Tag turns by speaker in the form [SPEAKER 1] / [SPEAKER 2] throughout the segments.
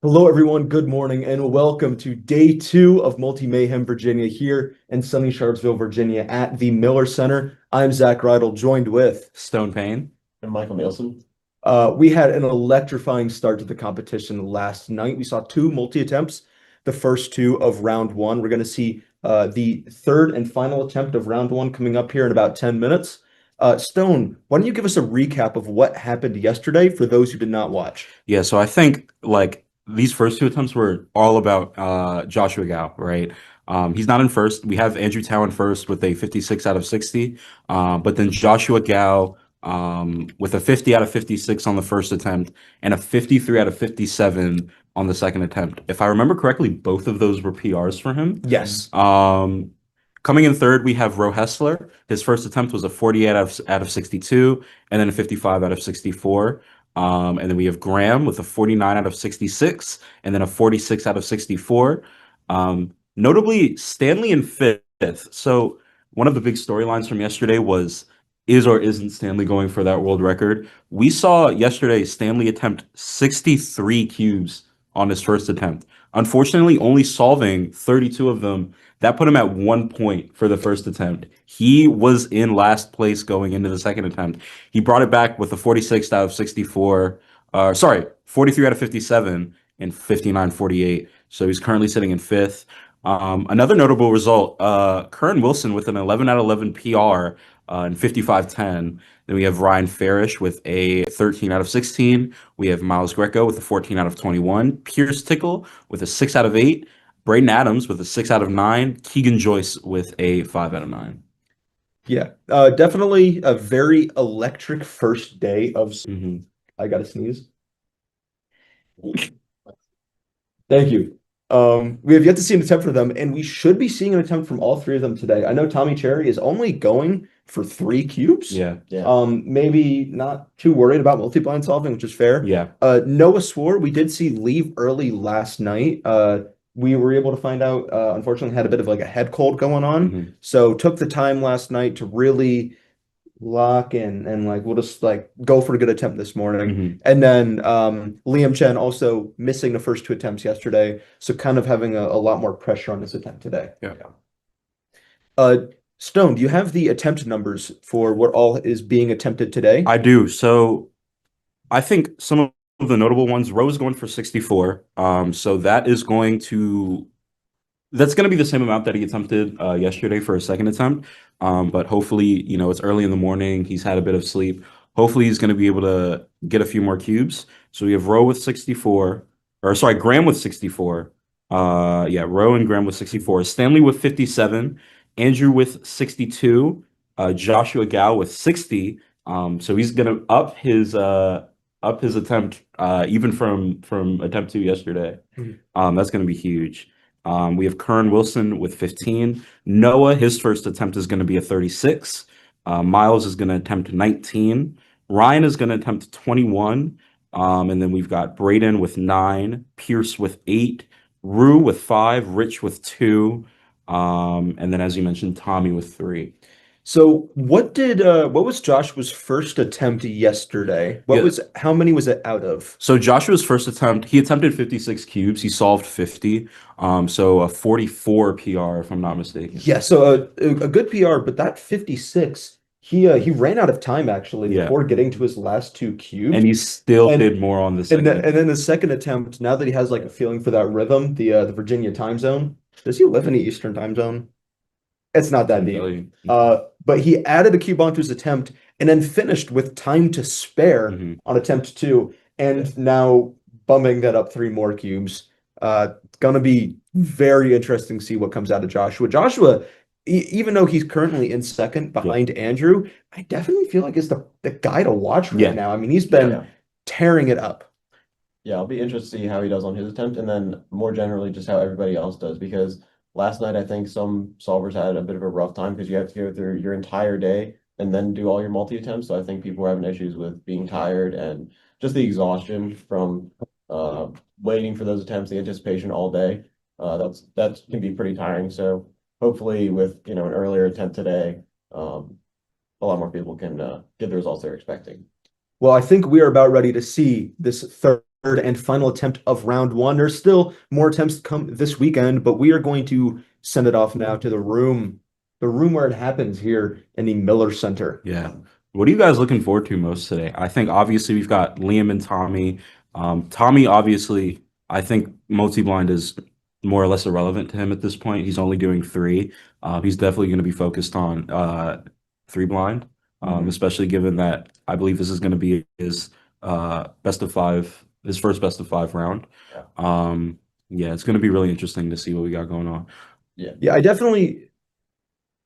[SPEAKER 1] Hello, everyone. Good morning, and welcome to day two of Multi Mayhem Virginia here in sunny Sharpsville, Virginia, at the Miller Center. I'm Zach Rydell, joined with.
[SPEAKER 2] Stone Payne.
[SPEAKER 3] And Michael Nielsen.
[SPEAKER 1] We had an electrifying start to the competition last night. We saw two multi attempts, the first two of round one. We're going to see the third and final attempt of round one coming up here in about 10 minutes. Stone, why don't you give us a recap of what happened yesterday for those who did not watch?
[SPEAKER 2] Yeah, so I think like these first two attempts were all about Joshua Gao, right? He's not in first. We have Andrew Tao in first with a 56 out of 60. But then Joshua Gao with a 50 out of 56 on the first attempt and a 53 out of 57 on the second attempt. If I remember correctly, both of those were PRs for him.
[SPEAKER 1] Yes.
[SPEAKER 2] Coming in third, we have Ro Hessler. His first attempt was a 48 out of 62, and then a 55 out of 64. And then we have Graham with a 49 out of 66, and then a 46 out of 64. Notably, Stanley in fifth. So one of the big storylines from yesterday was, is or isn't Stanley going for that world record? We saw yesterday Stanley attempt 63 cubes on his first attempt. Unfortunately, only solving 32 of them. That put him at 1 point for the first attempt. He was in last place going into the second attempt. He brought it back with a 46 out of 64. 43 out of 57 and 59.48. So he's currently sitting in fifth. Another notable result, Curran Wilson with an 11 out of 11 PR and 55.10. Then we have Ryan Farish with a 13 out of 16. We have Miles Greco with a 14 out of 21. Pierce Tickle with a 6 out of 8. Braden Adams with a 6 out of 9. Keegan Joyce with a 5 out of 9.
[SPEAKER 1] Yeah, definitely a very electric first day of.
[SPEAKER 2] Mhm.
[SPEAKER 1] I gotta sneeze. Thank you. We have yet to see an attempt from them, and we should be seeing an attempt from all three of them today. I know Tommy Cherry is only going for 3 cubes.
[SPEAKER 2] Yeah.
[SPEAKER 1] Maybe not too worried about multi-blind solving, which is fair.
[SPEAKER 2] Yeah.
[SPEAKER 1] Noah swore we did see leave early last night. We were able to find out, unfortunately, had a bit of like a head cold going on.
[SPEAKER 2] Mhm.
[SPEAKER 1] So took the time last night to really lock in and like we'll just like go for a good attempt this morning.
[SPEAKER 2] Mhm.
[SPEAKER 1] And then Liam Chen also missing the first two attempts yesterday, so kind of having a lot more pressure on this attempt today.
[SPEAKER 2] Yeah.
[SPEAKER 1] Uh, Stone, do you have the attempt numbers for what all is being attempted today?
[SPEAKER 2] I do. So I think some of the notable ones, Rowe is going for 64. So that's going to be the same amount that he attempted yesterday for a second attempt. But hopefully, it's early in the morning. He's had a bit of sleep. Hopefully, he's going to be able to get a few more cubes. So we have Rowe with 64, or sorry, Graham with 64. Yeah, Rowe and Graham with 64. Stanley with 57. Andrew with 62. Joshua Gao with 60. So he's going to up his attempt even from attempt two yesterday. That's going to be huge. We have Curran Wilson with 15. Noah, his first attempt is going to be a 36. Miles is going to attempt 19. Ryan is going to attempt 21. And then we've got Braden with 9, Pierce with 8, Rue with 5, Rich with 2. And then as you mentioned, Tommy with 3.
[SPEAKER 1] So what was Joshua's first attempt yesterday?
[SPEAKER 2] Yeah.
[SPEAKER 1] How many was it out of?
[SPEAKER 2] So Joshua's first attempt, he attempted 56 cubes. He solved 50. So a 44 PR, if I'm not mistaken.
[SPEAKER 1] Yeah, so a good PR, but that 56, he ran out of time actually
[SPEAKER 2] Yeah.
[SPEAKER 1] before getting to his last two cubes.
[SPEAKER 2] And he still
[SPEAKER 1] And-
[SPEAKER 2] did more on the
[SPEAKER 1] And
[SPEAKER 2] second.
[SPEAKER 1] then the second attempt, now that he has like a feeling for that rhythm, the Virginia time zone. Does he live in the Eastern time zone? It's not that deep. But he added a cube onto his attempt and then finished with time to spare
[SPEAKER 2] Mhm.
[SPEAKER 1] on attempt two, and now bumming that up 3 more cubes. It's gonna be very interesting to see what comes out of Joshua. Joshua, even though he's currently in second behind Andrew, I definitely feel like is the guy to watch right
[SPEAKER 2] Yeah.
[SPEAKER 1] now. I mean, he's been
[SPEAKER 3] Yeah.
[SPEAKER 1] tearing it up.
[SPEAKER 3] Yeah, I'll be interested to see how he does on his attempt, and then more generally just how everybody else does. Because last night I think some solvers had a bit of a rough time because you have to go through your entire day and then do all your multi attempts. So I think people were having issues with being tired and just the exhaustion from waiting for those attempts, the anticipation all day. That can be pretty tiring. So hopefully with an earlier attempt today, a lot more people can get the results they're expecting.
[SPEAKER 1] Well, I think we are about ready to see this third and final attempt of round one. There's still more attempts to come this weekend, but we are going to send it off now to the room where it happens here in the Miller Center.
[SPEAKER 2] Yeah. What are you guys looking forward to most today? I think obviously we've got Liam and Tommy. Tommy, obviously, I think multi-blind is more or less irrelevant to him at this point. He's only doing 3. He's definitely going to be focused on 3 blind, especially given that I believe this is going to be his best of 5, his first best of 5 round. Yeah, it's going to be really interesting to see what we got going on.
[SPEAKER 1] Yeah, I definitely.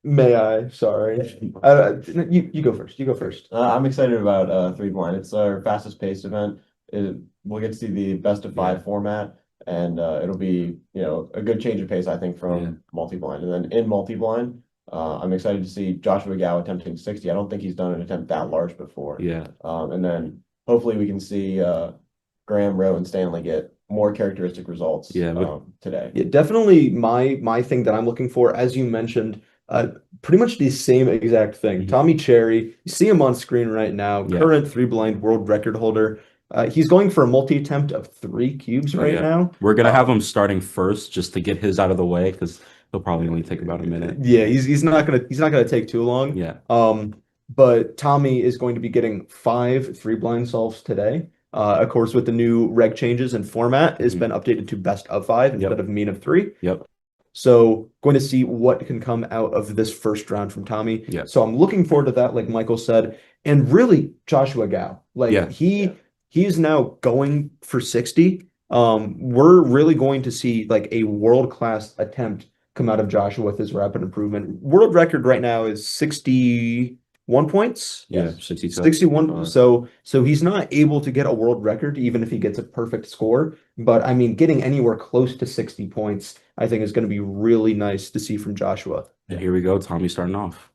[SPEAKER 1] May I? Sorry. You go first. You go first.
[SPEAKER 3] I'm excited about 3 blind. It's our fastest paced event. We'll get to see the best of 5 format, and it'll be, a good change of pace, I think, from multi-blind. And then in multi-blind, I'm excited to see Joshua Gao attempting 60. I don't think he's done an attempt that large before.
[SPEAKER 2] Yeah.
[SPEAKER 3] And then hopefully we can see Graham, Rowe, and Stanley get more characteristic results today.
[SPEAKER 1] Yeah, definitely my thing that I'm looking for, as you mentioned, pretty much the same exact thing. Tommy Cherry, you see him on screen right now, current 3 blind world record holder. He's going for a multi-attempt of 3 cubes right now.
[SPEAKER 2] We're gonna have him starting first just to get his out of the way because he'll probably only take about a minute.
[SPEAKER 1] Yeah, he's not gonna take too long.
[SPEAKER 2] Yeah.
[SPEAKER 1] But Tommy is going to be getting 5 3 blind solves today. Of course, with the new reg changes and format, it's been updated to best of 5 instead of mean of 3.
[SPEAKER 2] Yep.
[SPEAKER 1] So going to see what can come out of this first round from Tommy.
[SPEAKER 2] Yeah.
[SPEAKER 1] So I'm looking forward to that, like Michael said, and really Joshua Gao. Like he's now going for 60. We're really going to see like a world-class attempt come out of Joshua with his rapid improvement. World record right now is 61 points.
[SPEAKER 2] Yeah, 62.
[SPEAKER 1] 61. So he's not able to get a world record even if he gets a perfect score. But I mean, getting anywhere close to 60 points, I think is going to be really nice to see from Joshua.
[SPEAKER 2] And here we go, Tommy starting off.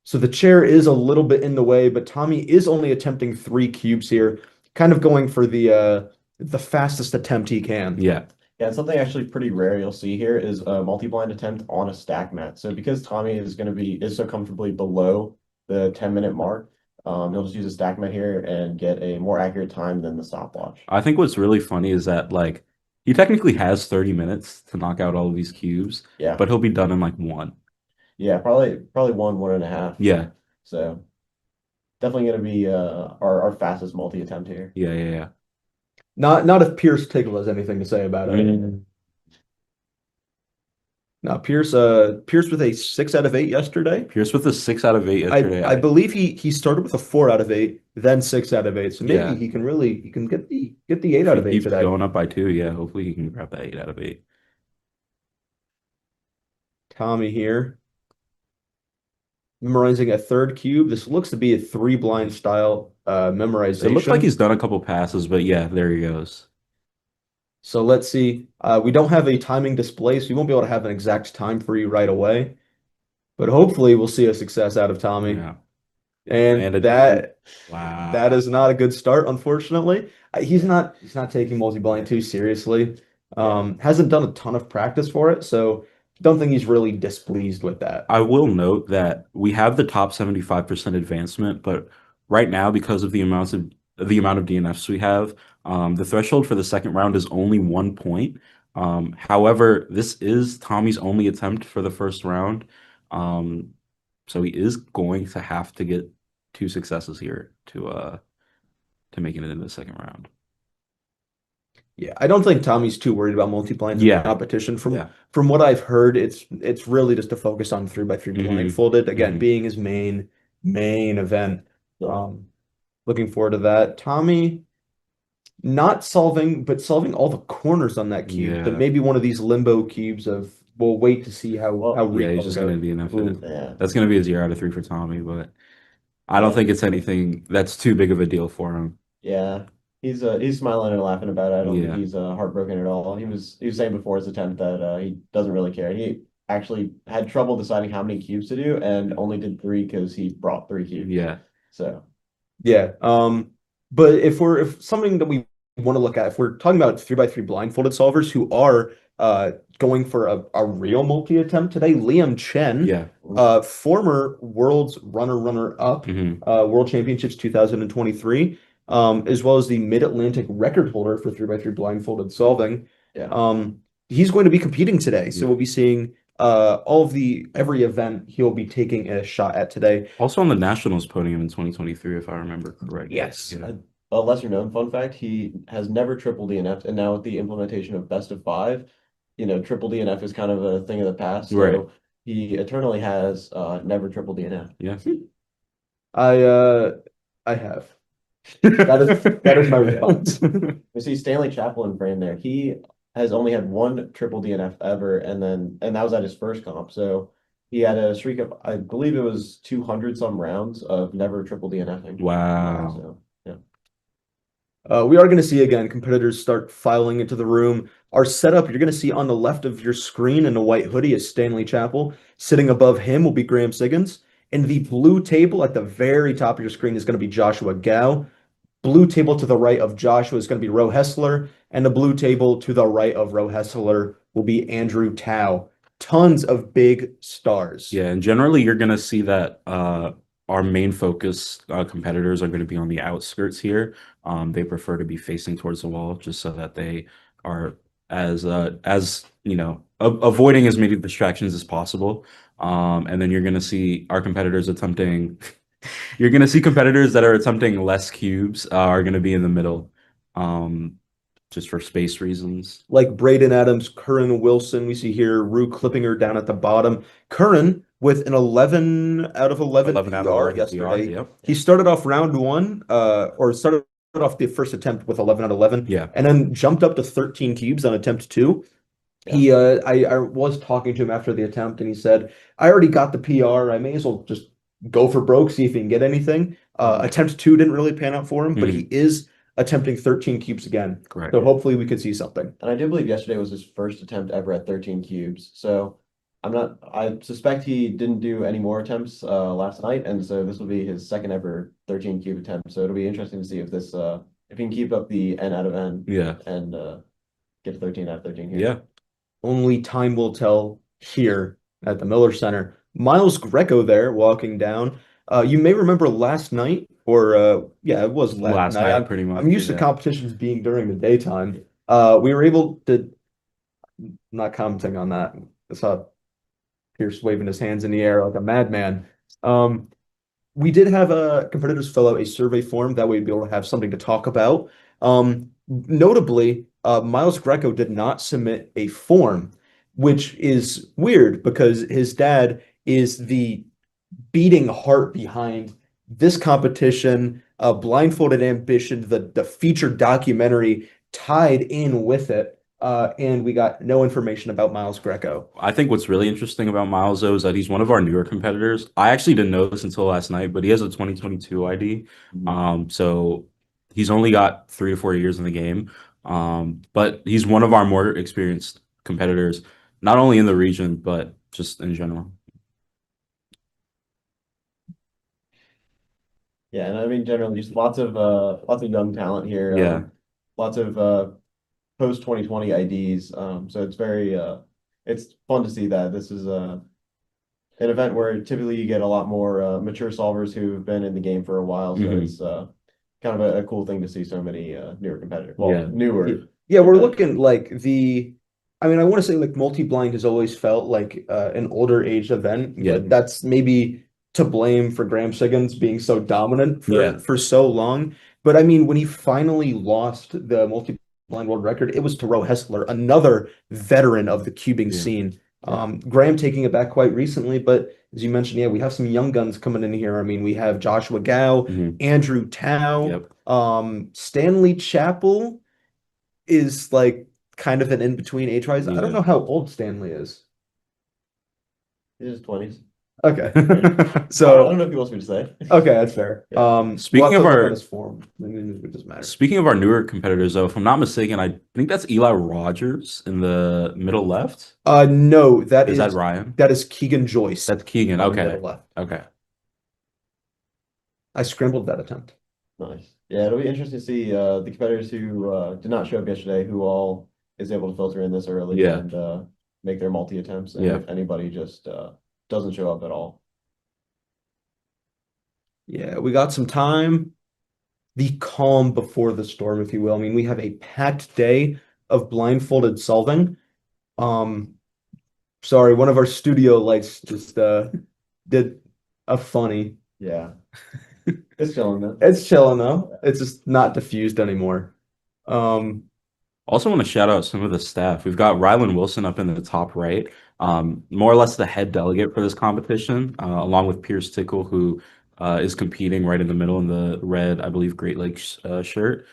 [SPEAKER 1] So the chair is a little bit in the way, but Tommy is only attempting 3 cubes here, kind of going for the fastest attempt he can.
[SPEAKER 3] Yeah, and something actually pretty rare you'll see here is a multi-blind attempt on a stack mat. So because Tommy is so comfortably below the 10-minute mark, he'll just use a stack mat here and get a more accurate time than the stopwatch.
[SPEAKER 2] I think what's really funny is that like he technically has 30 minutes to knock out all of these cubes, but he'll be done in like 1.
[SPEAKER 3] Yeah, probably 1.5.
[SPEAKER 2] Yeah.
[SPEAKER 3] So definitely going to be our fastest multi attempt here.
[SPEAKER 2] Yeah.
[SPEAKER 1] Not if Pierce Tickle has anything to say about it. Now Pierce with a 6 out of 8 yesterday.
[SPEAKER 2] Pierce with a 6 out of 8 yesterday.
[SPEAKER 1] I believe he started with a 4 out of 8, then 6 out of 8. So maybe he can get the 8 out of 8
[SPEAKER 2] keeps
[SPEAKER 1] today.
[SPEAKER 2] Going up by 2, yeah. Hopefully he can grab that 8 out of 8.
[SPEAKER 1] Tommy here. Memorizing a 3rd cube. This looks to be a 3 blind style memorization.
[SPEAKER 2] It looks like he's done a couple passes, but yeah, there he goes.
[SPEAKER 1] So let's see. We don't have a timing display, so we won't be able to have an exact time for you right away. But hopefully we'll see a success out of Tommy.
[SPEAKER 2] Yeah.
[SPEAKER 1] And that
[SPEAKER 2] wow.
[SPEAKER 1] is not a good start, unfortunately. He's not taking multi-blind too seriously. Hasn't done a ton of practice for it, so don't think he's really displeased with that.
[SPEAKER 2] I will note that we have the top 75% advancement, but right now, because of the amount of DNFs we have, the threshold for the second round is only 1 point. However, this is Tommy's only attempt for the first round. So he is going to have to get 2 successes here to make it into the second round.
[SPEAKER 1] Yeah, I don't think Tommy's too worried about multi-blind competition. From what I've heard, it's really just to focus on 3x3 blindfolded. Again, being his main event. Looking forward to that. Tommy not solving, but solving all the corners on that cube. But maybe one of these limbo cubes of we'll wait to see how
[SPEAKER 2] he's just gonna be enough. That's gonna be a 0 out of 3 for Tommy, but I don't think it's anything that's too big of a deal for him.
[SPEAKER 3] Yeah. He's smiling and laughing about it. I don't think he's heartbroken at all. He was saying before his attempt that he doesn't really care. He actually had trouble deciding how many cubes to do and only did 3 because he brought 3 cubes.
[SPEAKER 2] Yeah.
[SPEAKER 3] So
[SPEAKER 1] but if something that we want to look at, if we're talking about 3x3 blindfolded solvers who are going for a real multi attempt today, Liam Chen, former world's runner up, World Championships 2023. as well as the Mid-Atlantic record holder for 3x3 blindfolded solving.
[SPEAKER 3] Yeah.
[SPEAKER 1] He's going to be competing today, so
[SPEAKER 2] Yeah.
[SPEAKER 1] we'll be seeing every event he'll be taking a shot at today.
[SPEAKER 2] Also on the Nationals podium in 2023, if I remember correctly.
[SPEAKER 1] Yes.
[SPEAKER 2] Yeah.
[SPEAKER 3] A lesser known fun fact, he has never triple DNF'd, and now with the implementation of best of 5, triple DNF is kind of a thing of the past. So
[SPEAKER 2] Right.
[SPEAKER 3] he eternally has never triple DNF.
[SPEAKER 2] Yeah.
[SPEAKER 1] I have. That is my response.
[SPEAKER 3] We see Stanley Chaplin frame there. He has only had one triple DNF ever, and that was at his first comp. So he had a streak of, I believe it was 200 some rounds of never triple DNFing.
[SPEAKER 2] Wow.
[SPEAKER 3] So yeah.
[SPEAKER 1] We are going to see again competitors start filing into the room. Our setup, you're going to see on the left of your screen in a white hoodie is Stanley Chappell. Sitting above him will be Graham Siggins. And the blue table at the very top of your screen is going to be Joshua Gao. Blue table to the right of Joshua is going to be Ro Hessler. And the blue table to the right of Ro Hessler will be Andrew Tao. Tons of big stars.
[SPEAKER 2] Yeah, and generally you're going to see that our main focus competitors are going to be on the outskirts here. They prefer to be facing towards the wall just so that they are as avoiding as many distractions as possible. And then you're going to see our competitors attempting you're going to see competitors that are attempting less cubes are going to be in the middle. Just for space reasons.
[SPEAKER 1] Like Braden Adams, Curran Wilson, we see here, Rue Klippinger down at the bottom. Curran with an 11 out of 11
[SPEAKER 2] 11 out of
[SPEAKER 1] PR
[SPEAKER 2] 11
[SPEAKER 1] yesterday.
[SPEAKER 2] PR, yep.
[SPEAKER 1] He started off round one, or started off the first attempt with 11 out of 11.
[SPEAKER 2] Yeah.
[SPEAKER 1] And then jumped up to 13 cubes on attempt 2.
[SPEAKER 3] Yeah.
[SPEAKER 1] I was talking to him after the attempt, and he said, I already got the PR. I may as well just go for broke, see if he can get anything. Attempt 2 didn't really pan out for him, but he is attempting 13 cubes again.
[SPEAKER 2] Correct.
[SPEAKER 1] So hopefully we could see something.
[SPEAKER 3] And I do believe yesterday was his first attempt ever at 13 cubes. So I suspect he didn't do any more attempts last night, and so this will be his second ever 13 cube attempt. So it'll be interesting to see if he can keep up the N out of N.
[SPEAKER 2] Yeah.
[SPEAKER 3] And get 13 out of 13 here.
[SPEAKER 2] Yeah.
[SPEAKER 1] Only time will tell here at the Miller Center. Miles Greco there walking down. You may remember last night, or it was last night.
[SPEAKER 2] Pretty much.
[SPEAKER 1] I'm used to competitions being during the daytime. We were able to, not commenting on that. I saw Pierce waving his hands in the air like a madman. We did have competitors fill out a survey form. That way we'd be able to have something to talk about. Notably, Miles Greco did not submit a form, which is weird because his dad is the beating heart behind this competition, Blindfolded Ambition, the featured documentary tied in with it. And we got no information about Miles Greco.
[SPEAKER 2] I think what's really interesting about Miles, though, is that he's one of our newer competitors. I actually didn't know this until last night, but he has a 2022 ID. So he's only got 3 to 4 years in the game. But he's one of our more experienced competitors, not only in the region, but just in general.
[SPEAKER 3] Yeah, and I mean generally just lots of young talent here.
[SPEAKER 2] Yeah.
[SPEAKER 3] Lots of post 2020 IDs. So it's very it's fun to see that. This is an event where typically you get a lot more mature solvers who've been in the game for a while. So it's kind of a cool thing to see so many newer competitors. Well, newer.
[SPEAKER 1] Yeah, we're looking like I want to say like multi-blind has always felt like an older age event.
[SPEAKER 2] Yeah.
[SPEAKER 1] But that's maybe to blame for Graham Siggins being so dominant for so long. But I mean, when he finally lost the multi-blind world record, it was to Ro Hessler, another veteran of the cubing scene. Graham taking it back quite recently, but as you mentioned, we have some young guns coming in here. I mean, we have Joshua Gao, Andrew Tao, Stanley Chappell is like kind of an in-between age-wise. I don't know how old Stanley is.
[SPEAKER 3] He's in his 20s.
[SPEAKER 1] Okay.
[SPEAKER 3] So I don't know if he wants me to say.
[SPEAKER 1] Okay, that's fair.
[SPEAKER 2] Speaking of our
[SPEAKER 1] form, it doesn't matter.
[SPEAKER 2] Speaking of our newer competitors, though, if I'm not mistaken, I think that's Eli Rogers in the middle left.
[SPEAKER 1] No,
[SPEAKER 2] Is that Ryan?
[SPEAKER 1] That is Keegan Joyce.
[SPEAKER 2] That's Keegan.
[SPEAKER 1] on the
[SPEAKER 2] Okay.
[SPEAKER 1] middle left.
[SPEAKER 2] Okay.
[SPEAKER 1] I scrambled that attempt.
[SPEAKER 3] Nice. Yeah, it'll be interesting to see the competitors who did not show up yesterday, who all is able to filter in this early and make their multi attempts, and if anybody just doesn't show up at all.
[SPEAKER 1] Yeah, we got some time. the calm before the storm, if you will. I mean, we have a packed day of blindfolded solving. Um, sorry, one of our studio lights just did a funny.
[SPEAKER 3] Yeah. It's chilling though.
[SPEAKER 1] It's chilling though. It's just not diffused anymore. Um,
[SPEAKER 2] Also want to shout out some of the staff. We've got Rylan Wilson up in the top right, more or less the head delegate for this competition, along with Pierce Tickle, who is competing right in the middle in the red, I believe, Great Lakes shirt.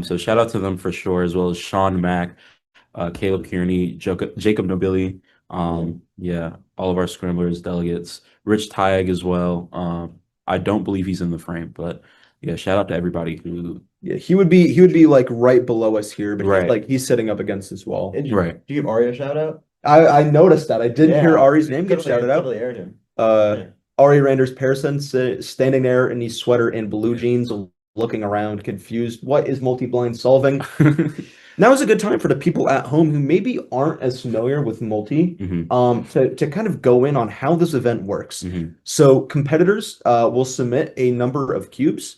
[SPEAKER 2] So shout out to them for sure, as well as Sean Mack, Caleb Kearney, Jacob Nobili. Yeah, all of our scramblers, delegates, Rich Tyag as well. I don't believe he's in the frame, but yeah, shout out to everybody who.
[SPEAKER 1] yeah, he would be like right below us here, but
[SPEAKER 2] Right.
[SPEAKER 1] he's sitting up against this wall.
[SPEAKER 3] Did
[SPEAKER 2] Right.
[SPEAKER 3] you give Ari a shout out?
[SPEAKER 1] I noticed that. I didn't hear
[SPEAKER 3] Yeah,
[SPEAKER 1] Ari's name get
[SPEAKER 3] totally,
[SPEAKER 1] shouted out.
[SPEAKER 3] totally aired him.
[SPEAKER 1] Uh, Ari Randers Pearson standing there in his sweater and blue jeans, looking around, confused. What is multi-blind solving? Now is a good time for the people at home who maybe aren't as familiar with multi, to kind of go in on how this event works. So competitors will submit a number of cubes.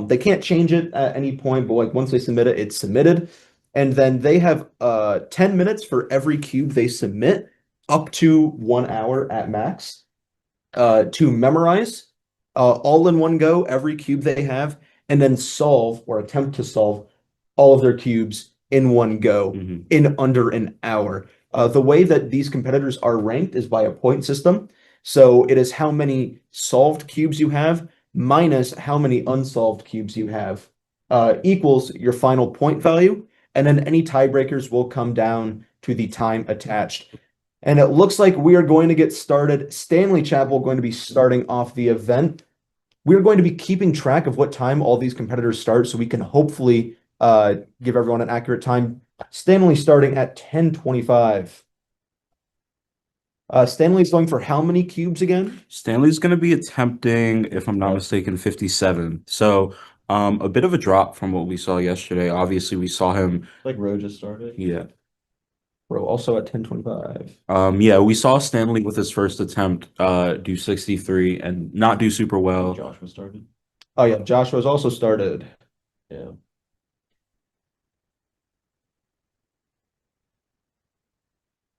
[SPEAKER 1] They can't change it at any point, but like once they submit it, it's submitted. And then they have 10 minutes for every cube they submit, up to 1 hour at max, to memorize all in one go every cube they have, and then solve or attempt to solve all of their cubes in one go in under an hour. The way that these competitors are ranked is by a point system. So it is how many solved cubes you have minus how many unsolved cubes you have, equals your final point value. And then any tiebreakers will come down to the time attached. And it looks like we are going to get started. Stanley Chapel going to be starting off the event. We're going to be keeping track of what time all these competitors start so we can hopefully give everyone an accurate time. Stanley starting at 10:25. Stanley's going for how many cubes again?
[SPEAKER 2] Stanley's going to be attempting, if I'm not mistaken, 57. So a bit of a drop from what we saw yesterday. Obviously, we saw him.
[SPEAKER 3] Like Ro just started.
[SPEAKER 2] Yeah.
[SPEAKER 1] Bro, also at 10:25.
[SPEAKER 2] Yeah, we saw Stanley with his first attempt do 63 and not do super well.
[SPEAKER 3] Joshua started.
[SPEAKER 1] Oh yeah, Joshua's also started.
[SPEAKER 3] Yeah.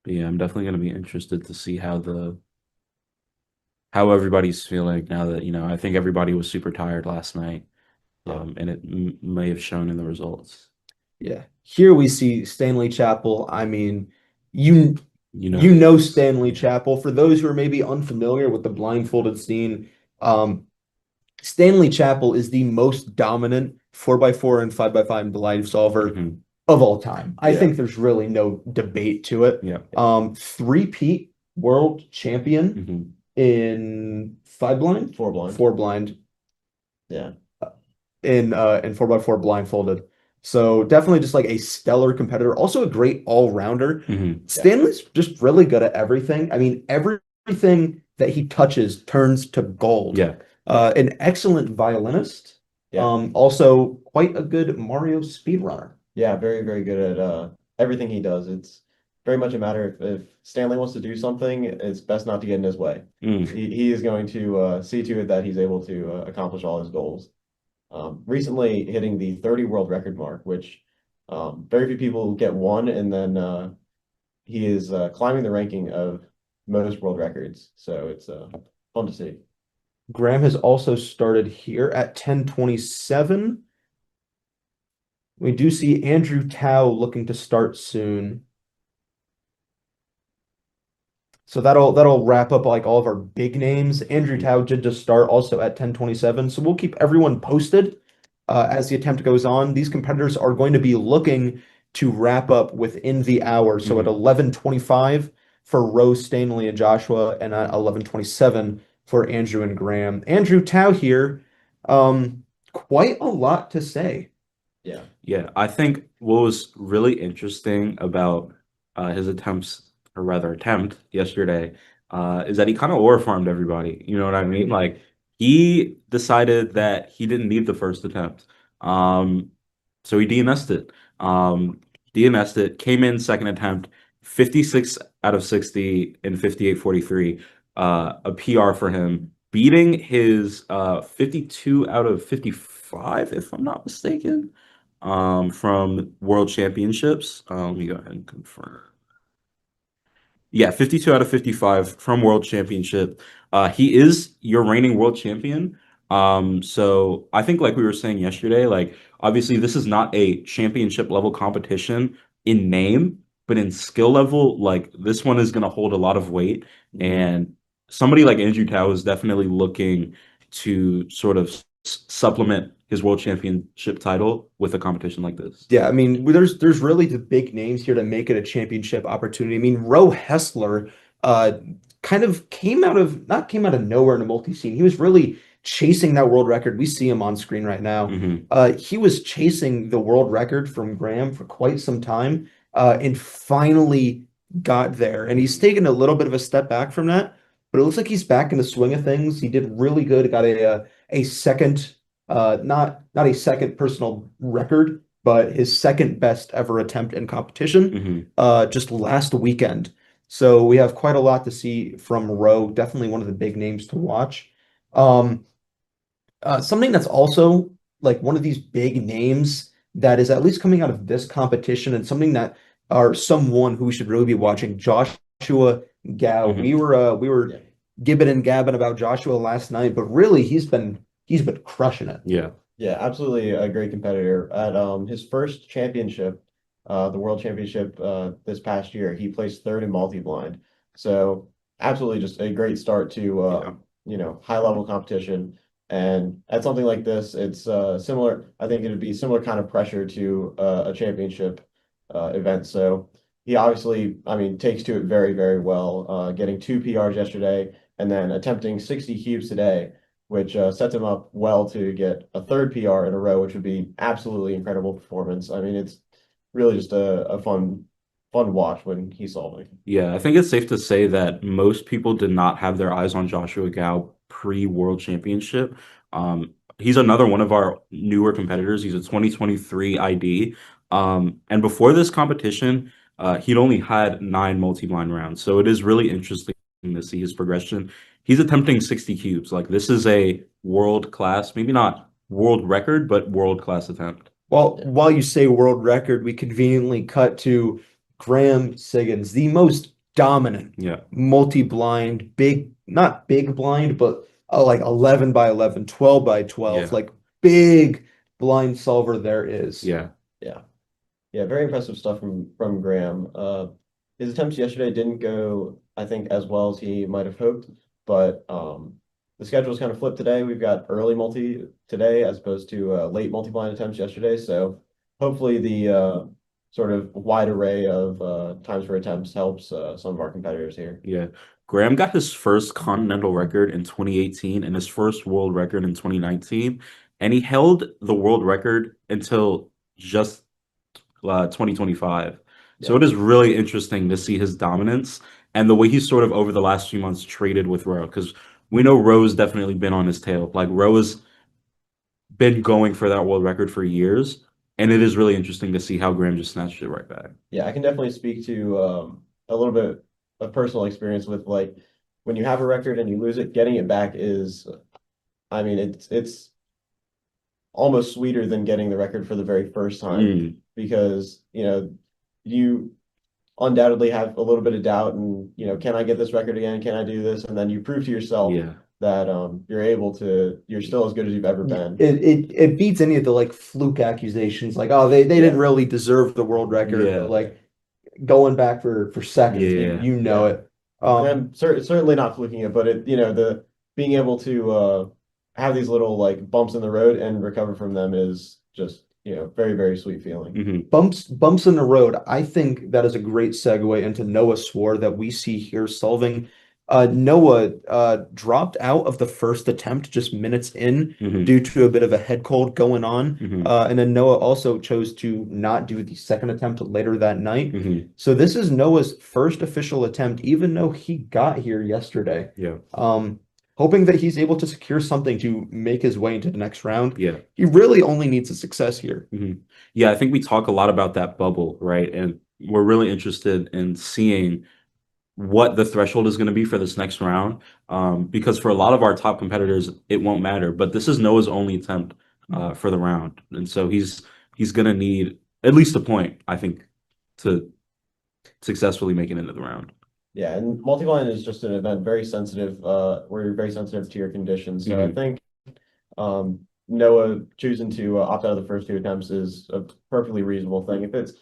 [SPEAKER 2] But yeah, I'm definitely going to be interested to see how everybody's feeling now that, I think everybody was super tired last night. And it may have shown in the results.
[SPEAKER 1] Yeah. Here we see Stanley Chapel. I mean, you know Stanley Chapel. For those who are maybe unfamiliar with the blindfolded scene, Stanley Chapel is the most dominant 4x4 and 5x5 blind solver of all time. I think there's really no debate to it.
[SPEAKER 2] Yeah.
[SPEAKER 1] Three-peat world champion in 5 blind?
[SPEAKER 3] 4 blind.
[SPEAKER 1] 4 blind.
[SPEAKER 3] Yeah.
[SPEAKER 1] In 4x4 blindfolded. So definitely just like a stellar competitor. Also a great all-rounder. Stanley's just really good at everything. I mean, everything that he touches turns to gold.
[SPEAKER 2] Yeah.
[SPEAKER 1] An excellent violinist.
[SPEAKER 3] Yeah.
[SPEAKER 1] Also quite a good Mario speedrunner.
[SPEAKER 3] Yeah, very, very good at everything he does. It's very much a matter if Stanley wants to do something, it's best not to get in his way. He is going to see to it that he's able to accomplish all his goals. Recently hitting the 30 world record mark, which very few people get one, and then he is climbing the ranking of most world records. So it's fun to see.
[SPEAKER 1] Graham has also started here at 10:27. We do see Andrew Tao looking to start soon. So that'll wrap up like all of our big names. Andrew Tao did just start also at 10:27. So we'll keep everyone posted as the attempt goes on. These competitors are going to be looking to wrap up within the hour. So at 11:25 for Rose, Stanley, and Joshua, and at 11:27 for Andrew and Graham. Andrew Tao here, quite a lot to say.
[SPEAKER 3] Yeah.
[SPEAKER 2] Yeah, I think what was really interesting about his attempt yesterday is that he kind of aura farmed everybody. You know what I mean? Like he decided that he didn't need the first attempt. So he DNS'd it. DNS'd it, came in second attempt, 56 out of 60 and 58.43. A PR for him, beating his 52 out of 55, if I'm not mistaken, from World Championships. Let me go ahead and confirm. Yeah, 52 out of 55 from World Championship. He is your reigning world champion. So I think like we were saying yesterday, like obviously this is not a championship level competition in name, but in skill level, like this one is gonna hold a lot of weight. And somebody like Andrew Tao is definitely looking to sort of supplement his world championship title with a competition like this.
[SPEAKER 1] Yeah, I mean, there's really the big names here to make it a championship opportunity. I mean, Ro Hessler kind of came out of nowhere in a multi-scene. He was really chasing that world record. We see him on screen right now. He was chasing the world record from Graham for quite some time, and finally got there. And he's taken a little bit of a step back from that, but it looks like he's back in the swing of things. He did really good. Got a second not a second personal record, but his second best ever attempt in competition, just last weekend. So we have quite a lot to see from Rowe. Definitely one of the big names to watch. Something that's also like one of these big names that is at least coming out of this competition, and something that are someone who we should really be watching, Joshua Gao. We were
[SPEAKER 3] Yeah.
[SPEAKER 1] gibbing and gabbing about Joshua last night, but really he's been crushing it.
[SPEAKER 2] Yeah.
[SPEAKER 3] Yeah, absolutely a great competitor. At his first championship, the World Championship this past year, he placed third in multi-blind. So absolutely just a great start to high level competition. And at something like this, it's similar. I think it'd be similar kind of pressure to a championship event. So he obviously, I mean, takes to it very, very well, getting 2 PRs yesterday and then attempting 60 cubes today, which sets him up well to get a third PR in a row, which would be absolutely incredible performance. I mean, it's really just a fun watch when he's solving.
[SPEAKER 2] Yeah, I think it's safe to say that most people did not have their eyes on Joshua Gao pre-World Championship. He's another one of our newer competitors. He's a 2023 ID. And before this competition, he'd only had 9 multi-blind rounds. So it is really interesting to see his progression. He's attempting 60 cubes. Like this is a world-class, maybe not world record, but world-class attempt.
[SPEAKER 1] Well, while you say world record, we conveniently cut to Graham Siggins, the most dominant
[SPEAKER 2] Yeah.
[SPEAKER 1] multi-blind, not big blind, but like 11 by 11, 12 by 12,
[SPEAKER 2] Yeah.
[SPEAKER 1] like big blind solver there is.
[SPEAKER 2] Yeah.
[SPEAKER 3] Yeah, very impressive stuff from Graham. His attempts yesterday didn't go, I think, as well as he might have hoped, but the schedule's kind of flipped today. We've got early multi today as opposed to late multi-blind attempts yesterday. So hopefully the sort of wide array of times for attempts helps some of our competitors here.
[SPEAKER 2] Yeah. Graham got his first continental record in 2018 and his first world record in 2019. And he held the world record until just 2025. So
[SPEAKER 3] Yeah.
[SPEAKER 2] it is really interesting to see his dominance and the way he's sort of over the last few months traded with Rowe, because we know Rowe's definitely been on his tail. Like Rowe has been going for that world record for years, and it is really interesting to see how Graham just snatched it right back.
[SPEAKER 3] Yeah, I can definitely speak to a little bit of personal experience with like when you have a record and you lose it, getting it back is, I mean, it's almost sweeter than getting the record for the very first time because, you undoubtedly have a little bit of doubt and, can I get this record again? Can I do this? And then you prove to yourself
[SPEAKER 2] Yeah.
[SPEAKER 3] that you're still as good as you've ever been.
[SPEAKER 1] It beats any of the like fluke accusations, like, oh, they didn't really deserve the world record,
[SPEAKER 2] Yeah.
[SPEAKER 1] like going back for seconds,
[SPEAKER 2] Yeah.
[SPEAKER 1] you know it.
[SPEAKER 3] And I'm certainly not fluking it, but the being able to have these little like bumps in the road and recover from them is just, very, very sweet feeling.
[SPEAKER 1] Bumps in the road. I think that is a great segue into Noah Swore that we see here solving. Noah dropped out of the first attempt just minutes in due to a bit of a head cold going on. And then Noah also chose to not do the second attempt later that night. So this is Noah's first official attempt, even though he got here yesterday.
[SPEAKER 2] Yeah.
[SPEAKER 1] Hoping that he's able to secure something to make his way into the next round.
[SPEAKER 2] Yeah.
[SPEAKER 1] He really only needs a success here.
[SPEAKER 2] Yeah, I think we talk a lot about that bubble, right? And we're really interested in seeing what the threshold is going to be for this next round. Because for a lot of our top competitors, it won't matter. But this is Noah's only attempt for the round, and so he's going to need at least a point, I think, to successfully make it into the round.
[SPEAKER 3] Yeah, and multi-blind is just an event very sensitive, where you're very sensitive to your conditions. So I think Noah choosing to opt out of the first two attempts is a perfectly reasonable thing. If it's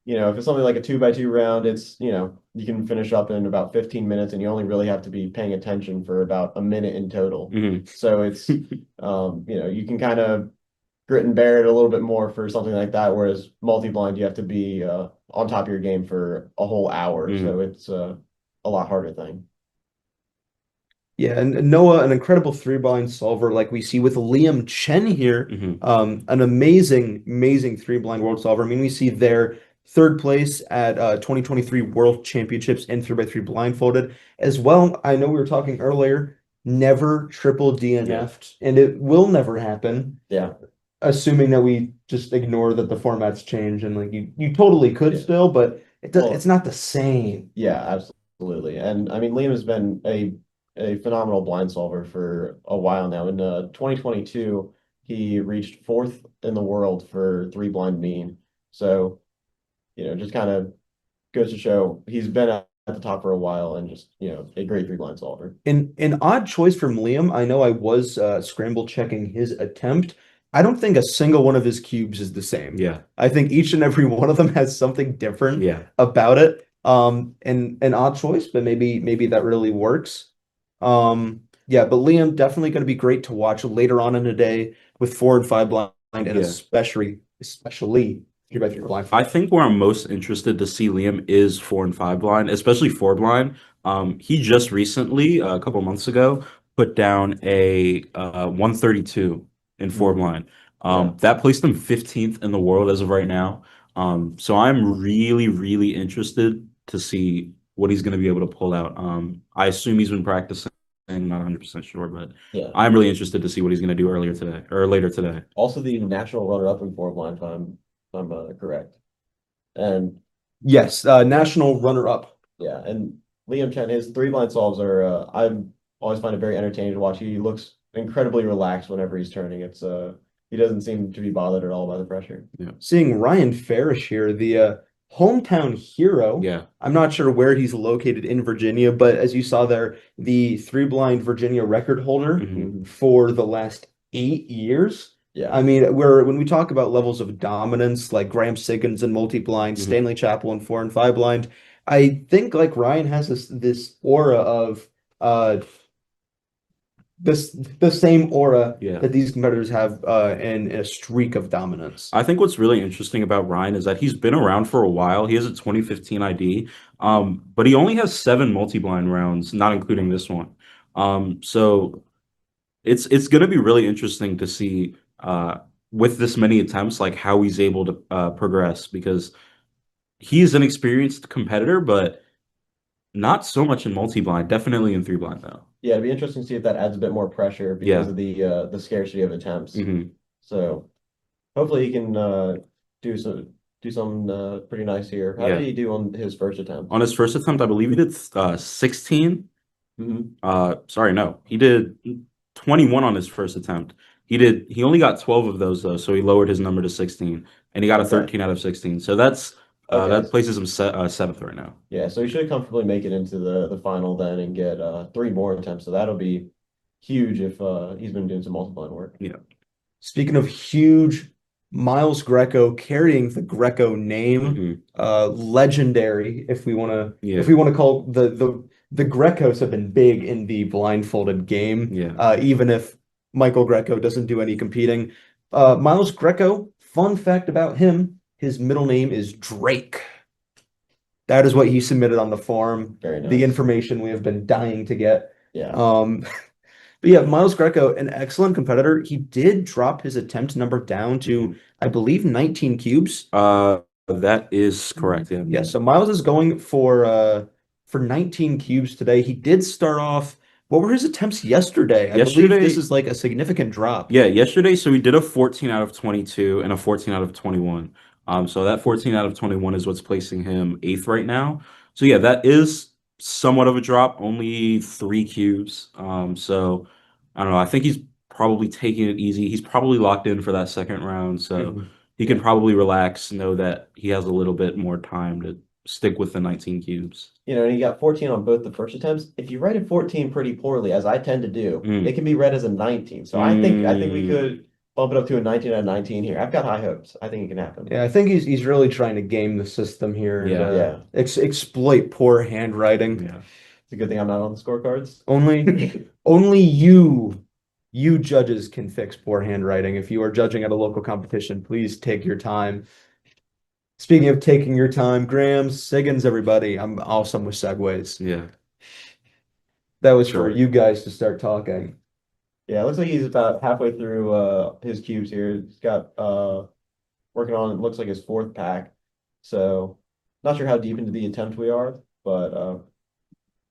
[SPEAKER 3] something like a 2x2 round, it's, you can finish up in about 15 minutes and you only really have to be paying attention for about a minute in total. So it's, you can kind of grit and bear it a little bit more for something like that. Whereas multi-blind, you have to be on top of your game for a whole hour. So it's a lot harder thing.
[SPEAKER 1] Yeah, and Noah, an incredible three-blind solver like we see with Liam Chen here. An amazing, amazing three-blind world solver. I mean, we see their third place at 2023 World Championships in 3x3 blindfolded. As well, I know we were talking earlier, never triple DNF'd, and it will never happen.
[SPEAKER 3] Yeah.
[SPEAKER 1] Assuming that we just ignore that the format's changed, and like you totally could still, but it's not the same.
[SPEAKER 3] Yeah, absolutely. And I mean, Liam has been a phenomenal blind solver for a while now. In 2022, he reached 4th in the world for 3-blind mean. So, just kind of goes to show he's been at the top for a while and just, a great 3-blind solver. An
[SPEAKER 1] odd choice from Liam. I know I was scramble checking his attempt. I don't think a single one of his cubes is the same.
[SPEAKER 2] Yeah.
[SPEAKER 1] I think each and every one of them has something different about it. And an odd choice, but maybe that really works. Yeah, but Liam definitely going to be great to watch later on in the day with 4 and 5 blind, and especially 3x3 blind.
[SPEAKER 2] I think where I'm most interested to see Liam is 4 and 5 blind, especially 4 blind. He just recently, a couple months ago, put down a 132 in 4 blind. That placed him 15th in the world as of right now. So I'm really, really interested to see what he's going to be able to pull out. I assume he's been practicing, not 100% sure, but I'm really interested to see what he's going to do later today.
[SPEAKER 3] Also, the national runner-up in 4 blind, if I'm correct. And
[SPEAKER 1] yes, national runner-up.
[SPEAKER 3] Yeah, and Liam Chen, his 3-blind solves are, I always find it very entertaining to watch. He looks incredibly relaxed whenever he's turning. It's he doesn't seem to be bothered at all by the pressure.
[SPEAKER 2] Yeah.
[SPEAKER 1] Seeing Ryan Farish here, the hometown hero.
[SPEAKER 2] Yeah.
[SPEAKER 1] I'm not sure where he's located in Virginia, but as you saw there, the 3-blind Virginia record holder for the last 8 years.
[SPEAKER 3] Yeah.
[SPEAKER 1] I mean, when we talk about levels of dominance, like Graham Siggins and multi-blind, Stanley Chappell and 4 and 5 blind, I think like Ryan has this aura of the same aura that these competitors have in a streak of dominance.
[SPEAKER 2] I think what's really interesting about Ryan is that he's been around for a while. He has a 2015 ID, but he only has 7 multi-blind rounds, not including this one. So it's going to be really interesting to see with this many attempts, like how he's able to progress, because he's an experienced competitor, but not so much in multi-blind, definitely in 3-blind though.
[SPEAKER 3] Yeah, it'd be interesting to see if that adds a bit more pressure because of the scarcity of attempts. So hopefully he can do some pretty nice here. How did he do on his first attempt?
[SPEAKER 2] On his first attempt, I believe he did 16. Sorry, no, he did 21 on his first attempt. He only got 12 of those though, so he lowered his number to 16, and he got a 13 out of 16. So that's that places him 7th right now.
[SPEAKER 3] Yeah, so he should comfortably make it into the final then and get 3 more attempts. So that'll be huge if he's been doing some multi-blind work.
[SPEAKER 2] Yeah.
[SPEAKER 1] Speaking of huge, Miles Greco carrying the Greco name, legendary. If we want to call the Grecos have been big in the blindfolded game. Even if Michael Greco doesn't do any competing. Miles Greco, fun fact about him. His middle name is Drake. That is what he submitted on the forum.
[SPEAKER 3] Very nice.
[SPEAKER 1] The information we have been dying to get.
[SPEAKER 3] Yeah.
[SPEAKER 1] But yeah, Miles Greco, an excellent competitor. He did drop his attempt number down to, I believe, 19 cubes.
[SPEAKER 2] That is correct. Yeah.
[SPEAKER 1] Yeah. So Miles is going for 19 cubes today. He did start off. What were his attempts yesterday? I believe this is like a significant drop.
[SPEAKER 2] Yeah, yesterday. So he did a 14 out of 22 and a 14 out of 21. So that 14 out of 21 is what's placing him 8th right now. So yeah, that is somewhat of a drop, only 3 cubes. So I don't know. I think he's probably taking it easy. He's probably locked in for that second round, so he can probably relax, know that he has a little bit more time to stick with the 19 cubes.
[SPEAKER 3] And he got 14 on both the first attempts. If you read a 14 pretty poorly, as I tend to do, it can be read as a 19. So I think we could bump it up to a 19 out of 19 here. I've got high hopes. I think it can happen.
[SPEAKER 1] Yeah, I think he's really trying to game the system here and
[SPEAKER 2] Yeah.
[SPEAKER 1] exploit poor handwriting.
[SPEAKER 2] Yeah.
[SPEAKER 3] It's a good thing I'm not on the scorecards.
[SPEAKER 1] Only you judges can fix poor handwriting. If you are judging at a local competition, please take your time. Speaking of taking your time, Graham, Siggins, everybody, I'm awesome with segues.
[SPEAKER 2] Yeah.
[SPEAKER 1] That was
[SPEAKER 2] Sure.
[SPEAKER 1] for you guys to start talking.
[SPEAKER 3] Yeah, it looks like he's about halfway through his cubes here. He's got working on, it looks like his fourth pack. So not sure how deep into the attempt we are, but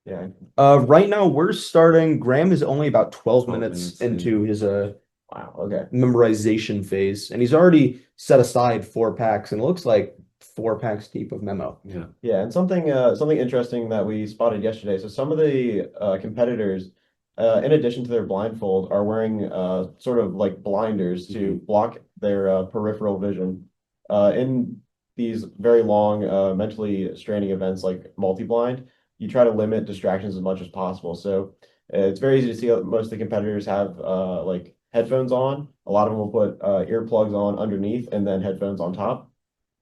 [SPEAKER 3] yeah.
[SPEAKER 1] Right now we're starting. Graham is only about 12 minutes
[SPEAKER 2] minutes
[SPEAKER 1] into his
[SPEAKER 3] Wow, okay.
[SPEAKER 1] memorization phase, and he's already set aside 4 packs, and it looks like 4 packs deep of memo.
[SPEAKER 2] Yeah.
[SPEAKER 3] Yeah, and something interesting that we spotted yesterday. So some of the competitors, in addition to their blindfold, are wearing sort of like blinders to block their peripheral vision. In these very long, mentally straining events like multi-blind, you try to limit distractions as much as possible. So it's very easy to see how most of the competitors have like headphones on. A lot of them will put earplugs on underneath and then headphones on top.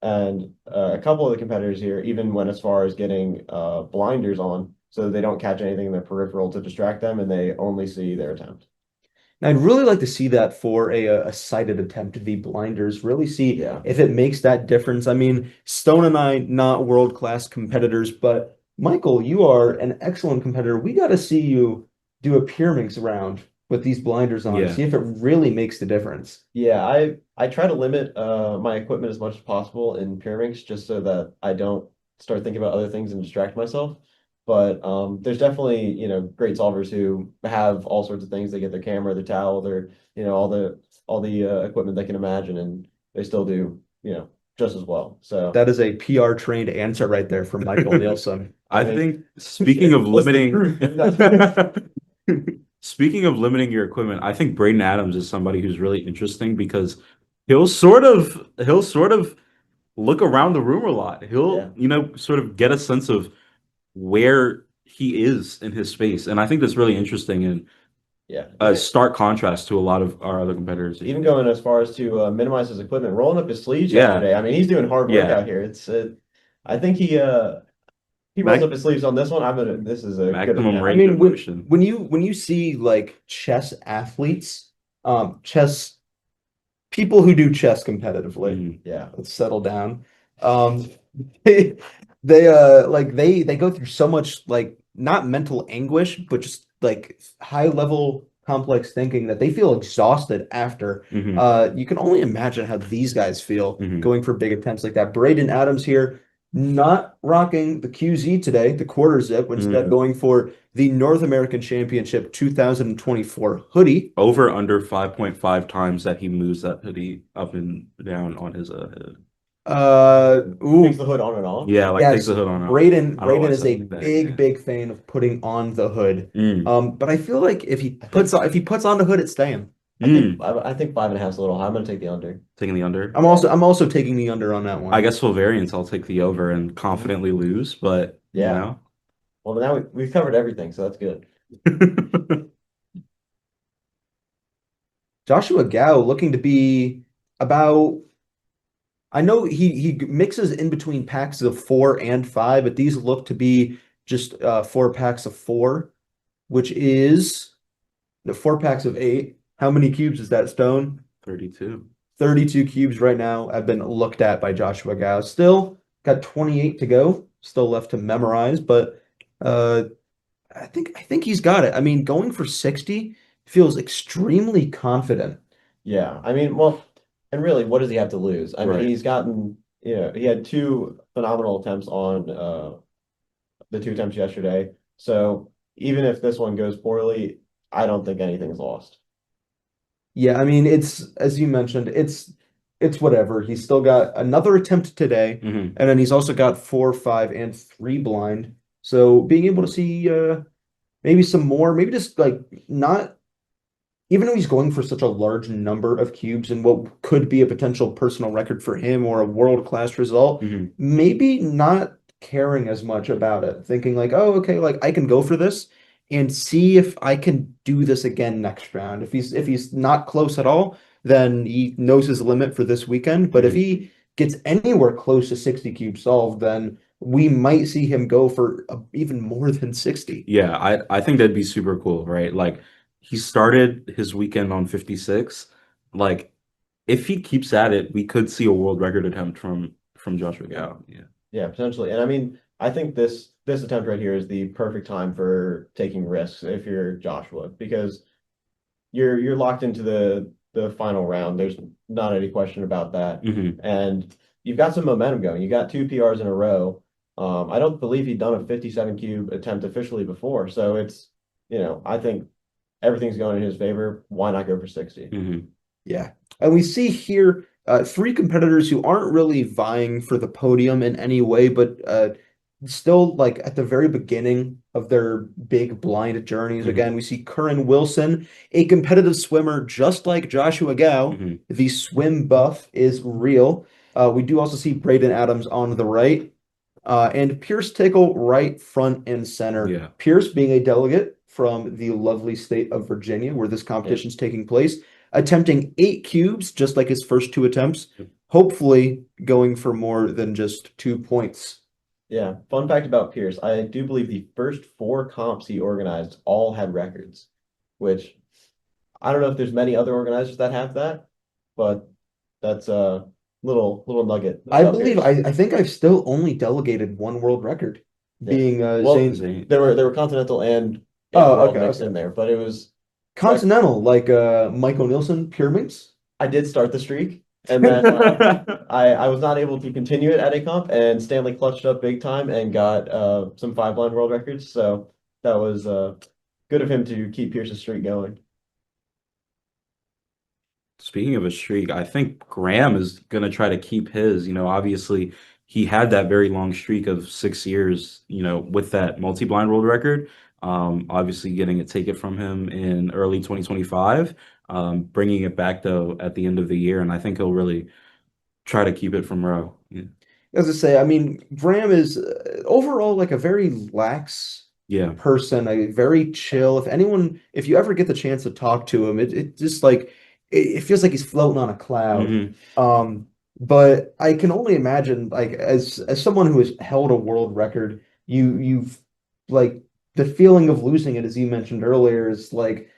[SPEAKER 3] And a couple of the competitors here even went as far as getting blinders on so that they don't catch anything in their peripheral to distract them and they only see their attempt.
[SPEAKER 1] And I'd really like to see that for a sighted attempt, the blinders, really see
[SPEAKER 3] Yeah.
[SPEAKER 1] if it makes that difference. I mean, Stone and I, not world-class competitors, but Michael, you are an excellent competitor. We got to see you do a Pyraminx round with these blinders on,
[SPEAKER 2] Yeah.
[SPEAKER 1] see if it really makes the difference.
[SPEAKER 3] Yeah, I try to limit my equipment as much as possible in Pyraminx just so that I don't start thinking about other things and distract myself. But there's definitely, great solvers who have all sorts of things. They get their camera, their towel, their, all the equipment they can imagine, and they still do, just as well. So
[SPEAKER 1] That is a PR trained answer right there from Michael Nielsen.
[SPEAKER 2] I
[SPEAKER 3] mean,
[SPEAKER 2] think speaking of
[SPEAKER 3] what's the
[SPEAKER 2] limiting speaking of limiting your equipment, I think Braden Adams is somebody who's really interesting because he'll sort of look around the room a lot. He'll, sort of get a sense of where he is in his space. And I think that's really interesting and
[SPEAKER 3] yeah,
[SPEAKER 2] a stark contrast to a lot of our other competitors.
[SPEAKER 3] even going as far as to minimize his equipment, rolling up his sleeves
[SPEAKER 2] Yeah.
[SPEAKER 3] yesterday. I mean, he's doing hard work
[SPEAKER 2] Yeah.
[SPEAKER 3] out here. It's I think he rolls up his sleeves on this one. This is a good
[SPEAKER 2] Maximum
[SPEAKER 3] attempt.
[SPEAKER 1] I
[SPEAKER 2] range
[SPEAKER 1] mean,
[SPEAKER 2] of motion.
[SPEAKER 1] when you see like chess athletes, chess people who do chess competitively,
[SPEAKER 3] Yeah.
[SPEAKER 1] let's settle down. They they go through so much like not mental anguish, but just like high level complex thinking that they feel exhausted after. You can only imagine how these guys feel going for big attempts like that. Braden Adams here, not rocking the QZ today, the quarter zip, instead going for the North American Championship 2024 hoodie.
[SPEAKER 2] Over under 5.5 times that he moves that hoodie up and down on his head.
[SPEAKER 3] Takes the hood on and off.
[SPEAKER 2] Yeah, like
[SPEAKER 1] Yes,
[SPEAKER 2] takes the hood on.
[SPEAKER 1] Braden
[SPEAKER 2] I don't know why I
[SPEAKER 1] is a
[SPEAKER 2] said that.
[SPEAKER 1] big fan of putting on the hood.
[SPEAKER 2] Mm.
[SPEAKER 1] But I feel like if he puts on the hood, it's staying.
[SPEAKER 3] I think 5.5 is a little high. I'm gonna take the under.
[SPEAKER 2] Taking the under.
[SPEAKER 1] I'm also taking the under on that one.
[SPEAKER 2] I guess for variance, I'll take the over and confidently lose, but
[SPEAKER 3] Yeah. Well, now we've covered everything, so that's good.
[SPEAKER 1] Joshua Gao looking to be about. I know he mixes in between packs of 4 and 5, but these look to be just 4 packs of 4, which is the 4 packs of 8. How many cubes is that, Stone?
[SPEAKER 2] 32.
[SPEAKER 1] 32 cubes right now have been looked at by Joshua Gao. Still got 28 to go. Still left to memorize, but I think he's got it. I mean, going for 60 feels extremely confident.
[SPEAKER 3] Yeah, I mean, well, and really, what does he have to lose? I mean,
[SPEAKER 2] Right.
[SPEAKER 3] he's gotten, he had 2 phenomenal attempts on the 2 attempts yesterday. So even if this one goes poorly, I don't think anything's lost.
[SPEAKER 1] Yeah, I mean, it's as you mentioned, it's whatever. He's still got another attempt today,
[SPEAKER 2] Mhm.
[SPEAKER 1] and then he's also got 4, 5, and 3 blind. So being able to see maybe some more, maybe just like not, even though he's going for such a large number of cubes and what could be a potential personal record for him or a world-class result,
[SPEAKER 2] Mhm.
[SPEAKER 1] maybe not caring as much about it, thinking like, oh, okay, like I can go for this and see if I can do this again next round. If he's not close at all, then he knows his limit for this weekend. But if
[SPEAKER 2] Mhm.
[SPEAKER 1] he gets anywhere close to 60 cubes solved, then we might see him go for even more than 60.
[SPEAKER 2] Yeah, I think that'd be super cool, right? Like he started his weekend on 56. Like if he keeps at it, we could see a world record attempt from Joshua Gao. Yeah.
[SPEAKER 3] Yeah, potentially. And I mean, I think this attempt right here is the perfect time for taking risks if you're Joshua, because you're locked into the final round. There's not any question about that.
[SPEAKER 2] Hmm.
[SPEAKER 3] And you've got some momentum going. You got two PRs in a row. I don't believe he'd done a 57 cube attempt officially before. So it's, I think everything's going in his favor. Why not go for 60?
[SPEAKER 2] Hmm.
[SPEAKER 1] Yeah. And we see here three competitors who aren't really vying for the podium in any way, but still like at the very beginning of their big blind journeys.
[SPEAKER 2] Hmm.
[SPEAKER 1] Again, we see Curran Wilson, a competitive swimmer just like Joshua Gao.
[SPEAKER 2] Hmm.
[SPEAKER 1] The swim buff is real. We do also see Braden Adams on the right, and Pierce Tickle right front and center.
[SPEAKER 2] Yeah.
[SPEAKER 1] Pierce being a delegate from the lovely state of Virginia, where this competition is taking place, attempting 8 cubes, just like his first two attempts, hopefully going for more than just 2 points.
[SPEAKER 3] Yeah. Fun fact about Pierce, I do believe the first four comps he organized all had records, which I don't know if there's many other organizers that have that, but that's a little nugget
[SPEAKER 1] I
[SPEAKER 3] about
[SPEAKER 1] believe
[SPEAKER 3] Pierce.
[SPEAKER 1] I think I've still only delegated one world record,
[SPEAKER 3] Yeah.
[SPEAKER 1] being
[SPEAKER 3] Well,
[SPEAKER 1] Zane.
[SPEAKER 3] there were continental and
[SPEAKER 1] Oh,
[SPEAKER 3] world
[SPEAKER 1] okay,
[SPEAKER 3] mixed
[SPEAKER 1] okay.
[SPEAKER 3] in there, but it was
[SPEAKER 1] Continental, like Michael Nielsen, Pure Minx.
[SPEAKER 3] I did start the streak, and then I was not able to continue it at a comp, and Stanley clutched up big time and got some five blind world records. So that was good of him to keep Pierce's streak going.
[SPEAKER 2] Speaking of a streak, I think Graham is going to try to keep his. Obviously, he had that very long streak of 6 years, with that multi-blind world record. Obviously, getting it taken from him in early 2025, bringing it back, though, at the end of the year. And I think he'll really try to keep it from Roe. Yeah.
[SPEAKER 1] As I say, I mean, Graham is overall like a very lax
[SPEAKER 2] Yeah.
[SPEAKER 1] person, a very chill. If you ever get the chance to talk to him, it just like it feels like he's floating on a cloud.
[SPEAKER 2] Hmm.
[SPEAKER 1] But I can only imagine, like as someone who has held a world record, you've like the feeling of losing it, as you mentioned earlier, is like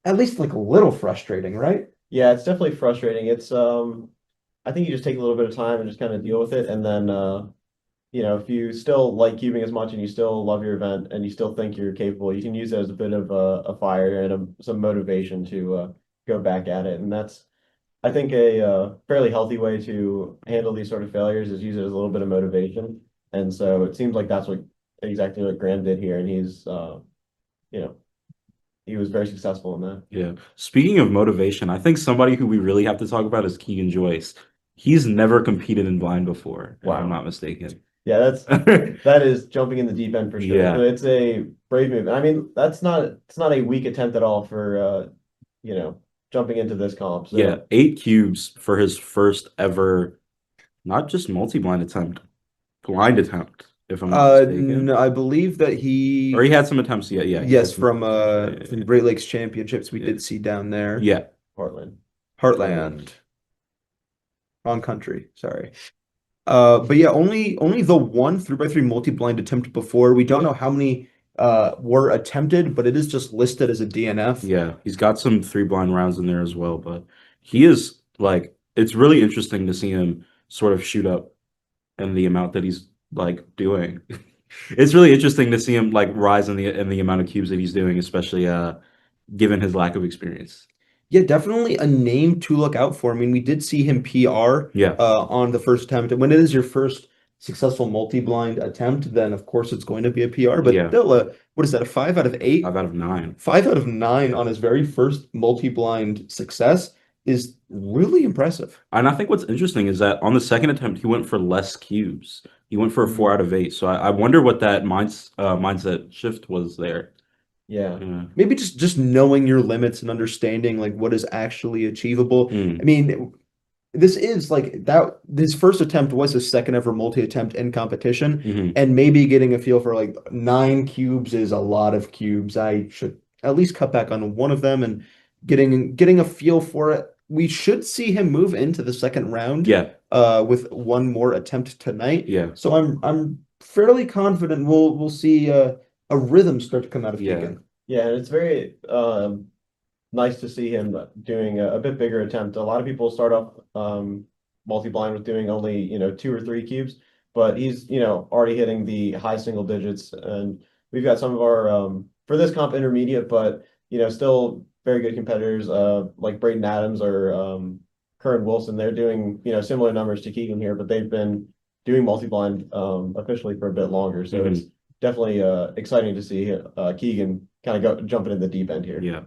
[SPEAKER 1] at least like a little frustrating, right?
[SPEAKER 3] Yeah, it's definitely frustrating. It's I think you just take a little bit of time and just kind of deal with it, and then if you still like cubing as much and you still love your event and you still think you're capable, you can use it as a bit of a fire and some motivation to go back at it. And that's, I think, a fairly healthy way to handle these sort of failures is use it as a little bit of motivation. And so it seems like that's exactly what Graham did here, and you know, he was very successful in that.
[SPEAKER 2] Yeah. Speaking of motivation, I think somebody who we really have to talk about is Keegan Joyce. He's never competed in blind before, if I'm
[SPEAKER 3] Wow.
[SPEAKER 2] not mistaken.
[SPEAKER 3] Yeah, that is jumping in the deep end for sure.
[SPEAKER 2] Yeah.
[SPEAKER 3] But it's a brave move. I mean, it's not a weak attempt at all for jumping into this comp. So
[SPEAKER 2] Yeah, 8 cubes for his first ever, not just multi-blind attempt, blind attempt, if I'm not mistaken.
[SPEAKER 1] No, I believe that
[SPEAKER 2] Or he had some attempts. Yeah, yeah. He had
[SPEAKER 1] yes,
[SPEAKER 2] some
[SPEAKER 1] from
[SPEAKER 2] attempts.
[SPEAKER 1] from Great Lakes Championships we
[SPEAKER 2] Yeah.
[SPEAKER 1] did see down there.
[SPEAKER 2] Yeah.
[SPEAKER 3] Portland.
[SPEAKER 1] Heartland. Wrong country, sorry. But yeah, only the one 3x3 multi-blind attempt before. We don't know how many were attempted, but it is just listed as a DNF.
[SPEAKER 2] Yeah, he's got some 3 blind rounds in there as well, but he is like, it's really interesting to see him sort of shoot up in the amount that he's like doing. It's really interesting to see him like rise in the amount of cubes that he's doing, especially given his lack of experience.
[SPEAKER 1] Yeah, definitely a name to look out for. I mean, we did see him PR
[SPEAKER 2] Yeah.
[SPEAKER 1] on the first attempt. And when it is your first successful multi-blind attempt, then of course it's going to be a PR. But
[SPEAKER 2] Yeah.
[SPEAKER 1] still, what is that, a 5 out of 8?
[SPEAKER 2] 5 out of 9.
[SPEAKER 1] 5 out of 9 on his very first multi-blind success is really impressive.
[SPEAKER 2] And I think what's interesting is that on the second attempt, he went for less cubes. He went for a 4 out of 8. So I wonder what that mindset shift was there.
[SPEAKER 3] Yeah.
[SPEAKER 2] Yeah.
[SPEAKER 1] Maybe just knowing your limits and understanding like what is actually achievable. I mean, this is like that. His first attempt was his second ever multi-attempt in competition,
[SPEAKER 2] Mhm.
[SPEAKER 1] and maybe getting a feel for like 9 cubes is a lot of cubes. I should at least cut back on one of them and getting a feel for it. We should see him move into the second round,
[SPEAKER 2] Yeah.
[SPEAKER 1] with one more attempt tonight.
[SPEAKER 2] Yeah.
[SPEAKER 1] So I'm fairly confident we'll see a rhythm start to come out of
[SPEAKER 2] Yeah.
[SPEAKER 1] Keegan.
[SPEAKER 3] Yeah, and it's very nice to see him doing a bit bigger attempt. A lot of people start off multi-blind with doing only, 2 or 3 cubes, but he's, already hitting the high single digits. And we've got some of our for this comp intermediate, but still very good competitors like Braden Adams or Curran Wilson. They're doing, similar numbers to Keegan here, but they've been doing multi-blind officially for a bit longer. So it's definitely exciting to see Keegan kind of jumping in the deep end here.
[SPEAKER 2] Yeah.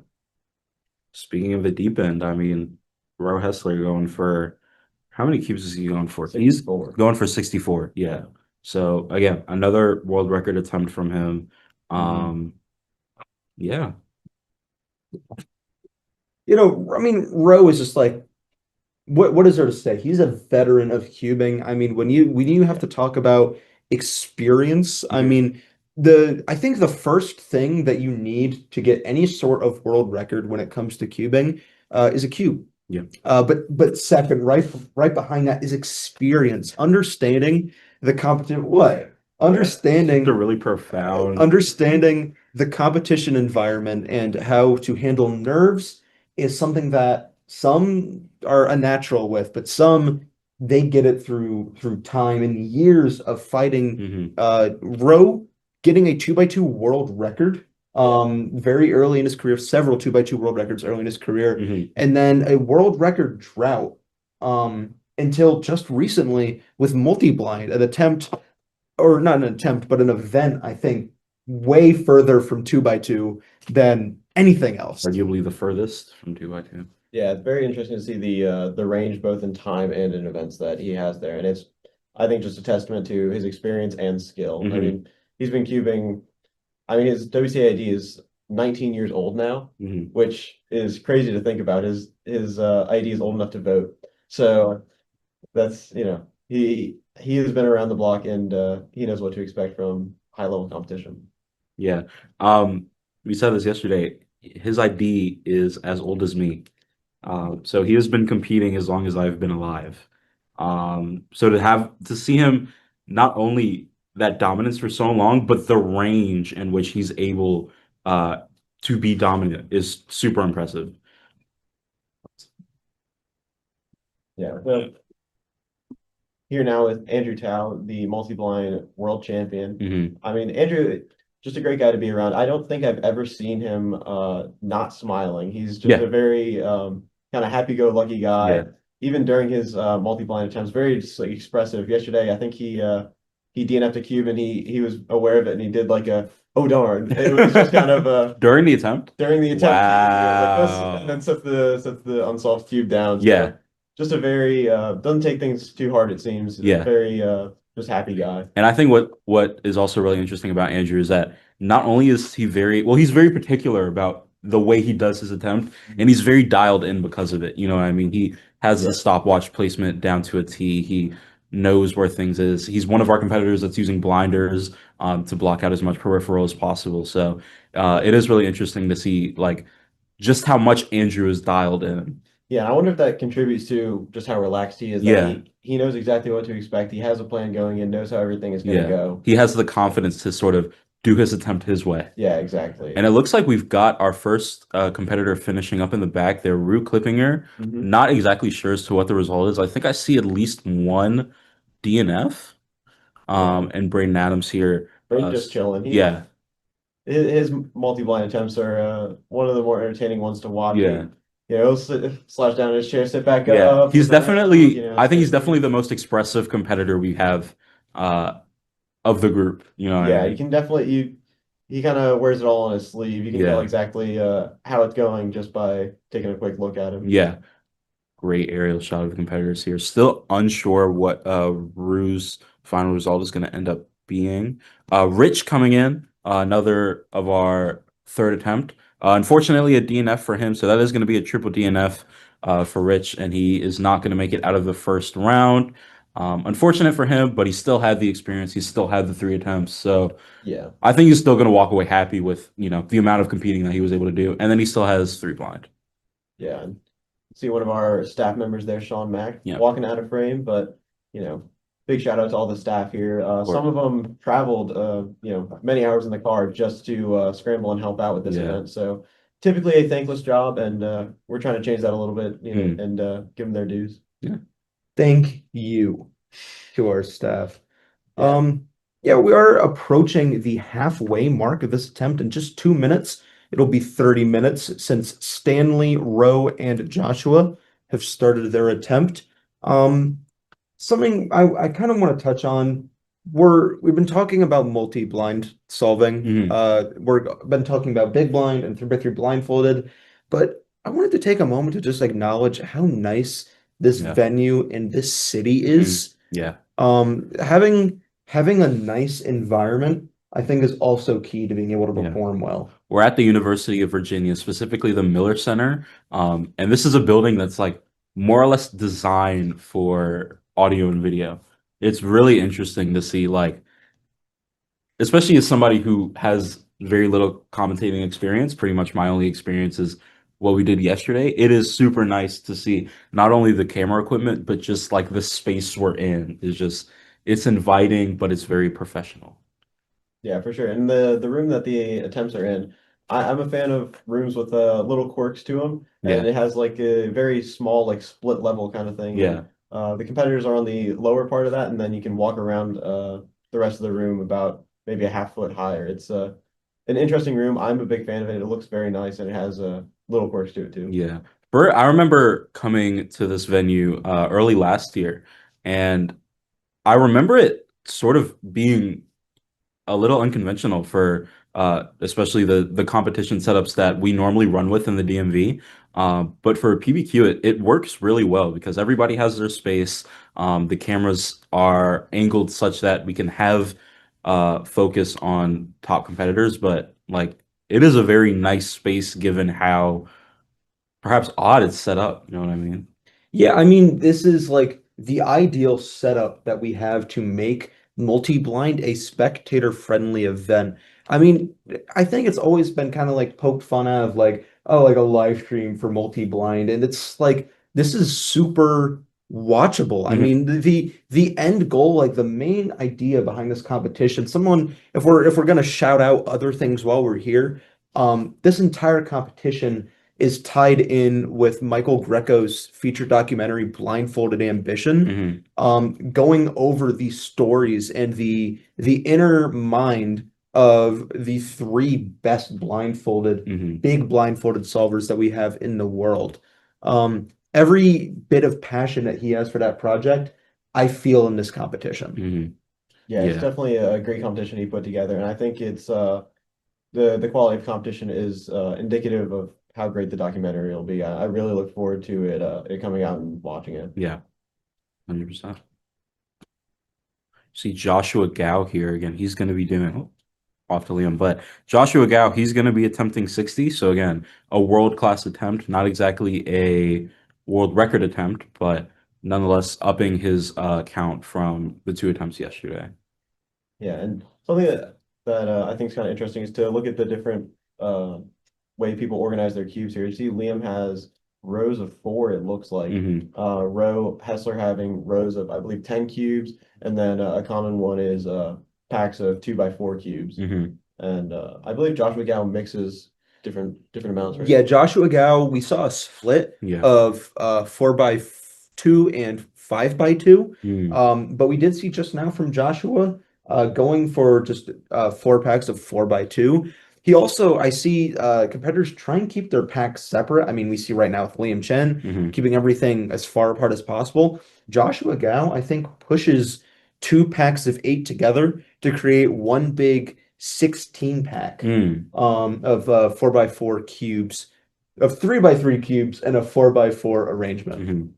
[SPEAKER 2] Speaking of the deep end, I mean, Ro Hessler going for how many cubes is he going for? He's
[SPEAKER 3] 64.
[SPEAKER 2] going for 64. Yeah. So again, another world record attempt from him. Yeah.
[SPEAKER 1] I mean, Rowe is just like, what is there to say? He's a veteran of cubing. I mean, when you have to talk about experience, I mean, I think the first thing that you need to get any sort of world record when it comes to cubing is a cube.
[SPEAKER 2] Yeah.
[SPEAKER 1] But second, right behind that is experience, understanding the competition. Understanding
[SPEAKER 2] They're really profound.
[SPEAKER 1] Understanding the competition environment and how to handle nerves is something that some are unnatural with, but some they get it through time and years of fighting. Rowe getting a 2x2 world record very early in his career, several 2x2 world records early in his career, and then a world record drought until just recently with multi-blind, an attempt, or not an attempt, but an event, I think, way further from 2x2 than anything else.
[SPEAKER 2] Arguably the furthest from 2x2.
[SPEAKER 3] Yeah, it's very interesting to see the range both in time and in events that he has there. And it's, I think, just a testament to his experience and skill. I mean, he's been cubing, I mean, his WCA ID is 19 years old now, which is crazy to think about. His ID is old enough to vote. So that's, he has been around the block and he knows what to expect from high level competition.
[SPEAKER 2] Yeah. We said this yesterday. His ID is as old as me. So he has been competing as long as I've been alive. So to see him not only that dominance for so long, but the range in which he's able to be dominant is super impressive.
[SPEAKER 3] Yeah. So here now with Andrew Tao, the multi-blind world champion. I mean, Andrew, just a great guy to be around. I don't think I've ever seen him not smiling. He's just a very kind of happy-go-lucky guy.
[SPEAKER 2] Yeah.
[SPEAKER 3] Even during his multi-blind attempts, very just like expressive. Yesterday, I think he DNF'd a cube and he was aware of it and he did like a oh darn. It was just kind of
[SPEAKER 2] during the attempt.
[SPEAKER 3] During the attempt,
[SPEAKER 2] Wow.
[SPEAKER 3] like this, and then sets the unsolved cube down. So
[SPEAKER 2] Yeah.
[SPEAKER 3] just a very doesn't take things too hard, it seems.
[SPEAKER 2] Yeah.
[SPEAKER 3] Very just happy guy.
[SPEAKER 2] And I think what is also really interesting about Andrew is that not only is he he's very particular about the way he does his attempt, and he's very dialed in because of it. You know what I mean? He has the stopwatch placement down to a T. He knows where things is. He's one of our competitors that's using blinders to block out as much peripheral as possible. So it is really interesting to see like just how much Andrew is dialed in.
[SPEAKER 3] Yeah, I wonder if that contributes to just how relaxed he is. That he knows exactly what to expect. He has a plan going in, knows how everything is going to go.
[SPEAKER 2] He has the confidence to sort of do his attempt his way.
[SPEAKER 3] Yeah, exactly.
[SPEAKER 2] And it looks like we've got our first competitor finishing up in the back there, Rue Klippinger. Not exactly sure as to what the result is. I think I see at least one DNF. And Braden Adams here.
[SPEAKER 3] Braden just chilling. His multi-blind attempts are one of the more entertaining ones to watch.
[SPEAKER 2] Yeah.
[SPEAKER 3] He'll slouch down in his chair, sit back
[SPEAKER 2] Yeah.
[SPEAKER 3] up.
[SPEAKER 2] He's definitely, I think he's definitely the most expressive competitor we have of the group. You know.
[SPEAKER 3] Yeah, you can definitely he kind of wears it all on his sleeve. You can tell exactly how it's going just by taking a quick look at him.
[SPEAKER 2] Yeah. great aerial shot of the competitors here. Still unsure what Rue's final result is going to end up being. Rich coming in, another of our third attempt. Unfortunately, a DNF for him, so that is going to be a triple DNF for Rich, and he is not going to make it out of the first round. Unfortunate for him, but he still had the experience. He still had the 3 attempts, so
[SPEAKER 3] Yeah.
[SPEAKER 2] I think he's still going to walk away happy with the amount of competing that he was able to do, and then he still has 3 blind.
[SPEAKER 3] Yeah. And see one of our staff members there, Sean Mack,
[SPEAKER 2] Yeah.
[SPEAKER 3] walking out of frame, but big shout out to all the staff here. Some of them traveled many hours in the car just to scramble and help out with this
[SPEAKER 2] Yeah.
[SPEAKER 3] event. So typically a thankless job, and we're trying to change that a little bit, and give them their dues.
[SPEAKER 1] Thank you to our staff.
[SPEAKER 3] Yeah.
[SPEAKER 1] Yeah, we are approaching the halfway mark of this attempt in just 2 minutes. It'll be 30 minutes since Stanley, Roe, and Joshua have started their attempt. Something I kind of want to touch on. We've been talking about multi-blind solving. We've been talking about big blind and 3x3 blindfolded, but I wanted to take a moment to just acknowledge how nice this venue and this city is.
[SPEAKER 2] Yeah.
[SPEAKER 1] Having a nice environment, I think, is also key to being able to perform well.
[SPEAKER 2] We're at the University of Virginia, specifically the Miller Center. And this is a building that's like more or less designed for audio and video. It's really interesting to see, like, especially as somebody who has very little commentating experience. Pretty much my only experience is what we did yesterday. It is super nice to see not only the camera equipment, but just like the space we're in is just, it's inviting, but it's very professional.
[SPEAKER 3] Yeah, for sure. And the room that the attempts are in, I'm a fan of rooms with little quirks to them, and it has like a very small, like split level kind of thing.
[SPEAKER 2] Yeah.
[SPEAKER 3] The competitors are on the lower part of that, and then you can walk around the rest of the room about maybe a half-foot higher. It's an interesting room. I'm a big fan of it. It looks very nice, and it has little quirks to it too.
[SPEAKER 2] Yeah. Bert, I remember coming to this venue early last year, and I remember it sort of being a little unconventional for especially the competition setups that we normally run with in the DMV. But for PBQ, it works really well because everybody has their space. The cameras are angled such that we can have focus on top competitors, but like it is a very nice space given how perhaps odd it's set up. You know what I mean?
[SPEAKER 1] Yeah, I mean, this is like the ideal setup that we have to make multi-blind a spectator-friendly event. I mean, I think it's always been kind of like poked fun of like, oh, like a live stream for multi-blind, and it's like this is super watchable. I mean, the end goal, like the main idea behind this competition, if we're gonna shout out other things while we're here, this entire competition is tied in with Michael Greco's feature documentary Blindfolded Ambition, going over the stories and the inner mind of the 3 best big blindfolded solvers that we have in the world. Every bit of passion that he has for that project, I feel in this competition.
[SPEAKER 3] Yeah, it's definitely a great competition he put together, and I think it's the quality of competition is indicative of how great the documentary will be. I really look forward to it coming out and watching it.
[SPEAKER 2] Yeah, 100%. See Joshua Gao here again. He's going to be doing off to Liam, but Joshua Gao, he's going to be attempting 60. So again, a world-class attempt, not exactly a world record attempt, but nonetheless upping his count from the 2 attempts yesterday.
[SPEAKER 3] Yeah, and something that I think is kind of interesting is to look at the different way people organize their cubes here. You see Liam has rows of 4, it looks like. Roe Hessler having rows of, I believe, 10 cubes, and then a common one is packs of 2x4 cubes. And I believe Joshua Gao mixes different amounts, right?
[SPEAKER 1] Yeah, Joshua Gao, we saw a split of 4x2 and 5x2. But we did see just now from Joshua going for just 4 packs of 4x2. He also, I see competitors try and keep their packs separate. I mean, we see right now with Liam Chen keeping everything as far apart as possible. Joshua Gao, I think, pushes 2 packs of 8 together to create one big 16 pack of 4x4 cubes. of 3x3 cubes and a 4x4 arrangement.
[SPEAKER 2] Mhm.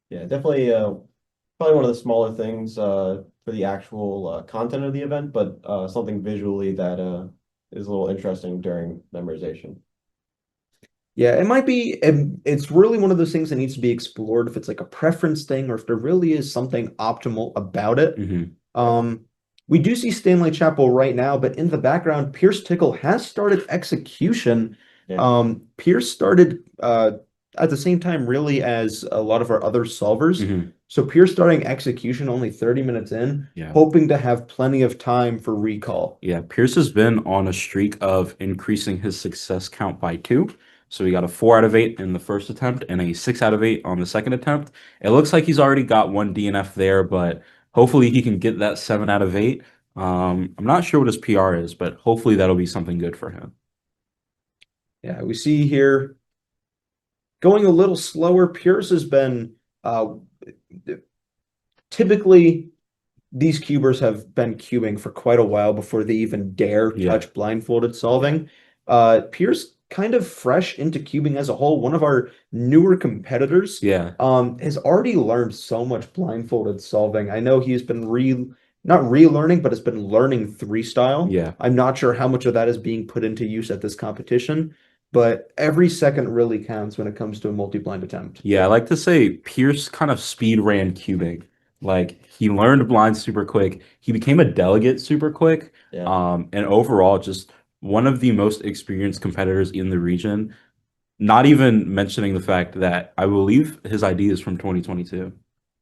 [SPEAKER 3] Yeah, definitely probably one of the smaller things for the actual content of the event, but something visually that is a little interesting during memorization.
[SPEAKER 1] Yeah, it might be, it's really one of those things that needs to be explored if it's like a preference thing or if there really is something optimal about it.
[SPEAKER 2] Mhm.
[SPEAKER 1] Um, we do see Stanley Chapel right now, but in the background, Pierce Tickle has started execution.
[SPEAKER 3] Yeah.
[SPEAKER 1] Pierce started at the same time, really, as a lot of our other solvers.
[SPEAKER 2] Mhm.
[SPEAKER 1] So Pierce starting execution only 30 minutes in,
[SPEAKER 2] Yeah.
[SPEAKER 1] hoping to have plenty of time for recall.
[SPEAKER 2] Yeah, Pierce has been on a streak of increasing his success count by 2. So he got a 4 out of 8 in the first attempt and a 6 out of 8 on the second attempt. It looks like he's already got one DNF there, but hopefully he can get that 7 out of 8. I'm not sure what his PR is, but hopefully that'll be something good for him.
[SPEAKER 1] Yeah, we see here going a little slower. Pierce has been typically these cubers have been cubing for quite a while before they even dare
[SPEAKER 2] Yeah.
[SPEAKER 1] touch blindfolded solving. Pierce kind of fresh into cubing as a whole, one of our newer competitors,
[SPEAKER 2] Yeah.
[SPEAKER 1] has already learned so much blindfolded solving. I know he's been not relearning, but has been learning three style.
[SPEAKER 2] Yeah.
[SPEAKER 1] I'm not sure how much of that is being put into use at this competition, but every second really counts when it comes to a multi-blind attempt.
[SPEAKER 2] Yeah, I like to say Pierce kind of speed ran cubing. Like he learned blind super quick. He became a delegate super quick.
[SPEAKER 3] Yeah.
[SPEAKER 2] And overall just one of the most experienced competitors in the region. Not even mentioning the fact that I believe his ID is from 2022.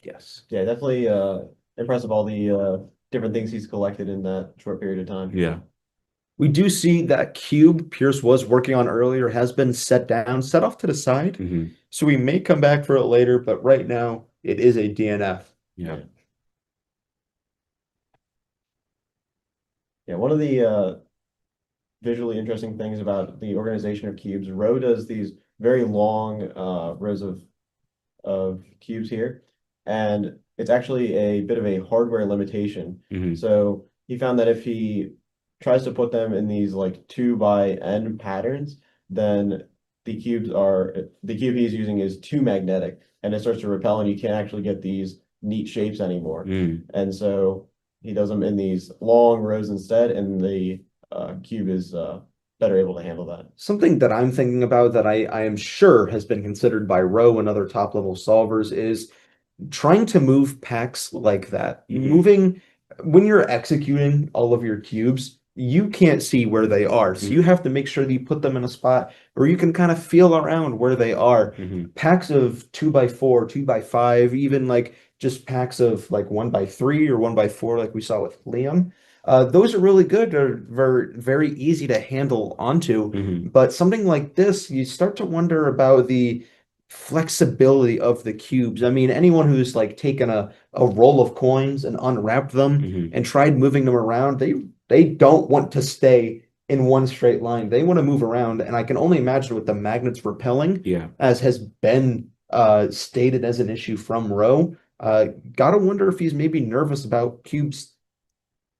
[SPEAKER 1] Yes.
[SPEAKER 3] Yeah, definitely impressive all the different things he's collected in that short period of time.
[SPEAKER 2] Yeah.
[SPEAKER 1] We do see that cube Pierce was working on earlier has been set down, set off to the side.
[SPEAKER 2] Mhm.
[SPEAKER 1] So we may come back for it later, but right now it is a DNF.
[SPEAKER 2] Yeah.
[SPEAKER 3] Yeah, one of the visually interesting things about the organization of cubes, Roe does these very long rows of cubes here, and it's actually a bit of a hardware limitation.
[SPEAKER 2] Mhm.
[SPEAKER 3] So he found that if he tries to put them in these like 2x n patterns, then the cube he's using is too magnetic and it starts to repel and you can't actually get these neat shapes anymore.
[SPEAKER 2] Mm.
[SPEAKER 3] And so he does them in these long rows instead, and the cube is better able to handle that.
[SPEAKER 1] Something that I'm thinking about that I am sure has been considered by Roe and other top level solvers is trying to move packs like that.
[SPEAKER 2] Mhm.
[SPEAKER 1] Moving when you're executing all of your cubes, you can't see where they are. So you have to make sure that you put them in a spot where you can kind of feel around where they are.
[SPEAKER 2] Mhm.
[SPEAKER 1] Packs of 2x4, 2x5, even like just packs of like 1x3 or 1x4, like we saw with Liam. Those are really good. They're very easy to handle onto.
[SPEAKER 2] Mhm.
[SPEAKER 1] But something like this, you start to wonder about the flexibility of the cubes. I mean, anyone who's like taken a roll of coins and unwrapped them
[SPEAKER 2] Mhm.
[SPEAKER 1] and tried moving them around, they don't want to stay in one straight line. They want to move around, and I can only imagine with the magnets repelling,
[SPEAKER 2] Yeah.
[SPEAKER 1] as has been stated as an issue from Roe. Gotta wonder if he's maybe nervous about cubes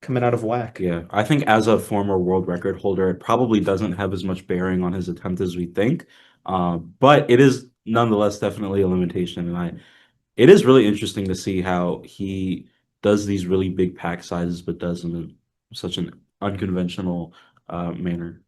[SPEAKER 1] coming out of whack.
[SPEAKER 2] Yeah, I think as a former world record holder, it probably doesn't have as much bearing on his attempt as we think. But it is nonetheless definitely a limitation. And it is really interesting to see how he does these really big pack sizes, but does them in such an unconventional manner.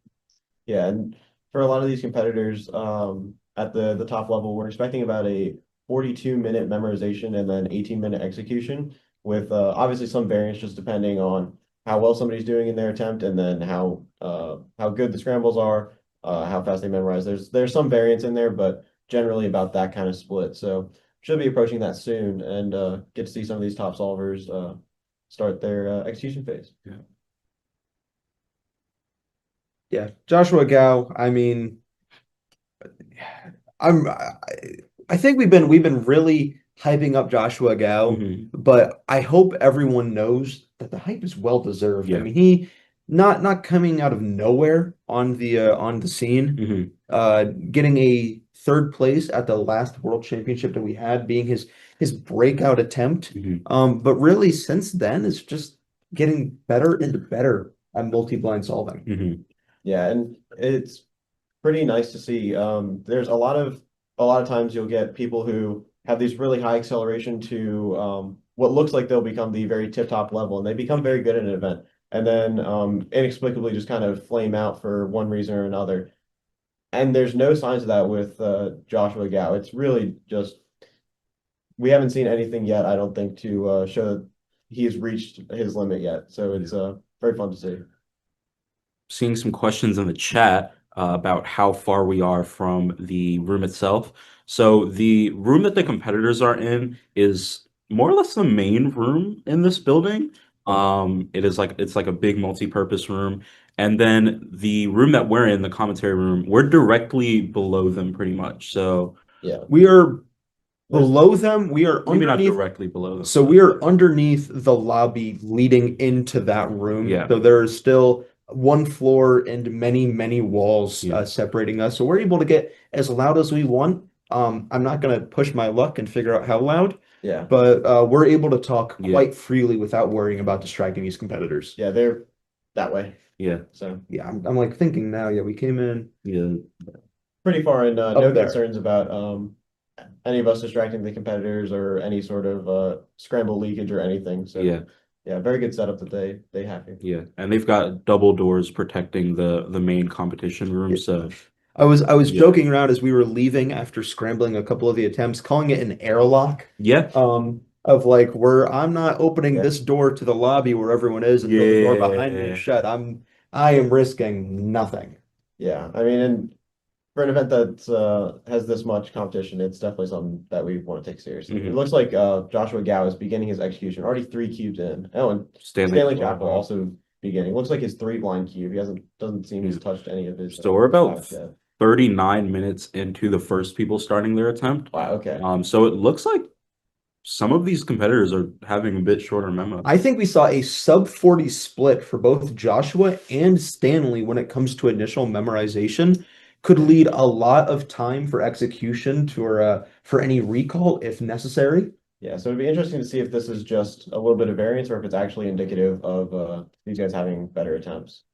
[SPEAKER 3] Yeah, and for a lot of these competitors at the top level, we're expecting about a 42-minute memorization and then 18-minute execution with obviously some variance just depending on how well somebody's doing in their attempt and then how good the scrambles are, how fast they memorize. There's some variance in there, but generally about that kind of split. So should be approaching that soon and get to see some of these top solvers start their execution phase.
[SPEAKER 2] Yeah.
[SPEAKER 1] Yeah, Joshua Gao. I mean, I'm I think we've been really hyping up Joshua Gao,
[SPEAKER 2] Mhm.
[SPEAKER 1] but I hope everyone knows that the hype is well deserved. I
[SPEAKER 2] Yeah.
[SPEAKER 1] mean, he not coming out of nowhere on the scene,
[SPEAKER 2] Mhm.
[SPEAKER 1] getting a third place at the last World Championship that we had, being his breakout attempt.
[SPEAKER 2] Mhm.
[SPEAKER 1] But really since then it's just getting better and better at multi-blind solving.
[SPEAKER 2] Mhm.
[SPEAKER 3] Yeah, and it's pretty nice to see. There's a lot of times you'll get people who have these really high acceleration to what looks like they'll become the very tip-top level, and they become very good at an event, and then inexplicably just kind of flame out for one reason or another. And there's no signs of that with Joshua Gao. It's really just we haven't seen anything yet, I don't think, to show that he's reached his limit yet. So it's very fun to see.
[SPEAKER 2] Seeing some questions in the chat about how far we are from the room itself. So the room that the competitors are in is more or less the main room in this building. It's like a big multi-purpose room. And then the room that we're in, the commentary room, we're directly below them pretty much. So
[SPEAKER 3] Yeah.
[SPEAKER 1] We are below them. We are
[SPEAKER 2] maybe not
[SPEAKER 1] underneath.
[SPEAKER 2] directly below them.
[SPEAKER 1] So we are underneath the lobby leading into that room.
[SPEAKER 2] Yeah.
[SPEAKER 1] So there is still one floor and many, many walls
[SPEAKER 2] Yeah.
[SPEAKER 1] separating us. So we're able to get as loud as we want. I'm not going to push my luck and figure out how loud,
[SPEAKER 3] Yeah.
[SPEAKER 1] but we're able to talk
[SPEAKER 2] Yeah.
[SPEAKER 1] quite freely without worrying about distracting these competitors.
[SPEAKER 3] Yeah, they're that way.
[SPEAKER 2] Yeah.
[SPEAKER 3] So
[SPEAKER 1] Yeah, I'm like thinking now, yeah, we came in.
[SPEAKER 2] Yeah.
[SPEAKER 3] pretty far, and no
[SPEAKER 1] Up there.
[SPEAKER 3] concerns about any of us distracting the competitors or any sort of scramble leakage or anything. So
[SPEAKER 2] Yeah.
[SPEAKER 3] yeah, very good setup that they have here.
[SPEAKER 2] Yeah. And they've got double doors protecting the main competition room. So
[SPEAKER 1] I was
[SPEAKER 2] Yeah.
[SPEAKER 1] joking around as we were leaving after scrambling a couple of the attempts, calling it an airlock.
[SPEAKER 2] yeah.
[SPEAKER 1] Of like I'm not opening
[SPEAKER 3] Yeah.
[SPEAKER 1] this door to the lobby where everyone is and the door behind me
[SPEAKER 2] Yeah.
[SPEAKER 1] is shut. I am risking nothing.
[SPEAKER 3] Yeah, I mean, and for an event that has this much competition, it's definitely something that we want to take seriously.
[SPEAKER 2] Mhm.
[SPEAKER 3] It looks like Joshua Gao is beginning his execution, already 3 cubes in. Oh, and
[SPEAKER 2] Stanley
[SPEAKER 3] Stanley Chapel also beginning. Looks like his 3 blind cube. He doesn't seem he's touched any of his.
[SPEAKER 2] So we're about
[SPEAKER 3] lives yet.
[SPEAKER 2] 39 minutes into the first people starting their attempt.
[SPEAKER 3] Wow. Okay.
[SPEAKER 2] So it looks like some of these competitors are having a bit shorter memos.
[SPEAKER 1] I think we saw a sub 40 split for both Joshua and Stanley when it comes to initial memorization. Could lead a lot of time for execution for any recall if necessary.
[SPEAKER 3] Yeah, so it'd be interesting to see if this is just a little bit of variance or if it's actually indicative of these guys having better attempts.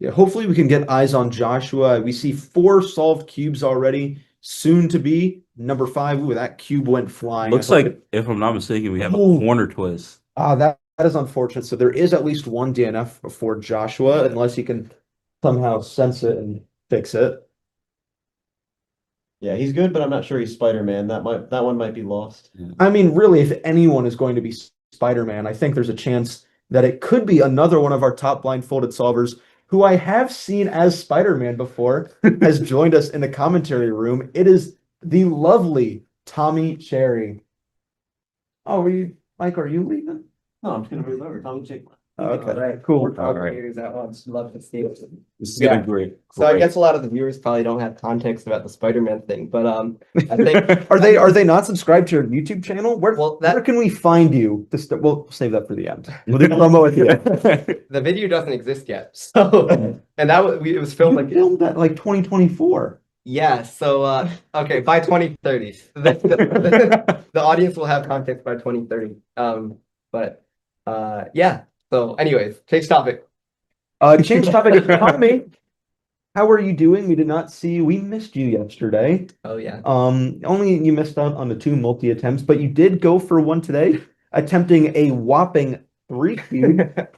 [SPEAKER 1] Yeah, hopefully we can get eyes on Joshua. We see 4 solved cubes already, soon to be number 5. Ooh, that cube went flying.
[SPEAKER 2] Looks like, if I'm not mistaken, we have a
[SPEAKER 1] Ooh.
[SPEAKER 2] corner twist.
[SPEAKER 1] That is unfortunate. So there is at least one DNF for Joshua, unless he can somehow sense it and fix it.
[SPEAKER 3] Yeah, he's good, but I'm not sure he's Spider-Man. That one might be lost.
[SPEAKER 1] I mean, really, if anyone is going to be Spider-Man, I think there's a chance that it could be another one of our top blindfolded solvers who I have seen as Spider-Man before, has joined us in the commentary room. It is the lovely Tommy Cherry. Oh, Mike, are you leaving?
[SPEAKER 4] No, I'm just gonna move over. Tommy Chick.
[SPEAKER 1] Okay,
[SPEAKER 4] All right,
[SPEAKER 1] cool.
[SPEAKER 4] We're
[SPEAKER 2] All right.
[SPEAKER 4] viewers at once. Love to see it.
[SPEAKER 2] This is
[SPEAKER 4] Yeah.
[SPEAKER 2] gonna be great.
[SPEAKER 4] So I guess a lot of the viewers probably don't have context about the Spider-Man thing, but I think
[SPEAKER 1] Are they not subscribed to your YouTube channel? Where
[SPEAKER 4] Well,
[SPEAKER 1] where can we find you? We'll save that for the end. We'll do promo at the end.
[SPEAKER 4] the video doesn't exist yet. So and it was filmed
[SPEAKER 1] You
[SPEAKER 4] like
[SPEAKER 1] filmed that like 2024.
[SPEAKER 4] yeah. So okay, by 2030, the audience will have context by 2030. But yeah. So anyways, change topic.
[SPEAKER 1] Change topic. Tommy, how are you doing? We did not see you. We missed you yesterday.
[SPEAKER 4] Oh yeah.
[SPEAKER 1] Only you missed out on the 2 multi attempts, but you did go for one today, attempting a whopping 3 cube.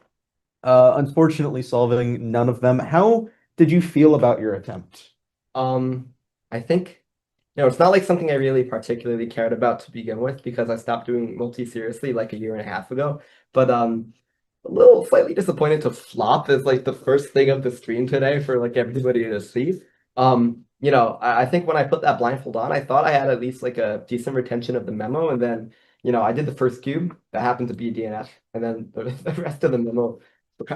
[SPEAKER 1] Unfortunately, solving none of them. How did you feel about your attempt?
[SPEAKER 4] I think it's not like something I really particularly cared about to begin with because I stopped doing multi seriously like a year and a half ago. But a little slightly disappointed to flop as like the first thing of the stream today for like everybody to see. I think when I put that blindfold on, I thought I had at least like a decent retention of the memo, and then I did the first cube that happened to be a DNF, and then the rest of the memo,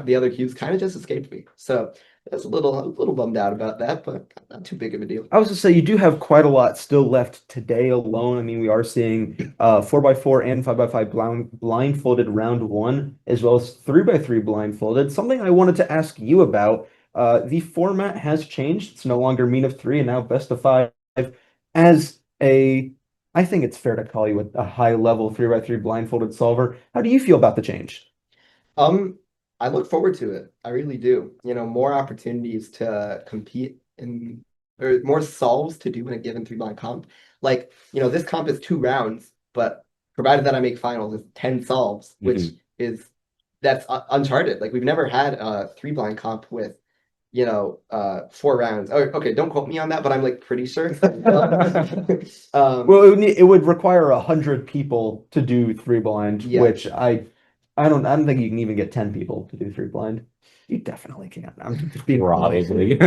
[SPEAKER 4] the other cubes kind of just escaped me. So I was a little bummed out about that, but not too big of a deal.
[SPEAKER 1] I was to say you do have quite a lot still left today alone. I mean, we are seeing 4x4 and 5x5 blindfolded round 1, as well as 3x3 blindfolded. Something I wanted to ask you about. The format has changed. It's no longer mean of 3 and now best of 5. As I think it's fair to call you a high level 3x3 blindfolded solver. How do you feel about the change?
[SPEAKER 4] I look forward to it. I really do. More opportunities to compete or more solves to do in a given three-blind comp. Like, this comp is 2 rounds, but provided that I make finals, it's 10 solves, which is that's uncharted. Like, we've never had a three-blind comp with 4 rounds. Oh, okay, don't quote me on that, but I'm like pretty sure.
[SPEAKER 1] Well, it would require 100 people to do three blind,
[SPEAKER 4] Yeah.
[SPEAKER 1] which I don't think you can even get 10 people to do three blind. You definitely can. I'm just being
[SPEAKER 2] Probably.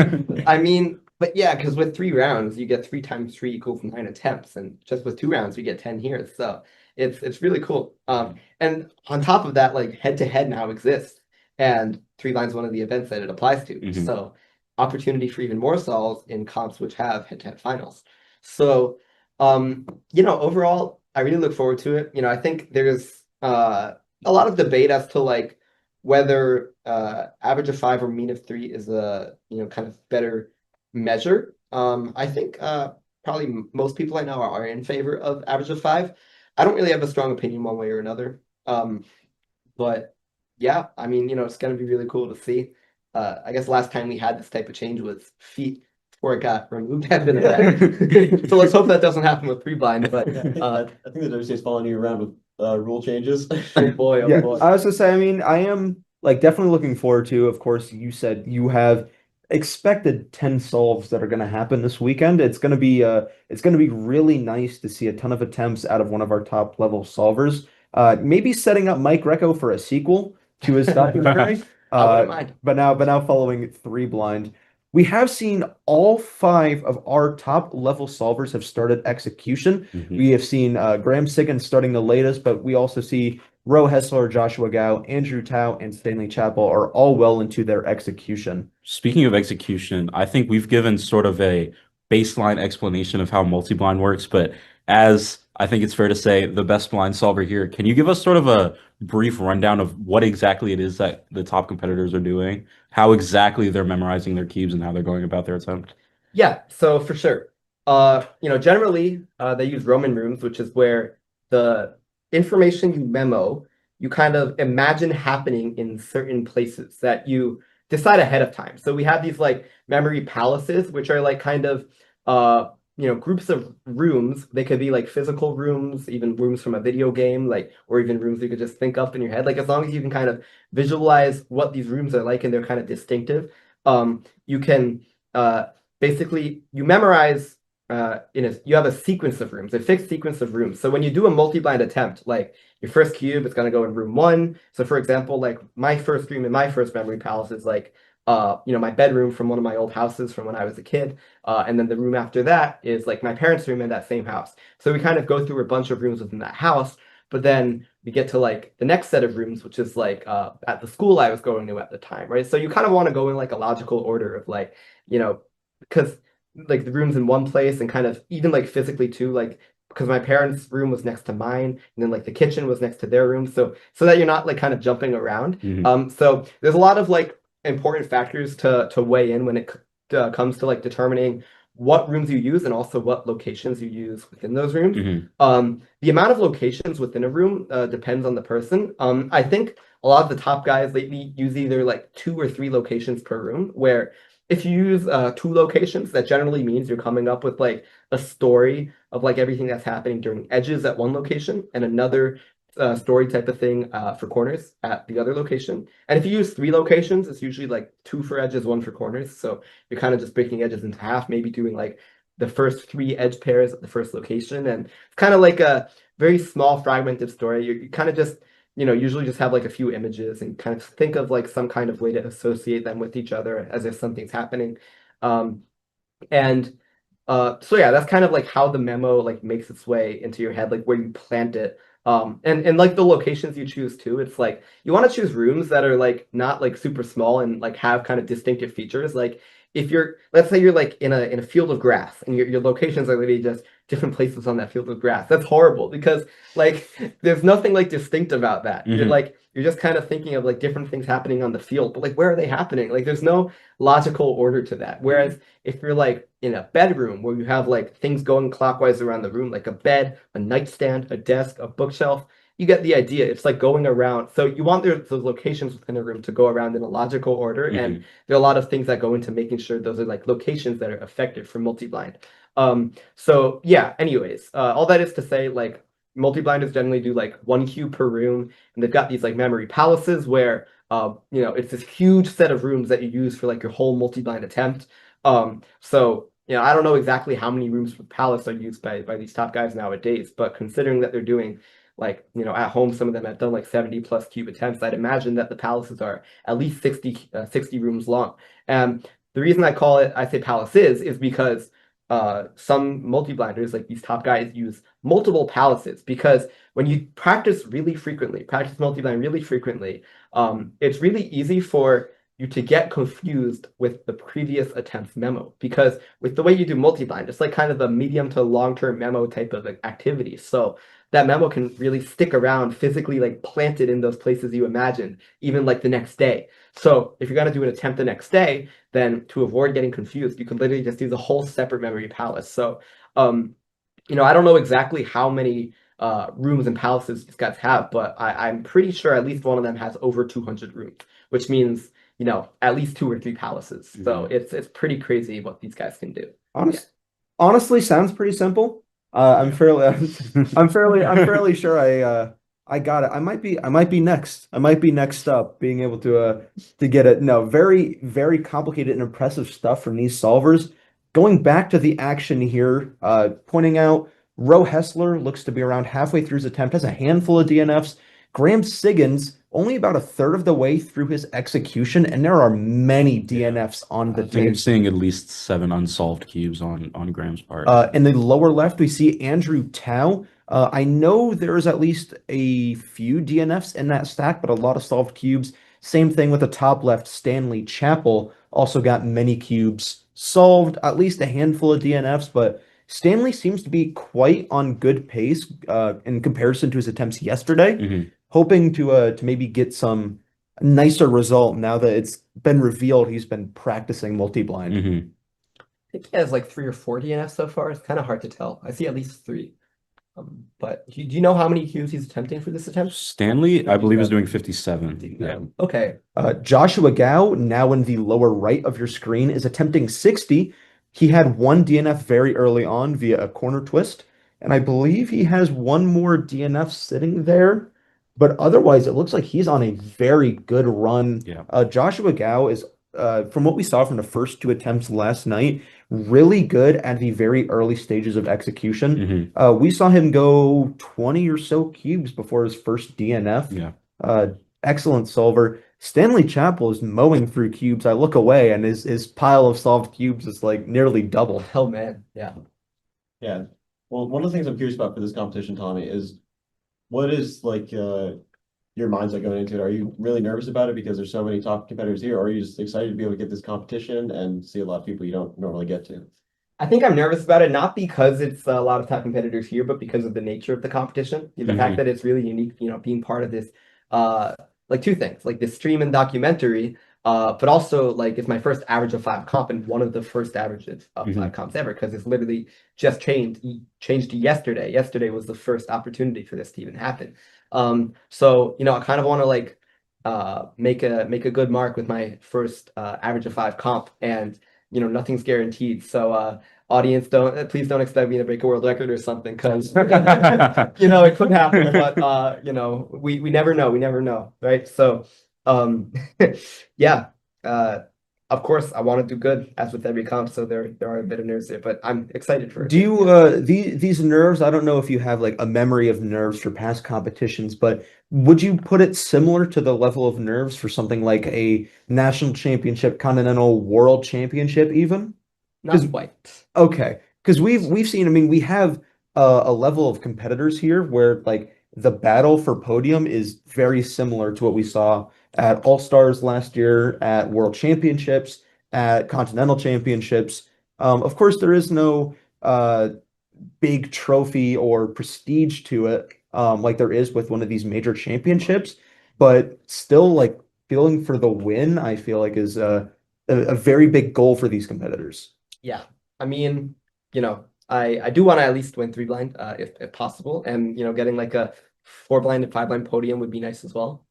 [SPEAKER 4] I mean, but yeah, because with 3 rounds, you get 3 times 3 equals 9 attempts, and just with 2 rounds, we get 10 here. So it's really cool. And on top of that, like head to head now exists, and three line's one of the events that it applies to. So opportunity for even more solves in comps which have head to head finals. So overall, I really look forward to it. I think there's a lot of debate as to like whether average of 5 or mean of 3 is a kind of better measure. I think probably most people I know are in favor of average of 5. I don't really have a strong opinion one way or another. But yeah, I mean, it's gonna be really cool to see. I guess last time we had this type of change was feet before it got removed had been effect. So let's hope that doesn't happen with three blind. But
[SPEAKER 3] I think the WC is following you around with rule changes.
[SPEAKER 4] oh boy,
[SPEAKER 1] Yeah,
[SPEAKER 4] oh boy.
[SPEAKER 1] I was gonna say, I mean, I am like definitely looking forward to, of course, you said you have expected 10 solves that are gonna happen this weekend. It's gonna be really nice to see a ton of attempts out of one of our top level solvers. Maybe setting up Mike Greco for a sequel to his documentary.
[SPEAKER 4] I wouldn't mind.
[SPEAKER 1] But now following three blind. We have seen all 5 of our top level solvers have started execution. We have seen Graham Siggins starting the latest, but we also see Ro Hessler, Joshua Gao, Andrew Tao, and Stanley Chappell are all well into their execution.
[SPEAKER 2] Speaking of execution, I think we've given sort of a baseline explanation of how multi-blind works, but as I think it's fair to say, the best blind solver here, can you give us sort of a brief rundown of what exactly it is that the top competitors are doing, how exactly they're memorizing their cubes and how they're going about their attempt?
[SPEAKER 4] Yeah, so for sure. Generally, they use Roman rooms, which is where the information you memo, you kind of imagine happening in certain places that you decide ahead of time. So we have these like memory palaces, which are like kind of groups of rooms. They could be like physical rooms, even rooms from a video game, like, or even rooms you could just think up in your head. Like, as long as you can kind of visualize what these rooms are like and they're kind of distinctive, you can basically you memorize you have a sequence of rooms, a fixed sequence of rooms. So when you do a multi-blind attempt, like your first cube, it's gonna go in room 1. So for example, like my first room in my first memory palace is like my bedroom from one of my old houses from when I was a kid. And then the room after that is like my parents' room in that same house. So we kind of go through a bunch of rooms within that house, but then we get to like the next set of rooms, which is like at the school I was going to at the time, right? So you kind of want to go in like a logical order of like, because like the rooms in one place and kind of even like physically too, like because my parents' room was next to mine, and then like the kitchen was next to their room, so that you're not like kind of jumping around. So there's a lot of like important factors to weigh in when it comes to like determining what rooms you use and also what locations you use within those rooms. The amount of locations within a room depends on the person. I think a lot of the top guys lately use either like 2 or 3 locations per room, where if you use 2 locations, that generally means you're coming up with like a story of like everything that's happening during edges at one location and another story type of thing for corners at the other location. And if you use 3 locations, it's usually like 2 for edges, 1 for corners. So you're kind of just breaking edges into half, maybe doing like the first 3 edge pairs at the first location. And it's kind of like a very small fragmented story. You kind of just usually just have like a few images and kind of think of like some kind of way to associate them with each other as if something's happening. So yeah, that's kind of like how the memo like makes its way into your head, like where you plant it. And like the locations you choose too, it's like you want to choose rooms that are like not like super small and like have kind of distinctive features. Like if let's say you're like in a field of grass and your locations are literally just different places on that field of grass. That's horrible because like there's nothing like distinct about that. You're just kind of thinking of like different things happening on the field, but like where are they happening? Like there's no logical order to that. Whereas if you're like in a bedroom where you have like things going clockwise around the room, like a bed, a nightstand, a desk, a bookshelf, you get the idea. It's like going around. So you want those locations within a room to go around in a logical order, and there are a lot of things that go into making sure those are like locations that are effective for multi-blind. So yeah, anyways, all that is to say, like, multi-blinders generally do like 1 cube per room, and they've got these like memory palaces where it's this huge set of rooms that you use for like your whole multi-blind attempt. So I don't know exactly how many rooms per palace are used by these top guys nowadays, but considering that they're doing like, at home, some of them have done like 70 plus cube attempts, I'd imagine that the palaces are at least 60 rooms long. And the reason I say palaces is because some multi-blinders, like these top guys, use multiple palaces, because when you practice multi-blind really frequently, it's really easy for you to get confused with the previous attempt's memo, because with the way you do multi-blind, it's like kind of a medium to long-term memo type of activity. So that memo can really stick around, physically like planted in those places you imagined, even like the next day. So if you're going to do an attempt the next day, then to avoid getting confused, you can literally just use a whole separate memory palace. So, I don't know exactly how many rooms and palaces these guys have, but I'm pretty sure at least one of them has over 200 rooms, which means, at least 2 or 3 palaces. So it's pretty crazy what these guys can do.
[SPEAKER 1] Honestly, sounds pretty simple. I'm fairly sure I got it. I might be next. I might be next up, being able to get it. No, very, very complicated and impressive stuff from these solvers. Going back to the action here, pointing out Ro Hessler looks to be around halfway through his attempt, has a handful of DNFs. Graham Siggins only about a third of the way through his execution, and there are many DNFs on the
[SPEAKER 2] I think I'm
[SPEAKER 1] tape.
[SPEAKER 2] seeing at least 7 unsolved cubes on Graham's part.
[SPEAKER 1] In the lower left, we see Andrew Tao. I know there's at least a few DNFs in that stack, but a lot of solved cubes. Same thing with the top left, Stanley Chappell also got many cubes solved, at least a handful of DNFs, but Stanley seems to be quite on good pace in comparison to his attempts yesterday. Hoping to maybe get some nicer result now that it's been revealed he's been practicing multi-blind.
[SPEAKER 4] I think he has like 3 or 4 DNFs so far. It's kind of hard to tell. I see at least 3. But do you know how many cubes he's attempting for this attempt?
[SPEAKER 2] Stanley, I believe, is doing 57. Yeah.
[SPEAKER 4] Okay.
[SPEAKER 1] Joshua Gao, now in the lower right of your screen, is attempting 60. He had 1 DNF very early on via a corner twist, and I believe he has 1 more DNF sitting there. But otherwise, it looks like he's on a very good run.
[SPEAKER 2] Yeah.
[SPEAKER 1] Joshua Gao is, from what we saw from the first 2 attempts last night, really good at the very early stages of execution. We saw him go 20 or so cubes before his first DNF.
[SPEAKER 2] Yeah.
[SPEAKER 1] Excellent solver. Stanley Chappell is mowing through cubes. I look away, and his pile of solved cubes is like nearly doubled.
[SPEAKER 4] Oh man, yeah.
[SPEAKER 3] Yeah. Well, one of the things I'm curious about for this competition, Tommy, is what is like your mindset going into it? Are you really nervous about it because there's so many top competitors here, or are you just excited to be able to get this competition and see a lot of people you don't normally get to?
[SPEAKER 4] I think I'm nervous about it, not because it's a lot of top competitors here, but because of the nature of the competition. The fact that it's really unique, being part of this, like 2 things, like this stream and documentary, but also like it's my first average of 5 comp and one of the first averages of 5 comps ever, because it's literally just changed yesterday. Yesterday was the first opportunity for this to even happen. So I kind of want to like make a good mark with my first average of 5 comp, and nothing's guaranteed. So audience, please don't expect me to break a world record or something, because it could happen, but we never know, right? So yeah, of course I want to do good, as with every comp, so there are a bit of nerves there, but I'm excited for it.
[SPEAKER 1] Do you these nerves, I don't know if you have like a memory of nerves for past competitions, but would you put it similar to the level of nerves for something like a national championship, continental, world championship even?
[SPEAKER 4] Not quite.
[SPEAKER 1] Okay, because we've seen, I mean, we have a level of competitors here where like the battle for podium is very similar to what we saw at All-Stars last year, at World Championships, at Continental Championships. Of course, there is no big trophy or prestige to it, like there is with one of these major championships, but still, like, feeling for the win, I feel like is a very big goal for these competitors.
[SPEAKER 4] Yeah, I mean, I do want to at least win 3 blind, if possible, and getting like a 4-blind and 5-blind podium would be nice as well.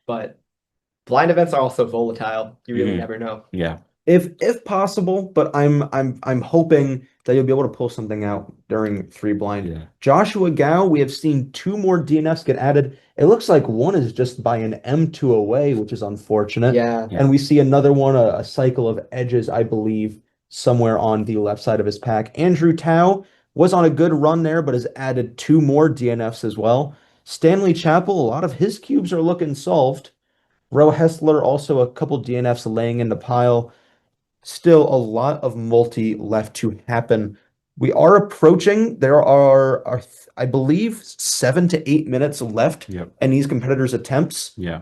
[SPEAKER 4] But blind events are also volatile. You really never know.
[SPEAKER 2] Yeah.
[SPEAKER 1] If possible, but I'm hoping that you'll be able to pull something out during 3-blind.
[SPEAKER 2] Yeah.
[SPEAKER 1] Joshua Gao, we have seen 2 more DNFs get added. It looks like one is just by an M2 away, which is unfortunate.
[SPEAKER 4] Yeah.
[SPEAKER 1] And we see another one, a cycle of edges, I believe, somewhere on the left side of his pack. Andrew Tao was on a good run there, but has added 2 more DNFs as well. Stanley Chappell, a lot of his cubes are looking solved. Ro Hessler, also a couple DNFs laying in the pile. Still a lot of multi left to happen. We are approaching, there are I believe 7 to 8 minutes left
[SPEAKER 2] Yep.
[SPEAKER 1] in these competitors' attempts.
[SPEAKER 2] Yeah.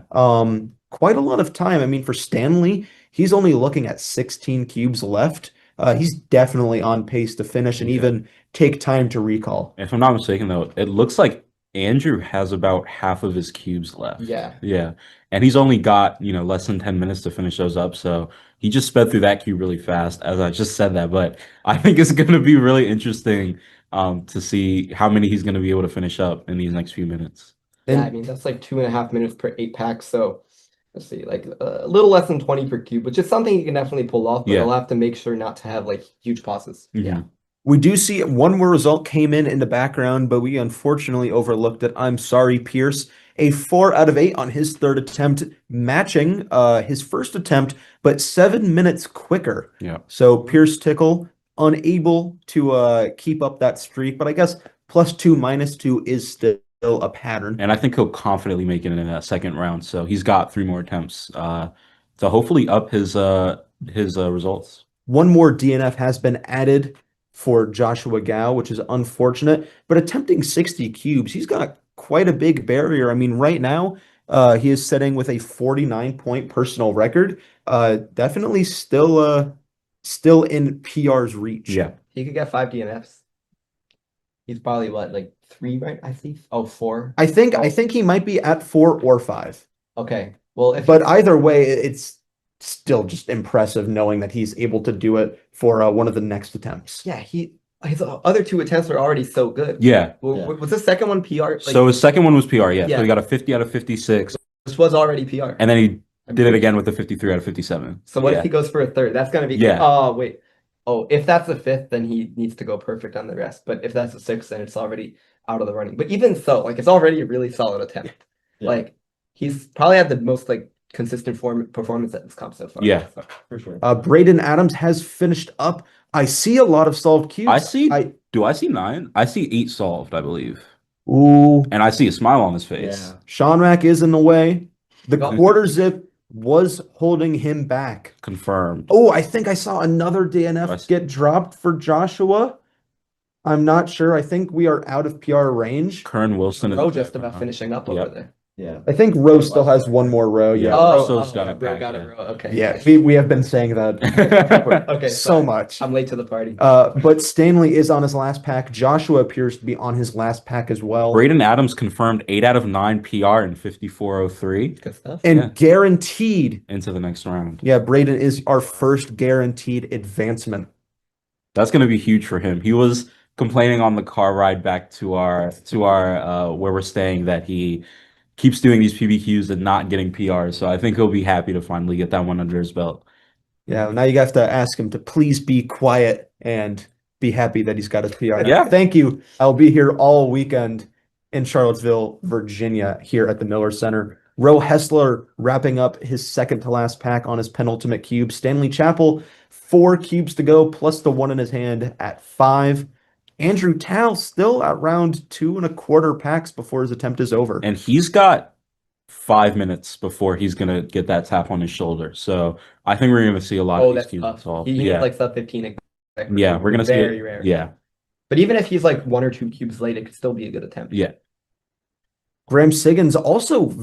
[SPEAKER 1] Quite a lot of time. I mean, for Stanley, he's only looking at 16 cubes left. He's definitely on pace to finish and even take time to recall.
[SPEAKER 2] If I'm not mistaken, though, it looks like Andrew has about half of his cubes left.
[SPEAKER 4] Yeah.
[SPEAKER 2] Yeah. And he's only got, less than 10 minutes to finish those up. So he just sped through that cube really fast, as I just said that. But I think it's going to be really interesting to see how many he's going to be able to finish up in these next few minutes.
[SPEAKER 4] Yeah, I mean, that's like 2.5 minutes per 8 packs. So let's see, like a little less than 20 per cube, which is something you can definitely pull off, but
[SPEAKER 2] Yeah.
[SPEAKER 4] you'll have to make sure not to have like huge pauses.
[SPEAKER 2] Yeah.
[SPEAKER 1] We do see one more result came in the background, but we unfortunately overlooked it. I'm sorry, Pierce. A 4 out of 8 on his 3rd attempt, matching his first attempt, but 7 minutes quicker.
[SPEAKER 2] Yeah.
[SPEAKER 1] So Pierce Tickle unable to keep up that streak, but I guess +2, -2 is still a pattern.
[SPEAKER 2] And I think he'll confidently make it in that second round. So he's got 3 more attempts to hopefully up his results.
[SPEAKER 1] One more DNF has been added for Joshua Gao, which is unfortunate, but attempting 60 cubes, he's got quite a big barrier. I mean, right now, he is sitting with a 49-point personal record. Definitely still in PR's reach.
[SPEAKER 2] Yeah.
[SPEAKER 4] He could get 5 DNFs. He's probably what, like 3, right? I see. Oh, 4.
[SPEAKER 1] I think he might be at 4 or 5.
[SPEAKER 4] Okay. Well, if
[SPEAKER 1] But either way, it's still just impressive knowing that he's able to do it for one of the next attempts.
[SPEAKER 4] yeah, his other 2 attempts were already so good.
[SPEAKER 2] Yeah.
[SPEAKER 4] Was the second one PR? Like,
[SPEAKER 2] So his second one was PR. Yeah.
[SPEAKER 4] Yeah.
[SPEAKER 2] So he got a 50 out of 56.
[SPEAKER 4] this was already PR.
[SPEAKER 2] And then he did it again with a 53 out of 57.
[SPEAKER 4] So what
[SPEAKER 2] Yeah.
[SPEAKER 4] if he goes for a 3rd? That's gonna be
[SPEAKER 2] Yeah.
[SPEAKER 4] Oh wait. Oh, if that's the 5th, then he needs to go perfect on the rest. But if that's the 6th, then it's already out of the running. But even so, like it's already a really solid attempt.
[SPEAKER 3] Yeah.
[SPEAKER 4] Like he's probably had the most like consistent performance at this comp so far.
[SPEAKER 2] Yeah.
[SPEAKER 4] So,
[SPEAKER 3] For sure.
[SPEAKER 1] Braden Adams has finished up. I see a lot of solved cubes.
[SPEAKER 2] Do I see 9? I see 8 solved, I believe.
[SPEAKER 1] Ooh,
[SPEAKER 2] And I see a smile on his face.
[SPEAKER 3] Yeah.
[SPEAKER 1] Sean Rack is in the way. The
[SPEAKER 4] Oh.
[SPEAKER 1] quarter zip was holding him back.
[SPEAKER 2] Confirmed.
[SPEAKER 1] Oh, I think I saw another DNF
[SPEAKER 2] Nice.
[SPEAKER 1] get dropped for Joshua. I'm not sure. I think we are out of PR range.
[SPEAKER 2] Kern Wilson.
[SPEAKER 4] Rowe just about finishing up over
[SPEAKER 2] Yep.
[SPEAKER 4] there.
[SPEAKER 3] Yeah.
[SPEAKER 1] I think Rose still has one more row.
[SPEAKER 2] Yeah.
[SPEAKER 1] Yeah.
[SPEAKER 2] Russell's got it
[SPEAKER 4] Rowe
[SPEAKER 2] back,
[SPEAKER 4] got
[SPEAKER 2] yeah.
[SPEAKER 4] it. Rowe. Okay.
[SPEAKER 1] Yeah, we have been saying that
[SPEAKER 4] Okay.
[SPEAKER 1] so
[SPEAKER 4] sorry.
[SPEAKER 1] much.
[SPEAKER 4] I'm late to the party.
[SPEAKER 1] But Stanley is on his last pack. Joshua appears to be on his last pack as well.
[SPEAKER 2] Braden Adams confirmed 8 out of 9 PR in 54.03
[SPEAKER 4] Good stuff.
[SPEAKER 1] And
[SPEAKER 2] Yeah.
[SPEAKER 1] guaranteed,
[SPEAKER 2] into the next round.
[SPEAKER 1] yeah, Braden is our first guaranteed advancement.
[SPEAKER 2] That's going to be huge for him. He was complaining on the car ride back to our where we're staying that he keeps doing these PBQs and not getting PRs. So I think he'll be happy to finally get that one under his belt.
[SPEAKER 1] Yeah, now you have to ask him to please be quiet and be happy that he's got his PR.
[SPEAKER 2] Yeah.
[SPEAKER 1] Thank you. I'll be here all weekend in Charlottesville, Virginia, here at the Miller Center. Ro Hessler wrapping up his second to last pack on his penultimate cube. Stanley Chappell, 4 cubes to go, plus the 1 in his hand at 5. Andrew Tao still at round 2 1/4 packs before his attempt is over.
[SPEAKER 2] And he's got 5 minutes before he's going to get that tap on his shoulder. So I think we're going to see a lot
[SPEAKER 4] Oh,
[SPEAKER 2] of these
[SPEAKER 4] that's
[SPEAKER 2] cubes
[SPEAKER 4] tough.
[SPEAKER 2] solved.
[SPEAKER 4] He needs
[SPEAKER 2] Yeah.
[SPEAKER 4] like sub 15. Exactly.
[SPEAKER 2] Yeah, we're going to see
[SPEAKER 4] very
[SPEAKER 2] it.
[SPEAKER 4] rare.
[SPEAKER 2] Yeah.
[SPEAKER 4] But even if he's like 1 or 2 cubes late, it could still be a good attempt.
[SPEAKER 2] Yeah.
[SPEAKER 1] Graham Siggins also,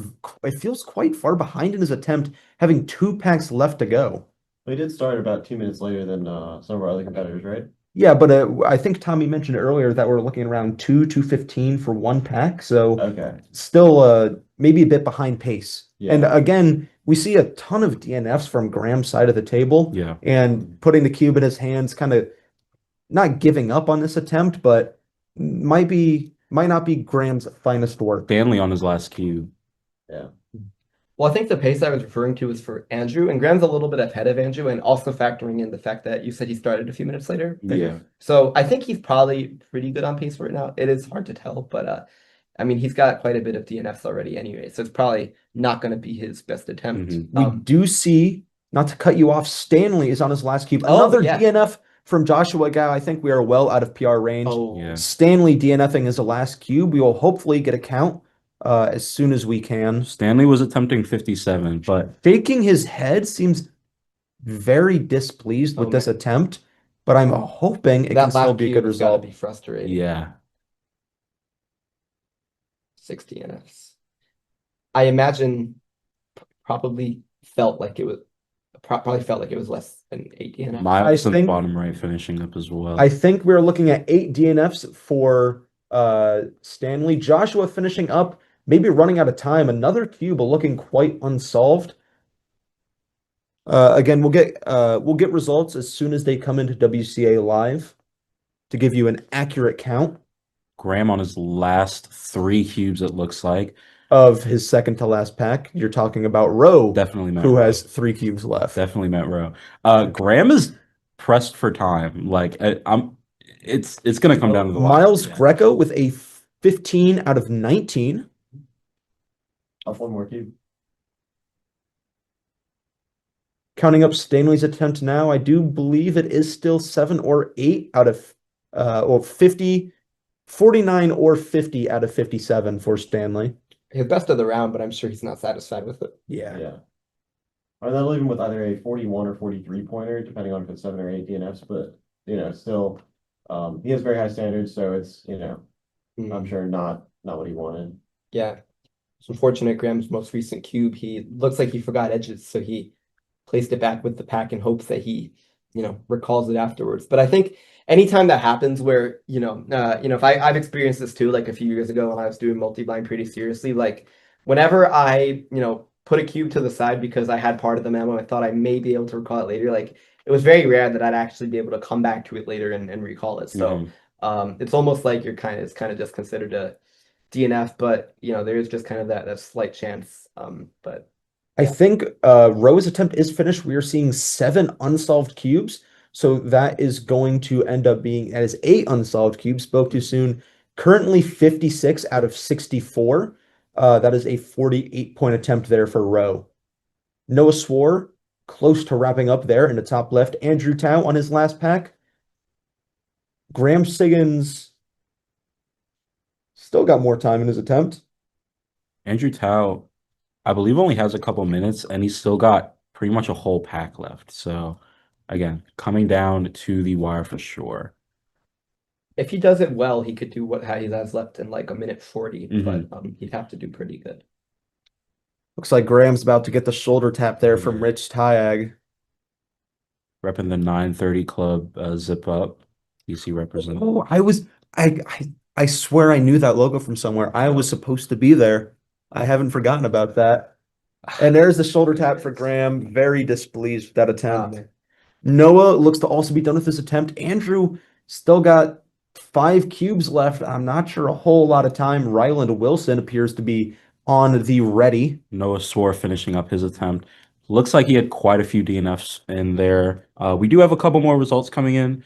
[SPEAKER 1] it feels quite far behind in his attempt, having 2 packs left to go.
[SPEAKER 3] We did start about 2 minutes later than some of our other competitors, right?
[SPEAKER 1] Yeah, but I think Tommy mentioned earlier that we're looking around 2:15 for 1 pack, so
[SPEAKER 3] Okay.
[SPEAKER 1] still maybe a bit behind pace.
[SPEAKER 3] Yeah.
[SPEAKER 1] And again, we see a ton of DNFs from Graham's side of the table,
[SPEAKER 2] Yeah.
[SPEAKER 1] and putting the cube in his hands, kind of not giving up on this attempt, but might be might not be Graham's finest work.
[SPEAKER 2] Stanley on his last cube.
[SPEAKER 3] Yeah.
[SPEAKER 4] Well, I think the pace I was referring to was for Andrew, and Graham's a little bit ahead of Andrew, and also factoring in the fact that you said he started a few minutes later.
[SPEAKER 2] Yeah.
[SPEAKER 4] So I think he's probably pretty good on pace right now. It is hard to tell, but I mean, he's got quite a bit of DNFs already anyway, so it's probably not going to be his best attempt.
[SPEAKER 2] Mhm.
[SPEAKER 1] We do see, not to cut you off, Stanley is on his last cube.
[SPEAKER 4] Oh,
[SPEAKER 1] Another
[SPEAKER 4] yeah.
[SPEAKER 1] DNF from Joshua Gao. I think we are well out of PR range.
[SPEAKER 4] Oh,
[SPEAKER 2] Yeah.
[SPEAKER 1] Stanley DNFing his last cube. We will hopefully get a count as soon as we can.
[SPEAKER 2] Stanley was attempting 57, but
[SPEAKER 1] Shaking his head seems very displeased with
[SPEAKER 4] Oh,
[SPEAKER 1] this
[SPEAKER 4] man.
[SPEAKER 1] attempt, but I'm hoping it
[SPEAKER 4] that
[SPEAKER 1] can still
[SPEAKER 4] last
[SPEAKER 1] be a
[SPEAKER 4] cube
[SPEAKER 1] good
[SPEAKER 4] has got to
[SPEAKER 1] result.
[SPEAKER 4] be frustrating.
[SPEAKER 2] yeah.
[SPEAKER 4] 6 DNFs. I imagine probably felt like it was less than 8 DNFs.
[SPEAKER 2] Miles in the
[SPEAKER 1] think-
[SPEAKER 2] bottom right finishing up as well.
[SPEAKER 1] I think we're looking at 8 DNFs for Stanley. Joshua finishing up, maybe running out of time. Another cube looking quite unsolved. Again, we'll get results as soon as they come into WCA Live to give you an accurate count
[SPEAKER 2] Graham on his last 3 cubes, it looks like.
[SPEAKER 1] of his second to last pack. You're talking about Rowe,
[SPEAKER 2] Definitely Matt
[SPEAKER 1] who
[SPEAKER 2] Rowe.
[SPEAKER 1] has 3 cubes left.
[SPEAKER 2] Definitely Matt Rowe. Graham is pressed for time. Like it's gonna come down to the wire.
[SPEAKER 1] Miles
[SPEAKER 2] Yeah.
[SPEAKER 1] Greco with a 15 out of 19.
[SPEAKER 3] Off one more cube.
[SPEAKER 1] Counting up Stanley's attempt now, I do believe it is still 7 or 8 out of 50, 49 or 50 out of 57 for Stanley.
[SPEAKER 4] His best of the round, but I'm sure he's not satisfied with it.
[SPEAKER 3] Yeah. Or they'll leave him with either a 41 or 43 pointer, depending on if it's 7 or 8 DNFs, but still he has very high standards, so it's I'm sure not what he wanted.
[SPEAKER 4] Yeah. It's unfortunate. Graham's most recent cube, he looks like he forgot edges, so he placed it back with the pack in hopes that he, recalls it afterwards. But I think anytime that happens where, if I've experienced this too, like a few years ago when I was doing multi-blind pretty seriously, like whenever I, put a cube to the side because I had part of the memo, I thought I may be able to recall it later. Like it was very rare that I'd actually be able to come back to it later and recall it. So it's almost like it's kind of just considered a DNF, but there is just kind of that slight chance. But
[SPEAKER 1] I think Rowe's attempt is finished. We are seeing 7 unsolved cubes. So that is going to end up being as 8 unsolved cubes. Spoke too soon. Currently 56 out of 64. That is a 48-point attempt there for Rowe. Noah Swore close to wrapping up there in the top left. Andrew Tao on his last pack. Graham Siggins still got more time in his attempt.
[SPEAKER 2] Andrew Tao, I believe, only has a couple minutes, and he's still got pretty much a whole pack left. So, again, coming down to the wire for sure.
[SPEAKER 4] if he does it well, he could do what he has left in like a minute 40, but he'd have to do pretty good.
[SPEAKER 1] Looks like Graham's about to get the shoulder tap there from Rich Tyag.
[SPEAKER 2] Repping the 930 Club Zip Up. DC represent.
[SPEAKER 1] Oh, I swear I knew that logo from somewhere. I was supposed to be there. I haven't forgotten about that. And there's the shoulder tap for Graham. Very displeased with that attempt. Noah looks to also be done with his attempt. Andrew still got 5 cubes left. I'm not sure a whole lot of time. Ryland Wilson appears to be on the ready.
[SPEAKER 2] Noah Swore finishing up his attempt. Looks like he had quite a few DNFs in there. We do have a couple more results coming in.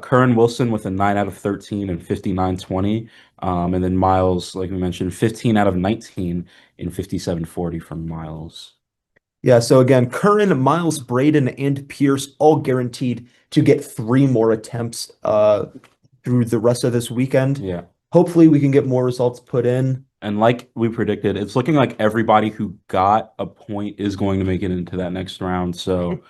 [SPEAKER 2] Curran Wilson with a 9 out of 13 and 59.20. And then Miles, like we mentioned, 15 out of 19 in 57.40 from Miles.
[SPEAKER 1] Yeah, so again, Curran, Miles, Braden, and Pierce all guaranteed to get 3 more attempts through the rest of this weekend.
[SPEAKER 2] Yeah.
[SPEAKER 1] Hopefully we can get more results put in.
[SPEAKER 2] And like we predicted, it's looking like everybody who got a point is going to make it into that next round. So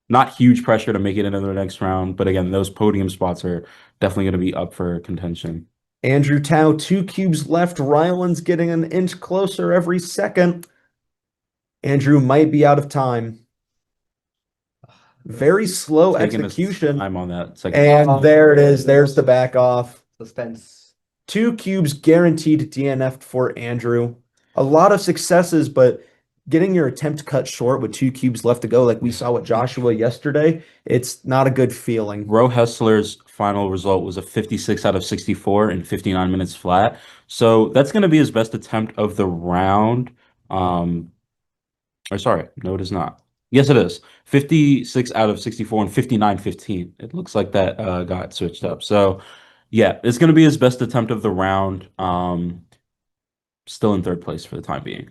[SPEAKER 2] not huge pressure to make it into the next round. But again, those podium spots are definitely going to be up for contention.
[SPEAKER 1] Andrew Tao, 2 cubes left. Ryland's getting an inch closer every second. Andrew might be out of time. Very slow
[SPEAKER 2] Taking his
[SPEAKER 1] execution.
[SPEAKER 2] time on that second.
[SPEAKER 1] And there it is. There's the back off.
[SPEAKER 4] Suspense.
[SPEAKER 1] 2 cubes guaranteed DNF'd for Andrew. A lot of successes, but getting your attempt cut short with 2 cubes left to go, like we saw with Joshua yesterday, it's not a good feeling.
[SPEAKER 2] Roe Hessler's final result was a 56 out of 64 in 59 minutes flat. So that's going to be his best attempt of the round. Or sorry, no, it is not. Yes, it is. 56 out of 64 and 59-15. It looks like that got switched up. So yeah, it's going to be his best attempt of the round. Still in third place for the time being.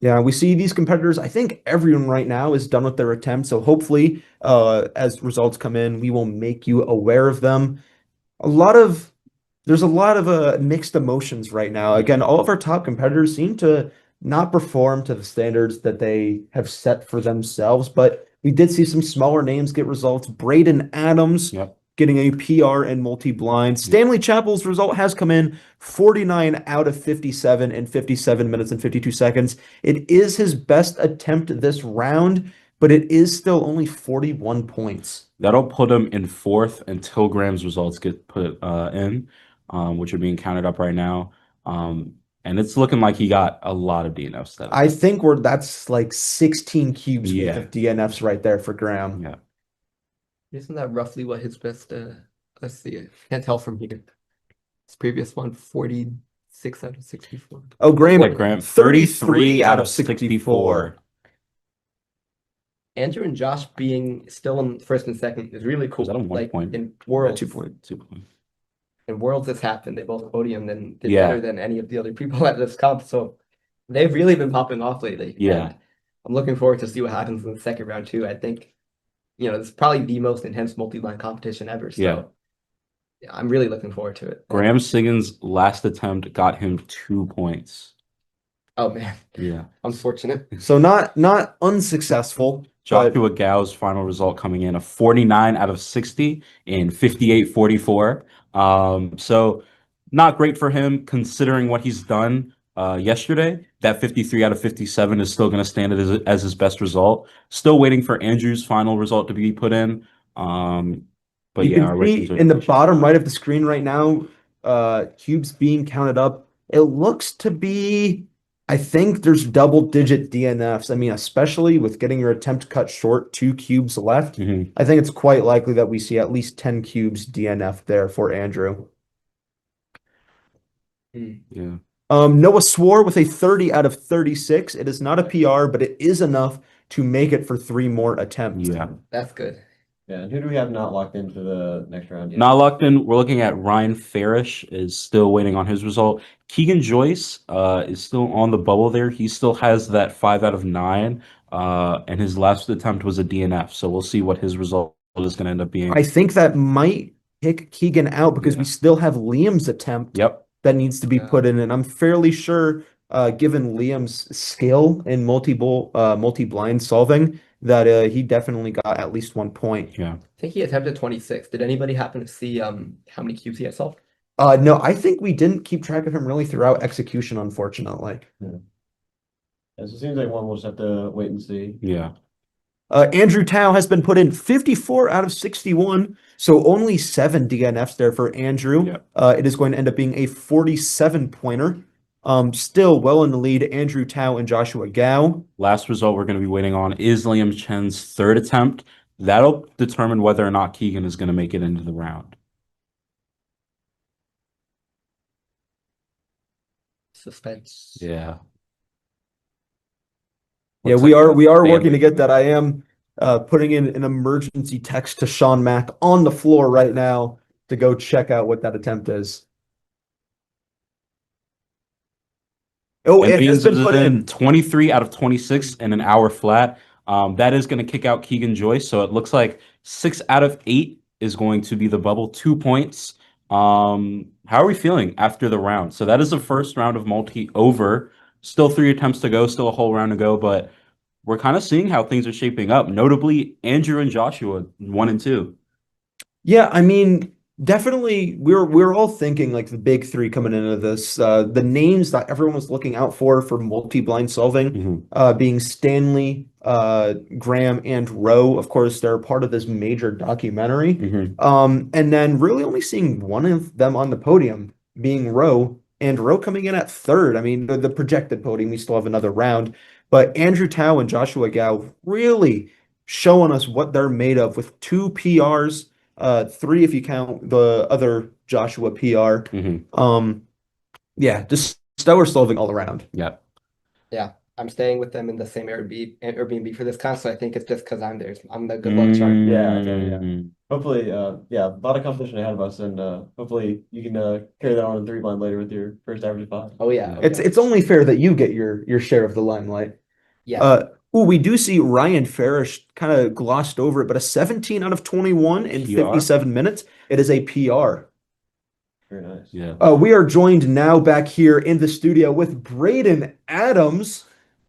[SPEAKER 1] Yeah, we see these competitors. I think everyone right now is done with their attempts. So hopefully, as results come in, we will make you aware of them. There's a lot of mixed emotions right now. Again, all of our top competitors seem to not perform to the standards that they have set for themselves, but we did see some smaller names get results. Braden Adams
[SPEAKER 2] Yep.
[SPEAKER 1] getting a PR in multi-blind. Stanley Chappell's result has come in 49 out of 57 in 57 minutes and 52 seconds. It is his best attempt this round, but it is still only 41 points.
[SPEAKER 2] That'll put him in fourth until Graham's results get put in, which are being counted up right now. And it's looking like he got a lot of DNFs.
[SPEAKER 1] I think that's like 16 cubes worth
[SPEAKER 2] Yeah.
[SPEAKER 1] of DNFs right there for Graham.
[SPEAKER 2] Yeah.
[SPEAKER 4] Isn't that roughly what his best, let's see, I can't tell from here. His previous one, 46 out of 64.
[SPEAKER 1] Oh, Graham,
[SPEAKER 2] Like Graham, 33 out of 64.
[SPEAKER 4] Andrew and Josh being still in first and second is really cool.
[SPEAKER 2] Was that a 1 point?
[SPEAKER 4] In Worlds,
[SPEAKER 1] 2 point.
[SPEAKER 2] 2 point.
[SPEAKER 4] in Worlds this happened. They both podiumed and did
[SPEAKER 2] Yeah.
[SPEAKER 4] better than any of the other people at this comp. So they've really been popping off lately.
[SPEAKER 2] Yeah.
[SPEAKER 4] And I'm looking forward to see what happens in the second round too. I think, it's probably the most intense multi-line competition ever. So
[SPEAKER 2] Yeah.
[SPEAKER 4] yeah, I'm really looking forward to it.
[SPEAKER 2] Graham Siggins' last attempt got him 2 points.
[SPEAKER 4] Oh man,
[SPEAKER 2] Yeah.
[SPEAKER 4] unfortunate.
[SPEAKER 1] So not unsuccessful. But
[SPEAKER 2] Joshua Gao's final result coming in a 49 out of 60 in 58-44. So not great for him considering what he's done yesterday. That 53 out of 57 is still going to stand as his best result. Still waiting for Andrew's final result to be put in. But
[SPEAKER 1] you
[SPEAKER 2] yeah, our
[SPEAKER 1] can see
[SPEAKER 2] rankings are
[SPEAKER 1] in the bottom right of the screen right now, cubes being counted up. It looks to be, I think there's double-digit DNFs. I mean, especially with getting your attempt cut short, 2 cubes left.
[SPEAKER 2] Mhm.
[SPEAKER 1] I think it's quite likely that we see at least 10 cubes DNF there for Andrew.
[SPEAKER 2] Yeah.
[SPEAKER 1] Noah Swore with a 30 out of 36. It is not a PR, but it is enough to make it for 3 more attempts.
[SPEAKER 2] Yeah.
[SPEAKER 4] That's good.
[SPEAKER 3] Yeah, and who do we have not locked into the next round yet?
[SPEAKER 2] Not locked in. We're looking at Ryan Farish is still waiting on his result. Keegan Joyce is still on the bubble there. He still has that 5 out of 9. And his last attempt was a DNF. So we'll see what his result is going to end up being.
[SPEAKER 1] I think that might kick Keegan out because we still have Liam's attempt
[SPEAKER 2] Yep.
[SPEAKER 1] that needs to be put in. And I'm fairly sure, given Liam's skill in multi-blind solving, that he definitely got at least 1 point.
[SPEAKER 2] Yeah.
[SPEAKER 4] I think he attempted 26. Did anybody happen to see how many cubes he had solved?
[SPEAKER 1] No, I think we didn't keep track of him really throughout execution, unfortunately.
[SPEAKER 3] Yeah, so it seems like one will just have to wait and see.
[SPEAKER 2] Yeah.
[SPEAKER 1] Andrew Tao has been put in 54 out of 61, so only 7 DNFs there for Andrew.
[SPEAKER 2] Yep.
[SPEAKER 1] It is going to end up being a 47-pointer. Still well in the lead, Andrew Tao and Joshua Gao.
[SPEAKER 2] Last result we're going to be waiting on is Liam Chen's 3rd attempt. That'll determine whether or not Keegan is going to make it into the round.
[SPEAKER 4] Suspense.
[SPEAKER 2] Yeah.
[SPEAKER 1] Yeah,
[SPEAKER 2] Looks
[SPEAKER 1] we
[SPEAKER 2] like
[SPEAKER 1] are
[SPEAKER 2] family.
[SPEAKER 1] working to get that. I am putting in an emergency text to Sean Mack on the floor right now to go check out what that attempt is. Oh,
[SPEAKER 2] And
[SPEAKER 1] it has been put in.
[SPEAKER 2] 23 out of 26 in an hour flat. That is going to kick out Keegan Joyce. So it looks like 6 out of 8 is going to be the bubble, 2 points. How are we feeling after the round? So that is the first round of multi over. Still 3 attempts to go, still a whole round to go, but we're kind of seeing how things are shaping up. Notably, Andrew and Joshua, 1 and 2.
[SPEAKER 1] Yeah, I mean, definitely we're all thinking like the big 3 coming into this. The names that everyone was looking out for multi-blind solving, being Stanley, Graham, and Rowe. Of course, they're part of this major documentary. And then really only seeing one of them on the podium being Rowe, and Rowe coming in at 3rd. I mean, the projected podium, we still have another round. But Andrew Tao and Joshua Gao really showing us what they're made of with 2 PRs. 3 if you count the other Joshua PR. Yeah, just stellar solving all around.
[SPEAKER 2] Yeah.
[SPEAKER 4] Yeah, I'm staying with them in the same Airbnb for this con, so I think it's just because I'm there. I'm the good luck charm.
[SPEAKER 3] Yeah, okay, Hopefully, yeah, a lot of competition ahead of us, and hopefully you can carry that on in 3-blind later with your first average of 5.
[SPEAKER 4] Oh yeah,
[SPEAKER 1] It's only fair that you get your share of the limelight.
[SPEAKER 4] yeah.
[SPEAKER 1] We do see Ryan Farish kind of glossed over it, but a 17 out of 21 in
[SPEAKER 2] PR?
[SPEAKER 1] 57 minutes. It is a PR.
[SPEAKER 3] Very nice.
[SPEAKER 2] Yeah.
[SPEAKER 1] We are joined now back here in the studio with Braden Adams,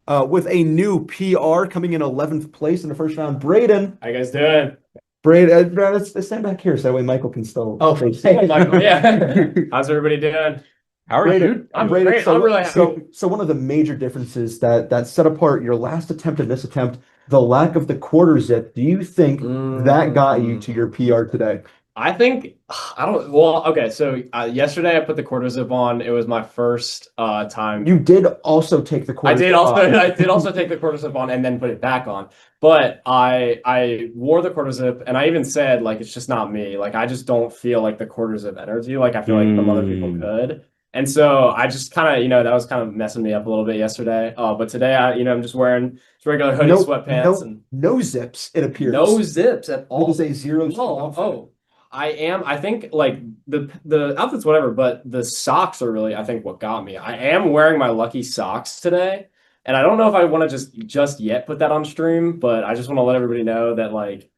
[SPEAKER 1] with a new PR coming in 11th place in the first round. Braden,
[SPEAKER 5] How you guys doing?
[SPEAKER 1] Braden, let's stand back here so that way Michael can still.
[SPEAKER 4] Oh,
[SPEAKER 5] Hey, Michael, yeah. How's everybody doing?
[SPEAKER 2] How are
[SPEAKER 1] Braden,
[SPEAKER 2] you?
[SPEAKER 5] I'm
[SPEAKER 1] Braden,
[SPEAKER 5] great.
[SPEAKER 1] so,
[SPEAKER 5] I'm really happy.
[SPEAKER 1] so one of the major differences that set apart your last attempt and this attempt, the lack of the quarter zip. Do you think that got you to your PR today?
[SPEAKER 5] I think well, okay, so yesterday I put the quarter zip on. It was my first time.
[SPEAKER 1] You did also take the quarter.
[SPEAKER 5] I did also take the quarter zip on and then put it back on. But I wore the quarter zip, and I even said, like, it's just not me. Like, I just don't feel like the quarter zip energy. Like, I feel like some other people could. And so I just kind of, that was kind of messing me up a little bit yesterday. But today I'm just wearing just regular hoodie, sweatpants, and
[SPEAKER 1] no zips, it appears.
[SPEAKER 5] no zips at all.
[SPEAKER 1] It is a zero.
[SPEAKER 5] I think like the outfits, whatever, but the socks are really, I think, what got me. I am wearing my lucky socks today, and I don't know if I want to just yet put that on stream, but I just want to let everybody know that like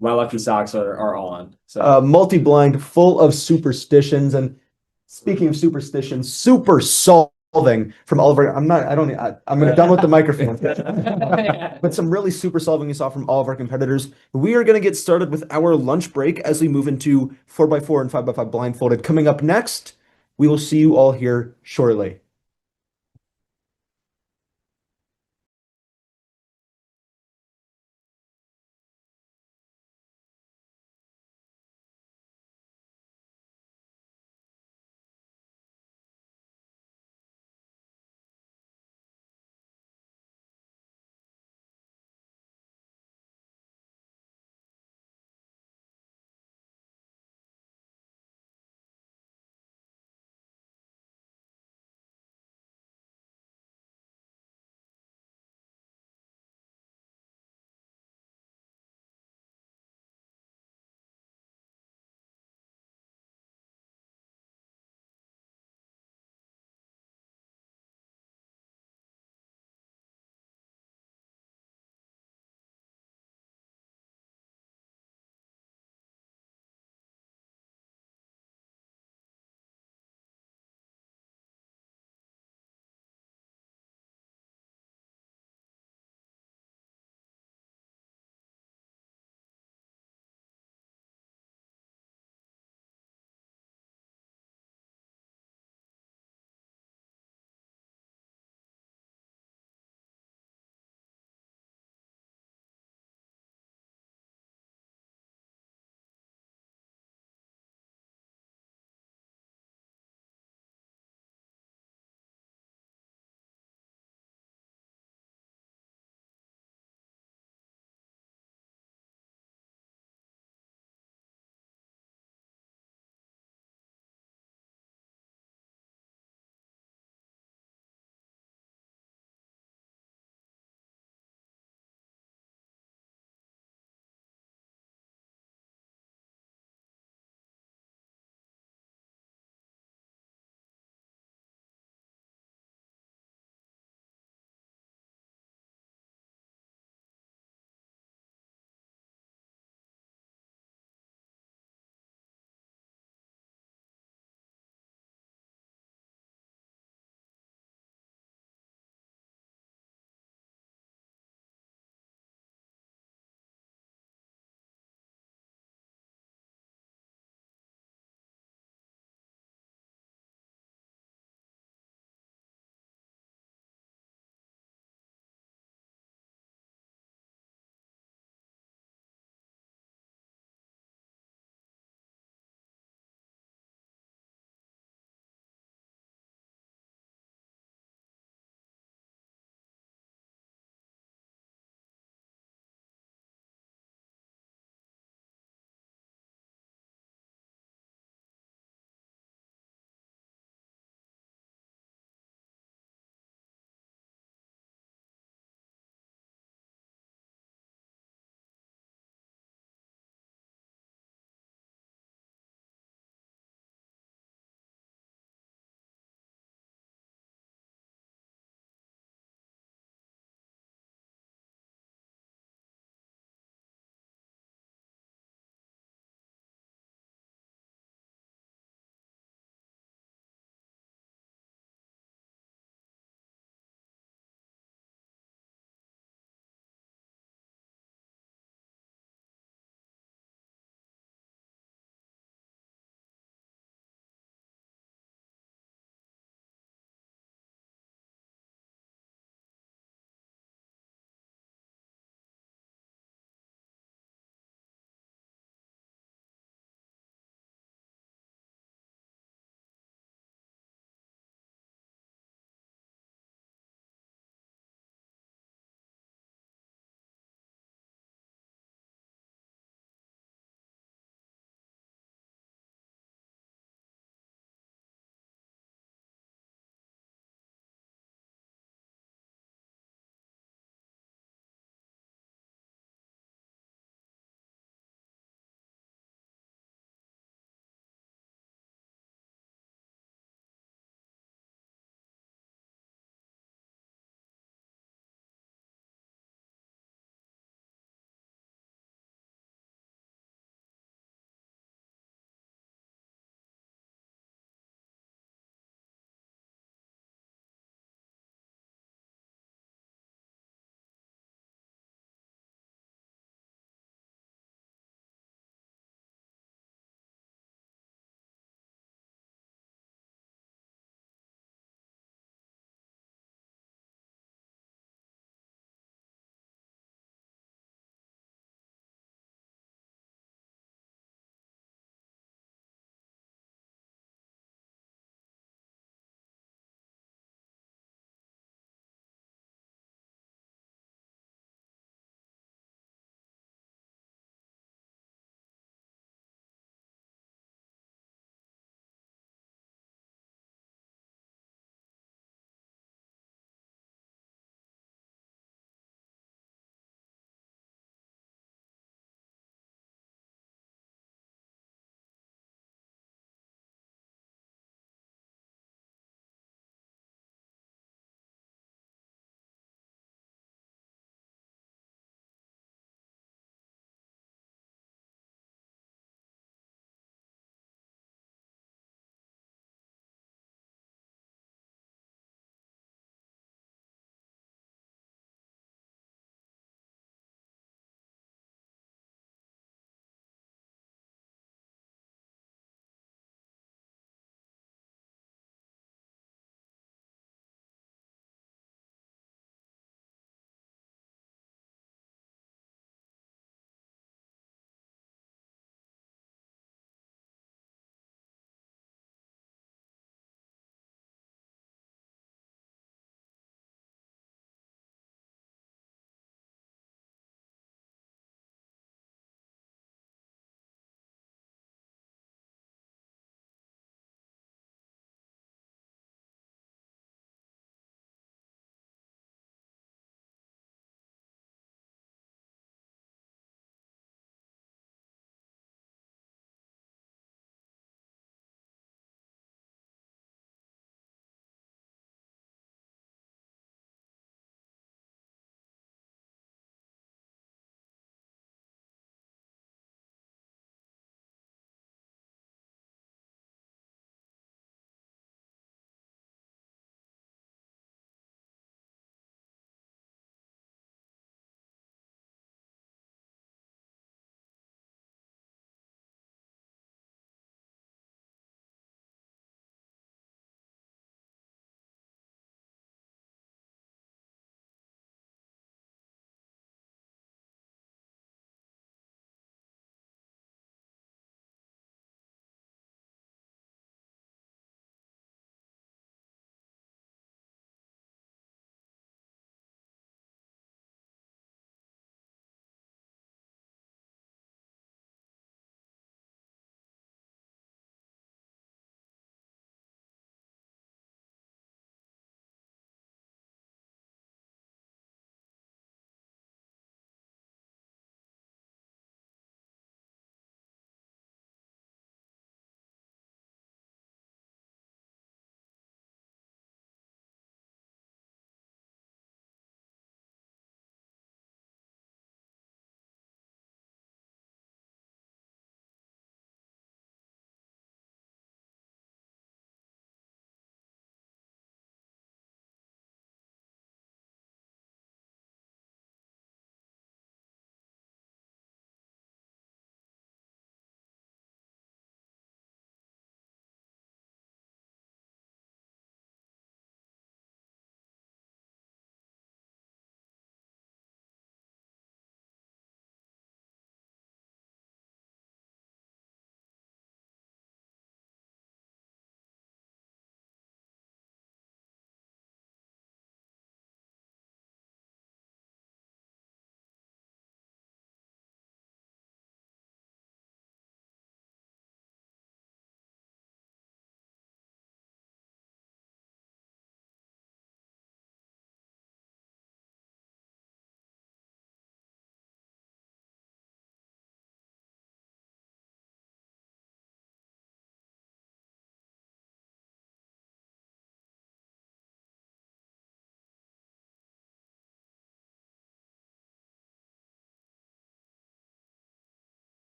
[SPEAKER 5] my lucky socks are on. So
[SPEAKER 1] Multi-blind, full of superstitions, and speaking of superstitions, super solving from Oliver. I'm going to done with the microphone. But some really super solving you saw from all of our competitors. We are going to get started with our lunch break as we move into 4x4 and 5x5 blindfolded. Coming up next, we will see you all here shortly.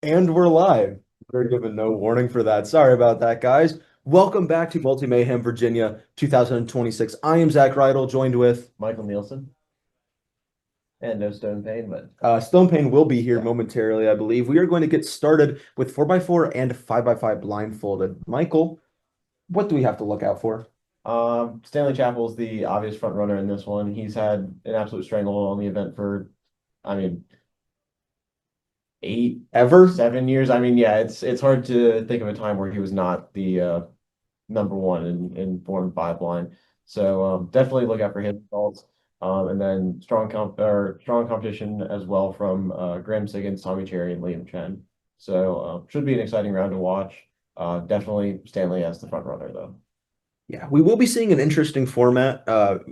[SPEAKER 1] And we're live. We're given no warning for that. Sorry about that, guys. Welcome back to Multi Mayhem Virginia 2026. I am Zach Rydell, joined with
[SPEAKER 3] Michael Nielsen. And no Stone Pain, but
[SPEAKER 1] Stone Pain will be here
[SPEAKER 3] Yeah.
[SPEAKER 1] momentarily, I believe. We are going to get started with 4x4 and 5x5 blindfolded. Michael, what do we have to look out for?
[SPEAKER 3] Stanley Chapel's the obvious front runner in this one. He's had an absolute stranglehold on the event for, I mean, 7 years. I mean, yeah, it's hard to think of a time where he was not the number one in 4 and 5 blind. So definitely look out for his results. And then strong competition as well from Graham Siggins, Tommy Cherry, and Liam Chen. So should be an exciting round to watch. Definitely Stanley as the front runner though.
[SPEAKER 1] Yeah, we will be seeing an interesting format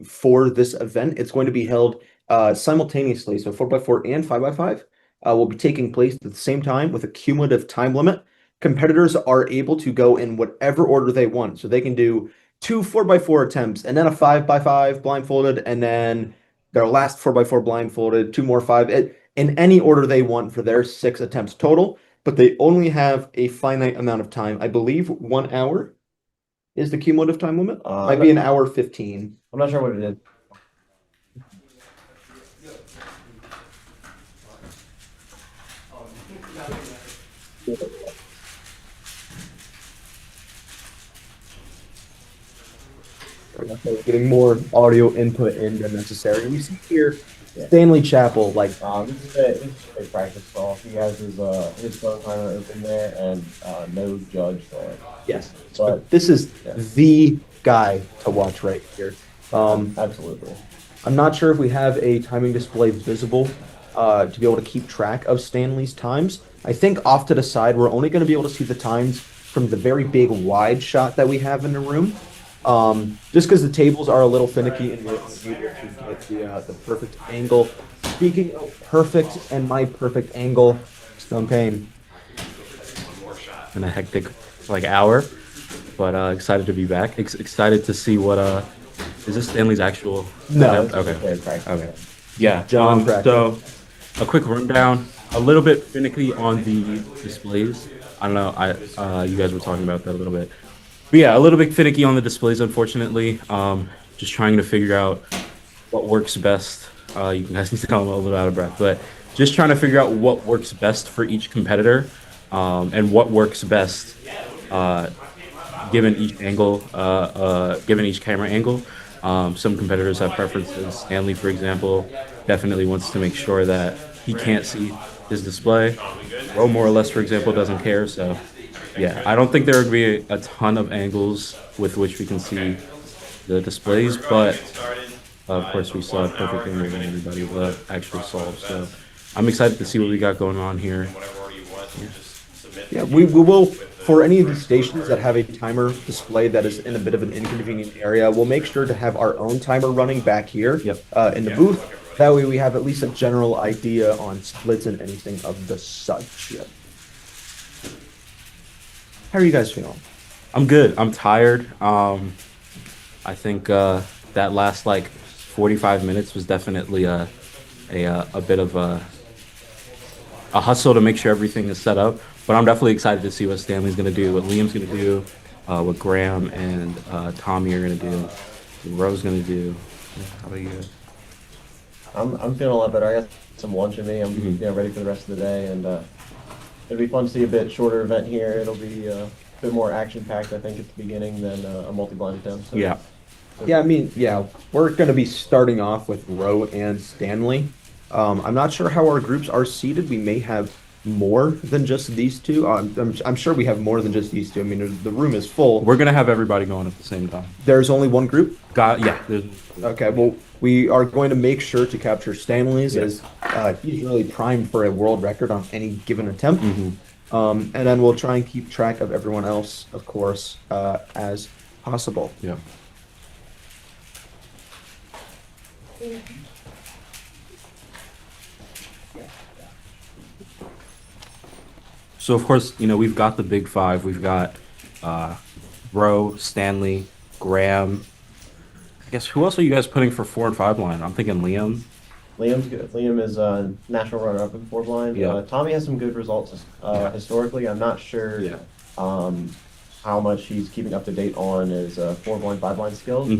[SPEAKER 1] for this event. It's going to be held simultaneously. So 4x4 and 5x5 will be taking place at the same time with a cumulative time limit. Competitors are able to go in whatever order they want. So they can do 2 4x4 attempts and then a 5x5 blindfolded and then their last 4x4 blindfolded, 2 more 5, in any order they want for their 6 attempts total. But they only have a finite amount of time. I believe 1 hour is the cumulative time limit. Might be an hour 15.
[SPEAKER 3] I'm not sure what it is.
[SPEAKER 1] Getting more audio input in than necessary. We see here Stanley Chapel, like
[SPEAKER 3] This is a practice call. He has his phone timer open there and no judge there.
[SPEAKER 1] yes,
[SPEAKER 3] But
[SPEAKER 1] this is the guy to watch right here.
[SPEAKER 3] absolutely.
[SPEAKER 1] I'm not sure if we have a timing display visible to be able to keep track of Stanley's times. I think off to the side, we're only going to be able to see the times from the very big wide shot that we have in the room. Just because the tables are a little finicky and we're unable to get the perfect angle. Speaking of perfect and my perfect angle, Stone Pain.
[SPEAKER 2] In a hectic hour, but excited to be back. Excited to see what is this Stanley's actual?
[SPEAKER 1] No.
[SPEAKER 2] Okay. Okay. Yeah.
[SPEAKER 1] John practice.
[SPEAKER 2] So a quick rundown. A little bit finicky on the displays. I don't know. You guys were talking about that a little bit. But yeah, a little bit finicky on the displays, unfortunately. Just trying to figure out what works best. You guys can tell I'm a little out of breath, but just trying to figure out what works best for each competitor, and what works best given each angle, given each camera angle. Some competitors have preferences. Stanley, for example, definitely wants to make sure that he can't see his display. Ro, more or less, for example, doesn't care. So, yeah, I don't think there would be a ton of angles with which we can see the displays, but of course we saw a perfect angle that everybody will actually solve. So, I'm excited to see what we got going on here.
[SPEAKER 1] Yeah, we will, for any of these stations that have a timer display that is in a bit of an inconvenient area, we'll make sure to have our own timer running back here in the booth. That way we have at least a general idea on splits and anything of the such. How are you guys feeling?
[SPEAKER 2] I'm good. I'm tired. I think that last 45 minutes was definitely a bit of a hustle to make sure everything is set up. But I'm definitely excited to see what Stanley's going to do, what Liam's going to do, what Graham and Tommy are going to do, what Ro's going to do. How about you?
[SPEAKER 3] I'm feeling a lot better. I got some lunch in me. I'm ready for the rest of the day, and it'll be fun to see a bit shorter event here. It'll be a bit more action packed, I think, at the beginning than a multi-blind attempt. So.
[SPEAKER 2] Yeah.
[SPEAKER 1] Yeah, I mean, we're going to be starting off with Ro and Stanley. I'm not sure how our groups are seated. We may have more than just these two. I'm sure we have more than just these two. I mean, the room is full.
[SPEAKER 2] We're going to have everybody going at the same time.
[SPEAKER 1] There's only one group?
[SPEAKER 2] Okay,
[SPEAKER 1] well, we are going to make sure to capture Stanley's as he's really primed for a world record on any given attempt. And then we'll try and keep track of everyone else, of course, as possible.
[SPEAKER 2] Yeah. So of course, we've got the big five. We've got Ro, Stanley, Graham. I guess who else are you guys putting for 4 and 5 line? I'm thinking Liam.
[SPEAKER 3] Liam's good. Liam is a national runner-up in four blind.
[SPEAKER 2] Yeah.
[SPEAKER 3] Tommy has some good results historically. I'm not sure
[SPEAKER 2] Yeah.
[SPEAKER 3] how much he's keeping up to date on his four blind, five blind skills.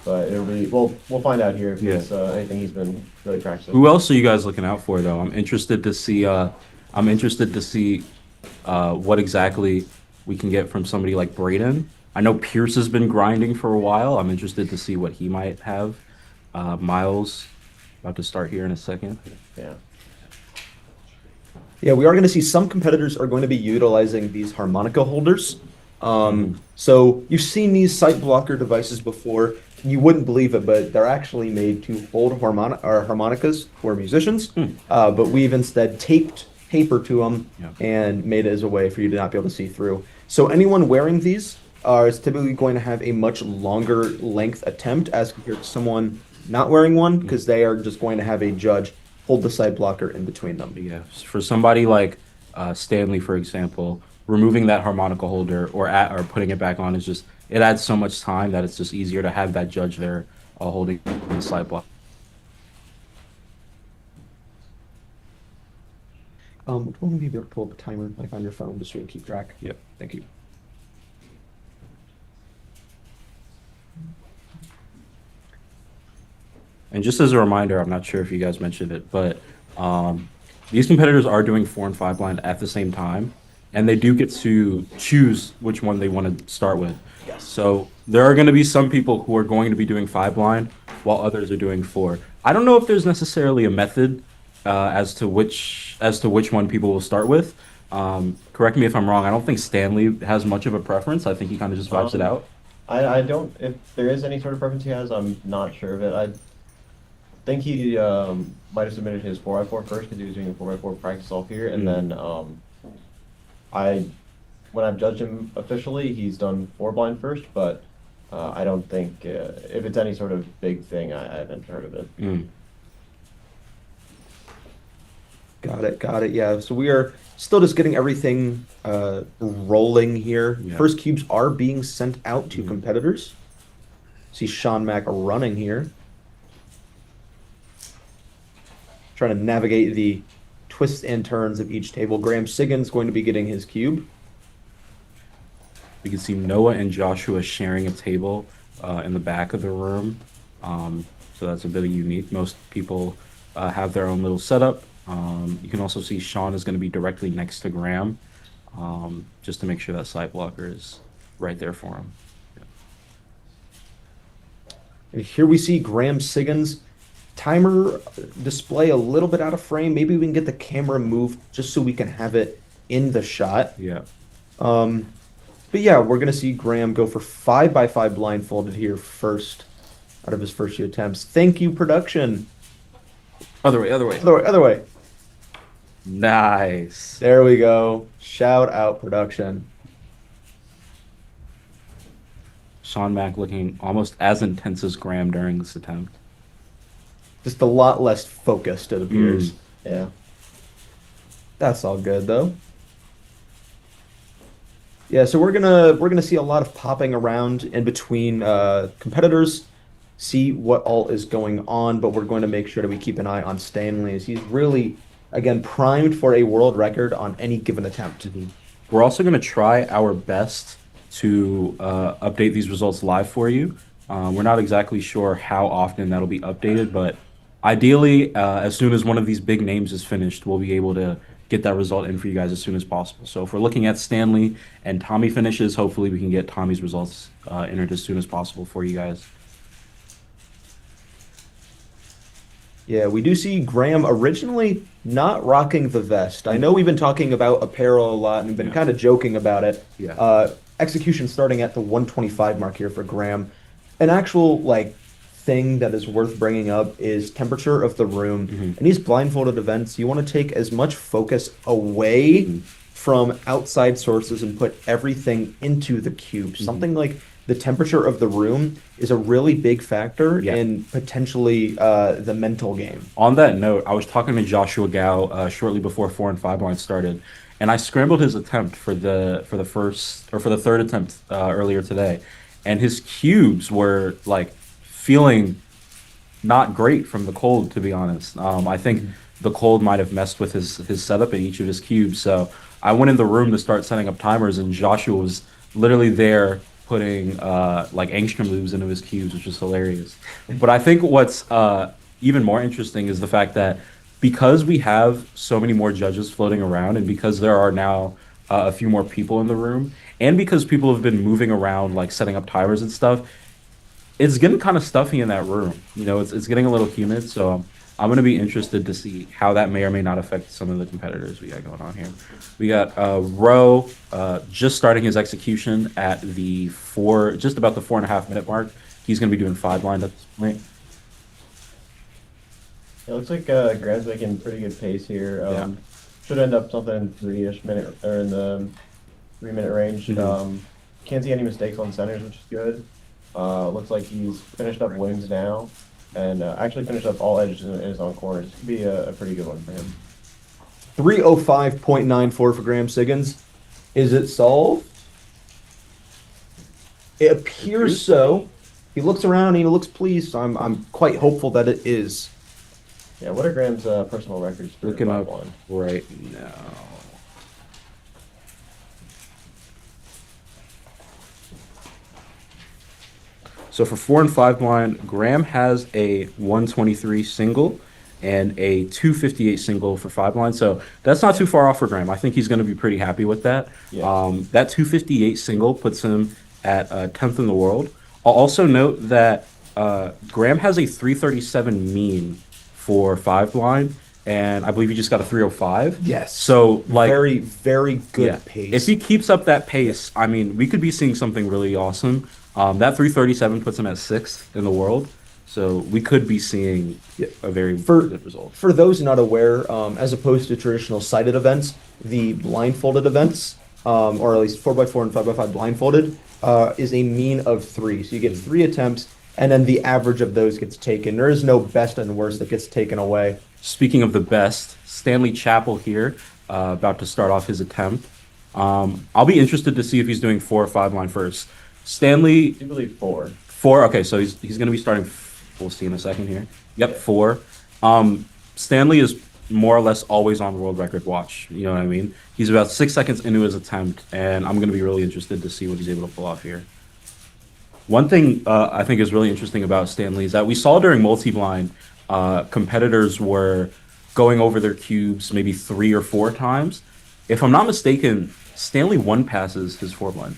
[SPEAKER 3] But it'll be we'll find out here if it's anything he's been really practicing.
[SPEAKER 2] Who else are you guys looking out for though? I'm interested to see what exactly we can get from somebody like Braden. I know Pierce has been grinding for a while. I'm interested to see what he might have. Miles, about to start here in a second.
[SPEAKER 3] Yeah.
[SPEAKER 1] Yeah, we are going to see some competitors are going to be utilizing these harmonica holders. So you've seen these sight blocker devices before. You wouldn't believe it, but they're actually made to hold harmonicas for musicians. But we've instead taped paper to them and made it as a way for you to not be able to see through. So anyone wearing these is typically going to have a much longer length attempt as compared to someone not wearing one, because they are just going to have a judge hold the sight blocker in between them.
[SPEAKER 2] Yeah, for somebody like Stanley, for example, removing that harmonica holder or putting it back on is just, it adds so much time that it's just easier to have that judge there holding the sight block.
[SPEAKER 1] Would you be able to pull up a timer like on your phone just so you can keep track?
[SPEAKER 2] Yep.
[SPEAKER 1] Thank you.
[SPEAKER 2] And just as a reminder, I'm not sure if you guys mentioned it, but these competitors are doing 4 and 5 blind at the same time, and they do get to choose which one they want to start with.
[SPEAKER 1] Yes.
[SPEAKER 2] So there are going to be some people who are going to be doing 5 blind while others are doing 4. I don't know if there's necessarily a method as to which one people will start with. Correct me if I'm wrong. I don't think Stanley has much of a preference. I think he kind of just vibes it out.
[SPEAKER 3] I don't. If there is any sort of preference he has, I'm not sure of it. I think he might have submitted his 4x4 first because he was doing a 4x4 practice off here, and then when I've judged him officially, he's done 4 blind first, but I don't think if it's any sort of big thing, I haven't heard of it.
[SPEAKER 1] Got it. Yeah, so we are still just getting everything rolling here.
[SPEAKER 2] Yeah.
[SPEAKER 1] First cubes are being sent out to competitors. See Sean Mack running here. Trying to navigate the twists and turns of each table. Graham Siggins going to be getting his cube.
[SPEAKER 2] We can see Noah and Joshua sharing a table in the back of the room. So that's a bit unique. Most people have their own little setup. You can also see Sean is going to be directly next to Graham, just to make sure that sight blocker is right there for him.
[SPEAKER 1] And here we see Graham Siggins. Timer display a little bit out of frame. Maybe we can get the camera moved just so we can have it in the shot.
[SPEAKER 2] Yeah.
[SPEAKER 1] But yeah, we're going to see Graham go for 5x5 blindfolded here first out of his first few attempts. Thank you, production.
[SPEAKER 2] Other way.
[SPEAKER 1] Other way.
[SPEAKER 2] Nice.
[SPEAKER 1] There we go. Shout out, production.
[SPEAKER 2] Sean Mack looking almost as intense as Graham during this attempt.
[SPEAKER 1] Just a lot less focused, it appears.
[SPEAKER 3] Yeah.
[SPEAKER 1] That's all good though. Yeah, so we're gonna see a lot of popping around in between competitors, see what all is going on, but we're going to make sure that we keep an eye on Stanley as he's really, again, primed for a world record on any given attempt.
[SPEAKER 2] We're also going to try our best to update these results live for you. We're not exactly sure how often that'll be updated, but ideally, as soon as one of these big names is finished, we'll be able to get that result in for you guys as soon as possible. So if we're looking at Stanley and Tommy finishes, hopefully we can get Tommy's results entered as soon as possible for you guys.
[SPEAKER 1] Yeah, we do see Graham originally not rocking the vest. I know we've been talking about apparel a lot and we've been kind of joking about it.
[SPEAKER 2] Yeah.
[SPEAKER 1] Execution starting at the 125 mark here for Graham. An actual thing that is worth bringing up is temperature of the room. In these blindfolded events, you want to take as much focus away from outside sources and put everything into the cube. Something like the temperature of the room is a really big factor in potentially the mental game.
[SPEAKER 2] On that note, I was talking to Joshua Gao shortly before 4 and 5 blind started, and I scrambled his attempt for the third attempt earlier today, and his cubes were feeling not great from the cold, to be honest. I think the cold might have messed with his setup in each of his cubes. So I went in the room to start setting up timers, and Joshua was literally there putting like angstrom loops into his cubes, which was hilarious. But I think what's even more interesting is the fact that because we have so many more judges floating around, and because there are now a few more people in the room, and because people have been moving around, like setting up timers and stuff, it's getting kind of stuffy in that room. You know, it's getting a little humid, so I'm going to be interested to see how that may or may not affect some of the competitors we got going on here. We got Ro just starting his execution at the just about the 4.5 minute mark. He's going to be doing 5 blind at this point.
[SPEAKER 3] It looks like Graham's making pretty good pace here.
[SPEAKER 2] Yeah.
[SPEAKER 3] Should end up something in 3-ish minute, or in the 3-minute range. Can't see any mistakes on centers, which is good. Looks like he's finished up wings now, and actually finished up all edges and is on corners. This could be a pretty good one for him.
[SPEAKER 1] 3:05.94 for Graham Siggins. Is it solved? It appears so. He looks around and he looks pleased, so I'm quite hopeful that it is.
[SPEAKER 3] Yeah, what are Graham's personal records for
[SPEAKER 2] Looking up
[SPEAKER 3] 5-1?
[SPEAKER 2] right now. So for 4 and 5 blind, Graham has a 123 single and a 258 single for 5 blind. So that's not too far off for Graham. I think he's going to be pretty happy with that.
[SPEAKER 3] Yeah.
[SPEAKER 2] That 258 single puts him at 10th in the world. I'll also note that Graham has a 337 mean for 5 blind, and I believe he just got a 305.
[SPEAKER 1] Yes.
[SPEAKER 2] So like
[SPEAKER 1] very, very good
[SPEAKER 2] yeah,
[SPEAKER 1] pace.
[SPEAKER 2] if he keeps up that pace, I mean, we could be seeing something really awesome. That 337 puts him at 6th in the world, so we could be seeing a very good result.
[SPEAKER 1] For those not aware, as opposed to traditional sighted events, the blindfolded events, or at least 4x4 and 5x5 blindfolded, is a mean of 3. So you get 3 attempts, and then the average of those gets taken. There is no best and worst that gets taken away.
[SPEAKER 2] Speaking of the best, Stanley Chappell here, about to start off his attempt. I'll be interested to see if he's doing 4 or 5 blind first. Stanley,
[SPEAKER 3] I believe 4.
[SPEAKER 2] 4. Okay, so he's going to be starting. We'll see in a second here. Yep, 4. Stanley is more or less always on world record watch. You know what I mean? He's about 6 seconds into his attempt, and I'm going to be really interested to see what he's able to pull off here. One thing I think is really interesting about Stanley is that we saw during multi-blind, competitors were going over their cubes maybe 3 or 4 times. If I'm not mistaken, Stanley 1 passes his 4 blind.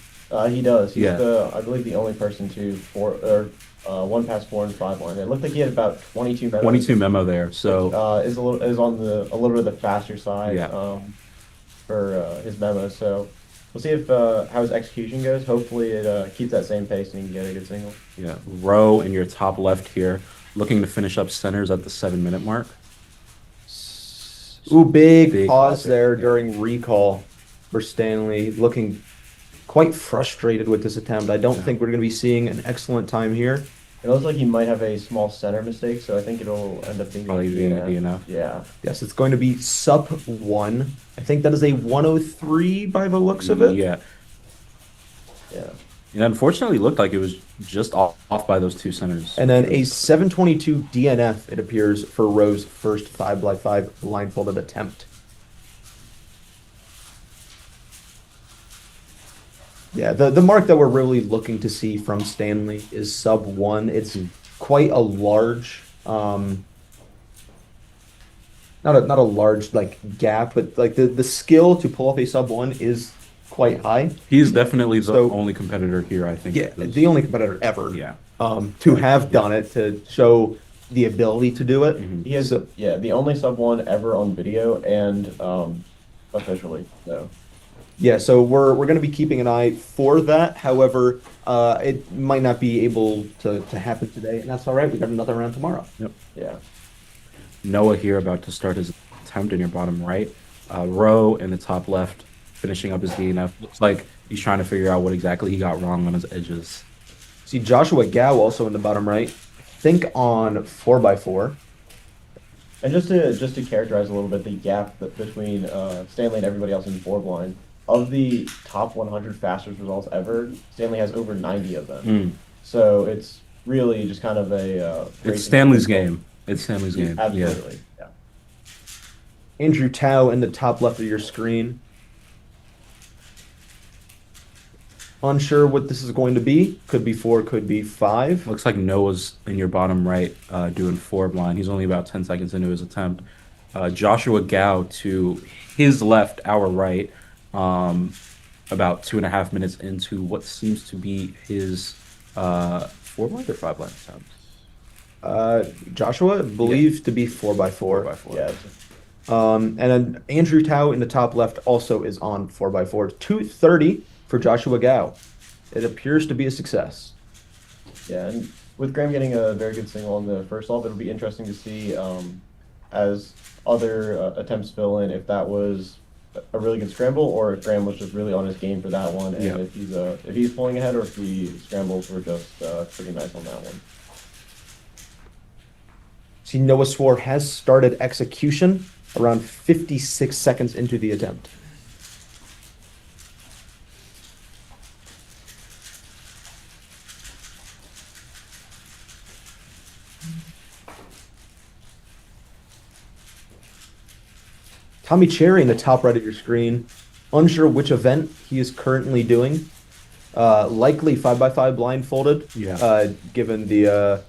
[SPEAKER 3] He does. He's
[SPEAKER 2] Yeah.
[SPEAKER 3] I believe the only person to 1 pass 4 and 5 blind. It looked like he had about 22 memos.
[SPEAKER 2] 22 memo there. So
[SPEAKER 3] is on a little bit of the faster side.
[SPEAKER 2] Yeah.
[SPEAKER 3] For his memos. So we'll see if how his execution goes. Hopefully it keeps that same pace and he can get a good single.
[SPEAKER 2] yeah, Row in your top left here, looking to finish up centers at the 7-minute mark.
[SPEAKER 1] Ooh, big
[SPEAKER 2] Big
[SPEAKER 1] pause
[SPEAKER 2] pause.
[SPEAKER 1] there during recall for Stanley, looking quite frustrated with this attempt. I don't think we're going to be seeing an excellent time here.
[SPEAKER 3] It looks like he might have a small center mistake, so I think it'll end up being
[SPEAKER 2] Probably being a DNF.
[SPEAKER 3] Yeah.
[SPEAKER 1] Yes, it's going to be sub 1. I think that is a 103 by the looks of it.
[SPEAKER 2] Yeah.
[SPEAKER 3] Yeah.
[SPEAKER 2] It unfortunately looked like it was just off by those 2 centers.
[SPEAKER 1] And then a 722 DNF, it appears, for Rowe's first 5x5 blindfolded attempt. Yeah, the mark that we're really looking to see from Stanley is sub 1. It's quite a large, not a large like gap, but like the skill to pull off a sub 1 is quite high.
[SPEAKER 2] He's definitely the
[SPEAKER 1] So-
[SPEAKER 2] only competitor here, I think.
[SPEAKER 1] Yeah,
[SPEAKER 2] who's-
[SPEAKER 1] the only competitor ever.
[SPEAKER 2] Yeah.
[SPEAKER 1] To have done it, to show the ability to do it.
[SPEAKER 2] Mhm.
[SPEAKER 3] He has the only sub 1 ever on video and officially. So
[SPEAKER 1] Yeah, so we're going to be keeping an eye for that. However, it might not be able to happen today, and that's all right. We got another round tomorrow.
[SPEAKER 3] yeah.
[SPEAKER 2] Noah here about to start his attempt in your bottom right. Row in the top left, finishing up his DNF. Looks like he's trying to figure out what exactly he got wrong on his edges.
[SPEAKER 1] See Joshua Gao also in the bottom right. Think on 4x4.
[SPEAKER 3] And just to characterize a little bit the gap between Stanley and everybody else in 4 blind, of the top 100 fastest results ever, Stanley has over 90 of them.
[SPEAKER 2] Mm.
[SPEAKER 3] So it's really just kind of a
[SPEAKER 2] It's
[SPEAKER 3] racing
[SPEAKER 2] Stanley's
[SPEAKER 3] game.
[SPEAKER 2] game. It's Stanley's game. Yeah.
[SPEAKER 3] Absolutely. Yeah.
[SPEAKER 1] Andrew Tao in the top left of your screen. Unsure what this is going to be. Could be 4, could be 5.
[SPEAKER 2] Looks like Noah's in your bottom right, doing 4 blind. He's only about 10 seconds into his attempt. Joshua Gao to his left, our right, about 2.5 minutes into what seems to be his 4 blind or 5 blind attempt.
[SPEAKER 1] Joshua, believed to be 4x4.
[SPEAKER 2] 4x4.
[SPEAKER 3] Yeah.
[SPEAKER 1] And then Andrew Tao in the top left also is on 4x4. 2:30 for Joshua Gao. It appears to be a success.
[SPEAKER 3] Yeah, and with Graham getting a very good single on the first solve, it'll be interesting to see as other attempts fill in if that was a really good scramble or if Graham was just really on his game for that one, and
[SPEAKER 2] Yeah.
[SPEAKER 3] if he's pulling ahead or if the scrambles were just pretty nice on that one.
[SPEAKER 1] See, Noah Swore has started execution around 56 seconds into the attempt. Tommy Cherry in the top right of your screen. Unsure which event he is currently doing. Likely 5x5 blindfolded,
[SPEAKER 2] Yeah.
[SPEAKER 1] given the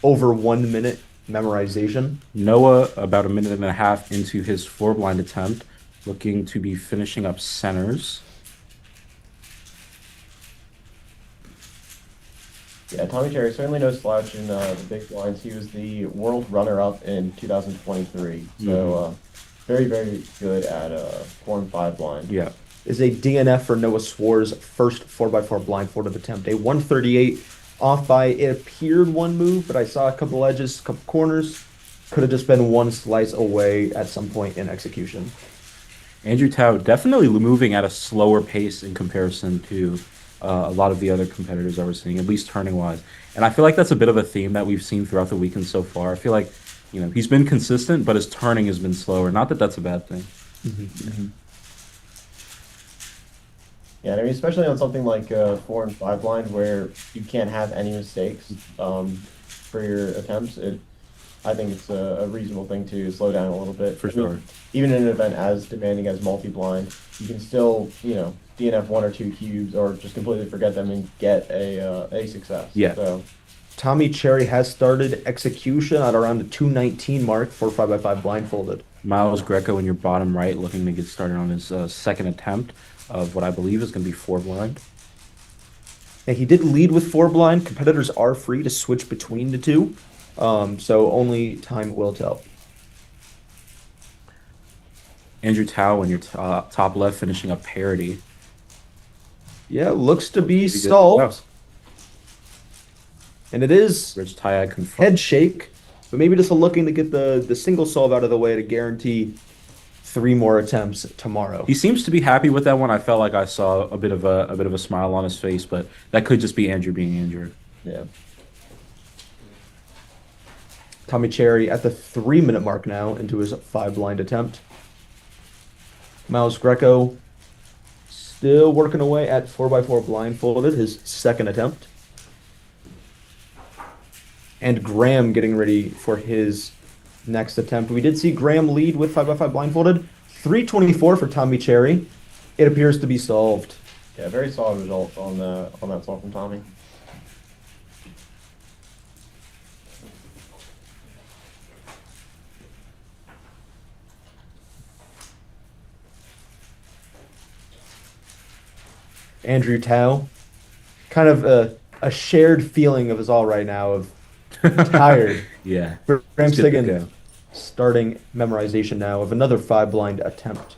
[SPEAKER 1] over 1 minute memorization.
[SPEAKER 2] Noah, about 1.5 minutes into his 4 blind attempt, looking to be finishing up centers.
[SPEAKER 3] Yeah, Tommy Cherry certainly no slouch in the big blinds. He was the world runner-up in 2023, so very, very good at 4 and 5 blind.
[SPEAKER 2] Yeah.
[SPEAKER 1] Is a DNF for Noah Sware's first 4x4 blindfolded attempt. A 138 off by, it appeared one move, but I saw a couple edges, a couple corners. Could have just been one slice away at some point in execution.
[SPEAKER 2] Andrew Tao definitely moving at a slower pace in comparison to a lot of the other competitors that we're seeing, at least turning wise. And I feel like that's a bit of a theme that we've seen throughout the weekend so far. I feel like, he's been consistent, but his turning has been slower. Not that that's a bad thing.
[SPEAKER 3] Yeah, and I mean, especially on something like 4 and 5 blind where you can't have any mistakes for your attempts. I think it's a reasonable thing to slow down a little bit.
[SPEAKER 2] For
[SPEAKER 3] I mean,
[SPEAKER 2] sure.
[SPEAKER 3] even in an event as demanding as multi-blind, you can still, DNF 1 or 2 cubes or just completely forget them and get a success.
[SPEAKER 2] Yeah.
[SPEAKER 3] So,
[SPEAKER 1] Tommy Cherry has started execution at around the 219 mark for 5x5 blindfolded.
[SPEAKER 2] Miles Greco in your bottom right, looking to get started on his second attempt of what I believe is going to be 4 blind.
[SPEAKER 1] And he did lead with 4 blind. Competitors are free to switch between the two, so only time will tell.
[SPEAKER 2] Andrew Tao in your top left, finishing up parity.
[SPEAKER 1] Yeah, looks to be
[SPEAKER 2] Pretty good.
[SPEAKER 1] stalled.
[SPEAKER 2] Wow.
[SPEAKER 1] And it is
[SPEAKER 2] Rich Tyag confirmed.
[SPEAKER 1] head shake, but maybe just looking to get the single solve out of the way to guarantee 3 more attempts tomorrow.
[SPEAKER 2] He seems to be happy with that one. I felt like I saw a bit of a smile on his face, but that could just be Andrew being Andrew.
[SPEAKER 3] yeah.
[SPEAKER 1] Tommy Cherry at the 3-minute mark now into his 5 blind attempt. Miles Greco still working away at 4x4 blindfolded, his second attempt. And Graham getting ready for his next attempt. We did see Graham lead with 5x5 blindfolded. 324 for Tommy Cherry. It appears to be solved.
[SPEAKER 3] Yeah, very solid result on that solve from Tommy.
[SPEAKER 1] Andrew Tao, kind of a shared feeling of us all right now of tired.
[SPEAKER 2] Yeah.
[SPEAKER 1] Graham
[SPEAKER 2] It's good to
[SPEAKER 1] Stigan
[SPEAKER 2] go.
[SPEAKER 1] starting memorization now of another 5 blind attempt.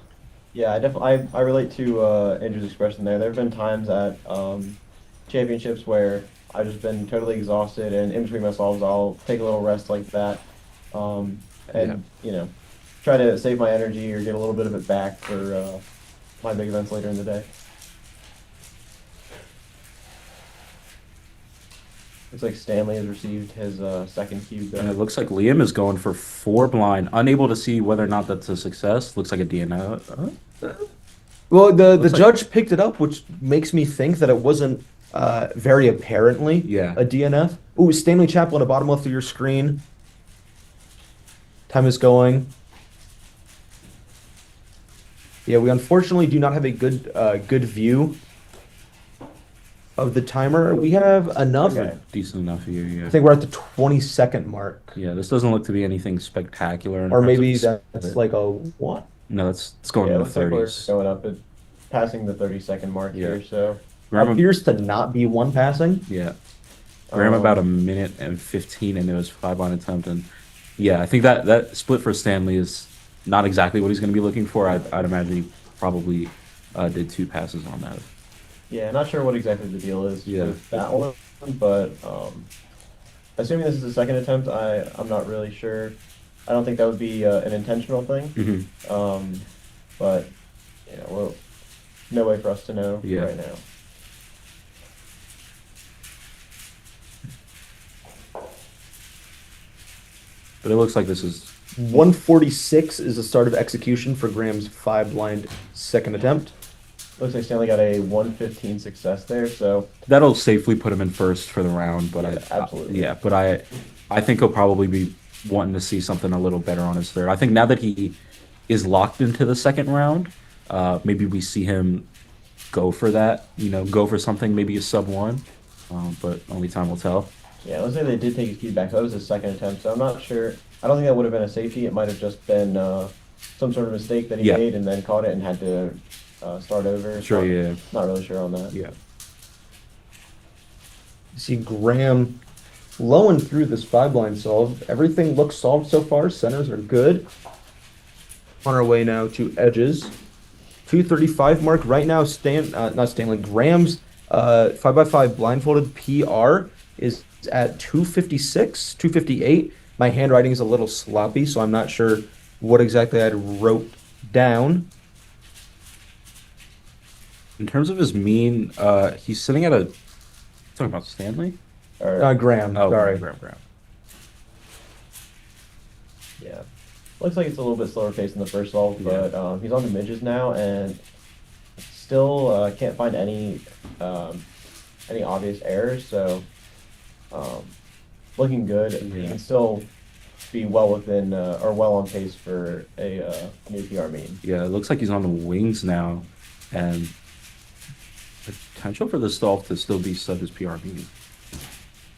[SPEAKER 3] Yeah, I relate to Andrew's expression there. There have been times at championships where I've just been totally exhausted, and in between my solves, I'll take a little rest like that, and try to save my energy or get a little bit of it back for my big events later in the day. Looks like Stanley has received his second cube.
[SPEAKER 2] And it looks like Liam is going for 4 blind. Unable to see whether or not that's a success. Looks like a DNO.
[SPEAKER 1] Well, the
[SPEAKER 2] Looks like-
[SPEAKER 1] judge picked it up, which makes me think that it wasn't very apparently
[SPEAKER 2] Yeah.
[SPEAKER 1] a DNF. Ooh, Stanley Chapel in the bottom left of your screen. Time is going. Yeah, we unfortunately do not have a good view of the timer. We have enough.
[SPEAKER 3] Okay.
[SPEAKER 2] Decent enough here, yeah.
[SPEAKER 1] I think we're at the 20-second mark.
[SPEAKER 2] Yeah, this doesn't look to be anything spectacular. in
[SPEAKER 1] Or
[SPEAKER 2] terms of
[SPEAKER 1] maybe
[SPEAKER 2] the speed
[SPEAKER 1] that's
[SPEAKER 2] of it.
[SPEAKER 1] like a what?
[SPEAKER 2] No, it's going
[SPEAKER 3] Yeah,
[SPEAKER 2] in
[SPEAKER 3] it
[SPEAKER 2] the
[SPEAKER 3] looks like we're
[SPEAKER 2] 30s.
[SPEAKER 3] going up, passing the 30-second mark
[SPEAKER 2] Yeah.
[SPEAKER 3] here. So
[SPEAKER 2] Graham,
[SPEAKER 1] Appears to not be one passing.
[SPEAKER 2] yeah. Graham
[SPEAKER 3] Um,
[SPEAKER 2] about a minute and 15 into his 5-line attempt, and yeah, I think that split for Stanley is not exactly what he's going to be looking for. I'd imagine he probably did 2 passes on that.
[SPEAKER 3] yeah, not sure what exactly the deal is
[SPEAKER 2] Yeah.
[SPEAKER 3] with that one, but assuming this is the second attempt, I'm not really sure. I don't think that would be an intentional thing.
[SPEAKER 2] Mm-hmm.
[SPEAKER 3] But you know, well, no way for us to know
[SPEAKER 2] Yeah.
[SPEAKER 3] right now.
[SPEAKER 2] But it looks like this is
[SPEAKER 1] 146 is the start of execution for Graham's 5-blind second attempt.
[SPEAKER 3] Looks like Stanley got a 115 success there, so
[SPEAKER 2] that'll safely put him in first for the round. But
[SPEAKER 3] Yeah, absolutely.
[SPEAKER 2] yeah, but I think he'll probably be wanting to see something a little better on his third. I think now that he is locked into the second round, maybe we see him go for that. Go for something maybe a sub 1. But only time will tell.
[SPEAKER 3] yeah, let's say they did take his key back. So that was his second attempt, so I'm not sure. I don't think that would have been a safety. It might have just been some sort of mistake that he
[SPEAKER 2] Yeah.
[SPEAKER 3] made and then caught it and had to start over.
[SPEAKER 2] Sure,
[SPEAKER 3] So
[SPEAKER 2] yeah,
[SPEAKER 3] Not really sure on that.
[SPEAKER 2] yeah.
[SPEAKER 1] You see Graham blowing through this 5-blind solve. Everything looks solved so far. Centers are good. On our way now to edges. 235 mark right now. Not Stanley. Graham's 5x5 blindfolded PR is at 256, 258. My handwriting is a little sloppy, so I'm not sure what exactly I wrote down.
[SPEAKER 2] In terms of his mean, he's sitting at a. Talking about Stanley?
[SPEAKER 3] Or,
[SPEAKER 1] Graham,
[SPEAKER 2] Oh,
[SPEAKER 1] sorry.
[SPEAKER 2] Graham.
[SPEAKER 3] yeah. Looks like it's a little bit slower pace than the first solve,
[SPEAKER 2] Yeah.
[SPEAKER 3] but he's on the midges now and still can't find any obvious errors. So looking good. He
[SPEAKER 2] Yeah.
[SPEAKER 3] can still be well within or well on pace for a new PR mean.
[SPEAKER 2] Yeah, it looks like he's on the wings now, and potential for the solve to still be sub his PR mean.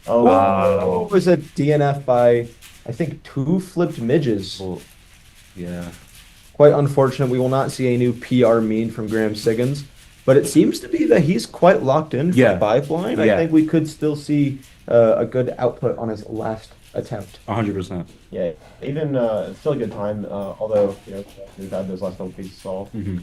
[SPEAKER 3] Oh,
[SPEAKER 1] Oh, it was a DNF by, I think, 2 flipped midges.
[SPEAKER 2] Well, yeah.
[SPEAKER 1] Quite unfortunate. We will not see a new PR mean from Graham Siggins, but it seems to be that he's quite locked in for
[SPEAKER 2] Yeah.
[SPEAKER 1] 5-blind. I
[SPEAKER 2] Yeah.
[SPEAKER 1] think we could still see a good output on his last attempt.
[SPEAKER 2] 100%.
[SPEAKER 3] yeah. Even it's still a good time. Although we've had those last couple pieces solved.
[SPEAKER 2] Mm-hmm.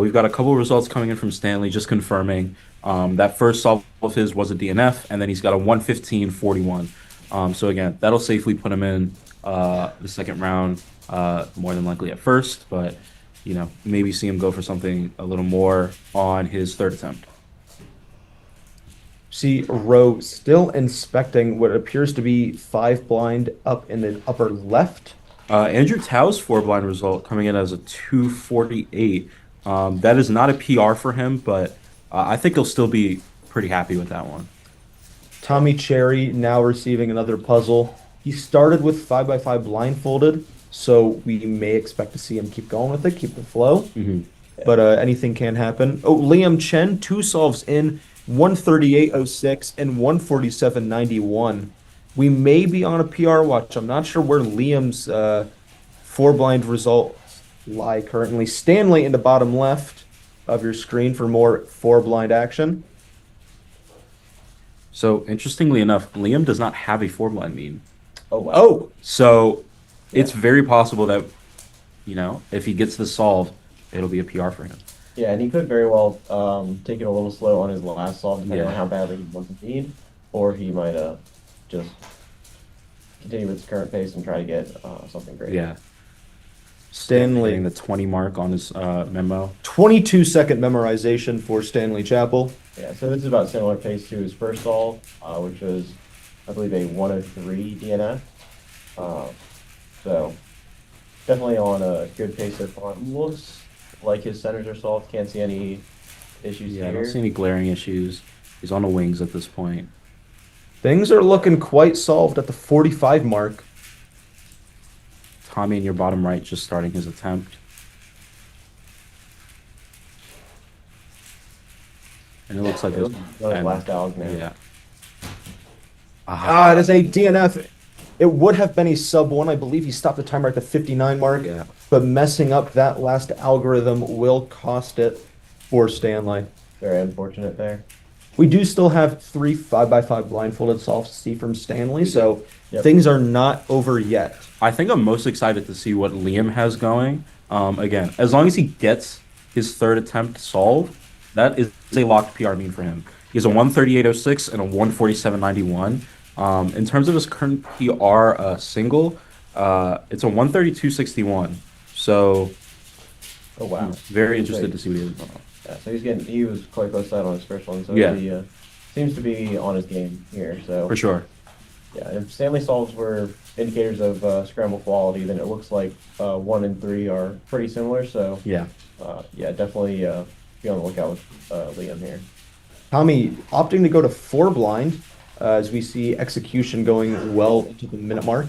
[SPEAKER 2] We've got a couple of results coming in from Stanley, just confirming that first solve of his was a DNF, and then he's got a 115.41. So again, that'll safely put him in the second round, more than likely at first, but maybe see him go for something a little more on his third attempt.
[SPEAKER 1] See Rowe still inspecting what appears to be 5-blind up in the upper left.
[SPEAKER 2] Andrew Tao's 4-blind result coming in as a 248. That is not a PR for him, but I think he'll still be pretty happy with that one.
[SPEAKER 1] Tommy Cherry now receiving another puzzle. He started with 5x5 blindfolded, so we may expect to see him keep going with it, keep the flow.
[SPEAKER 2] Mm-hmm.
[SPEAKER 1] But anything can happen. Oh, Liam Chen, 2 solves in, 138.06 and 147.91. We may be on a PR watch. I'm not sure where Liam's 4-blind results lie currently. Stanley in the bottom left of your screen for more 4-blind action.
[SPEAKER 2] So interestingly enough, Liam does not have a 4-blind mean.
[SPEAKER 3] Oh wow.
[SPEAKER 1] Oh,
[SPEAKER 2] So it's very possible that, if he gets this solved, it'll be a PR for him.
[SPEAKER 3] Yeah, and he could very well take it a little slow on his last solve, depending
[SPEAKER 2] Yeah.
[SPEAKER 3] on how badly he wants to need, or he might just continue with his current pace and try to get something great.
[SPEAKER 2] Yeah.
[SPEAKER 1] Stanley.
[SPEAKER 2] Hitting the 20 mark on his memo.
[SPEAKER 1] 22-second memorization for Stanley Chapel.
[SPEAKER 3] Yeah, so this is about similar pace to his first solve, which was, I believe, a 103 DNF. So definitely on a good pace so far. Looks like his centers are solved. Can't see any issues
[SPEAKER 2] Yeah, I
[SPEAKER 3] here.
[SPEAKER 2] don't see any glaring issues. He's on the wings at this point.
[SPEAKER 1] Things are looking quite solved at the 45 mark.
[SPEAKER 2] Tommy in your bottom right just starting his attempt. And it looks like it's
[SPEAKER 3] Another last out now.
[SPEAKER 2] yeah.
[SPEAKER 1] It is a DNF. It would have been a sub 1. I believe he stopped the timer at the 59 mark.
[SPEAKER 2] Yeah.
[SPEAKER 1] But messing up that last algorithm will cost it for Stanley.
[SPEAKER 3] Very unfortunate there.
[SPEAKER 1] We do still have 3 5x5 blindfolded solves to see from Stanley, so
[SPEAKER 3] Yep.
[SPEAKER 1] things are not over yet.
[SPEAKER 2] I think I'm most excited to see what Liam has going. Again, as long as he gets his third attempt solved, that is a locked PR mean for him. He has a 138.06 and a 147.91. In terms of his current PR single, it's a 132.61. So
[SPEAKER 3] Oh wow.
[SPEAKER 2] very interested to see what he has going on.
[SPEAKER 3] Yeah, so he was quite close to that on his first one. So
[SPEAKER 2] Yeah.
[SPEAKER 3] he seems to be on his game here. So
[SPEAKER 2] For sure.
[SPEAKER 3] yeah, if Stanley solves were indicators of scramble quality, then it looks like 1 and 3 are pretty similar. So
[SPEAKER 2] Yeah.
[SPEAKER 3] yeah, definitely be on the lookout with Liam here.
[SPEAKER 1] Tommy opting to go to 4 blind as we see execution going well into the minute mark.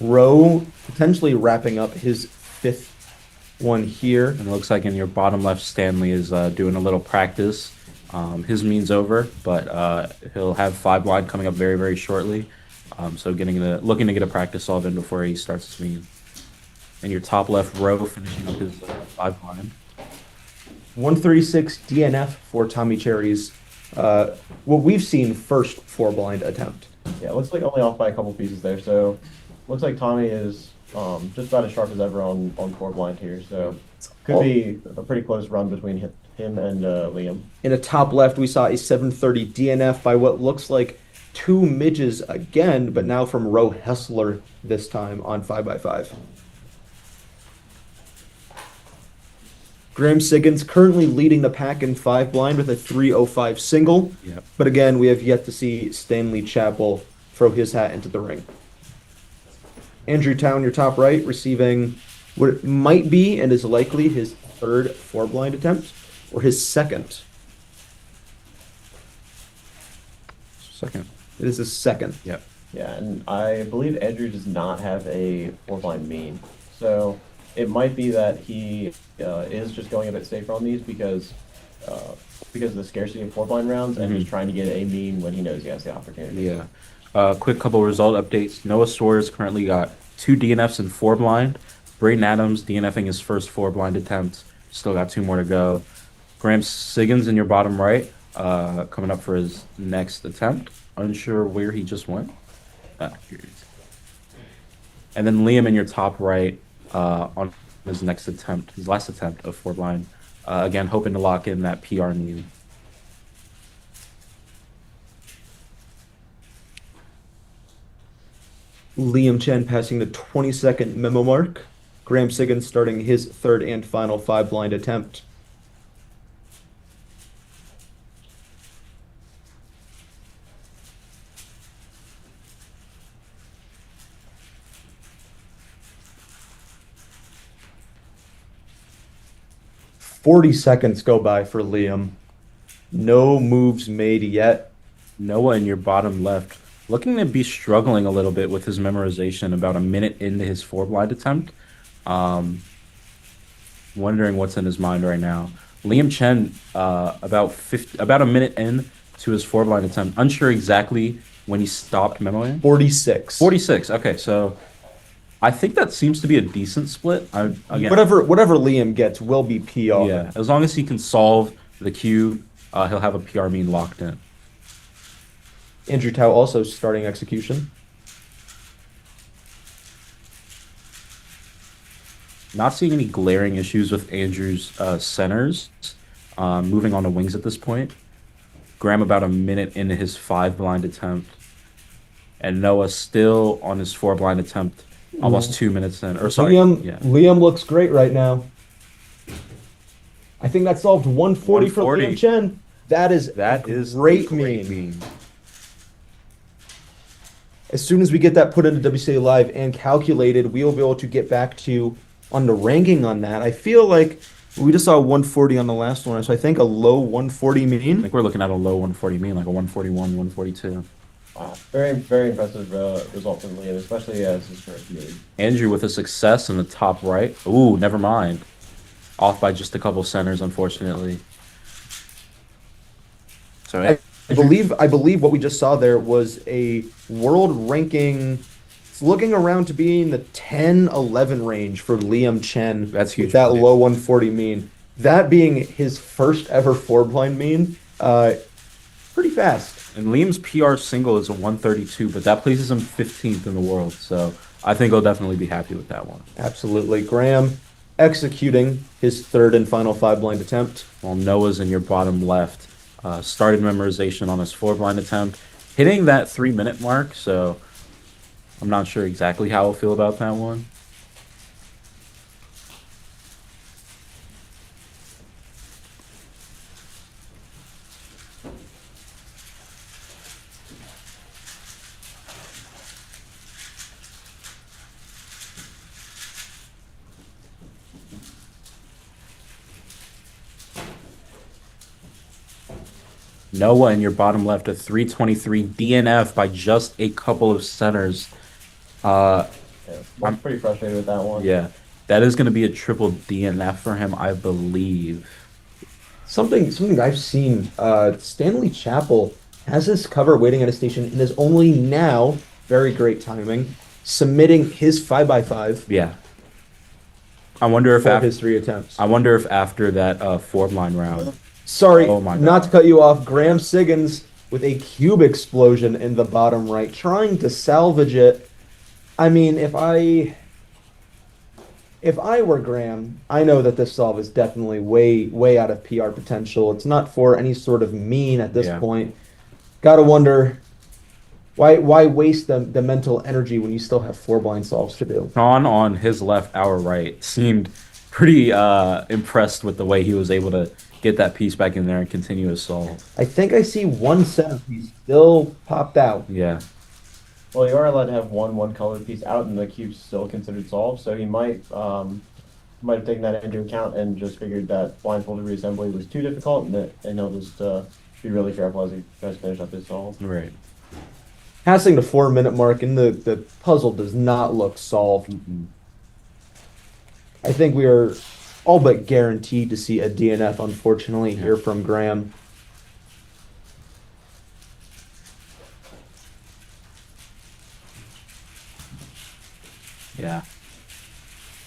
[SPEAKER 1] Rowe potentially wrapping up his 5th one here.
[SPEAKER 2] And it looks like in your bottom left, Stanley is doing a little practice. His mean's over, but he'll have 5 blind coming up very, very shortly. So looking to get a practice solve in before he starts his mean. And your top left row finishing up his 5 blind.
[SPEAKER 1] 136 DNF for Tommy Cherry's what we've seen first 4 blind attempt.
[SPEAKER 3] Yeah, it looks like only off by a couple pieces there. So looks like Tommy is just about as sharp as ever on 4 blind here. So could be a pretty close run between him and Liam.
[SPEAKER 1] In the top left, we saw a 730 DNF by what looks like 2 midges again, but now from Roe Hessler this time on 5x5. Graham Siggins currently leading the pack in 5 blind with a 305 single.
[SPEAKER 2] Yep.
[SPEAKER 1] But again, we have yet to see Stanley Chappell throw his hat into the ring. Andrew Town, your top right, receiving what might be and is likely his 3rd 4 blind attempt, or his 2nd.
[SPEAKER 2] Second.
[SPEAKER 1] It is his 2nd.
[SPEAKER 2] Yep.
[SPEAKER 3] Yeah, and I believe Andrew does not have a 4 blind mean. So it might be that he is just going a bit safer on these because of the scarcity of 4 blind rounds and just trying to get a mean when he knows he has the opportunity.
[SPEAKER 2] Yeah. Quick couple result updates. Noah Suarez currently got 2 DNFs and 4 blind. Braden Adams DNFing his first 4 blind attempt. Still got 2 more to go. Graham Siggins in your bottom right, coming up for his next attempt. Unsure where he just went. Here he is. And then Liam in your top right, on his next attempt, his last attempt of 4 blind. Again, hoping to lock in that PR mean.
[SPEAKER 1] Liam Chen passing the 20-second memo mark. Graham Siggins starting his 3rd and final 5 blind attempt. "40 seconds go by for Liam. No moves made yet."
[SPEAKER 2] Noah in your bottom left, looking to be struggling a little bit with his memorization about a minute into his 4 blind attempt. Wondering what's in his mind right now. Liam Chen, about a minute in to his 4 blind attempt, unsure exactly when he stopped memoing.
[SPEAKER 1] 46.
[SPEAKER 2] 46. Okay, so I think that seems to be a decent split. Again,
[SPEAKER 1] Whatever Liam gets will be PR.
[SPEAKER 2] yeah, as long as he can solve the cube, he'll have a PR mean locked in.
[SPEAKER 1] Andrew Tao also starting execution.
[SPEAKER 2] Not seeing any glaring issues with Andrew's centers. Moving on to wings at this point. Graham about a minute into his 5 blind attempt. And Noah still on his 4 blind attempt, almost 2 minutes in. Or sorry, yeah.
[SPEAKER 1] Liam looks great right now. I think that solved 140 for
[SPEAKER 2] 140.
[SPEAKER 1] Liam Chen. That is great
[SPEAKER 2] great
[SPEAKER 1] mean. As soon as we get that put into WCA Live and calculated, we will be able to get back to on the ranking on that. I feel like we just saw 140 on the last one, so I think a low 140
[SPEAKER 2] I
[SPEAKER 1] mean.
[SPEAKER 2] think we're looking at a low 140 mean, like a 141, 142.
[SPEAKER 3] Wow. Very, very impressive result from Liam, especially as his first year.
[SPEAKER 2] Andrew with a success in the top right. Ooh, never mind. Off by just a couple centers, unfortunately. So
[SPEAKER 1] I believe what we just saw there was a world ranking. It's looking around to be in the 10-11 range for Liam Chen.
[SPEAKER 2] That's huge
[SPEAKER 1] With that
[SPEAKER 2] for Liam.
[SPEAKER 1] low 140 mean. That being his first ever four blind mean. Pretty fast.
[SPEAKER 2] And Liam's PR single is a 132, but that places him 15th in the world. So I think he'll definitely be happy with that one.
[SPEAKER 1] Absolutely. Graham executing his third and final five blind attempt.
[SPEAKER 2] While Noah's in your bottom left, started memorization on his four blind attempt, hitting that 3-minute mark. So I'm not sure exactly how I'll feel about that one. Noah in your bottom left, a 323 DNF by just a couple of centers.
[SPEAKER 3] Yeah, I'm pretty frustrated with that one.
[SPEAKER 2] Yeah, that is going to be a triple DNF for him, I believe.
[SPEAKER 1] Something I've seen. Stanley Chappell has his cover waiting at a station and is only now, very great timing, submitting his 5x5
[SPEAKER 2] Yeah. I wonder if
[SPEAKER 1] for
[SPEAKER 2] after
[SPEAKER 1] his three attempts.
[SPEAKER 2] I wonder if after that four blind round.
[SPEAKER 1] Sorry,
[SPEAKER 2] Oh my
[SPEAKER 1] not
[SPEAKER 2] God.
[SPEAKER 1] to cut you off. Graham Siggins with a cube explosion in the bottom right, trying to salvage it. I mean, if I were Graham, I know that this solve is definitely way out of PR potential. It's not for any sort of mean at this
[SPEAKER 2] Yeah.
[SPEAKER 1] point. Gotta wonder why waste the mental energy when you still have four blind solves to do.
[SPEAKER 2] Sean on his left, our right, seemed pretty impressed with the way he was able to get that piece back in there and continue his solve.
[SPEAKER 1] I think I see one centerpiece still popped out.
[SPEAKER 2] Yeah.
[SPEAKER 3] Well, you are allowed to have one colored piece out, and the cube's still considered solved. So he might have taken that into account and just figured that blindfolded reassembly was too difficult, and he'll just be really careful as he tries to finish up his solve.
[SPEAKER 2] Right.
[SPEAKER 1] Passing the 4-minute mark, and the puzzle does not look solved. I think we are all but guaranteed to see a DNF, unfortunately, here from Graham.
[SPEAKER 2] Yeah.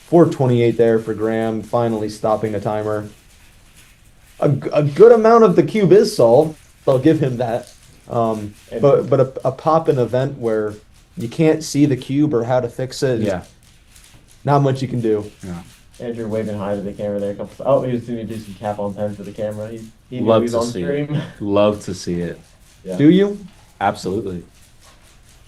[SPEAKER 1] 428 there for Graham, finally stopping the timer. A good amount of the cube is solved. I'll give him that. But a pop-in event where you can't see the cube or how to fix it.
[SPEAKER 2] Yeah.
[SPEAKER 1] Not much you can do.
[SPEAKER 2] Yeah.
[SPEAKER 3] Andrew waving hi to the camera there. Oh, he was going to do some cap on pen for the camera. He knew
[SPEAKER 2] Love
[SPEAKER 3] he was
[SPEAKER 2] to
[SPEAKER 3] on
[SPEAKER 2] see
[SPEAKER 3] stream.
[SPEAKER 2] it. Love to see it.
[SPEAKER 3] Yeah.
[SPEAKER 1] Do you?
[SPEAKER 2] Absolutely.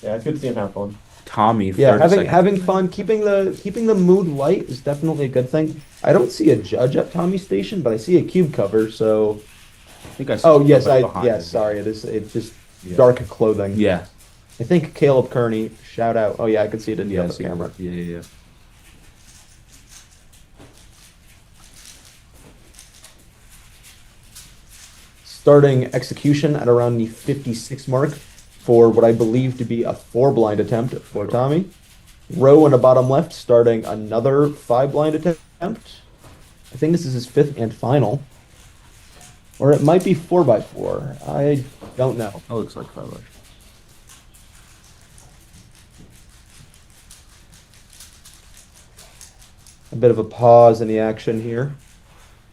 [SPEAKER 3] Yeah, it's good to see him have fun.
[SPEAKER 2] Tommy,
[SPEAKER 1] Yeah,
[SPEAKER 2] 30
[SPEAKER 1] having fun, keeping the mood light is definitely a good thing. I don't see a judge at Tommy's station, but I see a cube cover. So,
[SPEAKER 2] I think I saw
[SPEAKER 1] oh yes,
[SPEAKER 2] somebody behind him.
[SPEAKER 1] sorry, it's just
[SPEAKER 2] Yeah.
[SPEAKER 1] dark clothing.
[SPEAKER 2] Yeah.
[SPEAKER 1] I think Caleb Kearney, shout out. Oh yeah, I can see it in the
[SPEAKER 2] Yeah,
[SPEAKER 1] other
[SPEAKER 2] see-
[SPEAKER 1] camera.
[SPEAKER 2] yeah.
[SPEAKER 1] Starting execution at around the 56 mark for what I believe to be a four blind attempt for Tommy. Row in the bottom left, starting another five blind attempt. I think this is his fifth and final. Or it might be 4x4. I don't know.
[SPEAKER 2] That looks like 5.
[SPEAKER 1] A bit of a pause in the action here.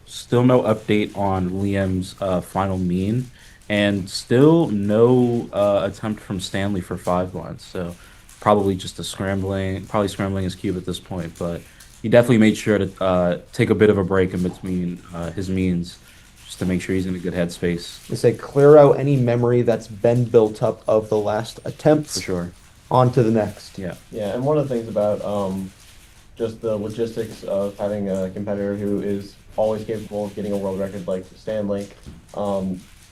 [SPEAKER 2] Still no update on Liam's final mean, and still no attempt from Stanley for 5 blinds. So probably just probably scrambling his cube at this point. But he definitely made sure to take a bit of a break in between his means, just to make sure he's in a good headspace.
[SPEAKER 1] They say clear out any memory that's been built up of the last attempts.
[SPEAKER 2] For sure.
[SPEAKER 1] On to the next.
[SPEAKER 2] Yeah.
[SPEAKER 3] Yeah, and one of the things about just the logistics of having a competitor who is always capable of getting a world record like Stanley,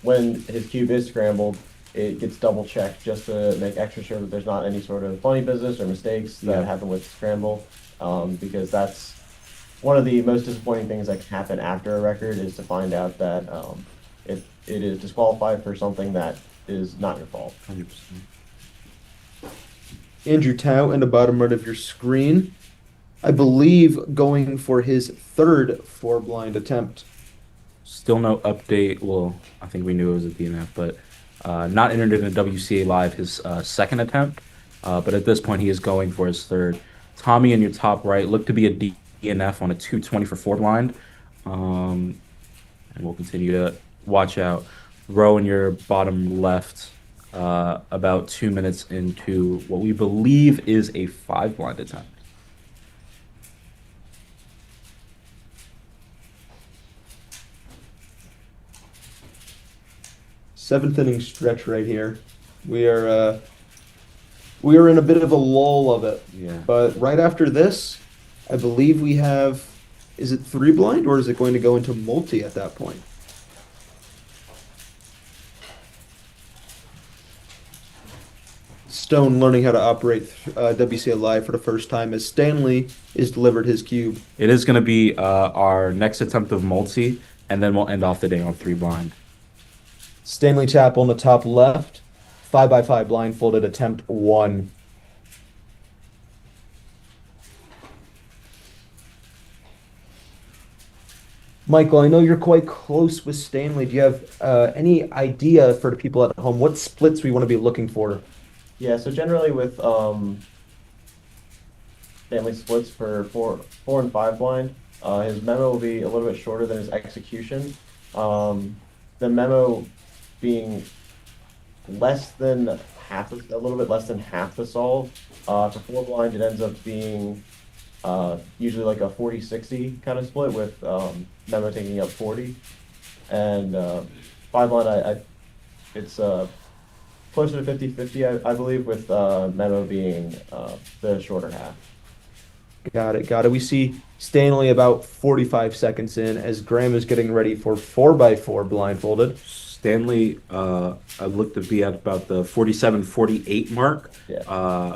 [SPEAKER 3] when his cube is scrambled, it gets double checked just to make extra sure that there's not any sort of funny business or mistakes that
[SPEAKER 2] Yeah.
[SPEAKER 3] happen with scramble, because that's one of the most disappointing things that can happen after a record is to find out that it is disqualified for something that is not your fault.
[SPEAKER 2] 100%.
[SPEAKER 1] Andrew Tao in the bottom right of your screen, I believe going for his third four-blind attempt.
[SPEAKER 2] Still no update. Well, I think we knew it was a DNF, but not entered in a WCA Live his second attempt. But at this point, he is going for his third. Tommy in your top right looked to be a DNF on a 220 for four blind. And we'll continue to watch out. Row in your bottom left, about 2 minutes into what we believe is a five blind attempt.
[SPEAKER 1] Seventh inning stretch right here. We are in a bit of a lull of it.
[SPEAKER 2] Yeah.
[SPEAKER 1] But right after this, I believe we have, is it three blind or is it going to go into multi at that point? Stone learning how to operate WCA Live for the first time as Stanley is delivered his cube.
[SPEAKER 2] It is going to be our next attempt of multi, and then we'll end off the day on three blind.
[SPEAKER 1] Stanley Chappell in the top left, 5x5 blindfolded attempt 1. Michael, I know you're quite close with Stanley. Do you have any idea for the people at home what splits we want to be looking for?
[SPEAKER 3] Yeah, so generally with Stanley splits for four and five blind, his memo will be a little bit shorter than his execution. The memo being less than half, a little bit less than half the solve. For four blind, it ends up being usually like a 40-60 kind of split with memo taking up 40. And five blind, it's closer to 50-50, I believe, with memo being the shorter half.
[SPEAKER 1] Got it. We see Stanley about 45 seconds in as Graham is getting ready for 4x4 blindfolded.
[SPEAKER 2] Stanley, I looked to be at about the 47-48 mark.
[SPEAKER 3] Yeah.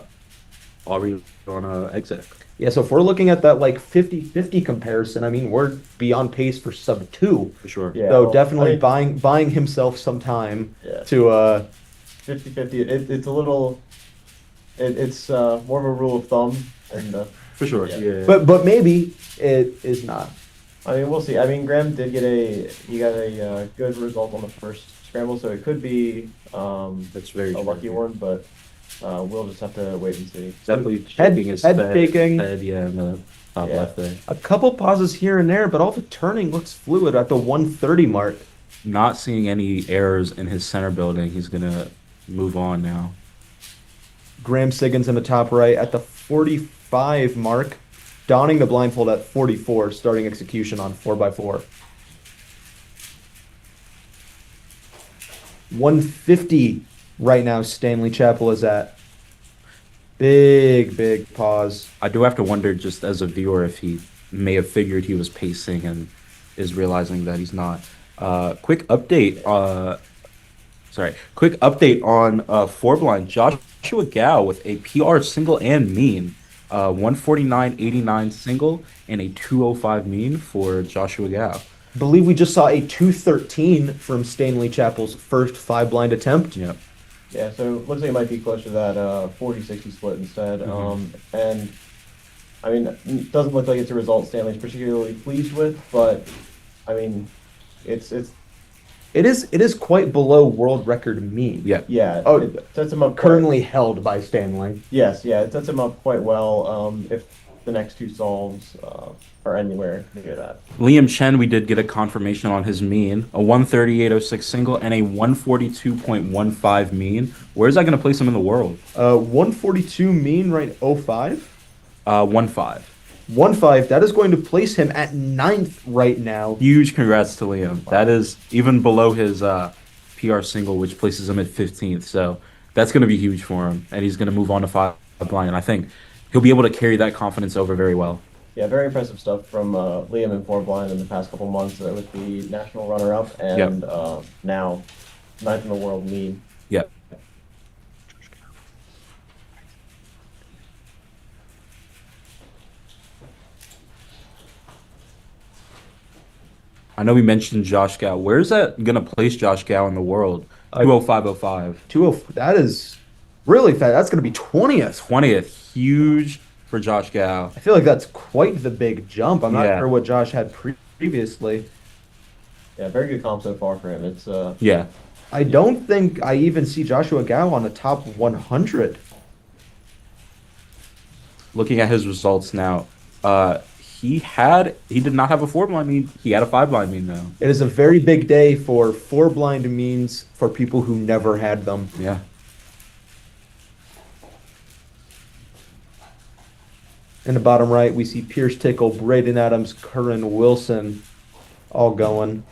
[SPEAKER 2] Already on exit.
[SPEAKER 1] Yeah, so if we're looking at that like 50-50 comparison, I mean, we're beyond pace for sub 2.
[SPEAKER 2] For sure.
[SPEAKER 3] Yeah,
[SPEAKER 1] So
[SPEAKER 3] well,
[SPEAKER 1] definitely
[SPEAKER 3] I mean,
[SPEAKER 1] buying himself some time
[SPEAKER 3] Yeah.
[SPEAKER 1] to
[SPEAKER 3] 50-50. It's a little. It's more of a rule of thumb, and
[SPEAKER 2] For sure.
[SPEAKER 3] Yeah.
[SPEAKER 2] Yeah.
[SPEAKER 1] but maybe it is not.
[SPEAKER 3] I mean, we'll see. I mean, Graham did get a good result on the first scramble, so it could be
[SPEAKER 2] That's very
[SPEAKER 3] a
[SPEAKER 2] true.
[SPEAKER 3] lucky one, but we'll just have to wait and see.
[SPEAKER 2] Definitely
[SPEAKER 1] Head-
[SPEAKER 2] shaking his
[SPEAKER 1] head
[SPEAKER 2] head,
[SPEAKER 1] shaking.
[SPEAKER 2] yeah, in the top
[SPEAKER 3] Yeah.
[SPEAKER 2] left there.
[SPEAKER 1] A couple pauses here and there, but all the turning looks fluid at the 130 mark.
[SPEAKER 2] Not seeing any errors in his center building. He's gonna move on now.
[SPEAKER 1] Graham Siggins in the top right at the 45 mark, donning the blindfold at 44, starting execution on 4x4. 150 right now, Stanley Chappell is at. Big pause.
[SPEAKER 2] I do have to wonder, just as a viewer, if he may have figured he was pacing and is realizing that he's not. Quick update. Quick update on four blind. Joshua Gao with a PR single and mean. 149.89 single and a 205 mean for Joshua Gao.
[SPEAKER 1] Believe we just saw a 213 from Stanley Chappell's first 5-blind attempt.
[SPEAKER 2] Yep.
[SPEAKER 3] Yeah, so it looks like it might be closer to that 40-60 split instead. And I mean, it doesn't look like it's a result Stanley's particularly pleased with, but I mean, It
[SPEAKER 1] is quite below world record mean.
[SPEAKER 3] yeah.
[SPEAKER 1] Oh,
[SPEAKER 3] It sets him up
[SPEAKER 1] currently held by Stanley.
[SPEAKER 3] Yes, yeah, it sets him up quite well. If the next two solves are anywhere near that.
[SPEAKER 2] Liam Chen, we did get a confirmation on his mean, a 138.06 single and a 142.15 mean. Where's that going to place him in the world?
[SPEAKER 1] 142 mean, right? 05?
[SPEAKER 2] 1.5.
[SPEAKER 1] 1.5. That is going to place him at 9th right now.
[SPEAKER 2] Huge congrats to Liam. That is even below his PR single, which places him at 15th. So that's going to be huge for him, and he's going to move on to 5 blind. And I think he'll be able to carry that confidence over very well.
[SPEAKER 3] Yeah, very impressive stuff from Liam in 4 blind in the past couple months with the national runner-up and now 9th in the world mean.
[SPEAKER 2] Yep. I know we mentioned Josh Gow. Where's that gonna place Josh Gow in the world? 205.05.
[SPEAKER 1] 20, that is really fast. That's going to be 20th.
[SPEAKER 2] 20th. Huge for Josh Gow.
[SPEAKER 1] I feel like that's quite the big jump. I'm not
[SPEAKER 2] Yeah.
[SPEAKER 1] sure what Josh had previously.
[SPEAKER 3] Yeah, very good comp so far for him. It's
[SPEAKER 2] Yeah.
[SPEAKER 1] I don't think I even see Joshua Gao on the top 100.
[SPEAKER 2] Looking at his results now, he did not have a 4-blind mean. He had a 5-blind mean though.
[SPEAKER 1] It is a very big day for 4 blind means for people who never had them.
[SPEAKER 2] Yeah.
[SPEAKER 1] In the bottom right, we see Pierce Tickle, Braden Adams, Curran Wilson, all going.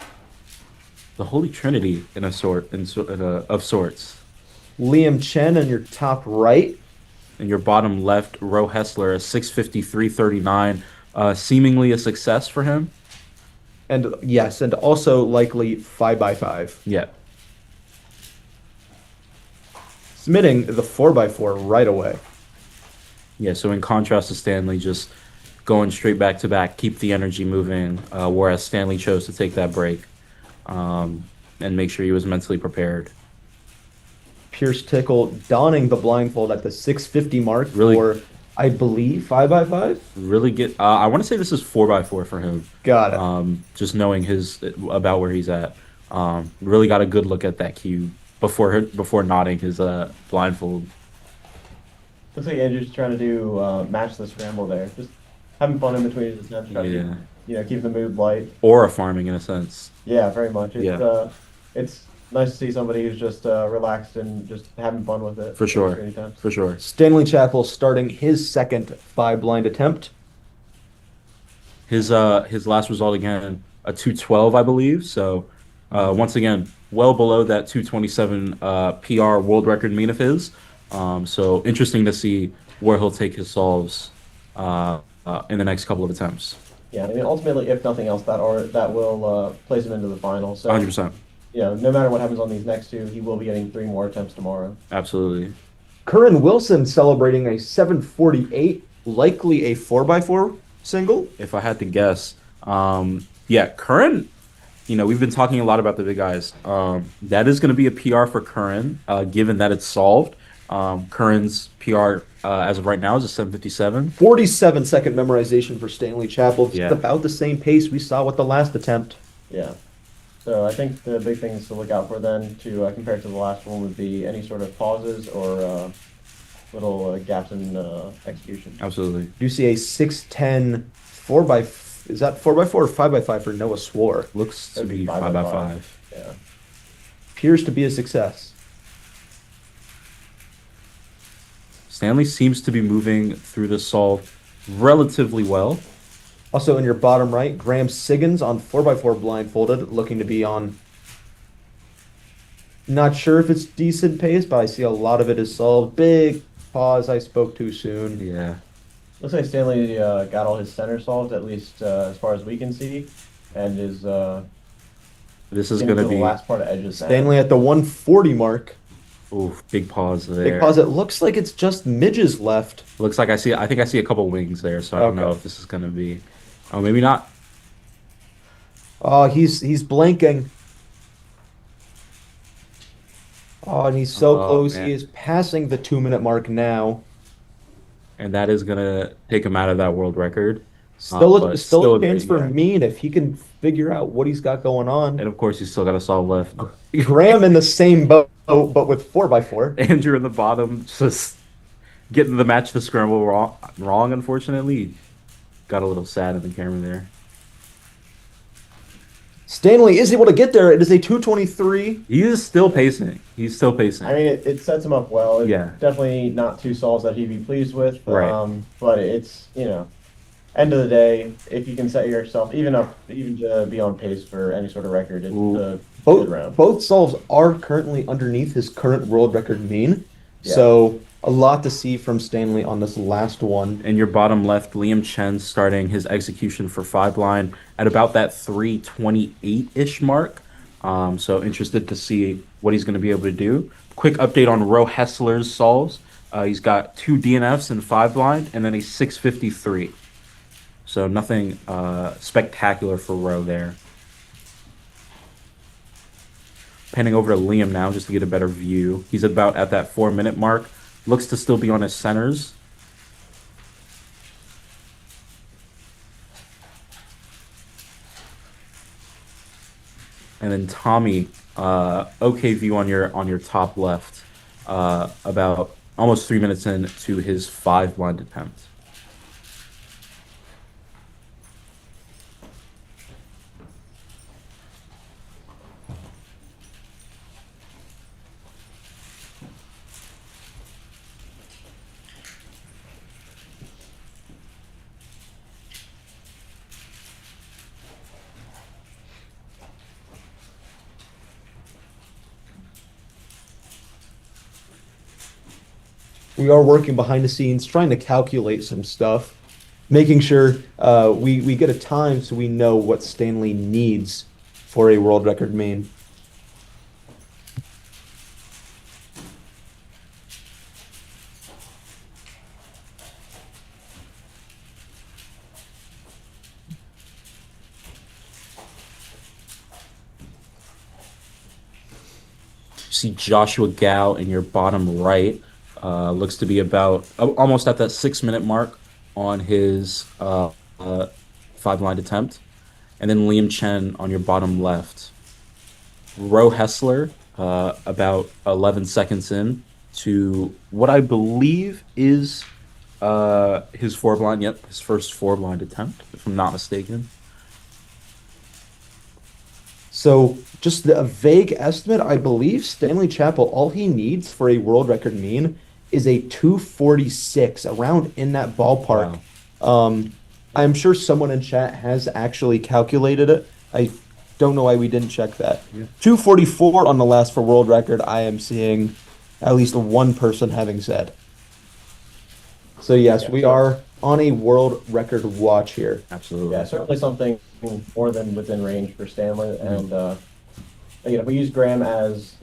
[SPEAKER 2] The Holy Trinity of sorts.
[SPEAKER 1] Liam Chen in your top right.
[SPEAKER 2] In your bottom left, Ro Hessler, a 653.39, seemingly a success for him.
[SPEAKER 1] And yes, and also likely 5x5.
[SPEAKER 2] Yeah.
[SPEAKER 1] Submitting the 4x4 right away.
[SPEAKER 2] Yeah, so in contrast to Stanley, just going straight back to back, keep the energy moving, whereas Stanley chose to take that break and make sure he was mentally prepared.
[SPEAKER 1] Pierce Tickle donning the blindfold at the 650 mark
[SPEAKER 2] Really-
[SPEAKER 1] for, I believe, 5x5.
[SPEAKER 2] Really get. I want to say this is 4x4 for him.
[SPEAKER 1] Got it.
[SPEAKER 2] Just knowing about where he's at. Really got a good look at that cube before nodding his blindfold.
[SPEAKER 3] looks like Andrew's trying to do match the scramble there. Just having fun in between his attempts, trying to keep the move light.
[SPEAKER 2] Or a farming in a sense.
[SPEAKER 3] Yeah, very much.
[SPEAKER 2] Yeah.
[SPEAKER 3] It's nice to see somebody who's just relaxed and just having fun with it.
[SPEAKER 2] For sure.
[SPEAKER 3] Anytime.
[SPEAKER 2] For sure.
[SPEAKER 1] Stanley Chapel starting his second 5-blind attempt.
[SPEAKER 2] His last result again, a 212, I believe. So once again, well below that 227 PR world record mean of his. So interesting to see where he'll take his solves in the next couple of attempts.
[SPEAKER 3] Yeah, I mean, ultimately, if nothing else, that will place him into the final. So
[SPEAKER 2] 100%.
[SPEAKER 3] no matter what happens on these next two, he will be getting 3 more attempts tomorrow.
[SPEAKER 2] Absolutely.
[SPEAKER 1] Curran Wilson celebrating a 748, likely a 4x4 single.
[SPEAKER 2] If I had to guess, yeah, Curran. We've been talking a lot about the big guys. That is going to be a PR for Curran, given that it's solved. Curran's PR as of right now is a 757.
[SPEAKER 1] 47-second memorization for Stanley Chapel. It's
[SPEAKER 2] Yeah.
[SPEAKER 1] about the same pace we saw with the last attempt.
[SPEAKER 3] Yeah. So I think the big things to look out for then, to compare to the last one, would be any sort of pauses or little gaps in execution.
[SPEAKER 2] Absolutely.
[SPEAKER 1] You see a 610 is that 4x4 or 5x5 for Noah Swore?
[SPEAKER 2] Looks to
[SPEAKER 3] That'd
[SPEAKER 2] be
[SPEAKER 3] be
[SPEAKER 2] 5x5.
[SPEAKER 3] Yeah.
[SPEAKER 1] Appears to be a success.
[SPEAKER 2] Stanley seems to be moving through the solve relatively well.
[SPEAKER 1] Also in your bottom right, Graham Siggins on 4x4 blindfolded, looking to be on. Not sure if it's decent pace, but I see a lot of it is solved. Big pause, I spoke too soon.
[SPEAKER 2] Yeah.
[SPEAKER 3] Looks like Stanley got all his center solved, at least as far as we can see, and is
[SPEAKER 2] This is
[SPEAKER 3] getting
[SPEAKER 2] going to
[SPEAKER 3] the
[SPEAKER 2] be
[SPEAKER 3] last part of edges now.
[SPEAKER 1] Stanley at the 140 mark.
[SPEAKER 2] oof, big pause there.
[SPEAKER 1] Big pause. It looks like it's just midges left.
[SPEAKER 2] Looks like I think I see a couple wings there, so I don't know
[SPEAKER 1] Okay.
[SPEAKER 2] if this is going to be. Oh, maybe not.
[SPEAKER 1] Oh, he's blanking. Oh, and he's so
[SPEAKER 2] Oh,
[SPEAKER 1] close.
[SPEAKER 2] man.
[SPEAKER 1] He is passing the 2-minute mark now.
[SPEAKER 2] And that is going to take him out of that world record.
[SPEAKER 1] Still
[SPEAKER 2] but
[SPEAKER 1] a
[SPEAKER 2] still a
[SPEAKER 1] chance
[SPEAKER 2] great
[SPEAKER 1] for
[SPEAKER 2] guy.
[SPEAKER 1] Mean if he can figure out what he's got going on.
[SPEAKER 2] And of course, he's still got a solve left.
[SPEAKER 1] Graham in the same boat, but with 4x4.
[SPEAKER 2] Andrew in the bottom, just getting the match the scramble wrong, unfortunately. Got a little sad in the camera there.
[SPEAKER 1] Stanley is able to get there. It is a 223.
[SPEAKER 2] He is still pacing. He's still pacing.
[SPEAKER 3] I mean, it sets him up well. It's
[SPEAKER 2] Yeah.
[SPEAKER 3] definitely not 2 solves that he'd be pleased with.
[SPEAKER 2] Right.
[SPEAKER 3] But it's, end of the day, if you can set yourself even to be on pace for any sort of record, it's
[SPEAKER 2] Ooh.
[SPEAKER 3] a good round.
[SPEAKER 1] Both solves are currently underneath his current world record mean.
[SPEAKER 3] Yeah.
[SPEAKER 1] So a lot to see from Stanley on this last one.
[SPEAKER 2] In your bottom left, Liam Chen starting his execution for 5-line at about that 328-ish mark. So interested to see what he's going to be able to do. Quick update on Ro Hessler's solves. He's got 2 DNFs in 5-line and then a 653. So nothing spectacular for Ro there. Panning over to Liam now just to get a better view. He's about at that 4-minute mark. Looks to still be on his centers. And then Tommy, okay view on your top left. About almost 3 minutes into his 5 blind attempt.
[SPEAKER 1] We are working behind the scenes, trying to calculate some stuff, making sure we get a time so we know what Stanley needs for a world record main.
[SPEAKER 2] See Joshua Gao in your bottom right. Looks to be about almost at that 6-minute mark on his 5 blind attempt. And then Liam Chen on your bottom left. Ro Hessler, about 11 seconds in to what I believe is his 4 blind. Yep, his first 4 blind attempt, if I'm not mistaken.
[SPEAKER 1] So just a vague estimate, I believe Stanley Chappell, all he needs for a world record mean is a 246, around in that ballpark.
[SPEAKER 2] Wow.
[SPEAKER 1] I'm sure someone in chat has actually calculated it. I don't know why we didn't check that.
[SPEAKER 2] Yeah.
[SPEAKER 1] 244 on the last for world record, I am seeing at least one person having said. So yes, we are on a world record watch here.
[SPEAKER 2] Absolutely.
[SPEAKER 3] Yeah, certainly something more than within range for Stanley. And if we use Graham as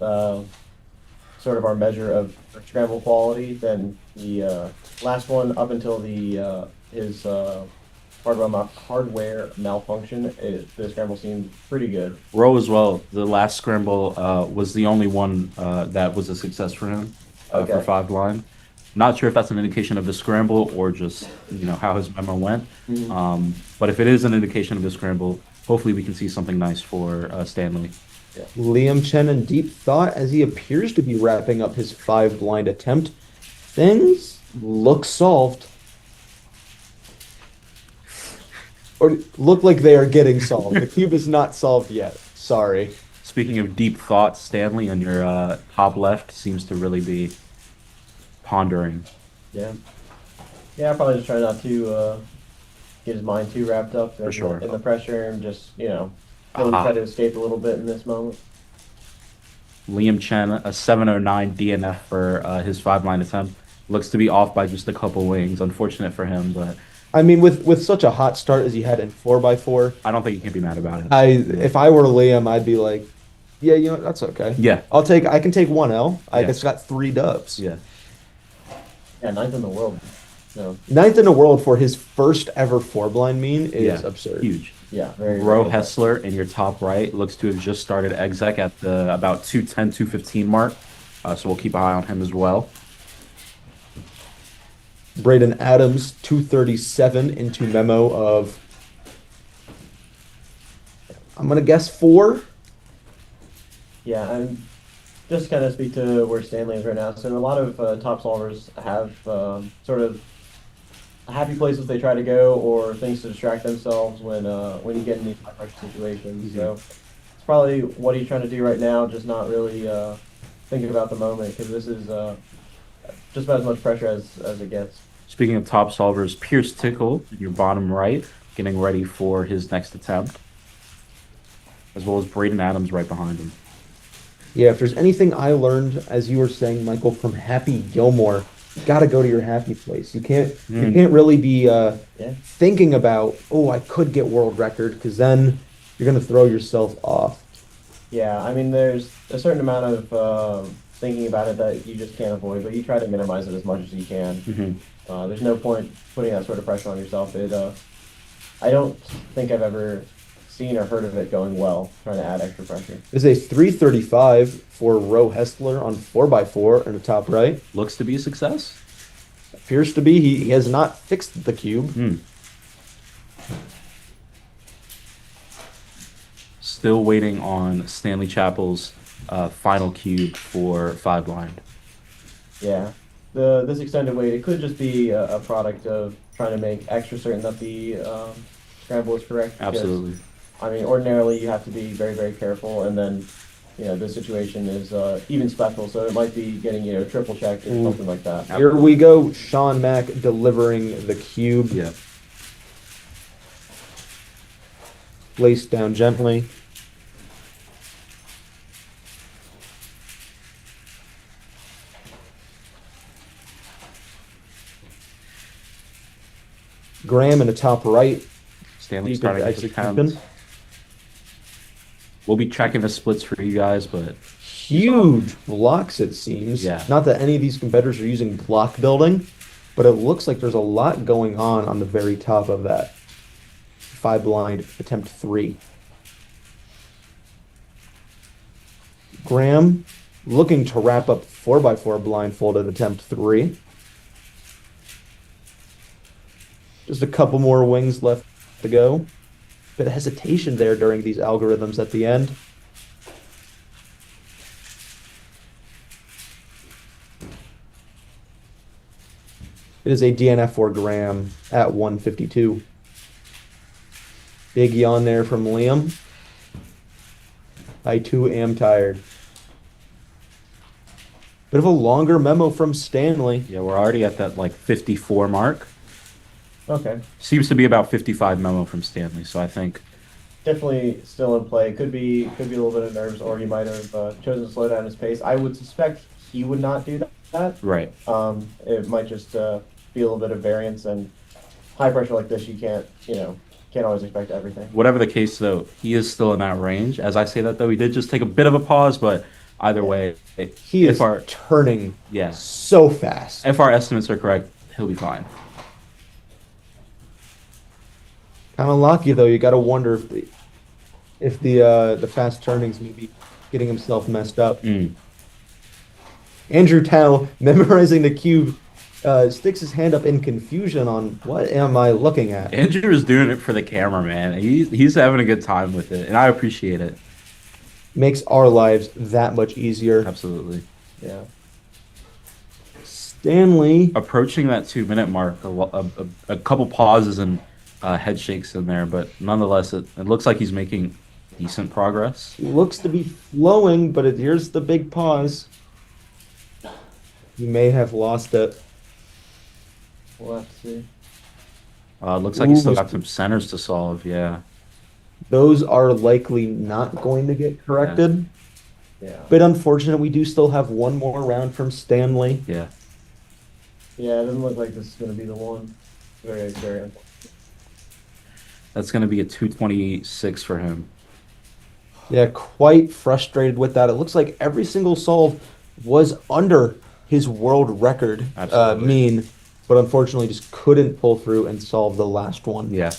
[SPEAKER 3] sort of our measure of scramble quality, then the last one up until his hardware malfunction, the scramble seemed pretty good.
[SPEAKER 2] Ro as well. The last scramble was the only one that was a success for him for 5 blind. Not sure if that's an indication of the scramble or just how his memo went.
[SPEAKER 3] Mm-hmm.
[SPEAKER 2] But if it is an indication of the scramble, hopefully we can see something nice for Stanley.
[SPEAKER 3] Yeah.
[SPEAKER 1] Liam Chen in deep thought as he appears to be wrapping up his 5 blind attempt. Things look solved. Or look like they are getting solved. The cube is not solved yet. Sorry.
[SPEAKER 2] Speaking of deep thought, Stanley on your top left seems to really be pondering.
[SPEAKER 3] Yeah. Yeah, probably just try not to get his mind too wrapped up
[SPEAKER 2] For sure.
[SPEAKER 3] in the pressure and just, really try to escape a little bit in this moment.
[SPEAKER 2] Liam Chen, a 709 DNF for his 5 blind attempt. Looks to be off by just a couple wings. Unfortunate for him, but
[SPEAKER 1] I mean, with such a hot start as he had in 4x4,
[SPEAKER 2] I don't think you can be mad about it.
[SPEAKER 1] if I were Liam, I'd be like, yeah, that's okay.
[SPEAKER 2] Yeah.
[SPEAKER 1] I can take 1L. I
[SPEAKER 2] Yeah.
[SPEAKER 1] just got 3 dubs.
[SPEAKER 2] Yeah.
[SPEAKER 3] Yeah, 9th in the world. So,
[SPEAKER 1] 9th in the world for his first ever 4 blind mean is
[SPEAKER 2] Yeah.
[SPEAKER 1] absurd.
[SPEAKER 2] Huge.
[SPEAKER 3] yeah, very
[SPEAKER 2] Ro
[SPEAKER 3] very
[SPEAKER 2] Hessler in your top right looks to have just started exec at the about 210, 215 mark. So we'll keep an eye on him as well.
[SPEAKER 1] Braden Adams, 237 into memo of, I'm going to guess 4.
[SPEAKER 3] Yeah, and just kind of speak to where Stanley is right now. So a lot of top solvers have sort of happy places they try to go or things to distract themselves when you get in these high pressure situations. So it's probably what he's trying to do right now, just not really thinking about the moment, because this is just about as much pressure as it gets.
[SPEAKER 2] Speaking of top solvers, Pierce Tickle in your bottom right, getting ready for his next attempt, as well as Braden Adams right behind him.
[SPEAKER 1] Yeah, if there's anything I learned, as you were saying, Michael, from Happy Gilmore, you got to go to your happy place. You can't really be thinking about, oh, I could get world record, because then you're going to throw yourself off.
[SPEAKER 3] Yeah, I mean, there's a certain amount of thinking about it that you just can't avoid, but you try to minimize it as much as you can. There's no point putting that sort of pressure on yourself. I don't think I've ever seen or heard of it going well, trying to add extra pressure.
[SPEAKER 1] Is a 335 for Ro Hessler on 4x4 in the top right.
[SPEAKER 2] Looks to be a success.
[SPEAKER 1] Appears to be. He has not fixed the cube.
[SPEAKER 2] Still waiting on Stanley Chappell's final cube for 5 blind.
[SPEAKER 3] Yeah. This extended wait, it could just be a product of trying to make extra certain that the scramble is correct. because,
[SPEAKER 2] Absolutely.
[SPEAKER 3] I mean, ordinarily you have to be very, very careful, and then, this situation is even special, so it might be getting, triple checked or something like that.
[SPEAKER 1] Here we go. Sean Mack delivering the cube.
[SPEAKER 2] Yeah.
[SPEAKER 1] Placed down gently. Graham in the top right.
[SPEAKER 2] Stanley
[SPEAKER 1] Deep
[SPEAKER 2] starting
[SPEAKER 1] into
[SPEAKER 2] with the
[SPEAKER 1] execution.
[SPEAKER 2] attempts. We'll be checking the splits for you guys, but
[SPEAKER 1] Huge blocks, it seems.
[SPEAKER 2] Yeah.
[SPEAKER 1] Not that any of these competitors are using block building, but it looks like there's a lot going on the very top of that. 5 blind, attempt 3. Graham looking to wrap up 4x4 blindfolded attempt 3. Just a couple more wings left to go. Bit of hesitation there during these algorithms at the end. It is a DNF for Graham at 152. Big yawn there from Liam. I too am tired. Bit of a longer memo from Stanley.
[SPEAKER 2] yeah, we're already at that like 54 mark.
[SPEAKER 3] Okay.
[SPEAKER 2] Seems to be about 55 memo from Stanley, so I think
[SPEAKER 3] Definitely still in play. Could be a little bit of nerves, or he might have chosen to slow down his pace. I would suspect he would not do that.
[SPEAKER 2] right.
[SPEAKER 3] It might just be a little bit of variance, and high pressure like this, you can't always expect everything.
[SPEAKER 2] Whatever the case, though, he is still in that range. As I say that, though, he did just take a bit of a pause, but either way,
[SPEAKER 1] He is
[SPEAKER 2] if our
[SPEAKER 1] turning
[SPEAKER 2] yeah,
[SPEAKER 1] so fast.
[SPEAKER 2] if our estimates are correct, he'll be fine.
[SPEAKER 1] Kind of lucky though. You got to wonder if the fast turnings may be getting himself messed up. Andrew Tao memorizing the cube, sticks his hand up in confusion on what am I looking at.
[SPEAKER 2] Andrew is doing it for the camera, man. He's having a good time with it, and I appreciate it.
[SPEAKER 1] Makes our lives that much easier.
[SPEAKER 2] Absolutely.
[SPEAKER 3] Yeah.
[SPEAKER 1] Stanley
[SPEAKER 2] Approaching that 2-minute mark, a couple pauses and head shakes in there, but nonetheless, it looks like he's making decent progress.
[SPEAKER 1] looks to be flowing, but here's the big pause. He may have lost it.
[SPEAKER 3] We'll have to see.
[SPEAKER 2] Looks like he's still
[SPEAKER 1] Ooh.
[SPEAKER 2] got some centers to solve. Yeah.
[SPEAKER 1] Those are likely not going to get corrected.
[SPEAKER 3] Yeah.
[SPEAKER 1] Bit unfortunate. We do still have one more round from Stanley.
[SPEAKER 2] Yeah.
[SPEAKER 3] Yeah, it doesn't look like this is going to be the one. Very, very unfortunate.
[SPEAKER 2] That's going to be a 226 for him.
[SPEAKER 1] Yeah, quite frustrated with that. It looks like every single solve was under his world record
[SPEAKER 2] Absolutely.
[SPEAKER 1] mean, but unfortunately just couldn't pull through and solve the last one.
[SPEAKER 2] Yeah.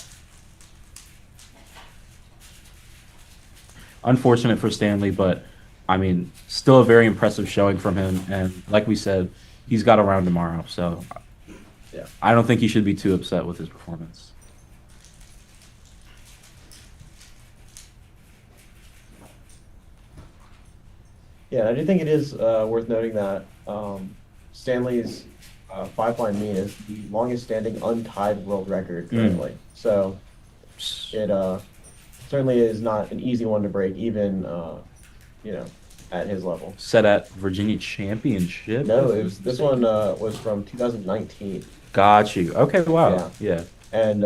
[SPEAKER 2] Unfortunate for Stanley, but I mean, still a very impressive showing from him. And like we said, he's got a round tomorrow. So
[SPEAKER 3] Yeah.
[SPEAKER 2] I don't think he should be too upset with his performance.
[SPEAKER 3] Yeah, I do think it is worth noting that Stanley's 5-line mean is the longest standing untied world record currently. So it certainly is not an easy one to break, even at his level.
[SPEAKER 2] Set at Virginia Championship?
[SPEAKER 3] No, this one was from 2019.
[SPEAKER 2] Got you. Okay, wow. Yeah.
[SPEAKER 3] And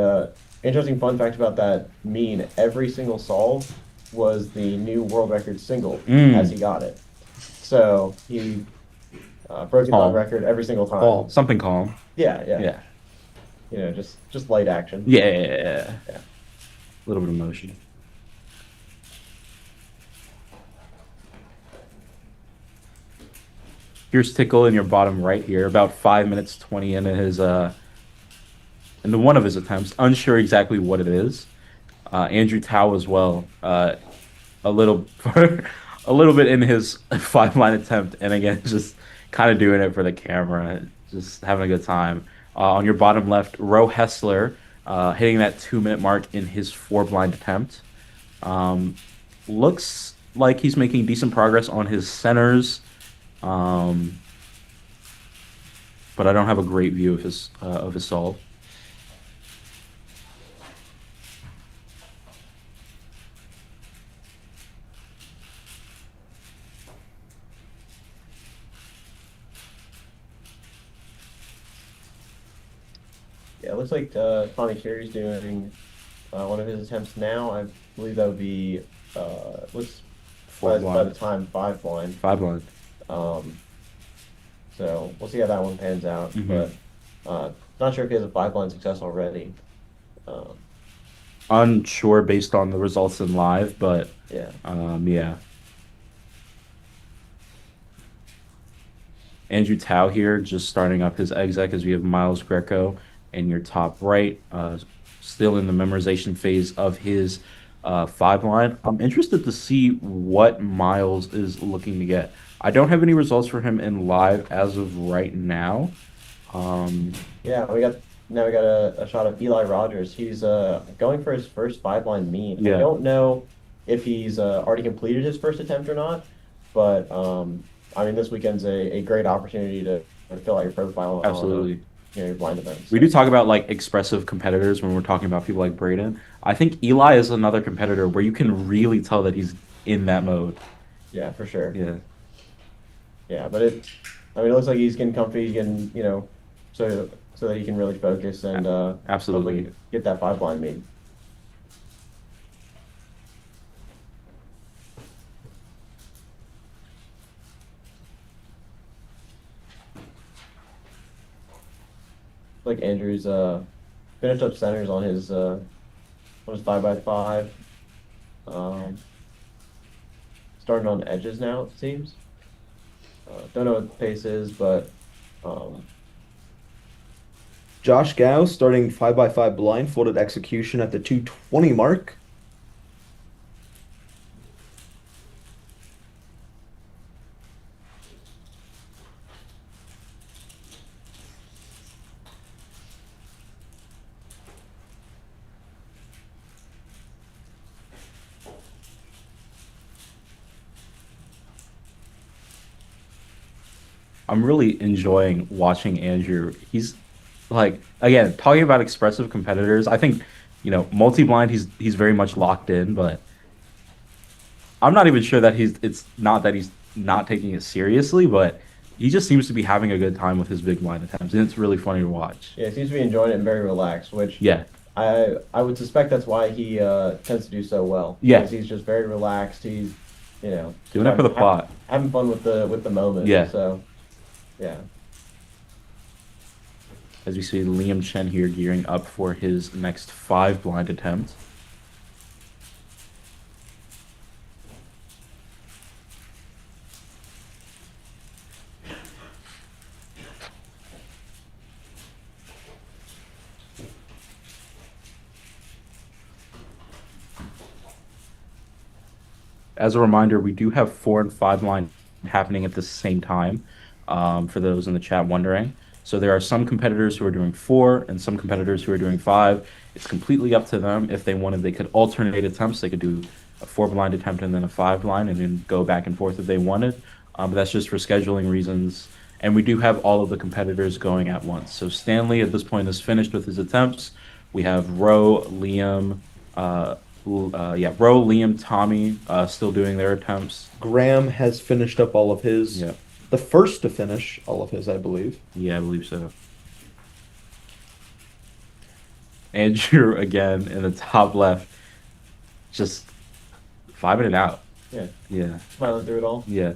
[SPEAKER 3] interesting fun fact about that mean: every single solve was the new world record single as he got it. So he broke the
[SPEAKER 2] Calm.
[SPEAKER 3] record every single time.
[SPEAKER 1] Calm.
[SPEAKER 2] Something calm.
[SPEAKER 3] Yeah.
[SPEAKER 2] Yeah.
[SPEAKER 3] Just light action.
[SPEAKER 2] Yeah.
[SPEAKER 3] Yeah.
[SPEAKER 2] A little bit of motion. Here's Tickle in your bottom right here, about 5 minutes 20 into his into one of his attempts. Unsure exactly what it is. Andrew Tao as well. A little a little bit in his 5-line attempt, and again, just kind of doing it for the camera, just having a good time. On your bottom left, Ro Hessler, hitting that 2-minute mark in his 4-blind attempt. Looks like he's making decent progress on his centers, but I don't have a great view of his solve.
[SPEAKER 3] Yeah, it looks like Tommy Cherry's doing one of his attempts now. I believe that would be looks by the time 5-blind.
[SPEAKER 2] 5-blind.
[SPEAKER 3] So we'll see how that one pans out.
[SPEAKER 2] Mhm.
[SPEAKER 3] But not sure if he has a 5-blind success already.
[SPEAKER 2] Unsure based on the results in live, but
[SPEAKER 3] Yeah.
[SPEAKER 2] yeah. Andrew Tao here, just starting up his exec as we have Miles Greco in your top right, still in the memorization phase of his 5-line. I'm interested to see what Miles is looking to get. I don't have any results for him in live as of right now.
[SPEAKER 3] Yeah, we got a shot of Eli Rogers. He's going for his first 5-line meet.
[SPEAKER 2] Yeah.
[SPEAKER 3] I don't know if he's already completed his first attempt or not, but I mean, this weekend's a great opportunity to fill out your profile.
[SPEAKER 2] Absolutely.
[SPEAKER 3] On, your blind events.
[SPEAKER 2] We do talk about like expressive competitors when we're talking about people like Braden. I think Eli is another competitor where you can really tell that he's in that mode.
[SPEAKER 3] Yeah, for sure.
[SPEAKER 2] Yeah.
[SPEAKER 3] Yeah, but it looks like he's getting comfy. He's getting, so that he can really focus and
[SPEAKER 2] Absolutely.
[SPEAKER 3] hopefully get that 5-blind meet. Like Andrew's finished up centers on his 5x5. Starting on edges now, it seems. Don't know what the pace is, but
[SPEAKER 1] Josh Gao starting 5x5 blindfolded execution at the 220 mark.
[SPEAKER 2] I'm really enjoying watching Andrew. He's like, again, talking about expressive competitors. I think, multi-blind, he's very much locked in, but I'm not even sure that it's not that he's not taking it seriously, but he just seems to be having a good time with his big blind attempts, and it's really funny to watch.
[SPEAKER 3] yeah, he seems to be enjoying it and very relaxed, which
[SPEAKER 2] Yeah.
[SPEAKER 3] I would suspect that's why he tends to do so well.
[SPEAKER 2] Yeah.
[SPEAKER 3] Because he's just very relaxed. He's
[SPEAKER 2] Doing it for the plot.
[SPEAKER 3] having fun with the moment.
[SPEAKER 2] Yeah.
[SPEAKER 3] So yeah.
[SPEAKER 2] As we see Liam Chen here gearing up for his next 5-blind attempt. As a reminder, we do have 4 and 5-line happening at the same time, for those in the chat wondering. So there are some competitors who are doing 4 and some competitors who are doing 5. It's completely up to them. If they wanted, they could alternate attempts. They could do a 4-blind attempt and then a 5-blind and then go back and forth if they wanted. But that's just for scheduling reasons. And we do have all of the competitors going at once. So Stanley at this point is finished with his attempts. We have Ro, Liam, Ro, Liam, Tommy still doing their attempts.
[SPEAKER 1] Graham has finished up all of his.
[SPEAKER 2] Yeah.
[SPEAKER 1] The first to finish all of his, I believe.
[SPEAKER 2] Yeah, I believe so. Andrew again in the top left, just vibing it out.
[SPEAKER 3] Yeah.
[SPEAKER 2] Yeah.
[SPEAKER 3] Smiling through it all.
[SPEAKER 2] Yeah.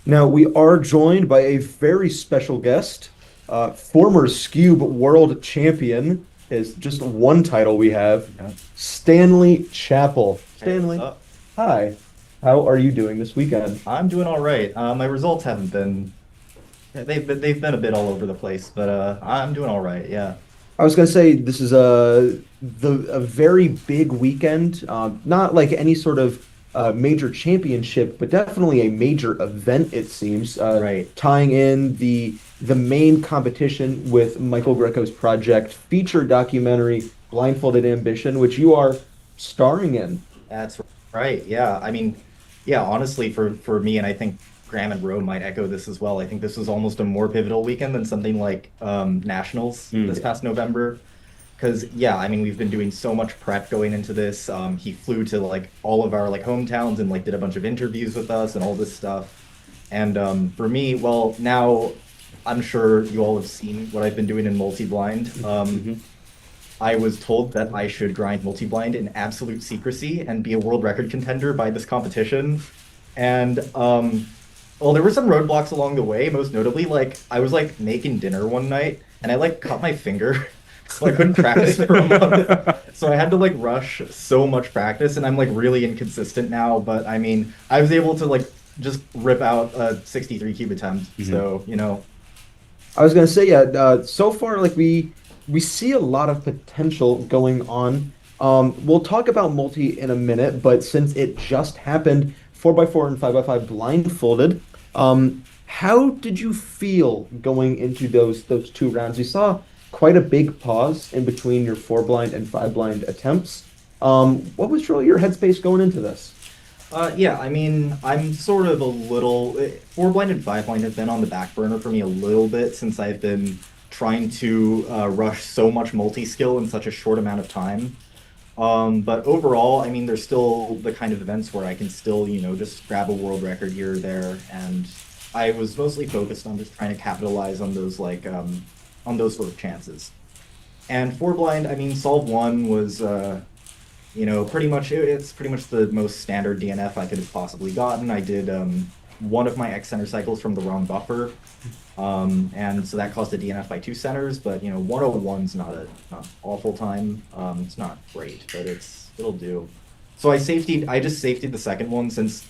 [SPEAKER 1] Now we are joined by a very special guest, former Scube World Champion. Is just one title we have.
[SPEAKER 2] Yeah.
[SPEAKER 1] Stanley Chappell. Stanley,
[SPEAKER 6] What's up?
[SPEAKER 1] hi. How are you doing this weekend?
[SPEAKER 6] I'm doing all right. My results haven't been. They've been a bit all over the place, but I'm doing all right. Yeah.
[SPEAKER 1] I was gonna say this is a very big weekend. Not like any sort of major championship, but definitely a major event, it seems.
[SPEAKER 6] Right.
[SPEAKER 1] Tying in the main competition with Michael Greco's project feature documentary Blindfolded Ambition, which you are starring in.
[SPEAKER 6] That's right. Yeah. I mean, yeah, honestly, for me, and I think Graham and Roe might echo this as well. I think this was almost a more pivotal weekend than something like Nationals this past November. Because yeah, I mean, we've been doing so much prep going into this. He flew to like all of our like hometowns and like did a bunch of interviews with us and all this stuff. And for me, well, now I'm sure you all have seen what I've been doing in multi-blind. I was told that I should grind multi-blind in absolute secrecy and be a world record contender by this competition. And well, there were some roadblocks along the way, most notably, like I was like making dinner one night and I like cut my finger. So I couldn't practice for a month. So I had to like rush so much practice and I'm like really inconsistent now. But I mean, I was able to like just rip out a 63 cube attempt. So, you know.
[SPEAKER 1] I was gonna say, yeah, so far, like we see a lot of potential going on. We'll talk about multi in a minute, but since it just happened, 4x4 and 5x5 blindfolded, how did you feel going into those two rounds? We saw quite a big pause in between your 4 blind and 5 blind attempts. What was really your headspace going into this?
[SPEAKER 6] Yeah, I mean, I'm sort of a little 4 blind and 5 blind have been on the back burner for me a little bit since I've been trying to rush so much multi-skill in such a short amount of time. But overall, I mean, there's still the kind of events where I can still, you know, just grab a world record here or there. And I was mostly focused on just trying to capitalize on those like on those sort of chances. And 4 blind, I mean, solve one was you know, pretty much it's pretty much the most standard DNF I could have possibly gotten. I did one of my X center cycles from the wrong buffer. And so that caused a DNF by 2 centers, but you know, 101's not an awful time. It's not great, but it'll do. So I just safetied the second one since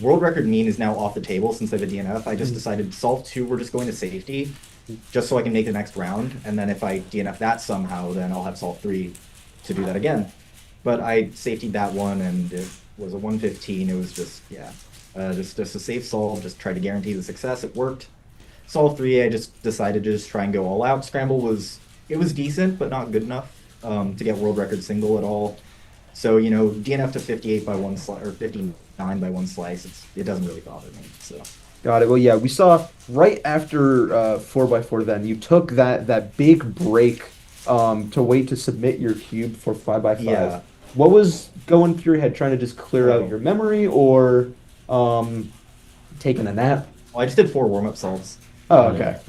[SPEAKER 6] world record mean is now off the table since I have a DNF. I just decided solve 2, we're just going to safety, just so I can make the next round. And then if I DNF that somehow, then I'll have solve 3 to do that again. But I safetied that one, and it was a 115. It was just yeah, just a safe solve. Just try to guarantee the success. It worked. Solve 3, I just decided to just try and go all out. Scramble was decent, but not good enough to get world record single at all. So you know, DNF to 58 by 1 slice or 59 by 1 slice. It doesn't really bother me. So.
[SPEAKER 1] Got it. Well, yeah, we saw right after 4x4. Then you took that big break to wait to submit your cube for 5x5.
[SPEAKER 6] Yeah.
[SPEAKER 1] What was going through your head? Trying to just clear out your memory, or taking a nap?
[SPEAKER 6] Well, I just did 4 warm-up solves.
[SPEAKER 1] Oh, okay.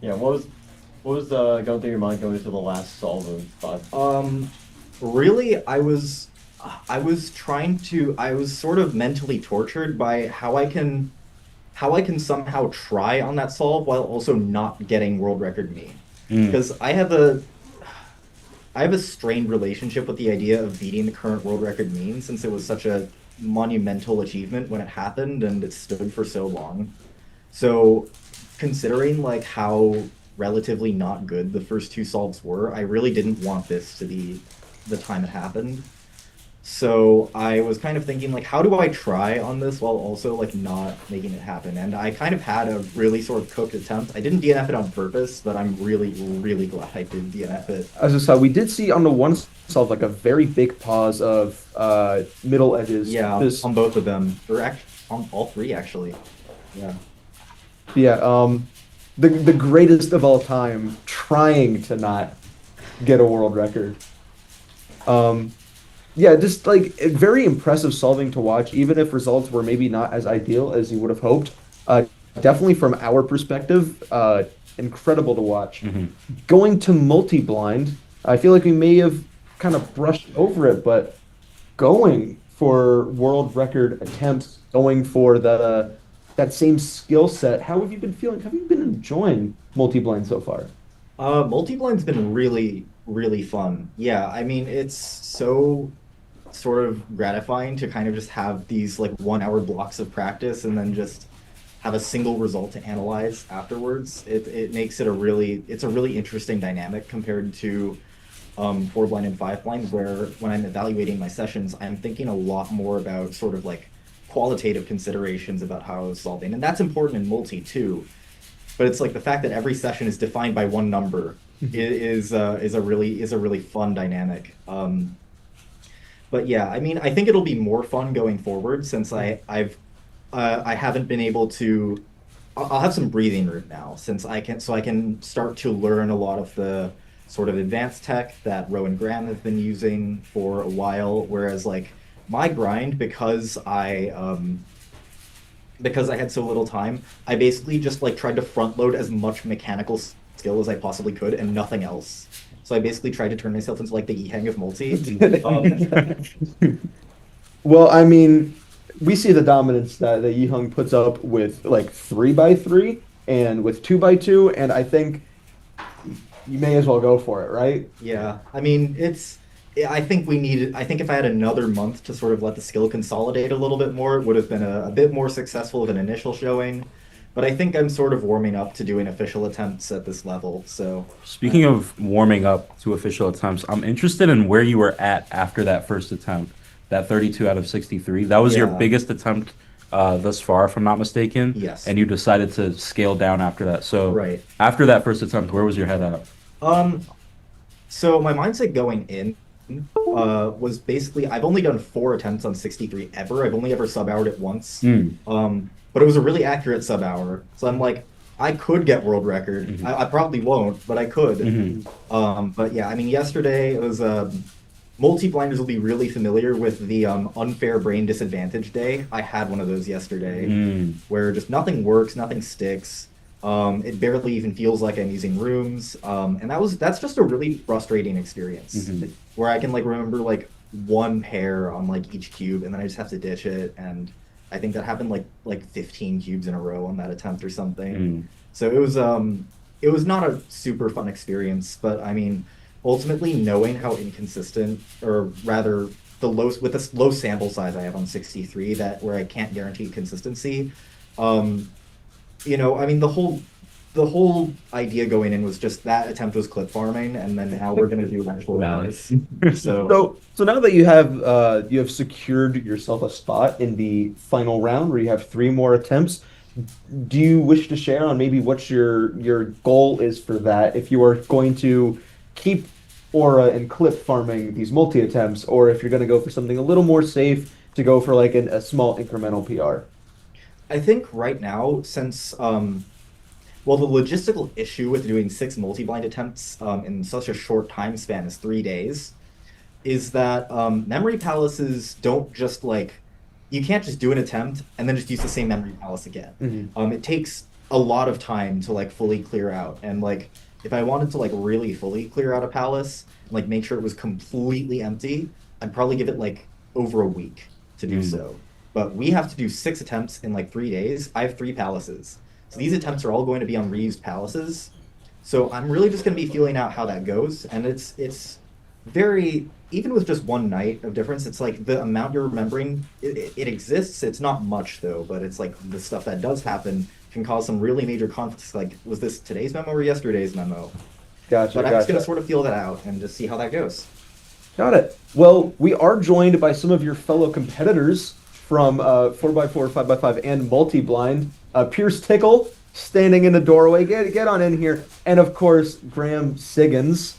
[SPEAKER 3] Yeah, what was going through your mind going into the last solve of 5?
[SPEAKER 6] Really, I was sort of mentally tortured by how I can somehow try on that solve while also not getting world record mean. Because I have a strained relationship with the idea of beating the current world record mean since it was such a monumental achievement when it happened and it stood for so long. So considering like how relatively not good the first 2 solves were, I really didn't want this to be the time it happened. So I was kind of thinking like, how do I try on this while also like not making it happen? And I kind of had a really sort of cooked attempt. I didn't DNF it on purpose, but I'm really, really glad I did DNF it.
[SPEAKER 1] As I saw, we did see on the one solve like a very big pause of middle edges.
[SPEAKER 6] Yeah, on both of them, or actually on all 3 actually. Yeah.
[SPEAKER 1] Yeah. The greatest of all time, trying to not get a world record. Yeah, just like very impressive solving to watch, even if results were maybe not as ideal as you would have hoped. Definitely from our perspective, incredible to watch. Going to multi-blind, I feel like we may have kind of brushed over it, but going for world record attempts, going for that same skill set, how have you been feeling? Have you been enjoying multi-blind so far?
[SPEAKER 6] Multi-blind's been really, really fun. Yeah, I mean, it's so sort of gratifying to kind of just have these like 1 hour blocks of practice and then just have a single result to analyze afterwards. It makes it a really interesting dynamic compared to 4-blind and 5-blind, where when I'm evaluating my sessions, I'm thinking a lot more about sort of like qualitative considerations about how I was solving, and that's important in multi too. But it's like the fact that every session is defined by one number is a really fun dynamic. But yeah, I mean, I think it'll be more fun going forward since I haven't been able to. I'll have some breathing room now since I can start to learn a lot of the sort of advanced tech that Roe and Graham have been using for a while. Whereas like my grind, because I had so little time, I basically just like tried to front load as much mechanical skill as I possibly could and nothing else. So I basically tried to turn myself into like the Yihang of multi.
[SPEAKER 1] Well, I mean, we see the dominance that Yihang puts up with like 3x3 and with 2x2, and I think you may as well go for it, right?
[SPEAKER 6] Yeah, I mean, I think if I had another month to sort of let the skill consolidate a little bit more, it would have been a bit more successful of an initial showing. But I think I'm sort of warming up to doing official attempts at this level. So
[SPEAKER 2] Speaking of warming up to official attempts, I'm interested in where you were at after that first attempt, that 32 out of 63. That was your
[SPEAKER 6] Yeah.
[SPEAKER 2] biggest attempt thus far, if I'm not mistaken.
[SPEAKER 6] Yes.
[SPEAKER 2] And you decided to scale down after that. So
[SPEAKER 6] Right.
[SPEAKER 2] after that first attempt, where was your head at?
[SPEAKER 6] So my mindset going in was basically I've only done 4 attempts on 63 ever. I've only ever sub-houred it once. But it was a really accurate sub-hour. So I'm like, I could get world record.
[SPEAKER 2] Mhm.
[SPEAKER 6] I probably won't, but I could. But yeah, I mean, yesterday it was multi-blinders will be really familiar with the unfair brain disadvantage day. I had one of those yesterday where just nothing works, nothing sticks. It barely even feels like I'm using rooms. And that's just a really frustrating experience where I can like remember like one pair on like each cube and then I just have to ditch it. And I think that happened like 15 cubes in a row on that attempt or something. So it was not a super fun experience, but I mean, ultimately knowing how inconsistent, or rather with this low sample size I have on 63, where I can't guarantee consistency, you know, I mean, the whole idea going in was just that attempt was clip farming, and then now we're gonna do actual rallies. So
[SPEAKER 1] now that you have secured yourself a spot in the final round where you have 3 more attempts, do you wish to share on maybe what your goal is for that, if you are going to keep aura and clip farming these multi attempts, or if you're going to go for something a little more safe to go for like a small incremental PR?
[SPEAKER 6] I think right now, since well, the logistical issue with doing 6 multi-blind attempts in such a short time span as 3 days is that memory palaces don't just like, you can't just do an attempt and then just use the same memory palace again. It takes a lot of time to like fully clear out, and like if I wanted to like really fully clear out a palace and like make sure it was completely empty, I'd probably give it like over a week to do so. But we have to do 6 attempts in like 3 days. I have 3 palaces. So these attempts are all going to be on reused palaces. So I'm really just going to be feeling out how that goes. And it's very, even with just one night of difference, it's like the amount you're remembering, it exists. It's not much though, but it's like the stuff that does happen can cause some really major conflicts. Like, was this today's memo or yesterday's memo?
[SPEAKER 1] Gotcha.
[SPEAKER 6] But I'm just going to sort of feel that out and just see how that goes.
[SPEAKER 1] Got it. Well, we are joined by some of your fellow competitors from 4x4, 5x5, and multi-blind. Pierce Tickle standing in the doorway. Get on in here. And of course, Graham Siggins,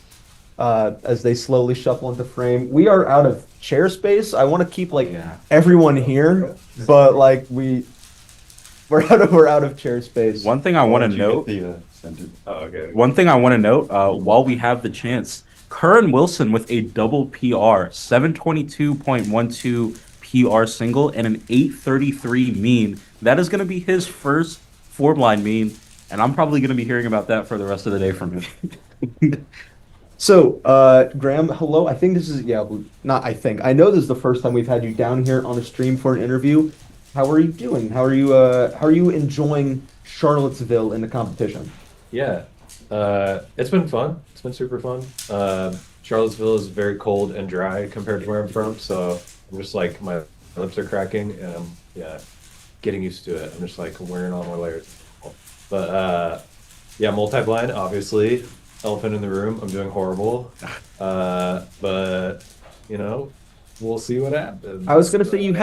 [SPEAKER 1] as they slowly shuffle into frame. We are out of chair space. I want to keep like everyone here, but like we're out of chair space.
[SPEAKER 2] One thing I want to note. One thing I want to note, while we have the chance, Curran Wilson with a double PR, 722.12 PR single and an 833 mean. That is going to be his first 4-blind mean, and I'm probably going to be hearing about that for the rest of the day from him.
[SPEAKER 1] So, Graham, hello. I think this is, not I think. I know this is the first time we've had you down here on a stream for an interview. How are you doing? How are you enjoying Charlottesville in the competition?
[SPEAKER 7] Yeah, it's been fun. It's been super fun. Charlottesville is very cold and dry compared to where I'm from, so I'm just like, my lips are cracking, and getting used to it. I'm just like wearing all more layers. But yeah, multi-blind, obviously, elephant in the room. I'm doing horrible. But you know, we'll see what happens.
[SPEAKER 1] I was gonna say you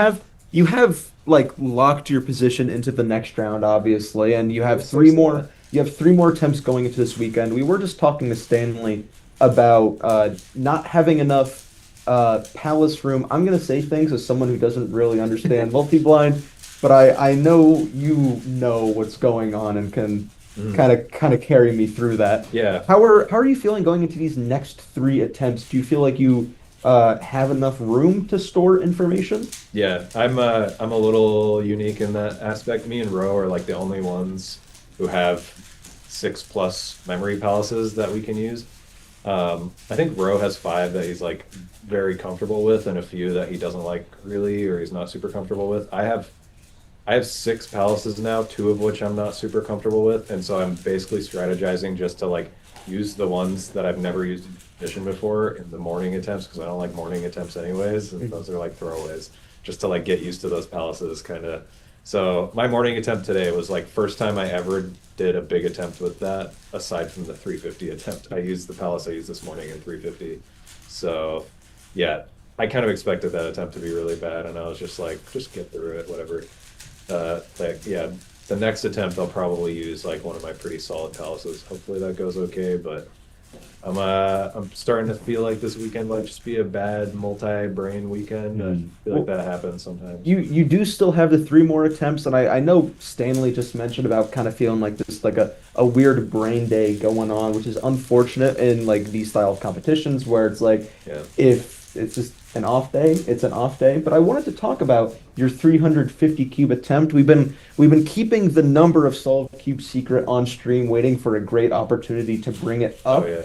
[SPEAKER 1] have like locked your position into the next round, obviously, and you have
[SPEAKER 7] Yes,
[SPEAKER 1] three
[SPEAKER 7] so
[SPEAKER 1] more.
[SPEAKER 7] that.
[SPEAKER 1] You have three more attempts going into this weekend. We were just talking to Stanley about not having enough palace room. I'm gonna say things as someone who doesn't really understand multi-blind, but I know you know what's going on and can kind of carry me through that.
[SPEAKER 7] Yeah.
[SPEAKER 1] How are you feeling going into these next three attempts? Do you feel like you have enough room to store information?
[SPEAKER 7] Yeah, I'm a little unique in that aspect. Me and Ro are like the only ones who have 6+ memory palaces that we can use. I think Ro has 5 that he's like very comfortable with, and a few that he doesn't like really, or he's not super comfortable with. I have 6 palaces now, 2 of which I'm not super comfortable with, and so I'm basically strategizing just to like use the ones that I've never used in Ambition before in the morning attempts, because I don't like morning attempts anyways, and those are like throwaways, just to like get used to those palaces kind of. So my morning attempt today was like first time I ever did a big attempt with that, aside from the 350 attempt. I used the palace I used this morning in 350. So yeah, I kind of expected that attempt to be really bad, and I was just like, just get through it, whatever. Like yeah, the next attempt I'll probably use like one of my pretty solid palaces. Hopefully that goes okay, but I'm starting to feel like this weekend might just be a bad multi-brain weekend. I feel like that happens sometimes.
[SPEAKER 1] You do still have the three more attempts, and I know Stanley just mentioned about kind of feeling like this like a weird brain day going on, which is unfortunate in like these style of competitions where it's like
[SPEAKER 7] Yeah.
[SPEAKER 1] if it's just an off day, it's an off day. But I wanted to talk about your 350 cube attempt. We've been keeping the number of solved cubes secret on stream, waiting for a great opportunity to bring it up.
[SPEAKER 7] Oh yeah.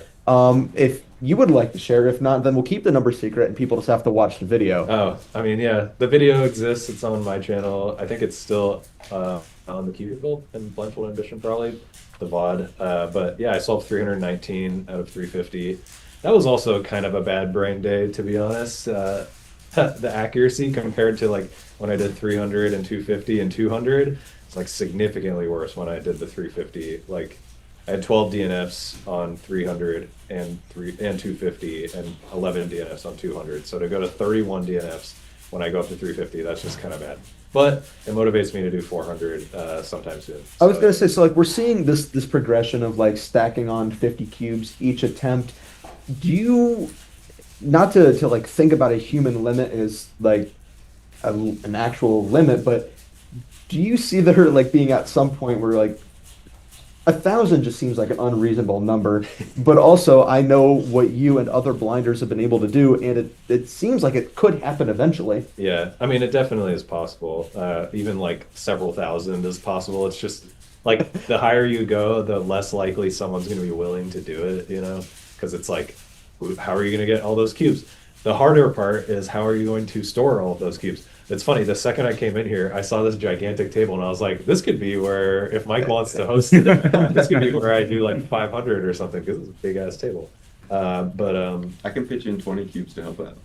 [SPEAKER 1] If you would like to share, if not, then we'll keep the number secret and people just have to watch the video.
[SPEAKER 7] Oh, I mean, yeah, the video exists. It's on my channel. I think it's still on TheCubicle and Blindfolded Ambition, probably the VOD. But yeah, I solved 319 out of 350. That was also kind of a bad brain day, to be honest. The accuracy compared to like when I did 300 and 250 and 200, it's like significantly worse when I did the 350. Like I had 12 DNFs on 300 and 250 and 11 DNFs on 200. So to go to 31 DNFs when I go up to 350, that's just kind of bad. But it motivates me to do 400 sometime soon.
[SPEAKER 1] I was gonna say, so like we're seeing this progression of like stacking on 50 cubes each attempt. Do you, not to like think about a human limit as like an actual limit, but do you see there like being at some point where like 1,000 just seems like an unreasonable number, but also I know what you and other blinders have been able to do, and it seems like it could happen eventually.
[SPEAKER 7] Yeah, I mean, it definitely is possible. Even like several thousand is possible. It's just like the higher you go, the less likely someone's going to be willing to do it, you know? Because it's like, how are you going to get all those cubes? The harder part is how are you going to store all of those cubes? It's funny, the second I came in here, I saw this gigantic table and I was like, this could be where, if Mike wants to host it, this could be where I do like 500 or something because it's a big ass table.
[SPEAKER 8] I can pitch in 20 cubes to help out.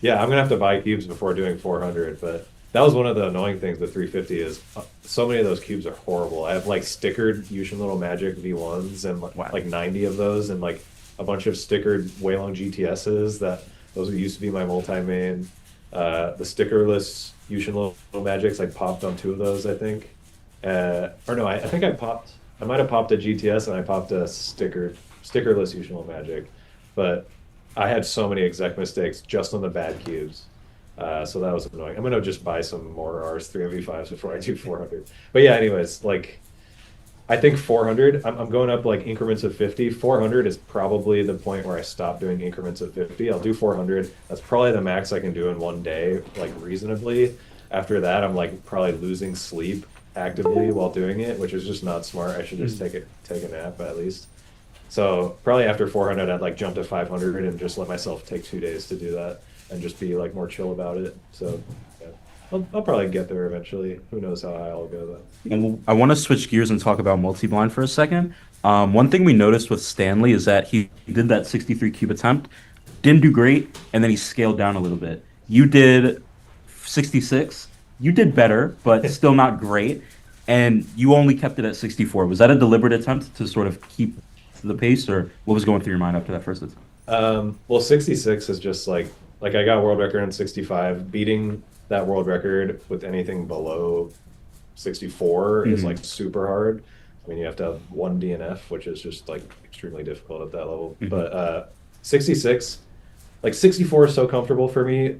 [SPEAKER 7] Yeah, I'm gonna have to buy cubes before doing 400, but that was one of the annoying things with 350 is so many of those cubes are horrible. I have like stickered Yushin Little Magic V1s and like 90 of those and like a bunch of stickered Waylong GTSs that those used to be my multi-main. The stickerless Yushin Little Magics, I popped on 2 of those, I think. Or no, I think I might have popped a GTS and I popped a stickerless Yushin Little Magic. But I had so many exec mistakes just on the bad cubes. So that was annoying. I'm going to just buy some more RS3MV5s before I do 400. But yeah, anyways, like, I think 400, I'm going up like increments of 50. 400 is probably the point where I stop doing increments of 50. I'll do 400. That's probably the max I can do in one day, like reasonably. After that, I'm like probably losing sleep actively while doing it, which is just not smart. I should just take a nap at least. So probably after 400, I'd like jump to 500 and just let myself take 2 days to do that and just be like more chill about it. So yeah, I'll probably get there eventually. Who knows how high I'll go though.
[SPEAKER 2] And I want to switch gears and talk about multi-blind for a second. One thing we noticed with Stanley is that he did that 63 cube attempt, didn't do great, and then he scaled down a little bit. You did 66, you did better, but still not great. And you only kept it at 64. Was that a deliberate attempt to sort of keep the pace, or what was going through your mind after that first attempt?
[SPEAKER 7] Well, 66 is just like I got world record in 65. Beating that world record with anything below 64 is like super hard. I mean, you have to have one DNF, which is just like extremely difficult at that level. But 66, like 64 is so comfortable for me,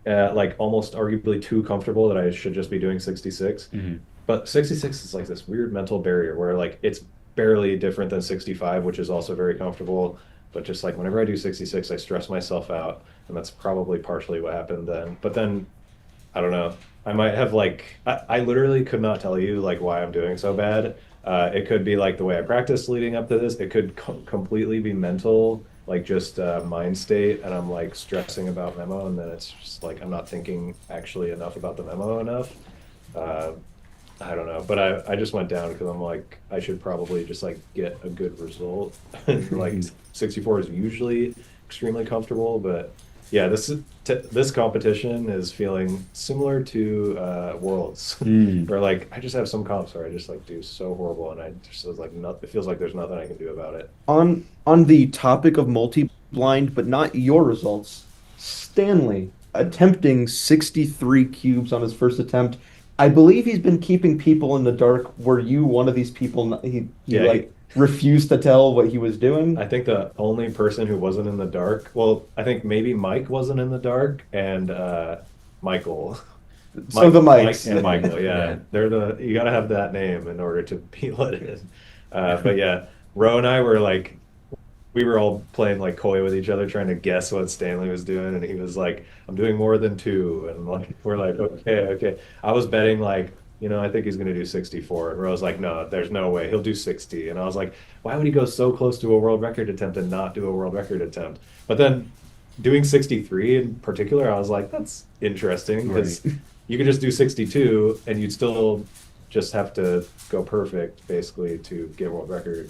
[SPEAKER 7] like almost arguably too comfortable that I should just be doing 66. But 66 is like this weird mental barrier where like it's barely different than 65, which is also very comfortable. But just like whenever I do 66, I stress myself out, and that's probably partially what happened then. But then, I don't know. I might have like I literally could not tell you like why I'm doing so bad. It could be like the way I practiced leading up to this. It could completely be mental, like just mind state, and I'm like stressing about memo, and then it's just like I'm not thinking actually enough about the memo enough. I don't know, but I just went down because I'm like I should probably just like get a good result. Like 64 is usually extremely comfortable, but yeah, this competition is feeling similar to Worlds, where like I just have some comps where I just like do so horrible, and I just was like it feels like there's nothing I can do about it.
[SPEAKER 1] On the topic of multi-blind, but not your results, Stanley attempting 63 cubes on his first attempt. I believe he's been keeping people in the dark. Were you one of these people? He refused to tell what he was doing.
[SPEAKER 7] I think the only person who wasn't in the dark, well, I think maybe Mike wasn't in the dark, and Michael.
[SPEAKER 1] So the Mikes.
[SPEAKER 7] Mike and Michael, yeah. They're you gotta have that name in order to be let in. But yeah, Ro and I were like, we were all playing like coy with each other, trying to guess what Stanley was doing, and he was like, "I'm doing more than 2," and like we're like, "Okay." I was betting like, I think he's gonna do 64, and Ro's like, "No, there's no way he'll do 60," and I was like, "Why would he go so close to a world record attempt and not do a world record attempt?" But then doing 63 in particular, I was like, "That's interesting because you could just do 62 and you'd still just have to go perfect basically to get world record."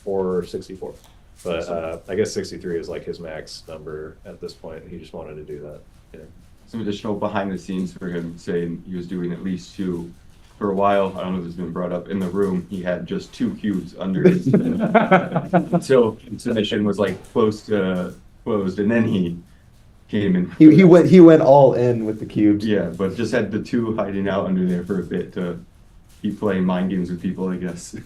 [SPEAKER 7] Or 64, but I guess 63 is like his max number at this point. He just wanted to do that. Yeah.
[SPEAKER 8] Some additional behind the scenes for him, saying he was doing at least 2 for a while. I don't know if it's been brought up in the room. He had just 2 cubes under his until submission was like closed, and then he came in.
[SPEAKER 1] He went all in with the cubes.
[SPEAKER 8] Yeah, but just had the 2 hiding out under there for a bit to keep playing mind games with people, I guess.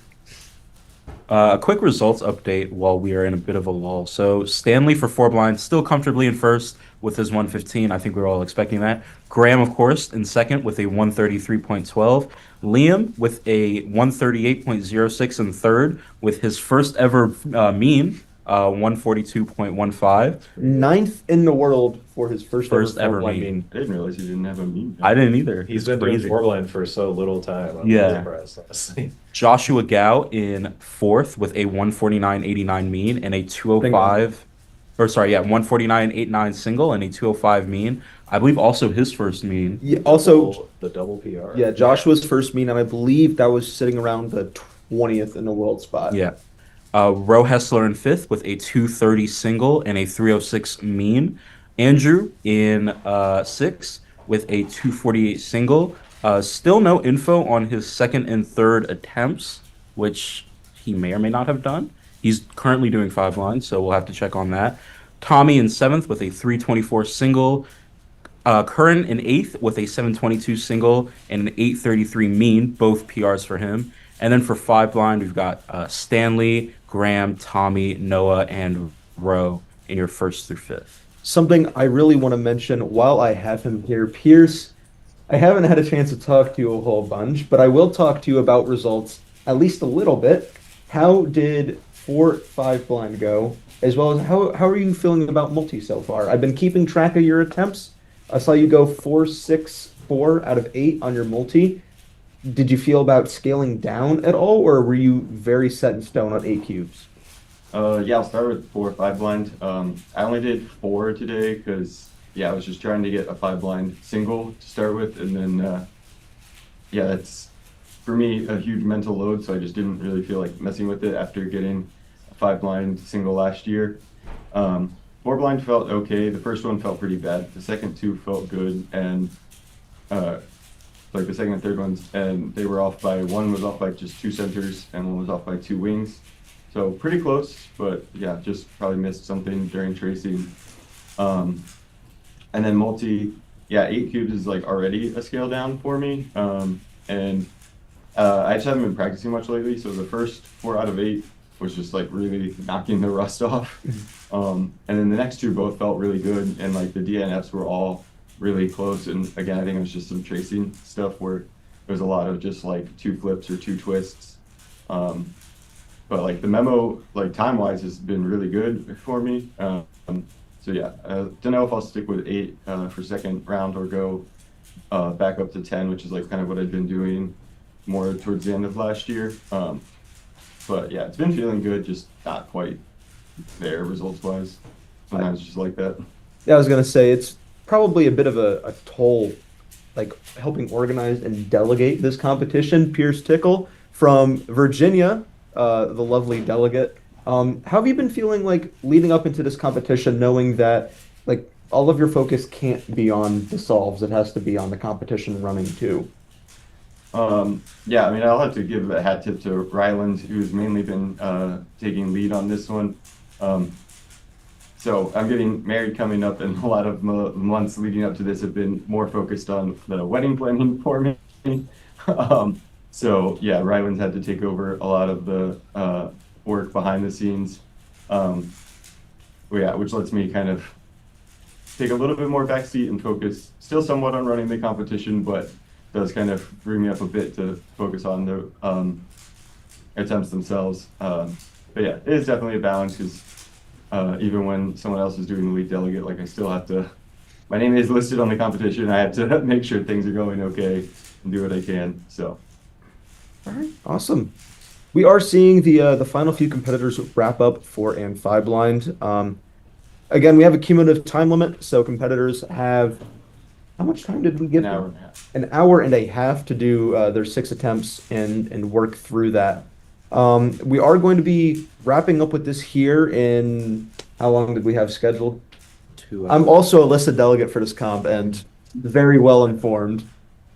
[SPEAKER 2] A quick results update while we are in a bit of a lull. So Stanley for 4 blind, still comfortably in first with his 115. I think we were all expecting that. Graham, of course, in second with a 133.12. Liam with a 138.06 in third with his first ever mean, 142.15.
[SPEAKER 1] Ninth in the world for his first
[SPEAKER 2] ever
[SPEAKER 1] blind
[SPEAKER 2] mean.
[SPEAKER 8] I didn't realize he didn't have a mean.
[SPEAKER 2] I didn't either.
[SPEAKER 7] He's been doing 4 blind for so little time. I'm surprised, honestly.
[SPEAKER 2] Joshua Gao in fourth with a 149.89 mean and a 205, 149.89 single and a 205 mean. I believe also his first mean.
[SPEAKER 1] Yeah, also
[SPEAKER 7] The double PR.
[SPEAKER 1] Yeah, Joshua's first mean, and I believe that was sitting around the 20th in the world spot.
[SPEAKER 2] Yeah. Ro Hessler in fifth with a 230 single and a 306 mean. Andrew in sixth with a 248 single. Still no info on his second and third attempts, which he may or may not have done. He's currently doing 5 lines, so we'll have to check on that. Tommy in seventh with a 324 single. Curran in eighth with a 722 single and an 833 mean, both PRs for him. And then for 5 blind, we've got Stanley, Graham, Tommy, Noah, and Ro in your first through fifth.
[SPEAKER 1] Something I really want to mention while I have him here, Pierce, I haven't had a chance to talk to you a whole bunch, but I will talk to you about results at least a little bit. How did 4-5 blind go? As well as how are you feeling about multi so far? I've been keeping track of your attempts. I saw you go 4-6-4 out of 8 on your multi. Did you feel about scaling down at all, or were you very set in stone on 8 cubes?
[SPEAKER 8] Yeah, I'll start with 4-5 blind. I only did 4 today because I was just trying to get a 5 blind single to start with, and then that's for me a huge mental load, so I just didn't really feel like messing with it after getting a 5 blind single last year. 4 blind felt okay. The first one felt pretty bad. The second 2 felt good, and like the second and third ones, and they were off by, one was off by just 2 centers and one was off by 2 wings. So pretty close, but yeah, just probably missed something during tracing. And then multi, yeah, 8 cubes is like already a scale down for me. And I just haven't been practicing much lately. So the first 4 out of 8 was just like really knocking the rust off. And then the next 2 both felt really good. And like the DNFs were all really close. And again, I think it was just some tracing stuff where there's a lot of just like 2 flips or 2 twists. But like the memo, like time wise, has been really good for me. So yeah, don't know if I'll stick with 8 for second round or go back up to 10, which is like kind of what I've been doing more towards the end of last year. But yeah, it's been feeling good, just not quite there results wise. Sometimes it's just like that.
[SPEAKER 1] Yeah, I was gonna say it's probably a bit of a toll, like helping organize and delegate this competition. Pierce Tickle from Virginia, the lovely delegate. How have you been feeling like leading up into this competition, knowing that like all of your focus can't be on the solves, it has to be on the competition running too?
[SPEAKER 8] Yeah, I mean, I'll have to give a hat tip to Ryland, who's mainly been taking lead on this one. So I'm getting married coming up, and a lot of months leading up to this have been more focused on the wedding planning for me. So yeah, Ryland's had to take over a lot of the work behind the scenes. Yeah, which lets me kind of take a little bit more backseat and focus still somewhat on running the competition, but does kind of free me up a bit to focus on the attempts themselves. But yeah, it is definitely a balance because even when someone else is doing the lead delegate, like I still have to, my name is listed on the competition. I have to make sure things are going okay and do what I can. So.
[SPEAKER 1] All right, awesome. We are seeing the final few competitors wrap up 4 and 5 blind. Again, we have a cumulative time limit, so competitors have, how much time did we give
[SPEAKER 8] An hour
[SPEAKER 1] them?
[SPEAKER 8] and a half.
[SPEAKER 1] An hour and a half to do their 6 attempts and work through that. We are going to be wrapping up with this here in, how long did we have scheduled?
[SPEAKER 2] 2 hours.
[SPEAKER 1] I'm also a listed delegate for this comp and very well informed.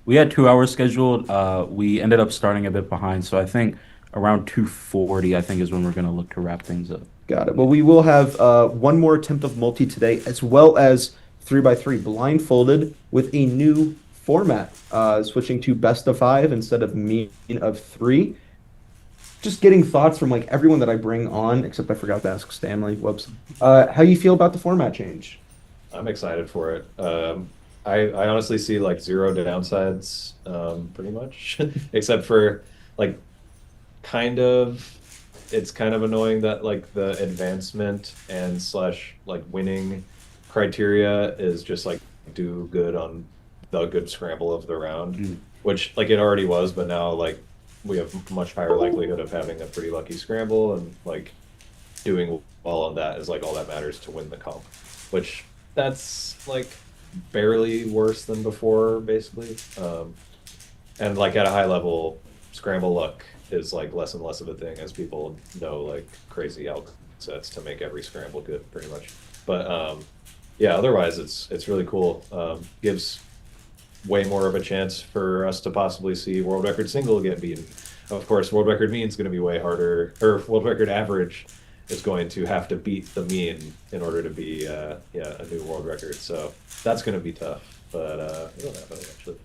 [SPEAKER 2] We had 2 hours scheduled. We ended up starting a bit behind, so I think around 2:40, I think, is when we're going to look to wrap things up.
[SPEAKER 1] Got it. Well, we will have one more attempt of multi today, as well as 3x3 blindfolded with a new format, switching to best of 5 instead of mean of 3. Just getting thoughts from like everyone that I bring on, except I forgot to ask Stanley. Whoops. How you feel about the format change?
[SPEAKER 7] I'm excited for it. I honestly see like 0 downsides, pretty much, except for like it's kind of annoying that like the advancement and / like winning criteria is just like do good on the good scramble of the round, which like it already was, but now like we have much higher likelihood of having a pretty lucky scramble, and like doing well on that is like all that matters to win the comp, which that's like barely worse than before basically. And like at a high level, scramble luck is like less and less of a thing as people know like crazy out sets to make every scramble good pretty much. But yeah, otherwise it's really cool. Gives way more of a chance for us to possibly see world record single get beaten. Of course, world record mean is going to be way harder, or world record average is going to have to beat the mean in order to be a new world record. So that's going to be tough, but it'll happen eventually.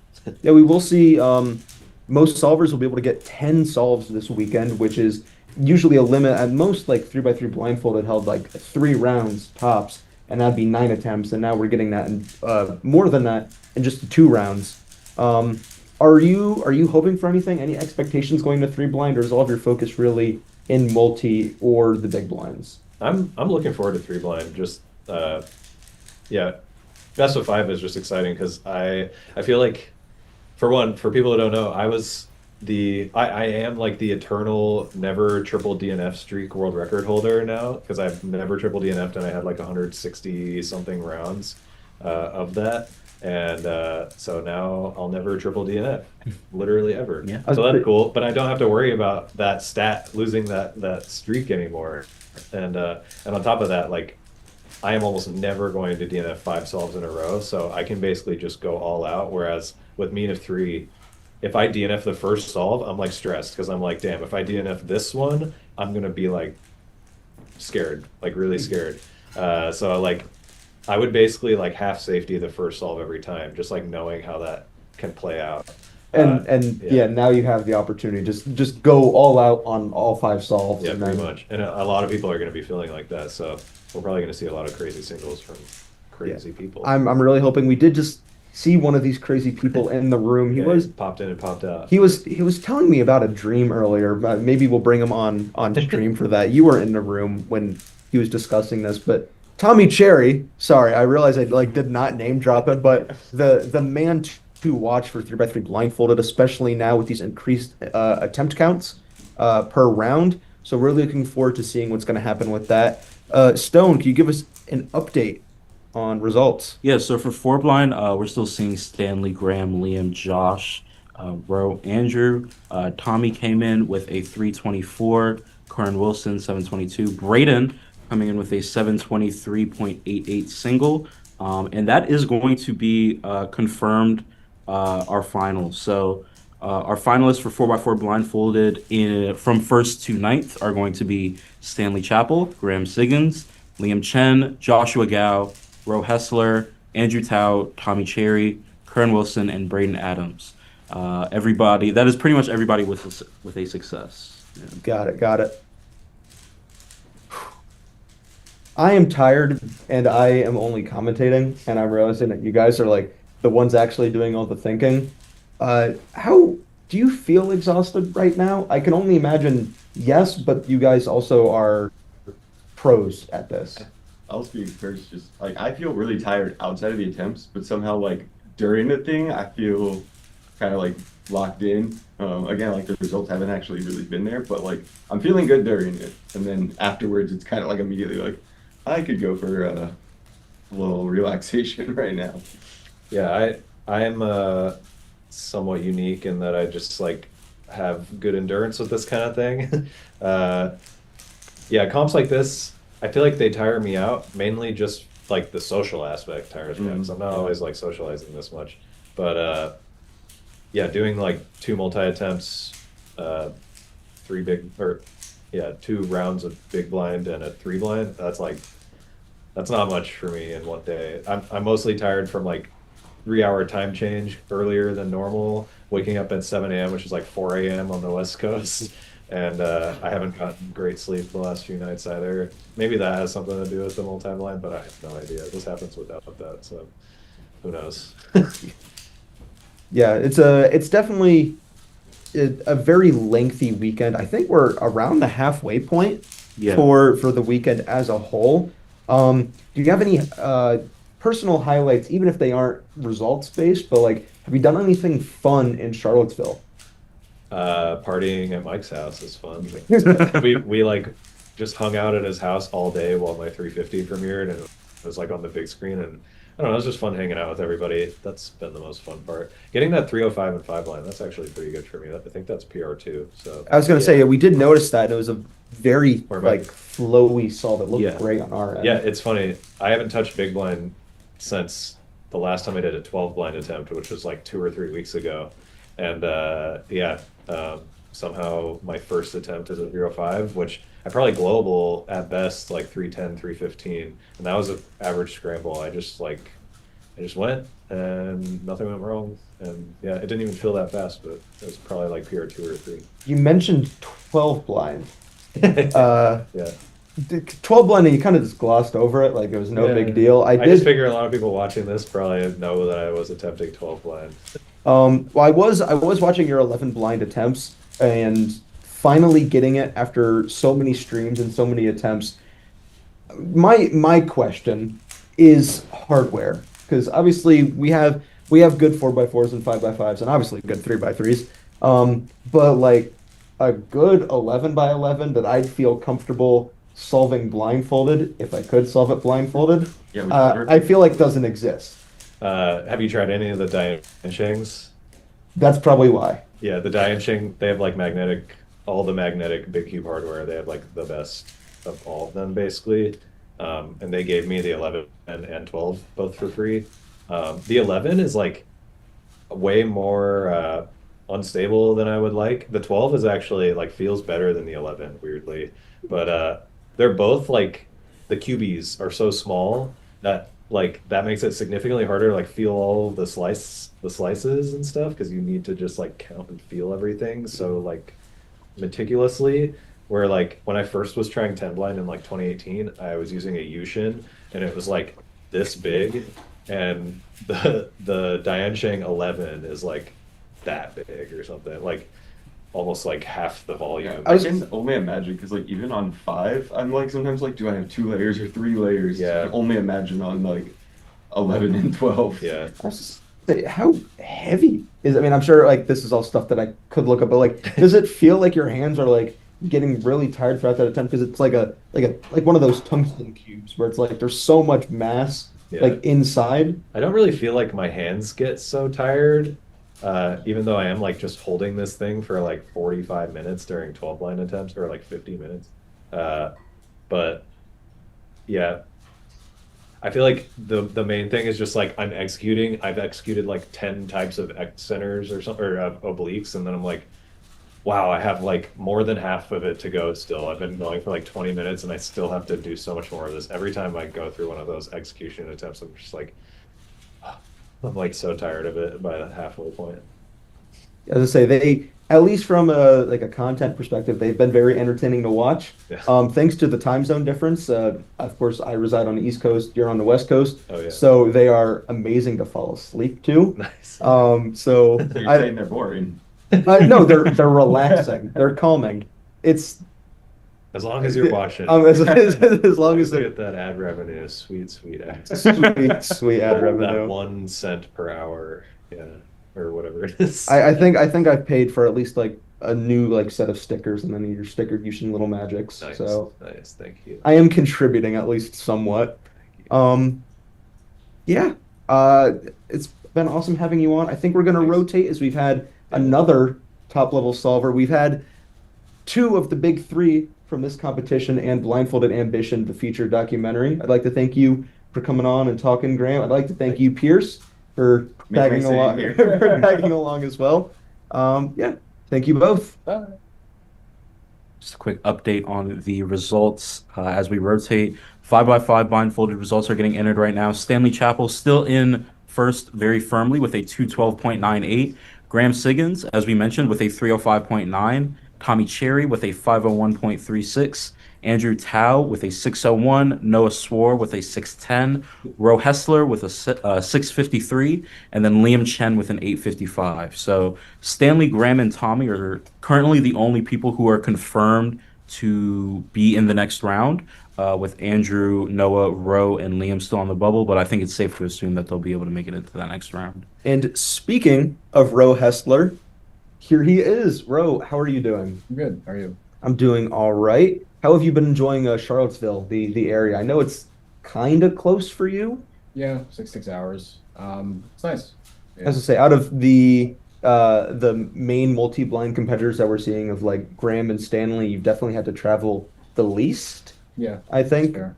[SPEAKER 1] Yeah, we will see. Most solvers will be able to get 10 solves this weekend, which is usually a limit. At most, like 3x3 blindfolded held like 3 rounds tops, and that'd be 9 attempts. And now we're getting that in more than that in just 2 rounds. Are you hoping for anything? Any expectations going to 3 blind, or is all of your focus really in multi or the big blinds?
[SPEAKER 7] I'm looking forward to 3 blind. Just yeah, best of 5 is just exciting because I feel like, for one, for people who don't know, I am like the eternal never triple DNF streak world record holder now, because I've never triple DNF'd and I had like 160 something rounds of that. And so now I'll never triple DNF, literally ever.
[SPEAKER 2] Yeah.
[SPEAKER 7] So that's cool, but I don't have to worry about that stat losing that streak anymore. And on top of that, like I am almost never going to DNF 5 solves in a row, so I can basically just go all out. Whereas with mean of 3, if I DNF the first solve, I'm like stressed because I'm like, damn, if I DNF this one, I'm gonna be like scared, like really scared. So like I would basically like half safety the first solve every time, just like knowing how that can play out.
[SPEAKER 1] And yeah, now you have the opportunity just go all out on all 5 solves.
[SPEAKER 7] Yeah,
[SPEAKER 1] and
[SPEAKER 7] pretty
[SPEAKER 1] then,
[SPEAKER 7] much. And a lot of people are going to be feeling like that, so we're probably going to see a lot of crazy singles from crazy people.
[SPEAKER 1] I'm really hoping we did just see one of these crazy people in the room. He
[SPEAKER 7] Yeah,
[SPEAKER 1] was
[SPEAKER 7] popped in and popped out.
[SPEAKER 1] he was telling me about a dream earlier. But maybe we'll bring him on stream for that. You were in the room when he was discussing this, but Tommy Cherry, sorry, I realized I like did not name drop it, but the man to watch for 3x3 blindfolded, especially now with these increased attempt counts per round. So we're really looking forward to seeing what's going to happen with that. Stone, can you give us an update on results?
[SPEAKER 2] Yeah, so for 4 blind, we're still seeing Stanley, Graham, Liam, Josh, Ro, Andrew. Tommy came in with a 324, Karin Wilson 722, Braden coming in with a 723.88 single, and that is going to be confirmed our finals. So our finalists for 4x4 blindfolded from 1st to 9th are going to be Stanley Chappell, Graham Siggins, Liam Chen, Joshua Gao, Ro Hessler, Andrew Tao, Tommy Cherry, Kern Wilson, and Braden Adams. Everybody, that is pretty much everybody with a success. Yeah.
[SPEAKER 1] Got it. I am tired and I am only commentating, and I'm realizing that you guys are like the ones actually doing all the thinking. How do you feel exhausted right now? I can only imagine yes, but you guys also are pros at this.
[SPEAKER 8] I'll speak first. Just like I feel really tired outside of the attempts, but somehow like during the thing, I feel kind of like locked in. Again, like the results haven't actually really been there, but like I'm feeling good during it, and then afterwards, it's kind of like immediately like I could go for a little relaxation right now.
[SPEAKER 7] Yeah, I am somewhat unique in that I just like have good endurance with this kind of thing. Yeah, comps like this, I feel like they tire me out, mainly just like the social aspect tires me out, 'cause I'm not always like socializing this much. But yeah, doing like 2 multi attempts, 2 rounds of big blind and a 3 blind, that's not much for me in one day. I'm mostly tired from like 3-hour time change earlier than normal, waking up at 7 a.m., which is like 4 a.m. on the West Coast. And I haven't gotten great sleep the last few nights either. Maybe that has something to do with the multi-blind, but I have no idea. This happens without that, so who knows?
[SPEAKER 1] Yeah, it's definitely a very lengthy weekend. I think we're around the halfway point for the weekend as a whole. Do you have any personal highlights, even if they aren't results based, but like have you done anything fun in Charlottesville?
[SPEAKER 7] Partying at Mike's house is fun. we like just hung out at his house all day while my 350 premiered, and it was like on the big screen, and I don't know, it was just fun hanging out with everybody. That's been the most fun part. Getting that 305 and 5 line, that's actually pretty good for me. I think that's PR2. So
[SPEAKER 1] I was gonna say, yeah, we did notice that, and it was a very
[SPEAKER 7] Where
[SPEAKER 1] like flowy solve. It looked
[SPEAKER 7] Yeah.
[SPEAKER 1] great on our end.
[SPEAKER 7] Yeah, it's funny. I haven't touched big blind since the last time I did a 12 blind attempt, which was like 2 or 3 weeks ago. And somehow my first attempt is a 0.5, which I probably global at best like 310, 315, and that was an average scramble. I just went and nothing went wrong, and yeah, it didn't even feel that fast, but it was probably like PR2 or 3.
[SPEAKER 1] You mentioned 12 blind.
[SPEAKER 7] Yeah.
[SPEAKER 1] 12 blind, and you kind of just glossed over it, like it was no
[SPEAKER 7] Yeah.
[SPEAKER 1] big deal.
[SPEAKER 7] I just figure a lot of people watching this probably know that I was attempting 12 blind.
[SPEAKER 1] Well, I was watching your 11 blind attempts and finally getting it after so many streams and so many attempts. My question is hardware, because obviously we have good 4x4s and 5x5s and obviously good 3x3s. But like a good 11x11 that I'd feel comfortable solving blindfolded, if I could solve it blindfolded, I feel like doesn't exist.
[SPEAKER 7] Have you tried any of the Dianshings?
[SPEAKER 1] That's probably why.
[SPEAKER 7] Yeah, the Dianshing, they have like all the magnetic big cube hardware. They have like the best of all of them basically. and they gave me the 11 and 12 both for free. The 11 is like way more unstable than I would like. The 12 is actually like feels better than the 11, weirdly. But they're both like the cubies are so small that like that makes it significantly harder to like feel all of the slices and stuff because you need to just like count and feel everything so like meticulously. Where like when I first was trying 10 blind in like 2018, I was using a Yushin and it was like this big, and the Diansheng 11 is like that big or something, like almost like half the volume.
[SPEAKER 8] I can only imagine because like even on 5, I'm like sometimes like, do I have 2 layers or 3 layers?
[SPEAKER 7] Yeah.
[SPEAKER 8] I can only imagine on like 11 and 12.
[SPEAKER 7] Yeah.
[SPEAKER 1] I was just say, how heavy is it? I mean, I'm sure like this is all stuff that I could look up, but like, does it feel like your hands are like getting really tired throughout that attempt? Because it's like one of those tungsten cubes where it's like there's so much mass
[SPEAKER 7] Yeah.
[SPEAKER 1] like inside.
[SPEAKER 7] I don't really feel like my hands get so tired, even though I am like just holding this thing for like 45 minutes during 12 blind attempts or like 50 minutes. But yeah, I feel like the main thing is just like I'm executing. I've executed like 10 types of X centers or something, or obliques, and then I'm like, wow, I have like more than half of it to go still. I've been going for like 20 minutes and I still have to do so much more of this. Every time I go through one of those execution attempts, I'm just like, I'm like so tired of it by the halfway point.
[SPEAKER 1] As I say, they, at least from a like a content perspective, they've been very entertaining to watch.
[SPEAKER 7] Yeah.
[SPEAKER 1] Thanks to the time zone difference. Of course, I reside on the East Coast. You're on the West Coast.
[SPEAKER 7] Oh, yeah.
[SPEAKER 1] So they are amazing to fall asleep to.
[SPEAKER 7] Nice.
[SPEAKER 1] So
[SPEAKER 8] So you're saying they're boring.
[SPEAKER 1] no, they're relaxing. They're calming. It's
[SPEAKER 7] As long as you're watching.
[SPEAKER 1] as long as
[SPEAKER 7] you
[SPEAKER 1] they're
[SPEAKER 7] get that ad revenue, sweet ad.
[SPEAKER 1] sweet ad
[SPEAKER 7] That
[SPEAKER 1] revenue.
[SPEAKER 7] 1 cent per hour, yeah, or whatever it is.
[SPEAKER 1] I think I've paid for at least like a new like set of stickers and then your sticker Yushin Little Magics.
[SPEAKER 7] Nice,
[SPEAKER 1] So
[SPEAKER 7] nice, thank you.
[SPEAKER 1] I am contributing at least somewhat. Yeah. It's been awesome having you on. I think we're gonna
[SPEAKER 7] Thanks.
[SPEAKER 1] rotate as we've had another top level solver. We've had 2 of the big 3 from this competition and Blindfolded Ambition, the featured documentary. I'd like to thank you for coming on and talking, Graham. I'd like to thank you, Pierce, for tagging along, for tagging along as well. Yeah, thank you both.
[SPEAKER 2] Just a quick update on the results as we rotate. 5x5 blindfolded results are getting entered right now. Stanley Chappell still in first very firmly with a 212.98. Graham Siggins, as we mentioned, with a 305.9. Tommy Cherry with a 501.36. Andrew Tao with a 601. Noah Swore with a 610. Ro Hessler with a 653. And then Liam Chen with an 855. So Stanley, Graham, and Tommy are currently the only people who are confirmed to be in the next round, with Andrew, Noah, Ro, and Liam still on the bubble. But I think it's safe to assume that they'll be able to make it into that next round.
[SPEAKER 1] And speaking of Ro Hessler, here he is. Ro, how are you doing?
[SPEAKER 9] I'm good. How are you?
[SPEAKER 1] I'm doing all right. How have you been enjoying Charlottesville, the area? I know it's kind of close for you.
[SPEAKER 9] Yeah, 6 hours. It's nice. Yeah.
[SPEAKER 1] As I say, out of the main multi-blind competitors that we're seeing of like Graham and Stanley, you've definitely had to travel the least.
[SPEAKER 9] Yeah,
[SPEAKER 1] I think.
[SPEAKER 9] fair.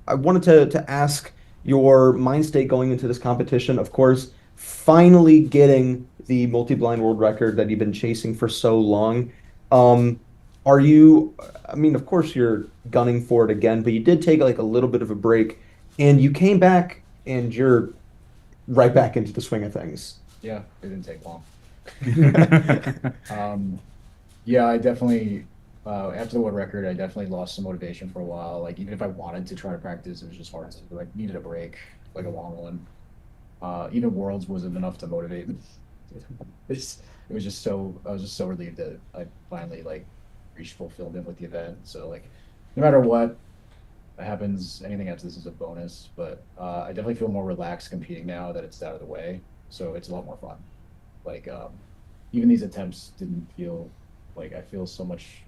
[SPEAKER 1] I wanted to ask your mind state going into this competition. Of course, finally getting the multi-blind world record that you've been chasing for so long. Are you, I mean, of course you're gunning for it again, but you did take like a little bit of a break and you came back and you're right back into the swing of things.
[SPEAKER 9] Yeah, it didn't take long. Yeah, I definitely, after the world record, I definitely lost some motivation for a while. Like, even if I wanted to try to practice, it was just hard to, like, needed a break, like a long one. Even Worlds wasn't enough to motivate me. It was just so, I was just so relieved that I finally, like, reached fulfillment with the event. So, like, no matter what happens, anything after this is a bonus. But I definitely feel more relaxed competing now that it's out of the way. So it's a lot more fun. Like, even these attempts didn't feel like I feel so much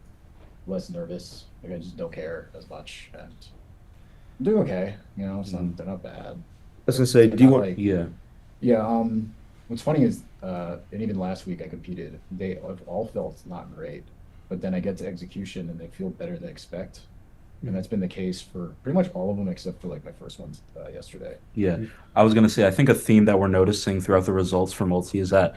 [SPEAKER 9] less nervous. Like, I just don't care as much, and I'm doing okay. You know, it's not, they're not bad.
[SPEAKER 1] I was gonna say, do you want?
[SPEAKER 9] Like,
[SPEAKER 2] Yeah.
[SPEAKER 9] yeah. What's funny is, and even last week I competed. They all felt not great, but then I get to execution and they feel better than I expect. and that's been the case for pretty much all of them except for like my first ones yesterday.
[SPEAKER 2] Yeah, I was gonna say I think a theme that we're noticing throughout the results for multi is that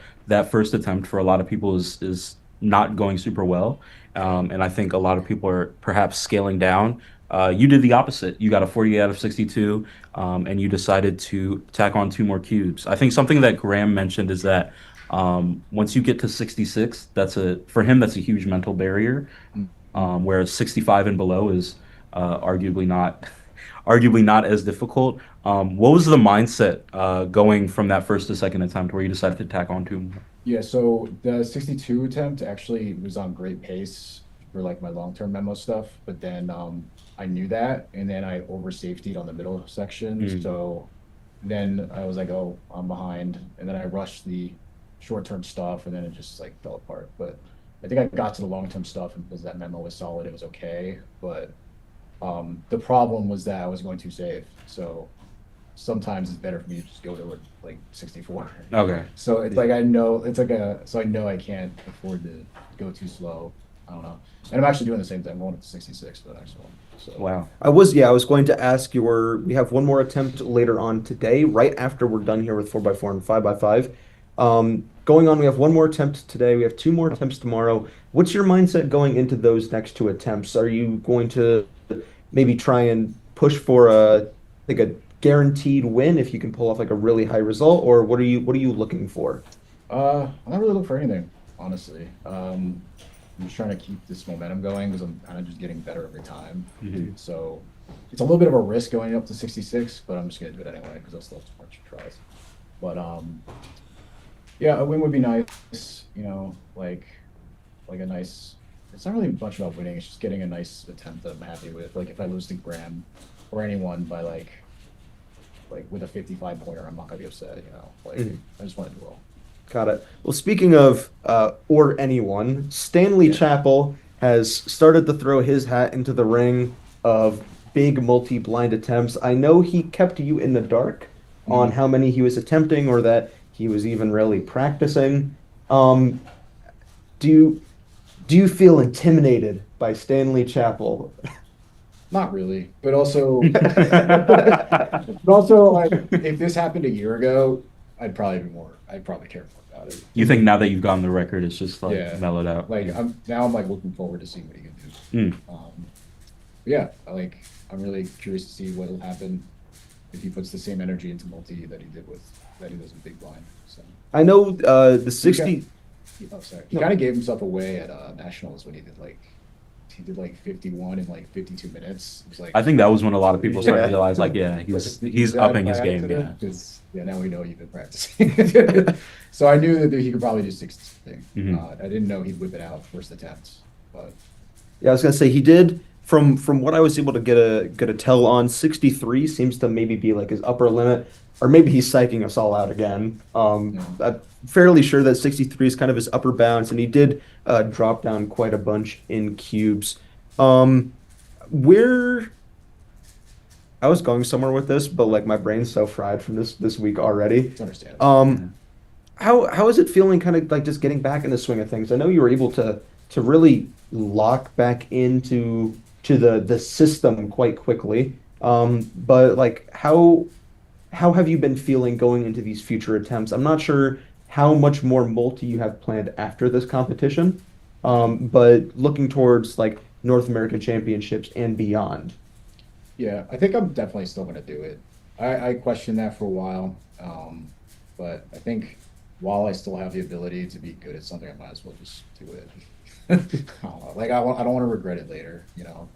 [SPEAKER 2] first attempt for a lot of people is not going super well, and I think a lot of people are perhaps scaling down. You did the opposite. You got a 48 out of 62, and you decided to tack on 2 more cubes. I think something that Graham mentioned is that once you get to 66, for him that's a huge mental barrier, whereas 65 and below is arguably not as difficult. What was the mindset going from that first to second attempt where you decided to tack on 2 more?
[SPEAKER 9] Yeah, so the 62 attempt actually was on great pace for like my long-term memo stuff, but then I knew that, and then I over safetied on the middle section. So then I was like, oh, I'm behind, and then I rushed the short-term stuff, and then it just like fell apart. But I think I got to the long-term stuff, and because that memo was solid, it was okay. But the problem was that I was going too safe. So sometimes it's better for me to just go to like 64.
[SPEAKER 2] Okay.
[SPEAKER 9] So it's like I know I can't afford to go too slow. I don't know. And I'm actually doing the same thing. I'm going up to 66 for the next one. So
[SPEAKER 2] Wow.
[SPEAKER 1] I was going to ask we have one more attempt later on today, right after we're done here with 4x4 and 5x5. Going on, we have one more attempt today. We have 2 more attempts tomorrow. What's your mindset going into those next 2 attempts? Are you going to maybe try and push for a guaranteed win if you can pull off like a really high result, or what are you looking for?
[SPEAKER 9] I'm not really looking for anything, honestly. I'm just trying to keep this momentum going because I'm kind of just getting better every time. So it's a little bit of a risk going up to 66, but I'm just gonna do it anyway because I'll still have to bunch of tries. But yeah, a win would be nice. You know, like a nice. It's not really much about winning. It's just getting a nice attempt that I'm happy with. Like if I lose to Graham or anyone by like with a 55 pointer, I'm not gonna be upset. You know, like I just want to do well.
[SPEAKER 1] Got it. Well, speaking of or anyone, Stanley Chappell has started to throw his hat into the ring of big multi-blind attempts. I know he kept you in the dark on how many he was attempting or that he was even really practicing. Do you feel intimidated by Stanley Chappell?
[SPEAKER 9] Not really, but also, like, if this happened a year ago, I'd probably care more about it.
[SPEAKER 2] You think now that you've gotten the record, it's just like mellowed out?
[SPEAKER 9] Like I'm like looking forward to seeing what he can do. I'm really curious to see what will happen if he puts the same energy into multi that he does in big blind. So
[SPEAKER 1] I know the 60.
[SPEAKER 9] He kind of gave himself away at nationals when he did like 51 in like 52 minutes. It was like,
[SPEAKER 2] I think that was when a lot of people started to realize he's upping his game.
[SPEAKER 9] Now we know you've been practicing. So I knew that he could probably do 60. I didn't know he'd whip it out first attempt, but
[SPEAKER 1] I was gonna say he did. From what I was able to get a tell on, 63 seems to maybe be like his upper limit, or maybe he's psyching us all out again. I'm fairly sure that 63 is kind of his upper bounds, and he did drop down quite a bunch in cubes. Where I was going somewhere with this, but like my brain's so fried from this week already.
[SPEAKER 9] it's understandable.
[SPEAKER 1] How is it feeling, kind of like just getting back in the swing of things? I know you were able to really lock back into the system quite quickly. But like how have you been feeling going into these future attempts? I'm not sure how much more multi you have planned after this competition, but looking towards like North American Championships and beyond.
[SPEAKER 9] Yeah, I think I'm definitely still going to do it. I questioned that for a while, but I think while I still have the ability to be good at something, I might as well just do it. I don't know. Like I don't want to regret it later, you know.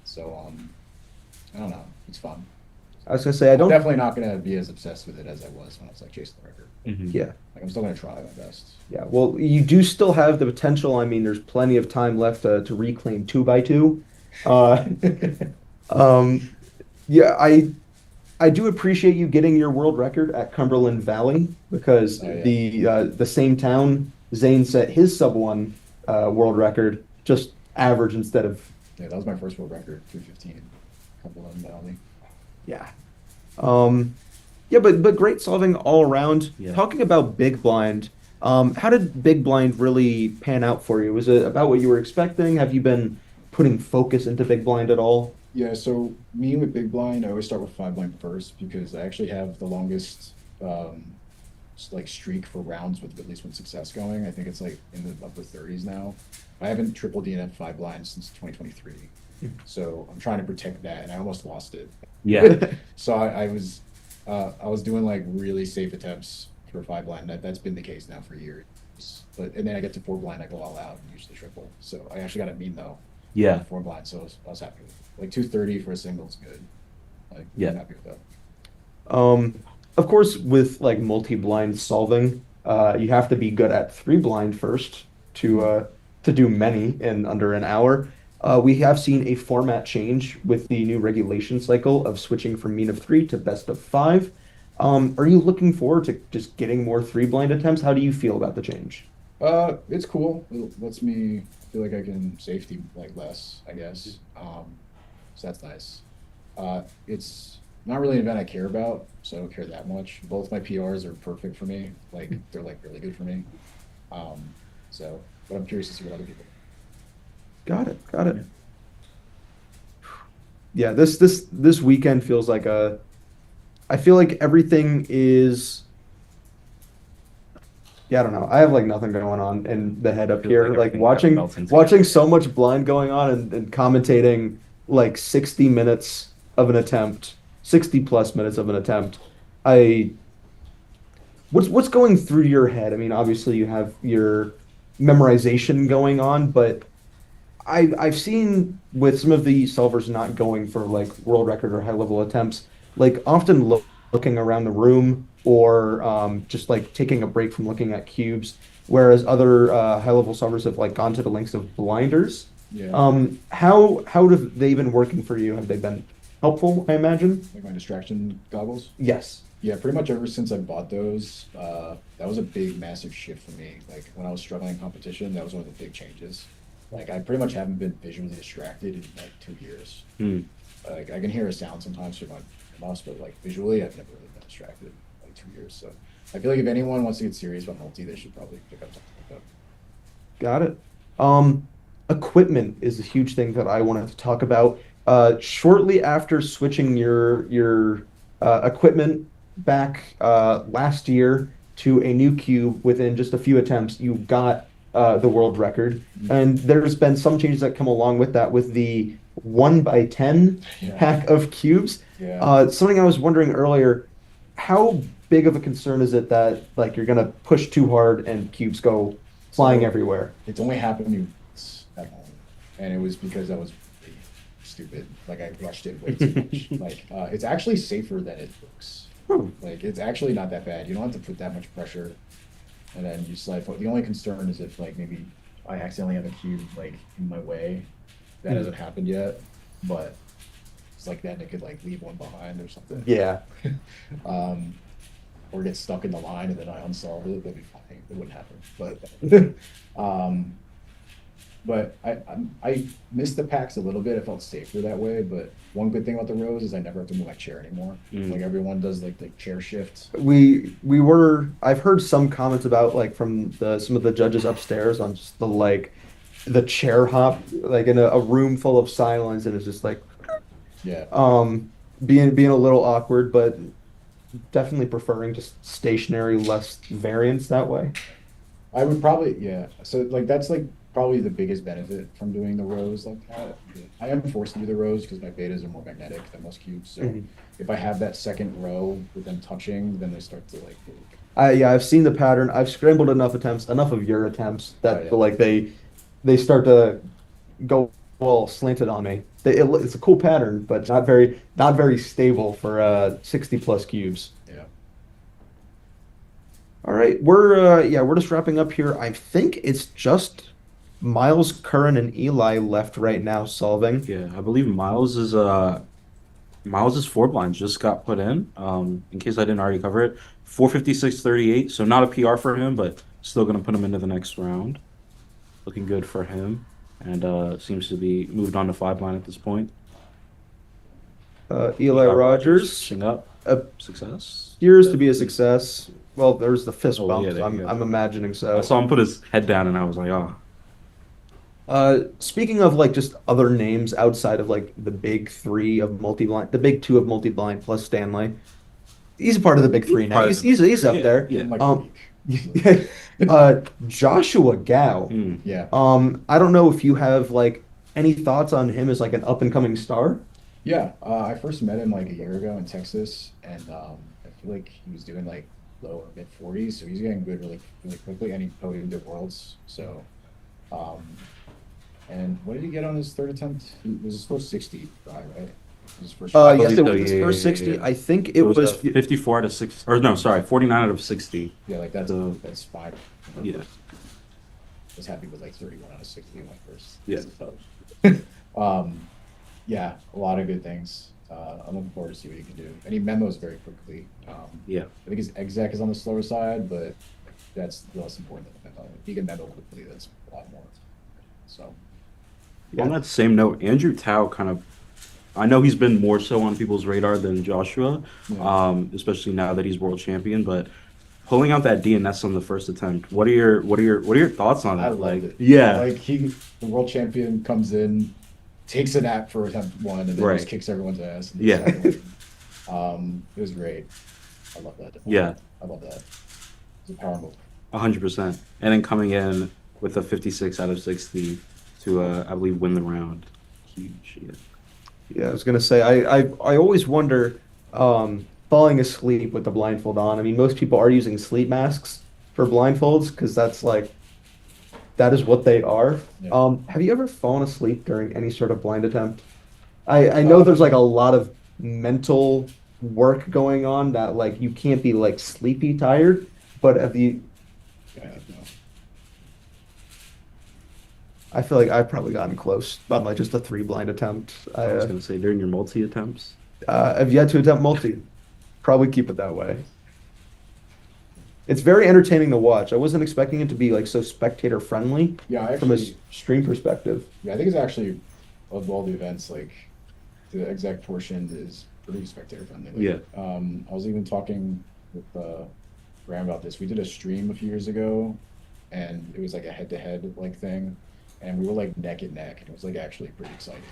[SPEAKER 9] So I don't know. It's fun.
[SPEAKER 1] I was gonna say
[SPEAKER 9] I'm definitely not gonna be as obsessed with it as I was when I was like chasing the record.
[SPEAKER 1] Yeah.
[SPEAKER 9] Like I'm still gonna try my best.
[SPEAKER 1] Yeah. Well, you do still have the potential. I mean, there's plenty of time left to reclaim 2x2. Yeah, I do appreciate you getting your world record at Cumberland Valley because the same town Zane set his sub-1 world record, just average instead of.
[SPEAKER 9] Yeah, that was my first world record, 315, Cumberland Valley.
[SPEAKER 1] Yeah. Yeah, but great solving all around.
[SPEAKER 2] Yeah.
[SPEAKER 1] Talking about Big Blind, how did Big Blind really pan out for you? Was it about what you were expecting? Have you been putting focus into big blind at all?
[SPEAKER 9] Yeah, so me with big blind, I always start with 5 blind first because I actually have the longest like streak for rounds with at least one success going. I think it's like in the upper 30s now. I haven't triple DNF 5 blind since 2023. So I'm trying to protect that, and I almost lost it.
[SPEAKER 2] Yeah.
[SPEAKER 9] So I was doing like really safe attempts for 5 blind. That's been the case now for years. But and then I get to 4 blind, I go all out and usually triple. So I actually got a mean though.
[SPEAKER 2] Yeah.
[SPEAKER 9] 4 blind, so I was happy with it. Like 230 for a single is good. Like
[SPEAKER 2] Yeah.
[SPEAKER 9] I'm happy with that.
[SPEAKER 1] Of course, with like multi-blind solving, you have to be good at 3 blind first to do many in under an hour. We have seen a format change with the new regulation cycle of switching from mean of 3 to best of 5. Are you looking forward to just getting more 3 blind attempts? How do you feel about the change?
[SPEAKER 9] It's cool. It lets me feel like I can safety like less, I guess. So that's nice. It's not really an event I care about, so I don't care that much. Both my PRs are perfect for me. Like they're like really good for me. So, but I'm curious to see what other people.
[SPEAKER 1] Got it. Yeah, this weekend feels like I feel like everything is. Yeah, I don't know. I have like nothing going on in the head up
[SPEAKER 2] Feels
[SPEAKER 1] here.
[SPEAKER 2] like
[SPEAKER 1] Like
[SPEAKER 2] everything kind of melts into
[SPEAKER 1] watching
[SPEAKER 2] it.
[SPEAKER 1] so much blind going on and commentating like 60 minutes of an attempt, 60 plus minutes of an attempt. What's going through your head? I mean, obviously you have your memorization going on, but I've seen with some of the solvers not going for like world record or high level attempts, like often looking around the room or just like taking a break from looking at cubes, whereas other high level solvers have like gone to the lengths of blinders.
[SPEAKER 9] Yeah.
[SPEAKER 1] How have they been working for you? Have they been helpful, I imagine?
[SPEAKER 9] Like my distraction goggles.
[SPEAKER 1] Yes.
[SPEAKER 9] Yeah, pretty much ever since I bought those, that was a big, massive shift for me. Like when I was struggling in competition, that was one of the big changes. Like I pretty much haven't been visually distracted in like 2 years. Like I can hear a sound sometimes through my mouse, but like visually, I've never really been distracted in like 2 years. So I feel like if anyone wants to get serious about multi, they should probably pick up something like that.
[SPEAKER 1] Got it. Equipment is a huge thing that I wanted to talk about. Shortly after switching your equipment back last year to a new cube, within just a few attempts, you got the world record. And there's been some changes that come along with that, with the 1x10
[SPEAKER 9] Yeah.
[SPEAKER 1] pack of cubes.
[SPEAKER 9] Yeah.
[SPEAKER 1] Something I was wondering earlier, how big of a concern is it that like you're gonna push too hard and cubes go flying
[SPEAKER 9] So-
[SPEAKER 1] everywhere?
[SPEAKER 9] It's only happened to me once at home, and it was because I was really stupid. Like I rushed it way too much. Like it's actually safer than it looks. Like it's actually not that bad. You don't have to put that much pressure, and then you slide forward. The only concern is if like maybe I accidentally have a cube like in my way. That hasn't happened yet, but it's like that. It could like leave one behind or something.
[SPEAKER 1] Yeah.
[SPEAKER 9] Or get stuck in the line and then I unsolve it. That'd be fine. It wouldn't happen. But I missed the packs a little bit. I felt safer that way. But one good thing about the rows is I never have to move my chair anymore. Like everyone does like the chair shift.
[SPEAKER 1] I've heard some comments about like from some of the judges upstairs on just the chair hop, like in a room full of silence, and it's just like
[SPEAKER 9] Yeah.
[SPEAKER 1] being a little awkward, but definitely preferring just stationary, less variance that way.
[SPEAKER 9] I would probably, yeah. So like that's like probably the biggest benefit from doing the rows like that. I am forced to do the rows because my betas are more magnetic than most cubes. So if I have that second row with them touching, then they start to like move.
[SPEAKER 1] Yeah, I've seen the pattern. I've scrambled enough of your attempts that
[SPEAKER 9] Oh, yeah.
[SPEAKER 1] like they start to go well slanted on me. It's a cool pattern, but not very stable for 60 plus cubes.
[SPEAKER 9] Yeah.
[SPEAKER 1] All right, we're just wrapping up here. I think it's just Miles, Curran, and Eli left right now solving.
[SPEAKER 2] Yeah, I believe Miles's 4 blinds just got put in. In case I didn't already cover it, 456.38. So not a PR for him, but still gonna put him into the next round. Looking good for him, and seems to be moved on to 5 blind at this point.
[SPEAKER 1] Eli Rogers
[SPEAKER 2] switching up.
[SPEAKER 1] Uh,
[SPEAKER 2] Success.
[SPEAKER 1] appears to be a success. Well, there's the fist
[SPEAKER 2] Oh,
[SPEAKER 1] bump.
[SPEAKER 2] yeah, there you go.
[SPEAKER 1] I'm imagining so.
[SPEAKER 2] I saw him put his head down, and I was like, oh.
[SPEAKER 1] Speaking of like just other names outside of like the big three of multi-blind, the big two of multi-blind plus Stanley, he's a part of the big three now.
[SPEAKER 2] Part of
[SPEAKER 1] He's up
[SPEAKER 2] yeah,
[SPEAKER 1] there.
[SPEAKER 2] yeah.
[SPEAKER 9] Like a
[SPEAKER 1] Um,
[SPEAKER 9] week.
[SPEAKER 1] Joshua Gao.
[SPEAKER 2] Mm.
[SPEAKER 9] Yeah.
[SPEAKER 1] I don't know if you have like any thoughts on him as like an up and coming star.
[SPEAKER 9] Yeah, I first met him like a year ago in Texas, and I feel like he was doing like low or mid 40s, so he's getting good really quickly, and he podiumed at Worlds. So, and what did he get on his third attempt? He was his first 60 try, right? His first
[SPEAKER 1] Yes,
[SPEAKER 2] believe
[SPEAKER 1] it
[SPEAKER 2] so,
[SPEAKER 1] was his
[SPEAKER 2] yeah,
[SPEAKER 1] first
[SPEAKER 2] yeah,
[SPEAKER 1] 60.
[SPEAKER 2] yeah.
[SPEAKER 1] I think it was
[SPEAKER 2] 54 out of 6, or no, sorry, 49 out of 60.
[SPEAKER 9] yeah, like that's
[SPEAKER 2] So-
[SPEAKER 9] that's five.
[SPEAKER 2] Yeah.
[SPEAKER 9] I was happy with like 31 out of 60 in my first.
[SPEAKER 2] Yeah.
[SPEAKER 9] So, yeah, a lot of good things. I'm looking forward to see what he can do. And he memos very quickly.
[SPEAKER 2] Yeah.
[SPEAKER 9] I think his exec is on the slower side, but that's less important than the memo. If he can memo quickly, that's a lot more. So,
[SPEAKER 2] On that same note, Andrew Tao I know he's been more so on people's radar than Joshua,
[SPEAKER 9] yeah.
[SPEAKER 2] especially now that he's world champion. But pulling out that DNS on the first attempt, what are your thoughts on
[SPEAKER 9] I
[SPEAKER 2] it?
[SPEAKER 9] loved
[SPEAKER 2] Like,
[SPEAKER 9] it.
[SPEAKER 2] yeah,
[SPEAKER 9] Like the world champion comes in, takes a nap for attempt one, and then
[SPEAKER 2] Right.
[SPEAKER 9] just kicks everyone's ass. in the
[SPEAKER 2] Yeah.
[SPEAKER 9] second one. It was great. I love that.
[SPEAKER 2] Yeah.
[SPEAKER 9] I love that. It's a power move.
[SPEAKER 2] 100%. And then coming in with a 56 out of 60 to, I believe, win the round. Huge. Yeah.
[SPEAKER 1] Yeah, I was gonna say I always wonder falling asleep with the blindfold on. I mean, most people are using sleep masks for blindfolds because that is what they are.
[SPEAKER 9] Yeah.
[SPEAKER 1] Have you ever fallen asleep during any sort of blind attempt? I know there's like a lot of mental work going on that like you can't be like sleepy tired, but have you?
[SPEAKER 9] Yeah, no.
[SPEAKER 1] I feel like I've probably gotten close on like just a 3 blind attempt.
[SPEAKER 2] I was going to say, during your multi attempts.
[SPEAKER 1] I've yet to attempt multi. Probably keep it that way. It's very entertaining to watch. I wasn't expecting it to be like so spectator friendly
[SPEAKER 9] Yeah, I
[SPEAKER 1] from a
[SPEAKER 9] actually,
[SPEAKER 1] stream perspective.
[SPEAKER 9] yeah, I think it's actually of all the events, like the exec portion is pretty spectator friendly. Like, I was even talking with Graham about this. We did a stream a few years ago, and it was like a head-to-head like thing, and we were like neck and neck, and it was like actually pretty exciting.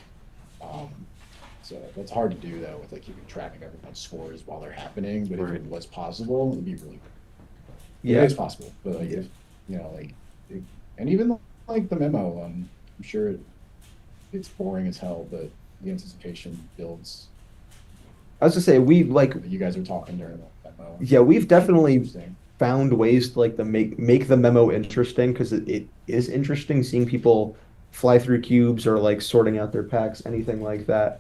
[SPEAKER 9] So that's hard to do though, with like keeping tracking everyone's scores while they're happening. But if
[SPEAKER 2] Right.
[SPEAKER 9] it was possible, it'd be really.
[SPEAKER 1] Yeah.
[SPEAKER 9] It is possible, but like if like, and even like the memo, I'm sure it's boring as hell, but the anticipation builds.
[SPEAKER 1] I was gonna say
[SPEAKER 9] You guys are talking during that memo.
[SPEAKER 1] yeah, we've definitely
[SPEAKER 9] Interesting.
[SPEAKER 1] found ways to like make the memo interesting because it is interesting seeing people fly through cubes or like sorting out their packs, anything like that.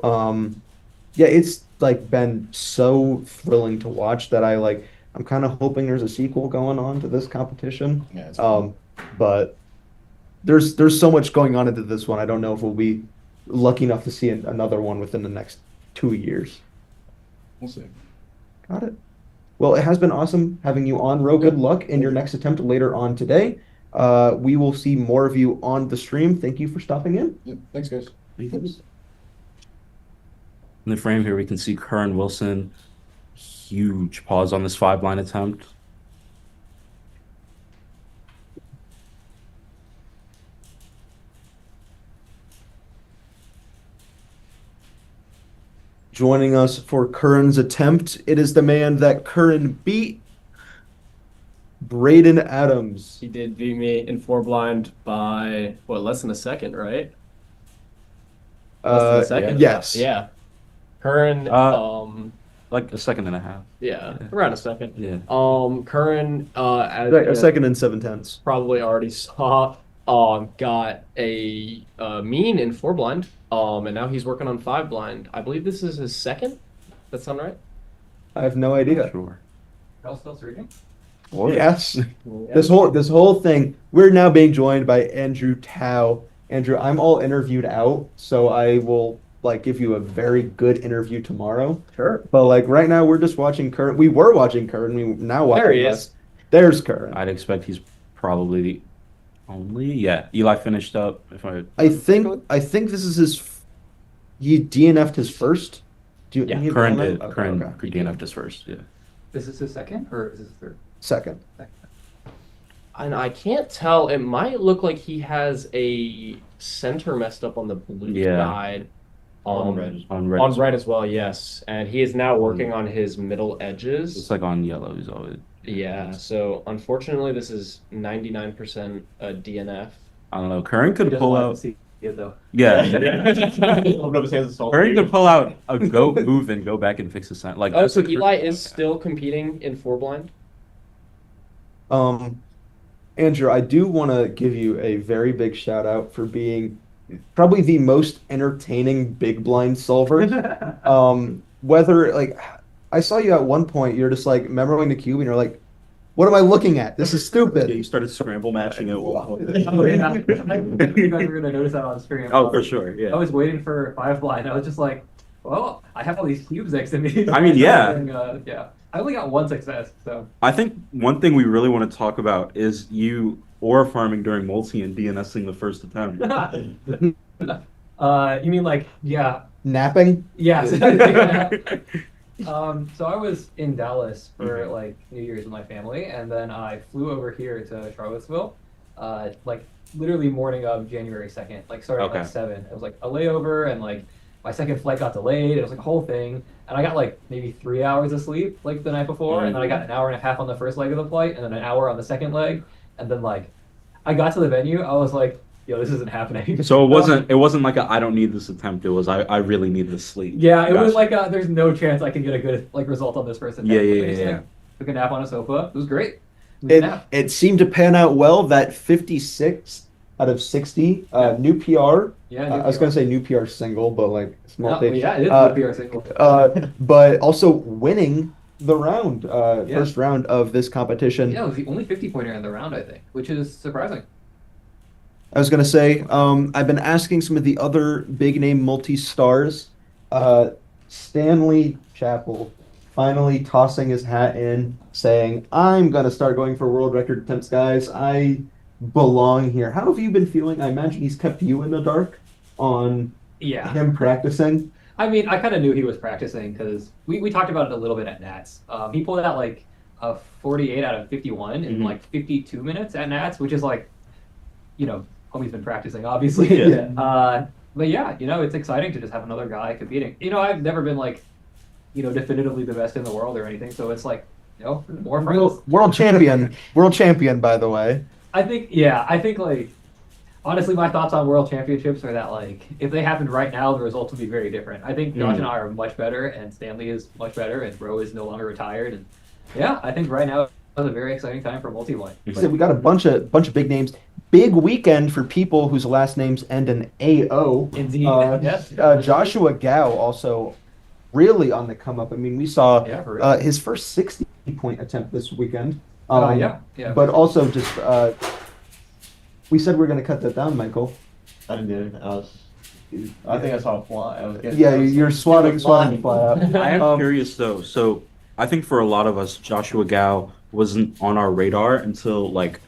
[SPEAKER 1] Yeah, it's like been so thrilling to watch that I'm kind of hoping there's a sequel going on to this competition.
[SPEAKER 9] Yeah, it's fun.
[SPEAKER 1] But there's so much going on into this one. I don't know if we'll be lucky enough to see another one within the next 2 years.
[SPEAKER 9] We'll see.
[SPEAKER 1] Got it. Well, it has been awesome having you on, Ro. Good luck in your next attempt later on today. We will see more of you on the stream. Thank you for stopping in.
[SPEAKER 9] Yeah, thanks, guys.
[SPEAKER 2] In the frame here, we can see Curran Wilson. Huge pause on this 5 blind attempt.
[SPEAKER 1] Joining us for Curran's attempt, it is the man that Curran beat, Braden Adams.
[SPEAKER 5] He did beat me in 4 blind by less than a second, right? Less than a second?
[SPEAKER 1] Yes.
[SPEAKER 5] Yeah. Curran,
[SPEAKER 2] Like a second and a half.
[SPEAKER 5] yeah, around a second.
[SPEAKER 2] Yeah.
[SPEAKER 5] Curran, as
[SPEAKER 1] A second and 7/10.
[SPEAKER 5] probably already saw, got a mean in 4 blind, and now he's working on 5 blind. I believe this is his second. That sound right?
[SPEAKER 1] I have no idea.
[SPEAKER 2] Sure.
[SPEAKER 1] Yes. This whole thing. We're now being joined by Andrew Tao. Andrew, I'm all interviewed out, so I will give you a very good interview tomorrow.
[SPEAKER 5] Sure.
[SPEAKER 1] But right now we're just watching Curran. We were watching Curran. We now watching
[SPEAKER 5] There he
[SPEAKER 1] us.
[SPEAKER 5] is.
[SPEAKER 1] There's Curran.
[SPEAKER 2] I'd expect he's probably the only. Yeah, Eli finished up.
[SPEAKER 1] I think this is he DNF'd his first.
[SPEAKER 5] Yeah,
[SPEAKER 1] any of
[SPEAKER 2] Curran
[SPEAKER 1] you know?
[SPEAKER 2] did.
[SPEAKER 1] Okay,
[SPEAKER 2] Curran
[SPEAKER 1] okay.
[SPEAKER 2] DNF'd his first. Yeah.
[SPEAKER 10] This is his second or is this his third?
[SPEAKER 1] Second.
[SPEAKER 5] And I can't tell. It might look like he has a center messed up on the blue
[SPEAKER 2] Yeah.
[SPEAKER 5] side.
[SPEAKER 3] On red as well.
[SPEAKER 2] On red.
[SPEAKER 5] On red as well, yes. And he is now working on his middle edges.
[SPEAKER 2] It's like on yellow. He's always.
[SPEAKER 5] Yeah, so unfortunately, this is 99% a DNF.
[SPEAKER 2] I don't know. Curran could pull out.
[SPEAKER 10] See it though.
[SPEAKER 2] Yeah.
[SPEAKER 3] Open up his hands and salt.
[SPEAKER 2] Curran could pull out a go move and go back and fix the sign. Like.
[SPEAKER 5] Oh, so Eli is still competing in 4-blind?
[SPEAKER 1] Andrew, I do want to give you a very big shout out for being probably the most entertaining big blind solver. Whether like I saw you at one point, you're just like memorizing the cube and you're like, what am I looking at? This is stupid.
[SPEAKER 2] Yeah, you started scramble matching it.
[SPEAKER 10] Oh yeah, I think you guys were gonna notice that on stream.
[SPEAKER 2] Oh, for sure.
[SPEAKER 10] I
[SPEAKER 2] Yeah.
[SPEAKER 10] was waiting for 5-blind. I was just like, well, I have all these cubes next to me.
[SPEAKER 2] I mean, yeah.
[SPEAKER 10] And, yeah. I only got one success, so.
[SPEAKER 2] I think one thing we really want to talk about is you aura farming during multi and DNSing the first attempt.
[SPEAKER 10] You mean like, yeah,
[SPEAKER 1] Napping?
[SPEAKER 10] yes. So I was in Dallas for like New Year's with my family, and then I flew over here to Charlottesville, like literally morning of January 2nd, like starting at like 7. It was like a layover, and like my second flight got delayed. It was like a whole thing, and I got like maybe 3 hours of sleep like the night before, and then I got an hour and a half on the first leg of the flight, and then an hour on the second leg, and then like I got to the venue, I was like, yo, this isn't happening.
[SPEAKER 2] So it wasn't like I don't need this attempt. It was I really need this sleep.
[SPEAKER 10] Yeah, it was
[SPEAKER 2] Gotcha.
[SPEAKER 10] like there's no chance I can get a good like result on this first attempt.
[SPEAKER 2] Yeah.
[SPEAKER 10] I just, like, took a nap on a sofa. It was great. It was a
[SPEAKER 1] It
[SPEAKER 10] nap.
[SPEAKER 1] it seemed to pan out well. That 56 out of 60, new PR.
[SPEAKER 10] Yeah,
[SPEAKER 1] I was gonna say new PR single, but like small
[SPEAKER 10] no,
[SPEAKER 1] thing.
[SPEAKER 10] yeah, it is
[SPEAKER 1] Uh,
[SPEAKER 10] the PR single.
[SPEAKER 1] But also winning the round, first round of this competition.
[SPEAKER 10] Yeah, it was the only 50-pointer in the round, I think, which is surprising.
[SPEAKER 1] I was gonna say, I've been asking some of the other big name multi-stars. Stanley Chappell finally tossing his hat in, saying, I'm gonna start going for world record attempts, guys. I belong here. How have you been feeling? I imagine he's kept you in the dark on
[SPEAKER 10] Yeah.
[SPEAKER 1] him practicing.
[SPEAKER 10] I mean, I kind of knew he was practicing because we talked about it a little bit at Nats. He pulled out like a 48 out of 51 in like 52 minutes at Nats, which is like, you know, homie's been practicing, obviously.
[SPEAKER 1] Yeah.
[SPEAKER 10] But yeah, you know, it's exciting to just have another guy competing. You know, I've never been like, you know, definitively the best in the world or anything. So it's like, you know, more friends.
[SPEAKER 1] World champion, by the way.
[SPEAKER 10] I think like, honestly, my thoughts on world championships are that like, if they happened right now, the results would be very different. I think Josh and I are much better, and Stanley is much better, and Bro is no longer retired. And yeah, I think right now is a very exciting time for multi-blind.
[SPEAKER 1] So we got a bunch of big names. Big weekend for people whose last names end in AO.
[SPEAKER 10] Indeed, yes.
[SPEAKER 1] Joshua Gao also really on the come up. I mean, we saw
[SPEAKER 10] Yeah, for real.
[SPEAKER 1] his first 60-point attempt this weekend.
[SPEAKER 10] Yeah.
[SPEAKER 1] But also just we said we are going to cut that down, Michael.
[SPEAKER 3] I didn't do it. I think I saw a fly. I was getting,
[SPEAKER 1] Yeah, you're swatting fly out.
[SPEAKER 2] I am curious though. So I think for a lot of us, Joshua Gao wasn't on our radar until like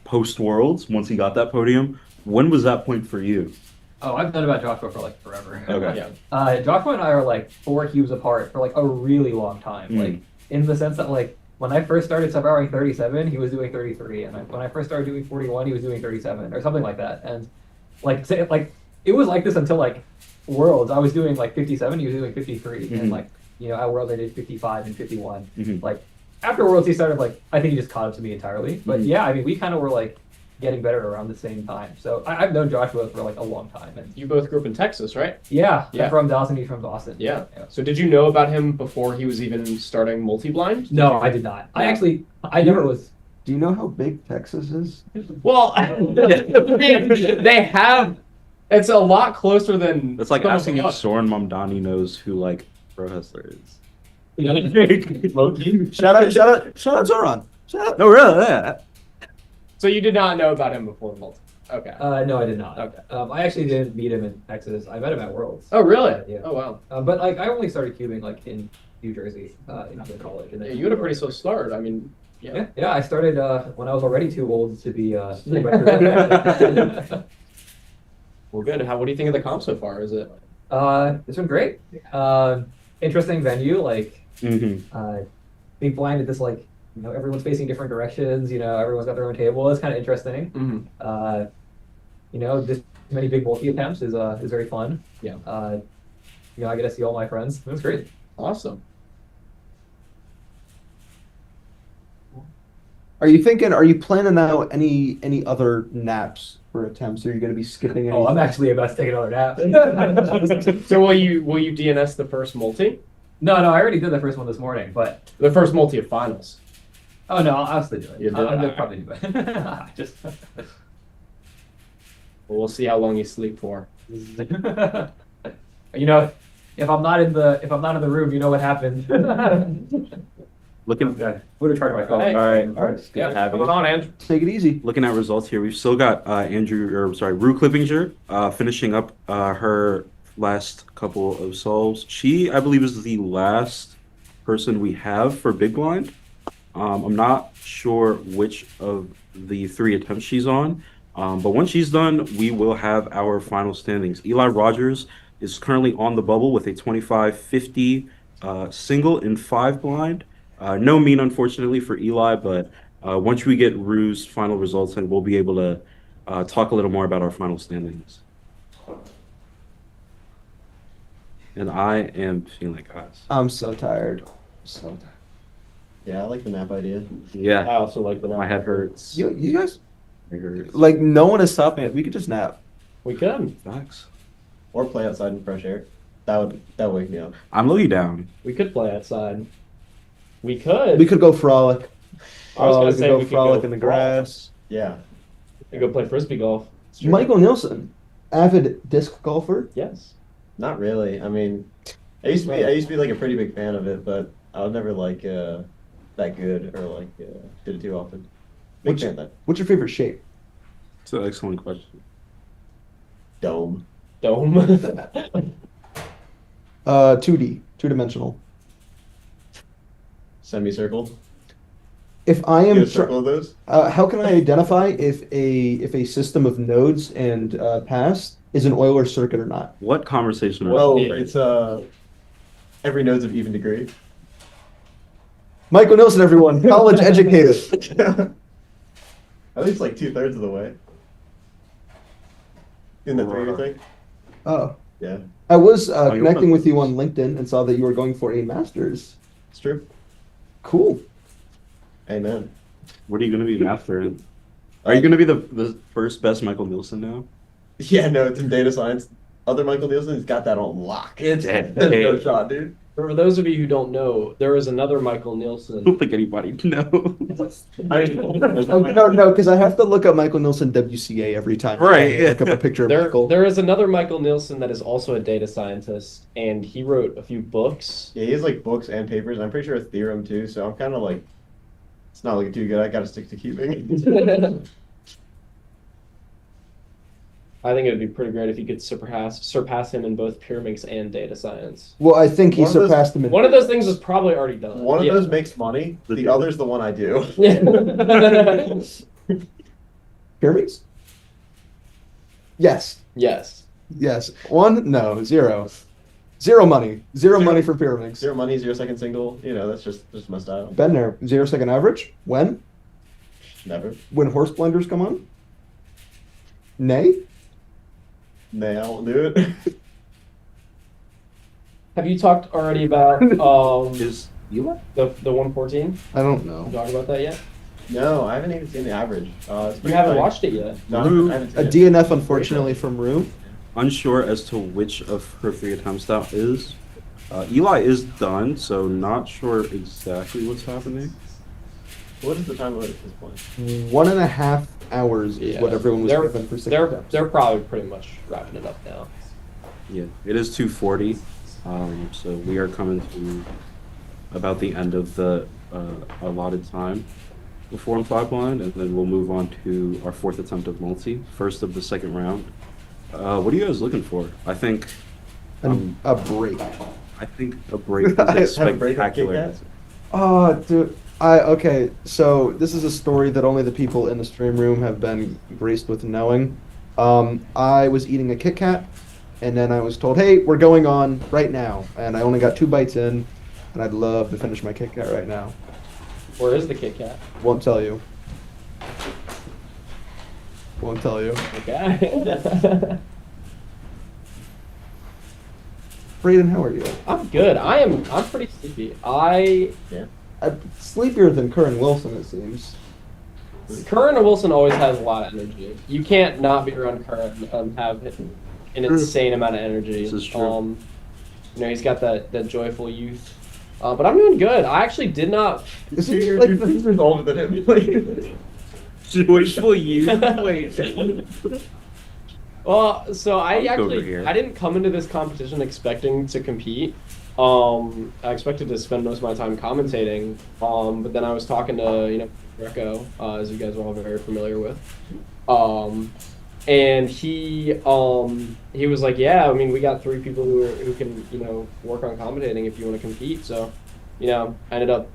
[SPEAKER 2] post Worlds. Once he got that podium, when was that point for you?
[SPEAKER 10] Oh, I've known about Joshua for like forever.
[SPEAKER 2] Okay.
[SPEAKER 5] Yeah.
[SPEAKER 10] Joshua and I are like 4 cubes apart for like a really long time. Like in the sense that like when I first started sub-hourring 37, he was doing 33, and when I first started doing 41, he was doing 37 or something like that. And like say like it was like this until like Worlds. I was doing like 57, he was doing 53, and like you know at Worlds I did 55 and 51. Like after Worlds he started like I think he just caught up to me entirely. But yeah, I mean we kind of were like getting better around the same time. So I've known Joshua for like a long time. And
[SPEAKER 5] You both grew up in Texas, right?
[SPEAKER 10] yeah,
[SPEAKER 5] Yeah.
[SPEAKER 10] I'm from Dallas and he's from Boston.
[SPEAKER 5] Yeah. So did you know about him before he was even starting multi-blind?
[SPEAKER 10] No, I did not. I never was.
[SPEAKER 1] Do you know how big Texas is?
[SPEAKER 5] Well, they have. It's a lot closer than.
[SPEAKER 2] It's like
[SPEAKER 5] some of
[SPEAKER 2] asking if
[SPEAKER 5] us.
[SPEAKER 2] Soren Mamdani knows who like Pro Hustler is.
[SPEAKER 1] Shout out Zoran. Shout out.
[SPEAKER 2] No, really? Yeah.
[SPEAKER 5] So you did not know about him before multi. Okay.
[SPEAKER 10] No, I did not.
[SPEAKER 5] Okay.
[SPEAKER 10] I actually didn't meet him in Texas. I met him at Worlds.
[SPEAKER 5] Oh really?
[SPEAKER 10] Yeah.
[SPEAKER 5] Oh wow.
[SPEAKER 10] But like I only started cubing like in New Jersey in college. And then
[SPEAKER 5] You had a pretty slow start. I mean, yeah.
[SPEAKER 10] Yeah, I started when I was already too old to be.
[SPEAKER 5] Well, good. What do you think of the comp so far? Is it?
[SPEAKER 10] It's been great. Interesting venue, like big blind at this like everyone's facing different directions. Everyone's got their own table. It's kind of interesting. This many big multi attempts is very fun.
[SPEAKER 5] Yeah.
[SPEAKER 10] I get to see all my friends. It was great.
[SPEAKER 5] Awesome.
[SPEAKER 1] Are you planning out any other naps for attempts? Are you going to be skipping any?
[SPEAKER 10] Oh, I'm actually about to take another nap.
[SPEAKER 5] So will you DNS the first multi?
[SPEAKER 10] No, I already did the first one this morning, but
[SPEAKER 5] The first multi of finals.
[SPEAKER 10] oh no, I'll still do it.
[SPEAKER 5] You did?
[SPEAKER 10] I'll
[SPEAKER 5] Alright.
[SPEAKER 10] probably do it. Just
[SPEAKER 5] Well, we'll see how long you sleep for.
[SPEAKER 10] if I'm not in the room, you know what happened.
[SPEAKER 2] Looking
[SPEAKER 10] Okay. Would have tried my phone.
[SPEAKER 5] Hey.
[SPEAKER 2] all right.
[SPEAKER 5] Alright,
[SPEAKER 2] Good to have
[SPEAKER 5] what's
[SPEAKER 2] you.
[SPEAKER 5] on, Andrew?
[SPEAKER 1] Take it easy.
[SPEAKER 2] Looking at results here, we've still got Rue Clippinger finishing up her last couple of solves. She, I believe, is the last person we have for Big Blind. I'm not sure which of the 3 attempts she's on, but once she's done, we will have our final standings. Eli Rogers is currently on the bubble with a 25-50 single in 5 blind. No mean, unfortunately, for Eli, but once we get Rue's final results, then we'll be able to talk a little more about our final standings. And I am feeling ass.
[SPEAKER 1] I'm so tired. So tired.
[SPEAKER 3] Yeah, I like the nap idea.
[SPEAKER 2] Yeah,
[SPEAKER 5] I also like the
[SPEAKER 2] my head hurts.
[SPEAKER 1] You guys,
[SPEAKER 2] My head hurts.
[SPEAKER 1] like, no one is stopping it. We could just nap.
[SPEAKER 5] We could.
[SPEAKER 2] Facts.
[SPEAKER 3] Or play outside in fresh air. That would wake me up.
[SPEAKER 2] I'm low down.
[SPEAKER 5] We could play outside. We could.
[SPEAKER 1] We could go frolic.
[SPEAKER 5] I was
[SPEAKER 1] we
[SPEAKER 5] gonna
[SPEAKER 1] could
[SPEAKER 5] say
[SPEAKER 1] go
[SPEAKER 5] we could
[SPEAKER 1] frolic
[SPEAKER 5] go
[SPEAKER 1] in the
[SPEAKER 5] frolic.
[SPEAKER 1] grass.
[SPEAKER 3] Yeah.
[SPEAKER 5] We could go play frisbee golf.
[SPEAKER 3] It's true.
[SPEAKER 1] Michael Nielsen, avid disc golfer.
[SPEAKER 5] Yes.
[SPEAKER 3] Not really. I mean, I used to be like a pretty big fan of it, but I was never like that good or like did it too often. Big fan of that.
[SPEAKER 1] What's your favorite shape?
[SPEAKER 2] It's an excellent question.
[SPEAKER 3] Dome.
[SPEAKER 5] Dome.
[SPEAKER 1] 2D, 2-dimensional.
[SPEAKER 3] Semicircle.
[SPEAKER 1] If I
[SPEAKER 3] You
[SPEAKER 1] am,
[SPEAKER 3] have a circle of those?
[SPEAKER 1] how can I identify if a system of nodes and paths is an Euler circuit or not?
[SPEAKER 2] What conversation are
[SPEAKER 3] Well,
[SPEAKER 2] we
[SPEAKER 3] it's every node's of even degree.
[SPEAKER 1] Michael Nielsen, everyone, college educated.
[SPEAKER 3] At least like 2/3 of the way. In the 3-year thing?
[SPEAKER 1] Oh,
[SPEAKER 3] Yeah,
[SPEAKER 1] I was
[SPEAKER 2] you
[SPEAKER 1] connecting
[SPEAKER 2] went-
[SPEAKER 1] with you on LinkedIn and saw that you were going for a master's.
[SPEAKER 3] it's true.
[SPEAKER 1] Cool.
[SPEAKER 3] Amen.
[SPEAKER 2] What are you going to be master in? Are you going to be the first best Michael Nielsen now?
[SPEAKER 3] Yeah, no, it's in data science. Other Michael Nielsen's got that on lock.
[SPEAKER 5] It's
[SPEAKER 3] There's no shot, dude.
[SPEAKER 5] For those of you who don't know, there is another Michael
[SPEAKER 2] I
[SPEAKER 5] Nielsen.
[SPEAKER 2] don't think anybody knows.
[SPEAKER 1] No, because I have to look up Michael Nielsen WCA every time.
[SPEAKER 2] Right,
[SPEAKER 1] I look up a picture of Michael.
[SPEAKER 5] There is another Michael Nielsen that is also a data scientist, and he wrote a few books.
[SPEAKER 3] Yeah, he has like books and papers. I'm pretty sure a theorem too. So I'm kind of like, it's not looking too good. I got to stick to cubing.
[SPEAKER 5] I think it would be pretty great if you could surpass him in both pyramids and data science.
[SPEAKER 1] Well, I think he
[SPEAKER 3] One of those-
[SPEAKER 1] surpassed him in.
[SPEAKER 5] One of those things is probably already done.
[SPEAKER 3] One of
[SPEAKER 5] Yeah.
[SPEAKER 3] those makes money. The other's the one I do.
[SPEAKER 1] Pyramids? Yes.
[SPEAKER 5] Yes.
[SPEAKER 1] Yes. 1? No. 0. 0 money. 0 money for pyramids.
[SPEAKER 3] 0 money, 0 second single. You know, that's just my style.
[SPEAKER 1] Been there. 0 second average. When?
[SPEAKER 3] Never.
[SPEAKER 1] When horse blenders come on? Nay?
[SPEAKER 3] Nay, I won't do it.
[SPEAKER 5] Have you talked already about
[SPEAKER 2] Is Eli?
[SPEAKER 5] the 114?
[SPEAKER 1] I don't know.
[SPEAKER 5] Talk about that yet?
[SPEAKER 3] No, I haven't even seen the average. It's
[SPEAKER 5] You
[SPEAKER 3] pretty
[SPEAKER 5] haven't
[SPEAKER 3] funny.
[SPEAKER 5] watched it yet.
[SPEAKER 3] No, I haven't
[SPEAKER 1] A
[SPEAKER 3] seen it.
[SPEAKER 1] DNF, unfortunately, from Rue.
[SPEAKER 2] Unsure as to which of her 3 attempts that is. Eli is done, so not sure exactly what's happening.
[SPEAKER 3] What is the time limit at this point?
[SPEAKER 1] 1.5 hours is
[SPEAKER 5] Yeah.
[SPEAKER 1] what everyone was
[SPEAKER 5] They're-
[SPEAKER 1] given for 6
[SPEAKER 5] They're
[SPEAKER 1] attempts.
[SPEAKER 5] they're probably pretty much wrapping it up now.
[SPEAKER 2] Yeah, it is 2:40, so we are coming to about the end of the allotted time before I'm 5 blind, and then we'll move on to our 4th attempt of multi, first of the second round. What are you guys looking for? I think
[SPEAKER 1] A break.
[SPEAKER 2] I think a break is
[SPEAKER 3] Have a break with
[SPEAKER 2] spectacular.
[SPEAKER 3] Kit Kat?
[SPEAKER 1] Oh, dude. Okay, so this is a story that only the people in the stream room have been graced with knowing. I was eating a Kit Kat, and then I was told, hey, we're going on right now. And I only got 2 bites in, and I'd love to finish my Kit Kat right now.
[SPEAKER 5] Where is the Kit Kat?
[SPEAKER 1] Won't tell you. Won't tell you.
[SPEAKER 5] Okay.
[SPEAKER 1] Brayden, how are you?
[SPEAKER 5] I'm good. I'm pretty sleepy.
[SPEAKER 1] Sleepier than Curran Wilson, it seems.
[SPEAKER 5] Curran Wilson always has a lot of energy. You can't not be around Curran and have an insane amount of energy.
[SPEAKER 2] This is true.
[SPEAKER 5] You know, he's got that joyful youth. But I'm doing good. I actually did not.
[SPEAKER 1] Is he like
[SPEAKER 3] He's older than him. Like,
[SPEAKER 2] Joyful youth. Wait.
[SPEAKER 5] Well, so I
[SPEAKER 2] I'll go over
[SPEAKER 5] actually
[SPEAKER 2] here.
[SPEAKER 5] I didn't come into this competition expecting to compete. I expected to spend most of my time commentating. But then I was talking to Greco, as you guys are all very familiar with. And he was like, yeah, I mean, we got 3 people who can work on commentating if you want to compete. So, I ended up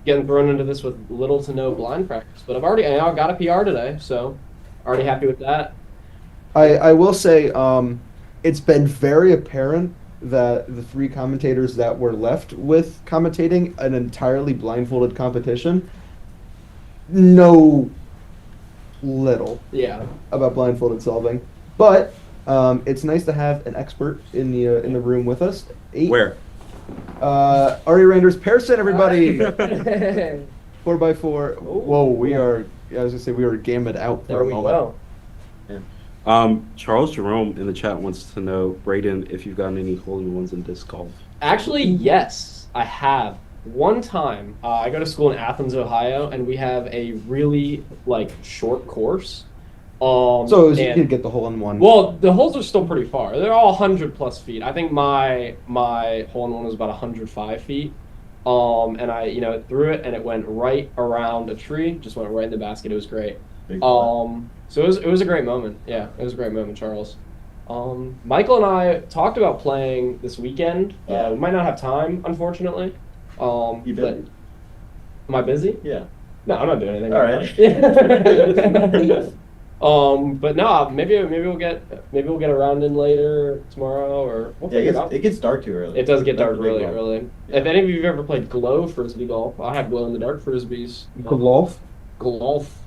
[SPEAKER 5] getting thrown into this with little to no blind practice. But I got a PR today, so already happy with that.
[SPEAKER 1] I will say, it's been very apparent that the 3 commentators that were left with commentating an entirely blindfolded competition know little
[SPEAKER 5] Yeah.
[SPEAKER 1] about blindfolded solving, but it's nice to have an expert in the room with us. 8.
[SPEAKER 2] Where?
[SPEAKER 1] Ari Randers, Pearson, everybody. 4x4. Whoa, we are. I was gonna say we were gammed out for
[SPEAKER 5] There
[SPEAKER 1] a
[SPEAKER 5] we
[SPEAKER 1] moment.
[SPEAKER 5] go.
[SPEAKER 2] Charles Jerome in the chat wants to know, Brayden, if you've gotten any hole-in-ones in disc golf.
[SPEAKER 5] Actually, yes, I have. One time, I go to school in Athens, Ohio, and we have a really short course.
[SPEAKER 1] So you
[SPEAKER 5] and-
[SPEAKER 1] could get the hole in one.
[SPEAKER 5] Well, the holes are still pretty far. They're all 100+ feet. I think my hole in one was about 105 feet. And I threw it and it went right around a tree, just went right in the basket. It was great. So it was a great moment. Yeah, it was a great moment, Charles. Michael and I talked about playing this weekend.
[SPEAKER 3] Yeah.
[SPEAKER 5] We might not have time, unfortunately.
[SPEAKER 3] You
[SPEAKER 5] But
[SPEAKER 3] busy?
[SPEAKER 5] am I busy?
[SPEAKER 3] Yeah.
[SPEAKER 5] No, I'm not doing anything.
[SPEAKER 3] All right.
[SPEAKER 5] But no, maybe we'll get a round in later tomorrow, or we'll
[SPEAKER 3] Yeah,
[SPEAKER 5] figure it out.
[SPEAKER 3] it gets dark too early.
[SPEAKER 5] It does get
[SPEAKER 3] That's
[SPEAKER 5] dark
[SPEAKER 3] the big
[SPEAKER 5] really
[SPEAKER 3] one.
[SPEAKER 5] early.
[SPEAKER 3] Yeah.
[SPEAKER 5] If any of you have ever played glow frisbee golf, I have glow in the dark frisbees.
[SPEAKER 1] Golf.
[SPEAKER 5] Golf.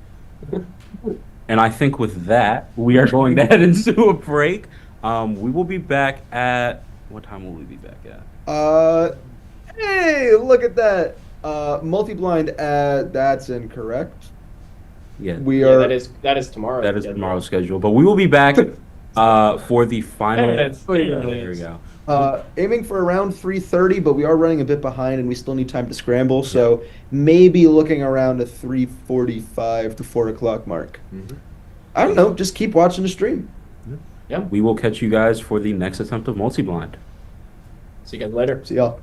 [SPEAKER 2] And I think with that, we are going to head into a break. We will be back at... What time will we be back at?
[SPEAKER 1] Hey, look at that. Multi-blind. That's incorrect.
[SPEAKER 2] Yeah,
[SPEAKER 1] We
[SPEAKER 5] Yeah,
[SPEAKER 1] are.
[SPEAKER 5] that is tomorrow.
[SPEAKER 2] that is tomorrow's schedule. But we will be back for the final...
[SPEAKER 5] That's
[SPEAKER 2] There we go.
[SPEAKER 1] Aiming for around 3:30, but we are running a bit behind and we still need time to scramble. So maybe looking around a 3:45 to 4 o'clock mark. I don't know. Just keep watching the stream.
[SPEAKER 2] We will catch you guys for the next attempt of multi-blind.
[SPEAKER 5] See you guys later.
[SPEAKER 1] See y'all.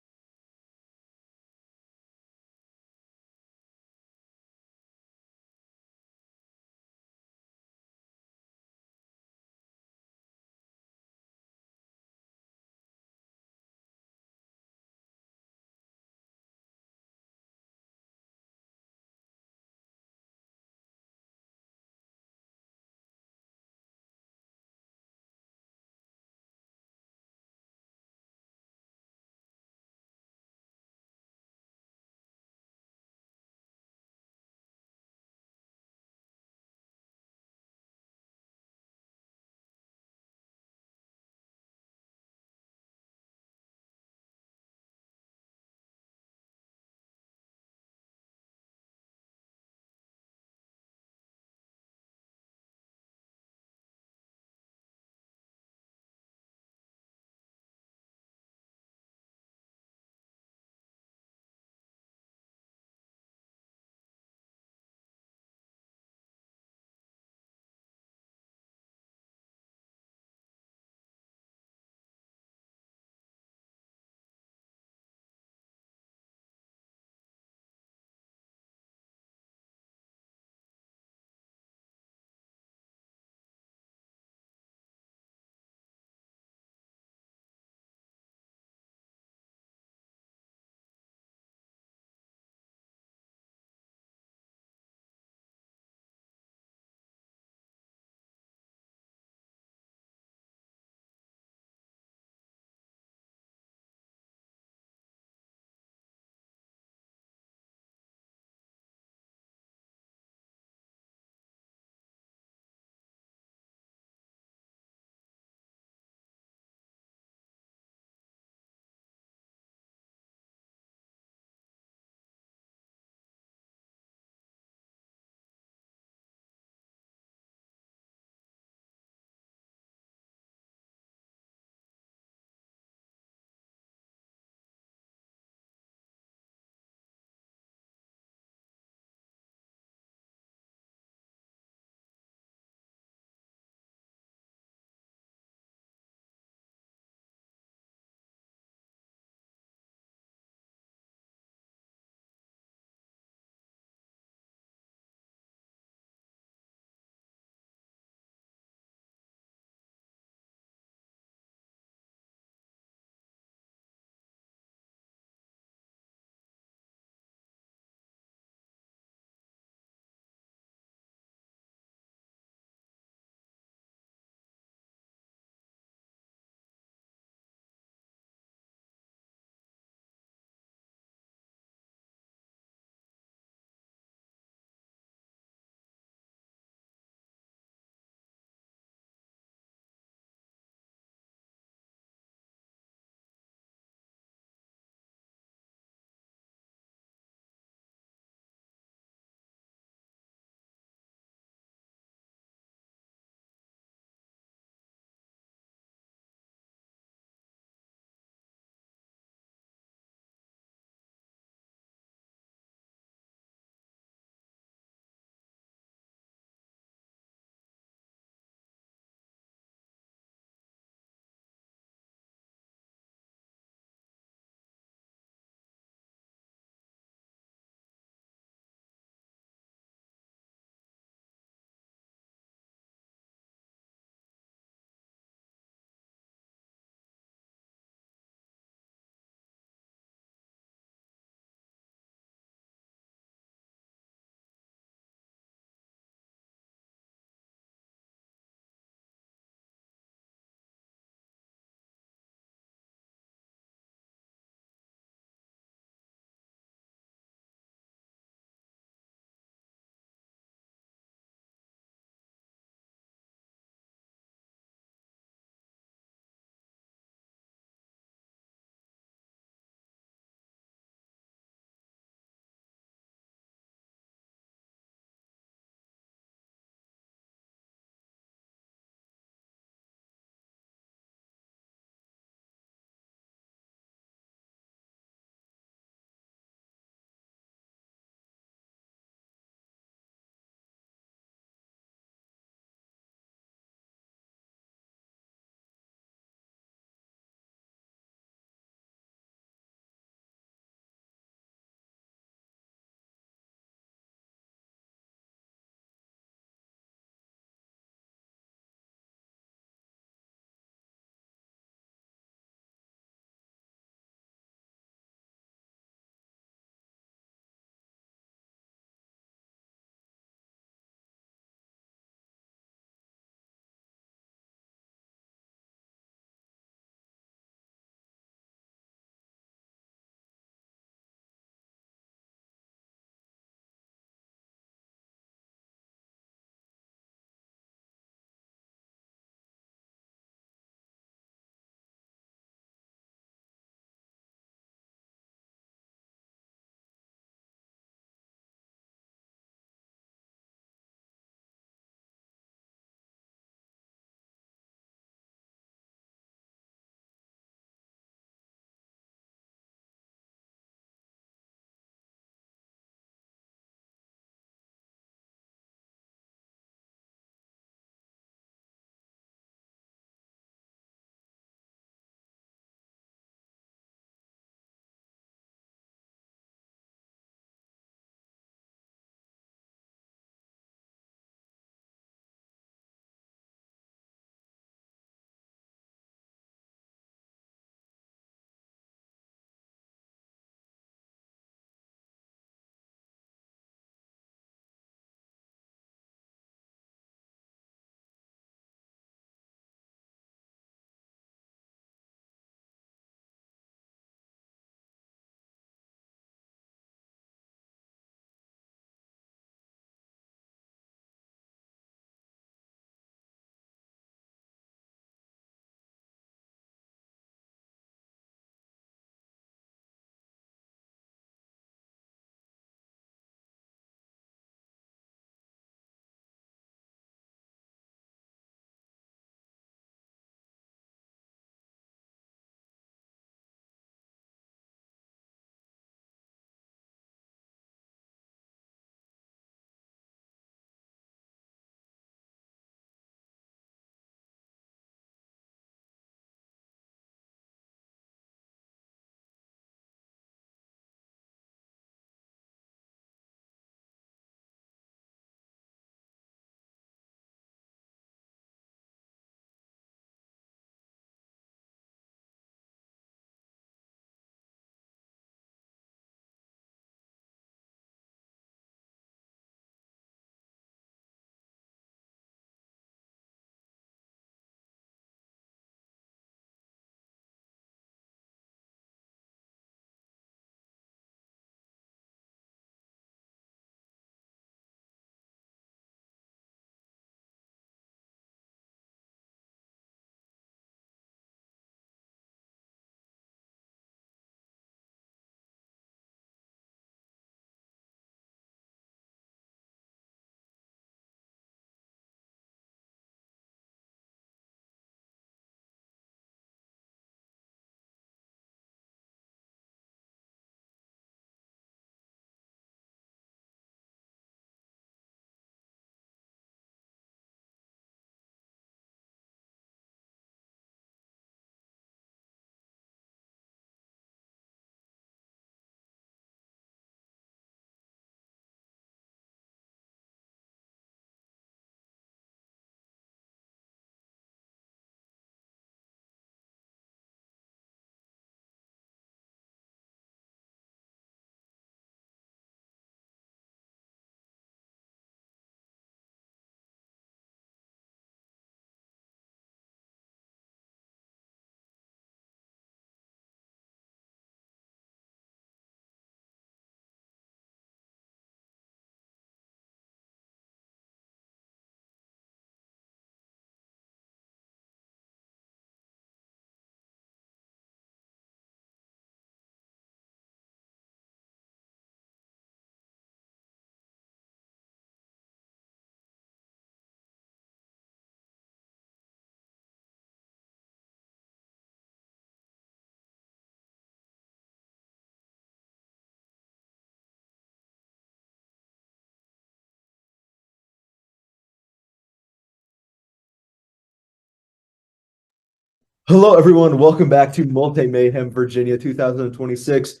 [SPEAKER 1] Hello, everyone. Welcome back to Multi Mayhem Virginia 2026.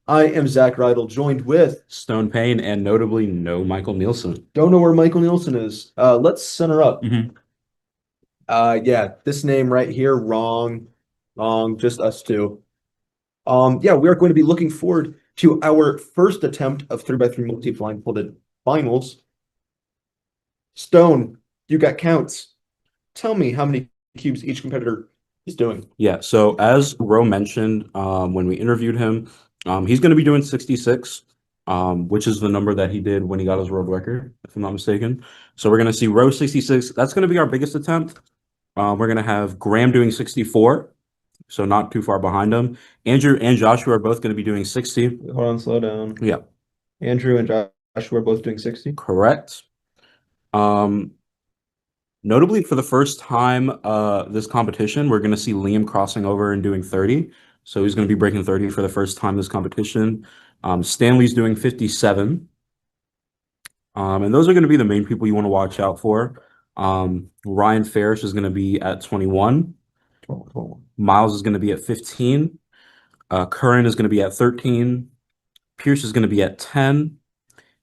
[SPEAKER 1] I am Zach Rydell, joined with
[SPEAKER 2] Stone Payne and notably no Michael Nielsen.
[SPEAKER 1] don't know where Michael Nielsen is. Let's center up.
[SPEAKER 2] Mhm.
[SPEAKER 1] Yeah, this name right here, wrong, just us two. Yeah, we are going to be looking forward to our first attempt of 3x3 multi-blindfolded finals. Stone, you got counts. Tell me how many cubes each competitor is doing.
[SPEAKER 2] Yeah, so as Ro mentioned when we interviewed him, he's going to be doing 66, which is the number that he did when he got his world record, if I'm not mistaken. So we're going to see Ro 66. That's going to be our biggest attempt. We're going to have Graham doing 64, so not too far behind him. Andrew and Joshua are both going to be doing 60.
[SPEAKER 1] Hold on, slow down.
[SPEAKER 2] Yeah,
[SPEAKER 1] Andrew and Joshua are both doing 60.
[SPEAKER 2] correct. Notably, for the first time this competition, we're going to see Liam crossing over and doing 30. So he's going to be breaking 30 for the first time this competition. Stanley's doing 57. And those are going to be the main people you want to watch out for. Ryan Farish is going to be at 21. Miles is going to be at 15. Curran is going to be at 13. Pierce is going to be at 10.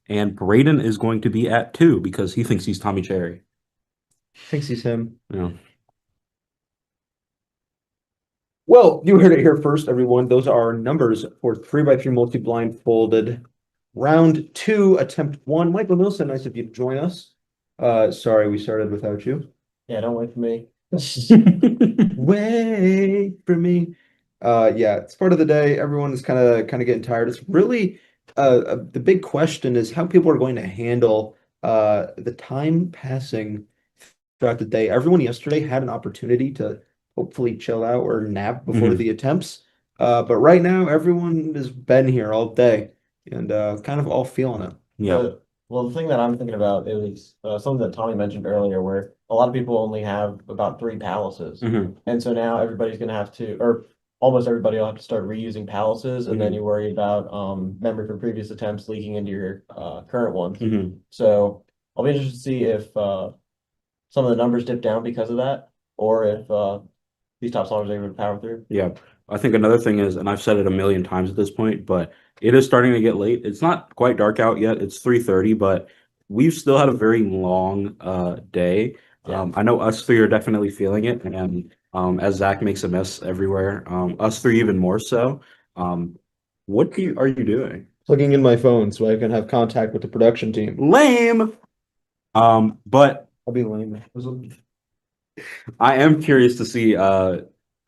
[SPEAKER 2] And Braden is going to be at 2 because he thinks he's Tommy Cherry.
[SPEAKER 1] Thinks he's him.
[SPEAKER 2] Yeah.
[SPEAKER 1] Well, you heard it here first, everyone. Those are our numbers for 3x3 multi-blindfolded round 2, attempt 1. Michael Nielsen, nice of you to join us. Sorry, we started without you.
[SPEAKER 3] Yeah, don't wait for me.
[SPEAKER 1] Wait for me. Yeah, it's part of the day. Everyone is kind of getting tired. It's really the big question is how people are going to handle the time passing throughout the day. Everyone yesterday had an opportunity to hopefully chill out or nap before the attempts. But right now, everyone has been here all day and kind of all feeling it.
[SPEAKER 2] Yeah.
[SPEAKER 3] Well, the thing that I'm thinking about is something that Tommy mentioned earlier, where a lot of people only have about 3 palaces. And so now everybody's going to have to, or almost everybody will have to start reusing palaces, and then you worry about memory from previous attempts leaking into your current ones. So I'll be interested to see if some of the numbers dip down because of that, or if these top solvers are able to power through.
[SPEAKER 2] Yeah. I think another thing is, and I've said it a million times at this point, but it is starting to get late. It's not quite dark out yet. It's 3:30, but we've still had a very long day.
[SPEAKER 3] Yeah.
[SPEAKER 2] I know us three are definitely feeling it, and as Zach makes a mess everywhere, us three even more so. What are you doing?
[SPEAKER 1] Plugging in my phone so I can have contact with the production team.
[SPEAKER 2] Lame. But
[SPEAKER 1] I'll be lame.
[SPEAKER 2] I am curious to see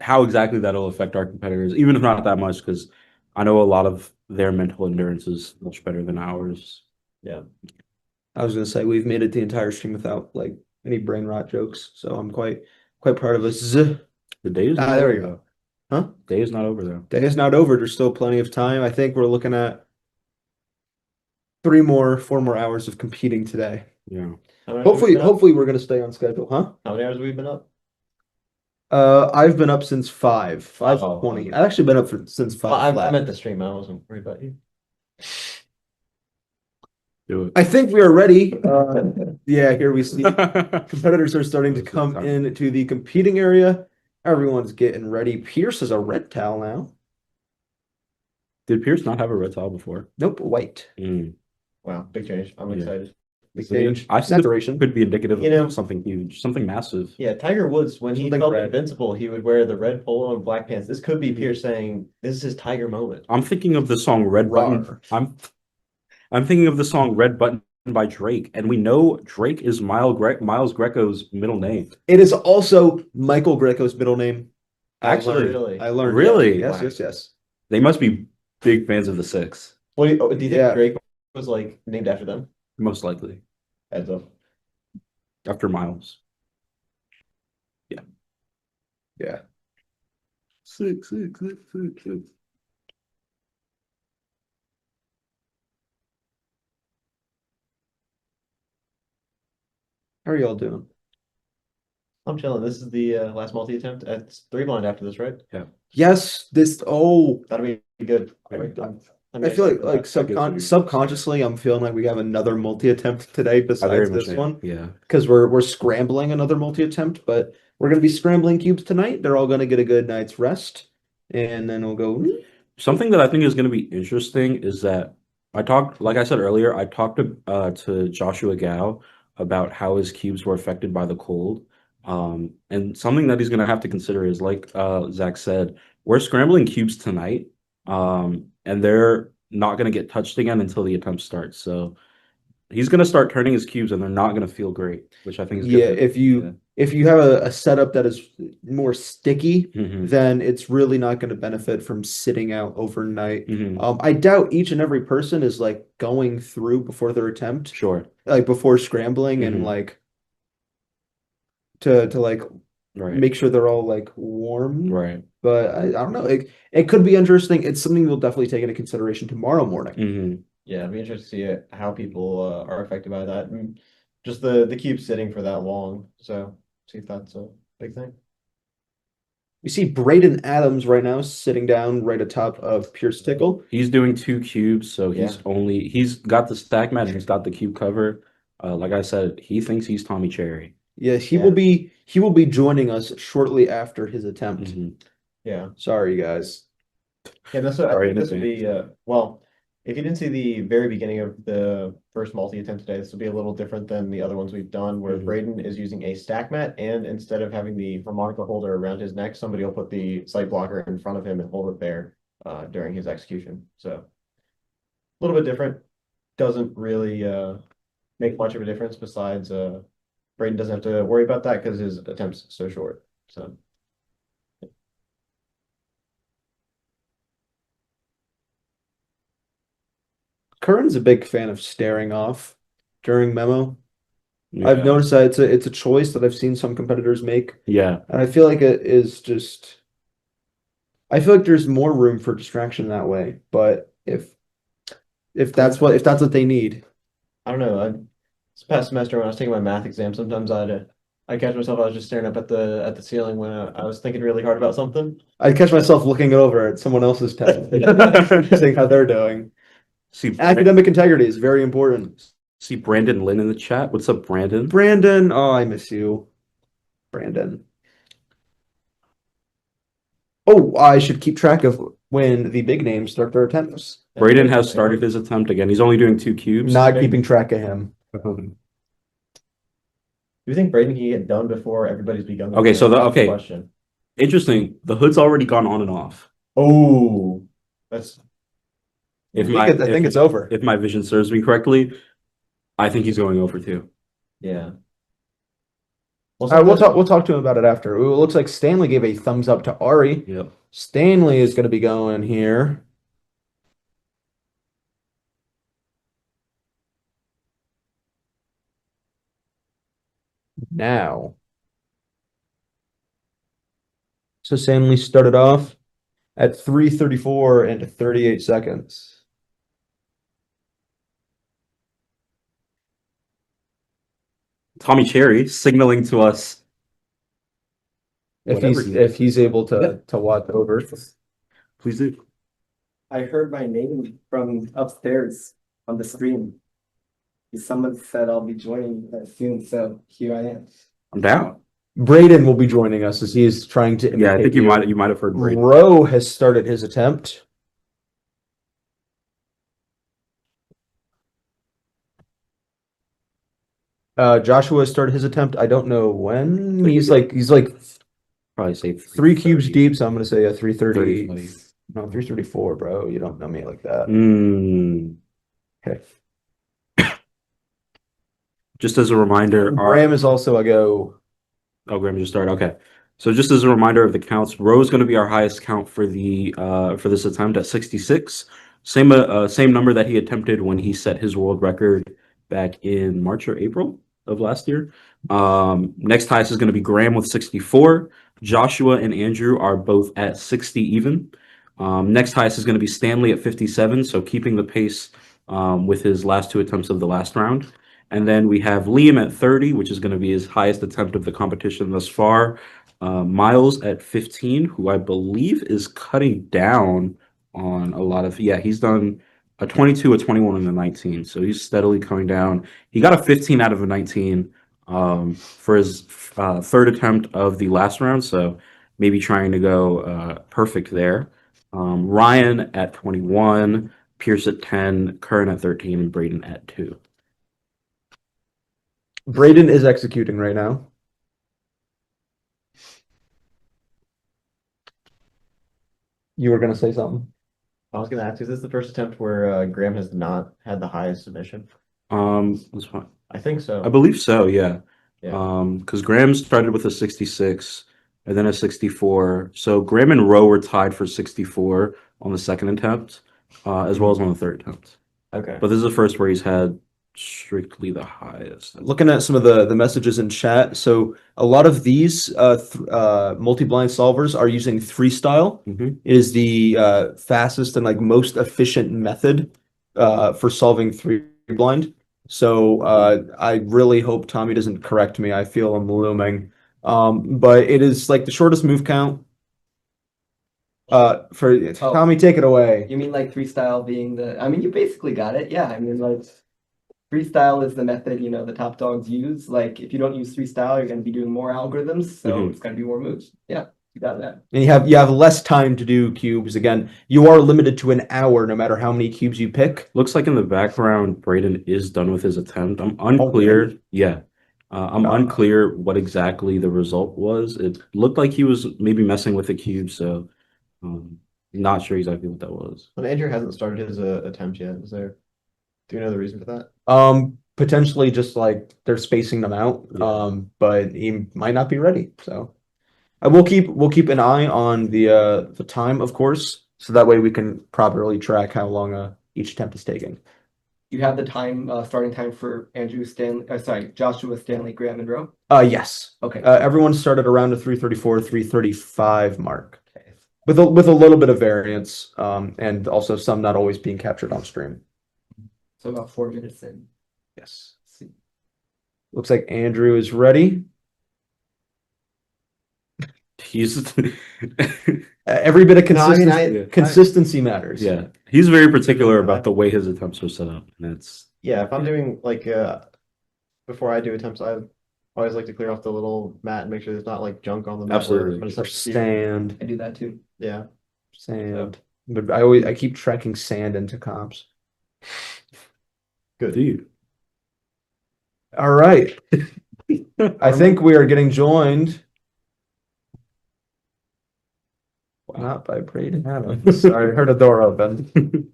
[SPEAKER 2] how exactly that'll affect our competitors, even if not that much, because I know a lot of their mental endurance is much better than ours.
[SPEAKER 3] Yeah.
[SPEAKER 1] I was gonna say we've made it the entire stream without like any brain rot jokes, so I'm quite proud of us.
[SPEAKER 2] The day is not
[SPEAKER 1] there
[SPEAKER 2] over,
[SPEAKER 1] you go.
[SPEAKER 2] though.
[SPEAKER 1] Huh?
[SPEAKER 2] Day is not over though.
[SPEAKER 1] Day is not over. There's still plenty of time. I think we're looking at 4 more hours of competing today.
[SPEAKER 2] Yeah.
[SPEAKER 1] Hopefully we're gonna stay on schedule, huh?
[SPEAKER 3] How many hours have we been up?
[SPEAKER 1] I've been up since 5:20. I've actually been up since 5
[SPEAKER 3] I
[SPEAKER 1] flat.
[SPEAKER 3] meant the stream. I wasn't worried about you.
[SPEAKER 2] Do it.
[SPEAKER 1] I think we are ready. Yeah, here we see competitors are starting to come into the competing area. Everyone's getting ready. Pierce has a red towel now.
[SPEAKER 2] Did Pierce not have a red towel before?
[SPEAKER 1] Nope, white.
[SPEAKER 3] Wow, big change. I'm
[SPEAKER 2] Yeah.
[SPEAKER 3] excited.
[SPEAKER 1] Big change.
[SPEAKER 2] I think
[SPEAKER 1] Saturation.
[SPEAKER 2] could be indicative
[SPEAKER 3] You know-
[SPEAKER 2] of something huge, something massive.
[SPEAKER 3] Yeah, Tiger Woods, when he
[SPEAKER 1] Something
[SPEAKER 3] felt
[SPEAKER 1] red.
[SPEAKER 3] invincible, he would wear the red polo and black pants. This could be Pierce saying this is his Tiger moment.
[SPEAKER 2] I'm thinking of the song Red Button.
[SPEAKER 1] Rawr.
[SPEAKER 2] I'm thinking of the song Red Button by Drake, and we know Drake is Miles Greco's middle name.
[SPEAKER 1] It is also Michael Greco's middle name.
[SPEAKER 2] Actually,
[SPEAKER 3] Really?
[SPEAKER 1] I learned.
[SPEAKER 2] Really?
[SPEAKER 1] Yes,
[SPEAKER 3] Wow.
[SPEAKER 1] yes.
[SPEAKER 2] They must be big fans of the Six,
[SPEAKER 3] What do you think
[SPEAKER 1] Yeah.
[SPEAKER 3] Drake was like named after them?
[SPEAKER 2] most likely,
[SPEAKER 3] Heads up.
[SPEAKER 2] after Miles.
[SPEAKER 1] Yeah.
[SPEAKER 2] Six.
[SPEAKER 1] How are y'all doing?
[SPEAKER 3] I'm chilling. This is the last multi attempt. It's 3 blind after this, right?
[SPEAKER 1] Yes, this. Oh,
[SPEAKER 3] That'll be good. mean,
[SPEAKER 1] I feel
[SPEAKER 3] think
[SPEAKER 1] like
[SPEAKER 3] that gives you-
[SPEAKER 1] subconsciously, I'm feeling like we have another multi-attempt today
[SPEAKER 2] I very
[SPEAKER 1] besides
[SPEAKER 2] much
[SPEAKER 1] this
[SPEAKER 2] am.
[SPEAKER 1] one.
[SPEAKER 2] Yeah.
[SPEAKER 1] Because we're scrambling another multi-attempt, but we're gonna be scrambling cubes tonight. They're all gonna get a good night's rest, and then we'll go.
[SPEAKER 2] Something that I think is going to be interesting is that like I said earlier, I talked to Joshua Gao about how his cubes were affected by the cold. And something that he's going to have to consider is, like Zach said, we're scrambling cubes tonight, and they're not going to get touched again until the attempt starts. So he's going to start turning his cubes, and they're not going to feel great, which I think is good.
[SPEAKER 1] Yeah, if you have a setup that is more sticky,
[SPEAKER 2] Mhm.
[SPEAKER 1] then it's really not going to benefit from sitting out overnight.
[SPEAKER 2] Mhm.
[SPEAKER 1] I doubt each and every person is like going through before their attempt,
[SPEAKER 2] Sure.
[SPEAKER 1] like before scrambling and
[SPEAKER 2] Mhm.
[SPEAKER 1] like to like
[SPEAKER 2] Right.
[SPEAKER 1] make sure they're all like warm.
[SPEAKER 2] Right.
[SPEAKER 1] But I don't know. It could be interesting. It's something we'll definitely take into consideration tomorrow morning.
[SPEAKER 2] Hmm.
[SPEAKER 3] Yeah, it'd be interesting to see how people are affected by that, and just the cube sitting for that long. So see if that's a big thing.
[SPEAKER 1] We see Braden Adams right now sitting down right atop of Pierce Tickle.
[SPEAKER 2] He's doing 2 cubes, so
[SPEAKER 3] Yeah.
[SPEAKER 2] he's got the stack mat and he's got the cube cover. Like I said, he thinks he's Tommy Cherry.
[SPEAKER 1] Yes, he
[SPEAKER 3] Yeah.
[SPEAKER 1] will be joining us shortly after his attempt.
[SPEAKER 2] Mhm.
[SPEAKER 3] Yeah.
[SPEAKER 1] Sorry, guys.
[SPEAKER 3] Yeah, that's what I
[SPEAKER 2] Sorry
[SPEAKER 3] think
[SPEAKER 2] in
[SPEAKER 3] this would be, well, if you didn't see the very beginning of the first multi-attempt today, this will be a little different than the other ones we've done, where
[SPEAKER 2] Mhm.
[SPEAKER 3] Braden is using a stack mat, and instead of having the harmonica holder around his neck, somebody will put the sight blocker in front of him and hold it there during his execution. So a little bit different. Doesn't really make much of a difference besides Braden doesn't have to worry about that because his attempt's so short. So
[SPEAKER 1] Curran's a big fan of staring off during memo. I've
[SPEAKER 2] Yeah.
[SPEAKER 1] noticed that it's a choice that I've seen some competitors make,
[SPEAKER 2] Yeah.
[SPEAKER 1] and I feel like it is just. I feel like there's more room for distraction that way, but if that's what they need.
[SPEAKER 3] I don't know. This past semester when I was taking my math exam, sometimes I catch myself, I was just staring up at the ceiling when I was thinking really hard about something.
[SPEAKER 1] I catch myself looking over at someone else's test, seeing how they're doing.
[SPEAKER 2] See,
[SPEAKER 1] Academic integrity is very important.
[SPEAKER 2] see Brandon Lynn in the chat. What's up, Brandon?
[SPEAKER 1] Brandon, oh, I miss you, Brandon. Oh, I should keep track of when the big names start their attempts.
[SPEAKER 2] Braden has started his attempt again. He's only doing 2 cubes.
[SPEAKER 1] Not keeping track of him.
[SPEAKER 3] Do you think Braden can get done before everybody's begun?
[SPEAKER 2] Okay, so
[SPEAKER 3] That's
[SPEAKER 2] okay.
[SPEAKER 3] question.
[SPEAKER 2] Interesting. The hood's already gone on and off.
[SPEAKER 3] Oh, that's
[SPEAKER 1] I think it's over.
[SPEAKER 2] If my vision serves me correctly, I think he's going over 2.
[SPEAKER 3] yeah.
[SPEAKER 1] All right, we'll talk to him about it after. Ooh, it looks like Stanley gave a thumbs up to Ari.
[SPEAKER 2] Yep.
[SPEAKER 1] Stanley is going to be going here. Now. So Stanley started off at 3:34 and 38 seconds.
[SPEAKER 2] Tommy Cherry signaling to us.
[SPEAKER 1] If he's able to watch over.
[SPEAKER 2] Please do.
[SPEAKER 4] I heard my name from upstairs on the stream. Someone said I'll be joining soon, so here I am.
[SPEAKER 2] I'm down.
[SPEAKER 1] Braden will be joining us as he is trying to
[SPEAKER 2] Yeah, I think
[SPEAKER 1] imitate
[SPEAKER 2] you might have heard Braden.
[SPEAKER 1] Rowe has started his attempt. Joshua started his attempt. I don't know when. He's like
[SPEAKER 2] Probably say
[SPEAKER 1] 3 cubes deep, so I'm gonna say a 3:30.
[SPEAKER 2] 30.
[SPEAKER 1] No, 3:34, bro. You don't know me like that. Okay.
[SPEAKER 2] Just as a reminder,
[SPEAKER 1] Graham is also a go.
[SPEAKER 2] Oh, Graham just started. Okay. So just as a reminder of the counts, Rowe is going to be our highest count for this attempt at 66. Same number that he attempted when he set his world record back in March or April of last year. Next highest is going to be Graham with 64. Joshua and Andrew are both at 60 even. Next highest is going to be Stanley at 57, so keeping the pace with his last 2 attempts of the last round. And then we have Liam at 30, which is going to be his highest attempt of the competition thus far. Miles at 15, who I believe is cutting down on a lot of, he's done a 22, a 21, and a 19. So he's steadily coming down. He got a 15 out of a 19 for his third attempt of the last round. So maybe trying to go perfect there. Ryan at 21, Pierce at 10, Curran at 13, and Braden at 2.
[SPEAKER 1] Braden is executing right now. You were going to say something.
[SPEAKER 3] I was gonna ask, is this the first attempt where Graham has not had the highest submission?
[SPEAKER 2] That's fine.
[SPEAKER 3] I think so.
[SPEAKER 2] I believe so, yeah.
[SPEAKER 3] Yeah.
[SPEAKER 2] Because Graham started with a 66 and then a 64. So Graham and Rowe were tied for 64 on the second attempt, as well as on the third attempt.
[SPEAKER 3] Okay.
[SPEAKER 2] But this is the first where he's had strictly the highest.
[SPEAKER 1] Looking at some of the messages in chat, so a lot of these multi-blind solvers are using freestyle.
[SPEAKER 2] Mhm.
[SPEAKER 1] It is the fastest and like most efficient method for solving three blind. So I really hope Tommy doesn't correct me. I feel I'm looming. But it is like the shortest move count. For Tommy, take it away.
[SPEAKER 4] You mean like freestyle being I mean, you basically got it. Yeah, I mean, like freestyle is the method, the top dogs use. Like if you don't use freestyle, you're going to be doing more algorithms, so it's going to be more moves. Yeah, you got that.
[SPEAKER 1] And you have less time to do cubes. Again, you are limited to an hour no matter how many cubes you pick.
[SPEAKER 2] Looks like in the background, Braden is done with his attempt. I'm unclear.
[SPEAKER 1] really?
[SPEAKER 2] Yeah. I'm unclear what exactly the result was. It looked like he was maybe messing with the cube, so not sure exactly what that was.
[SPEAKER 3] But Andrew hasn't started his attempt yet. Do you know the reason for that?
[SPEAKER 1] Potentially just like they're spacing them out.
[SPEAKER 2] Yeah.
[SPEAKER 1] But he might not be ready. So we'll keep an eye on the time, of course, so that way we can properly track how long each attempt is taking.
[SPEAKER 4] You have the time, starting time for Joshua, Stanley, Graham, and Rowe?
[SPEAKER 1] Yes.
[SPEAKER 4] Okay.
[SPEAKER 1] Everyone started around the 334, 335 mark. Okay. With a little bit of variance, and also some not always being captured on stream.
[SPEAKER 4] So about 4 minutes in.
[SPEAKER 1] Yes. Let's see. Looks like Andrew is ready.
[SPEAKER 2] He's
[SPEAKER 1] Every bit of consistency,
[SPEAKER 3] No, I mean,
[SPEAKER 1] consistency matters.
[SPEAKER 2] yeah. He's very particular about the way his attempts are set up. And that's
[SPEAKER 3] Yeah, if I'm doing like before I do attempts, I always like to clear off the little mat and make sure there's not like junk on the mat.
[SPEAKER 2] Absolutely.
[SPEAKER 3] But it's
[SPEAKER 1] Or
[SPEAKER 3] like
[SPEAKER 1] sand.
[SPEAKER 4] I do that too.
[SPEAKER 3] Yeah.
[SPEAKER 1] Sand. But I keep tracking sand into comps.
[SPEAKER 3] Good.
[SPEAKER 2] dude.
[SPEAKER 1] All right. I think we are getting joined. Not by Braden Adams. Sorry, I heard a door open.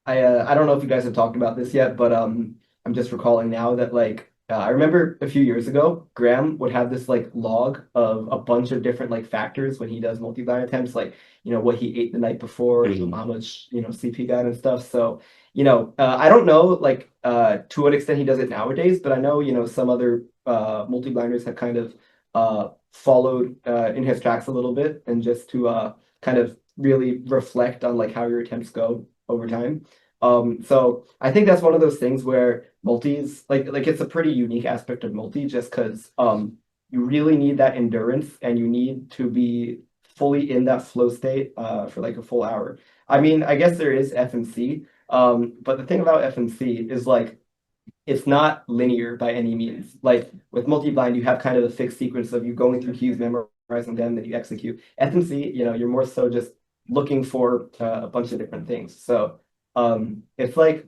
[SPEAKER 4] I don't know if you guys have talked about this yet, but I'm just recalling now that I remember a few years ago, Graham would have this like log of a bunch of different like factors when he does multi-blind attempts, like what he ate the night before, how much CP got and stuff. So I don't know like to what extent he does it nowadays, but I know some other multi-blinders have kind of followed in his tracks a little bit, and just to kind of really reflect on like how your attempts go over time. So I think that's one of those things where multis like it's a pretty unique aspect of multi, just because you really need that endurance and you need to be fully in that flow state for like a full hour. I mean, I guess there is FNC, but the thing about FNC is like it's not linear by any means. Like with multi-blind, you have kind of a fixed sequence of you going through cues, memorizing them, then you execute. FNC, you're more so just looking for a bunch of different things. So it's like,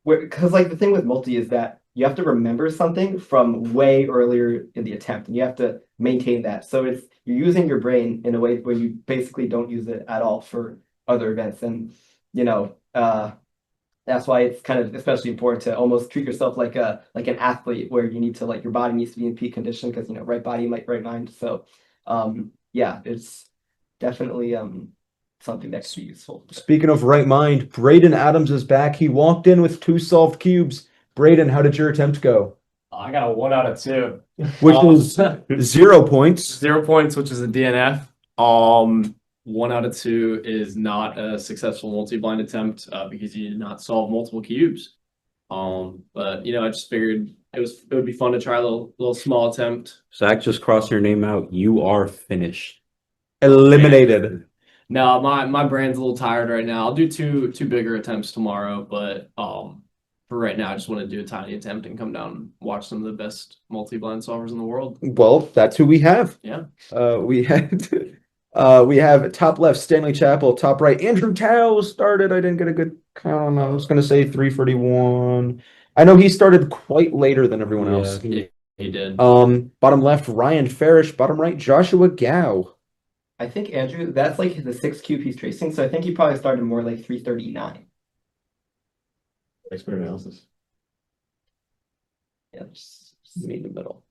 [SPEAKER 4] because like the thing with multi is that you have to remember something from way earlier in the attempt, and you have to maintain that. So you're using your brain in a way where you basically don't use it at all for other events. And that's why it's kind of especially important to almost treat yourself like an athlete, where you need to like your body needs to be in peak condition, because right body, right mind. So yeah, it's definitely something that could be useful.
[SPEAKER 1] Speaking of right mind, Braden Adams is back. He walked in with 2 solved cubes. Braden, how did your attempt go?
[SPEAKER 5] I got a 1 out of 2.
[SPEAKER 1] Which was 0 points.
[SPEAKER 5] 0 points, which is a DNF. 1 out of 2 is not a successful multi-blind attempt because you did not solve multiple cubes. But I just figured it would be fun to try a little small attempt.
[SPEAKER 2] Zach, just cross your name out. You are finished.
[SPEAKER 1] Eliminated.
[SPEAKER 5] No, my brain's a little tired right now. I'll do two bigger attempts tomorrow, but for right now, I just want to do a tiny attempt and come down and watch some of the best multi-blind solvers in the world.
[SPEAKER 1] Well, that's who we have.
[SPEAKER 5] Yeah.
[SPEAKER 1] We have top left Stanley Chapel, top right Andrew Tao started. I didn't get a good count. I was gonna say 3:41. I know he started quite later than everyone else.
[SPEAKER 5] He did.
[SPEAKER 1] Bottom left Ryan Farish, bottom right Joshua Gao.
[SPEAKER 4] I think Andrew, that's like the 6 cube he's tracing, so I think he probably started more like 339.
[SPEAKER 3] Expert analysis.
[SPEAKER 4] Yeah, just meet in the middle.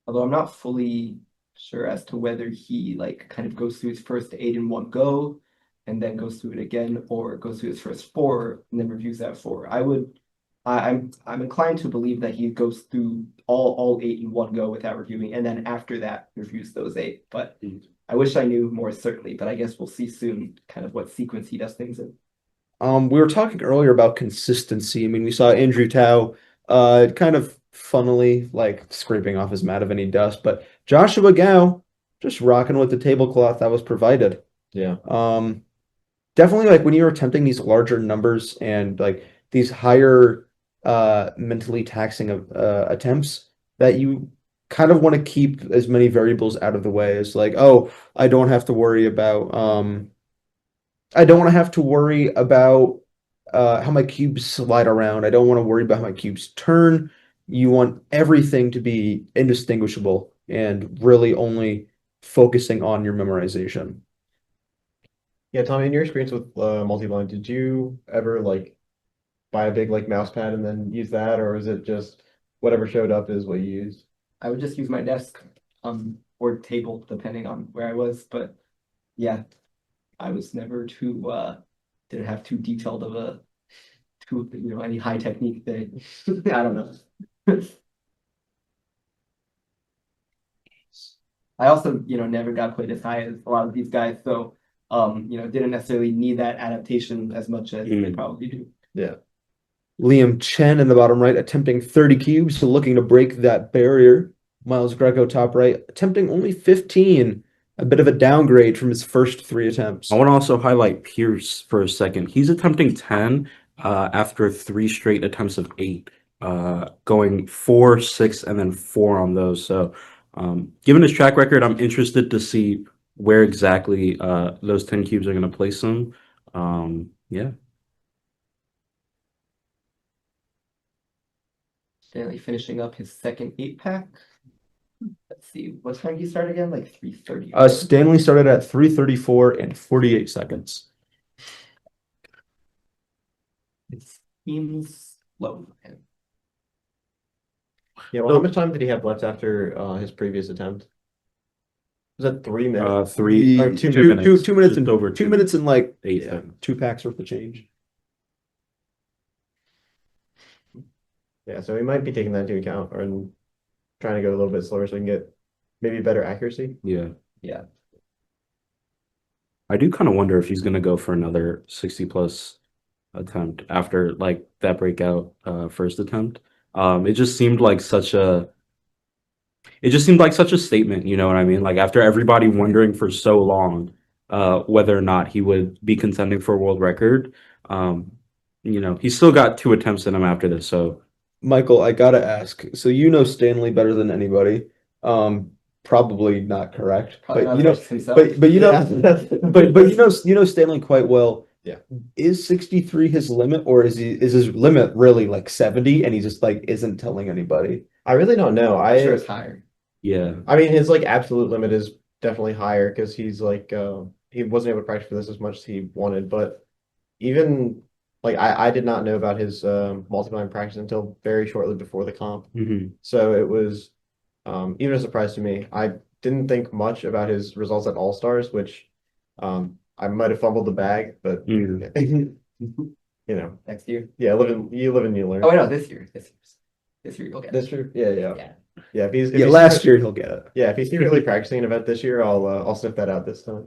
[SPEAKER 4] Although I'm not fully sure as to whether he like kind of goes through his first 8 in one go and then goes through it again, or goes through his first 4 and then reviews that 4. I'm inclined to believe that he goes through all 8 in one go without reviewing, and then after that reviews those 8. But I wish I knew more certainly, but I guess we'll see soon kind of what sequence he does things in.
[SPEAKER 1] We were talking earlier about consistency. I mean, we saw Andrew Tao kind of funnily like scraping off his mat of any dust, but Joshua Gao just rocking with the tablecloth that was provided.
[SPEAKER 3] Yeah.
[SPEAKER 1] Definitely like when you're attempting these larger numbers and like these higher mentally taxing attempts, that you kind of want to keep as many variables out of the way as like, oh, I don't have to worry about how my cubes slide around. I don't want to worry about how my cubes turn. You want everything to be indistinguishable and really only focusing on your memorization.
[SPEAKER 3] Yeah, Tommy, in your experience with multi-blind, did you ever like buy a big like mouse pad and then use that, or is it just whatever showed up is what you used?
[SPEAKER 4] I would just use my desk or table depending on where I was, but yeah, I was never too didn't have too detailed of a any high technique thing. I don't know. I also never got quite as high as a lot of these guys, so didn't necessarily need that adaptation as much as they probably do.
[SPEAKER 3] Yeah.
[SPEAKER 1] Liam Chen in the bottom right, attempting 30 cubes, so looking to break that barrier. Miles Greco top right, attempting only 15. A bit of a downgrade from his first 3 attempts.
[SPEAKER 2] I want to also highlight Pierce for a second. He's attempting 10 after 3 straight attempts of 8, going 4, 6, and then 4 on those. So given his track record, I'm interested to see where exactly those 10 cubes are going to place him. Yeah.
[SPEAKER 4] Stanley finishing up his second 8-pack. Let's see, what time did he start again? Like 3:30.
[SPEAKER 1] Stanley started at 3:34 and 48 seconds.
[SPEAKER 4] It seems low for him.
[SPEAKER 3] Yeah, well, how much time did he have left after his previous attempt? Was that 3 minutes?
[SPEAKER 2] 3
[SPEAKER 3] or 2
[SPEAKER 1] 2
[SPEAKER 3] minutes?
[SPEAKER 1] 2 minutes
[SPEAKER 2] Just
[SPEAKER 1] and
[SPEAKER 2] over
[SPEAKER 1] 2 minutes and like
[SPEAKER 2] 8
[SPEAKER 3] Yeah.
[SPEAKER 2] seconds.
[SPEAKER 1] 2 packs worth of change.
[SPEAKER 3] Yeah, so we might be taking that into account and trying to go a little bit slower so we can get maybe better accuracy.
[SPEAKER 2] Yeah.
[SPEAKER 4] Yeah.
[SPEAKER 2] I do kind of wonder if he's going to go for another 60 plus attempt after like that breakout first attempt. It just seemed like such a statement, you know what I mean? Like after everybody wondering for so long whether or not he would be contending for a world record, he's still got 2 attempts in him after this. So
[SPEAKER 1] Michael, I gotta ask. So you know Stanley better than anybody. Probably not correct,
[SPEAKER 4] Probably
[SPEAKER 1] but
[SPEAKER 4] not as much as himself.
[SPEAKER 1] but you know,
[SPEAKER 3] Yeah.
[SPEAKER 1] but you know Stanley quite well.
[SPEAKER 3] Yeah.
[SPEAKER 1] Is 63 his limit, or is his limit really like 70, and he just like isn't telling anybody?
[SPEAKER 3] I really don't know.
[SPEAKER 4] I'm sure it's higher.
[SPEAKER 2] yeah.
[SPEAKER 3] I mean, his like absolute limit is definitely higher because he's like he wasn't able to practice for this as much as he wanted. But even like I did not know about his multi-blind practice until very shortly before the comp. So it was even a surprise to me. I didn't think much about his results at All Stars, which I might have fumbled the bag, but you know,
[SPEAKER 4] Next year.
[SPEAKER 3] yeah, you live and you learn.
[SPEAKER 4] Oh, no, this year. This year you'll get
[SPEAKER 3] That's true. Yeah.
[SPEAKER 4] Yeah.
[SPEAKER 3] Yeah, if
[SPEAKER 1] Yeah, last year he'll get it.
[SPEAKER 3] Yeah, if he's secretly practicing an event this year, I'll sniff that out this time.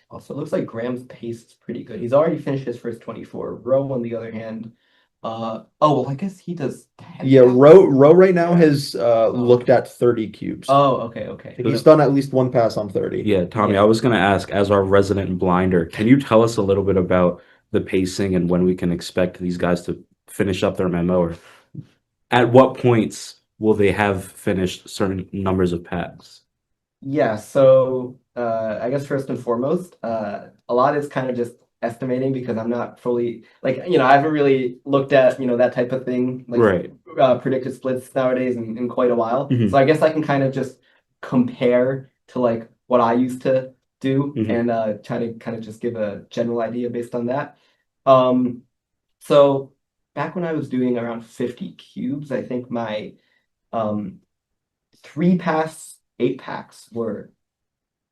[SPEAKER 4] Also, it looks like Graham's pace is pretty good. He's already finished his first 24. Rowe, on the other hand, Oh, well, I guess he does 10
[SPEAKER 1] Yeah,
[SPEAKER 4] passes.
[SPEAKER 1] Roe right now has looked at 30 cubes.
[SPEAKER 4] Oh, okay.
[SPEAKER 1] He's done at least one pass on 30.
[SPEAKER 2] Yeah, Tommy,
[SPEAKER 4] Yeah.
[SPEAKER 2] I was gonna ask, as our resident blinder, can you tell us a little bit about the pacing and when we can expect these guys to finish up their memo, or at what points will they have finished certain numbers of packs?
[SPEAKER 4] Yeah, so I guess first and foremost, a lot is kind of just estimating because I'm not fully like, I haven't really looked at, that type of thing, like
[SPEAKER 2] Right.
[SPEAKER 4] predicted splits nowadays in quite a while.
[SPEAKER 2] Mhm.
[SPEAKER 4] So I guess I can kind of just compare to like what I used to do
[SPEAKER 2] Mhm.
[SPEAKER 4] and try to kind of just give a general idea based on that. So back when I was doing around 50 cubes, I think my 3-pass 8-packs were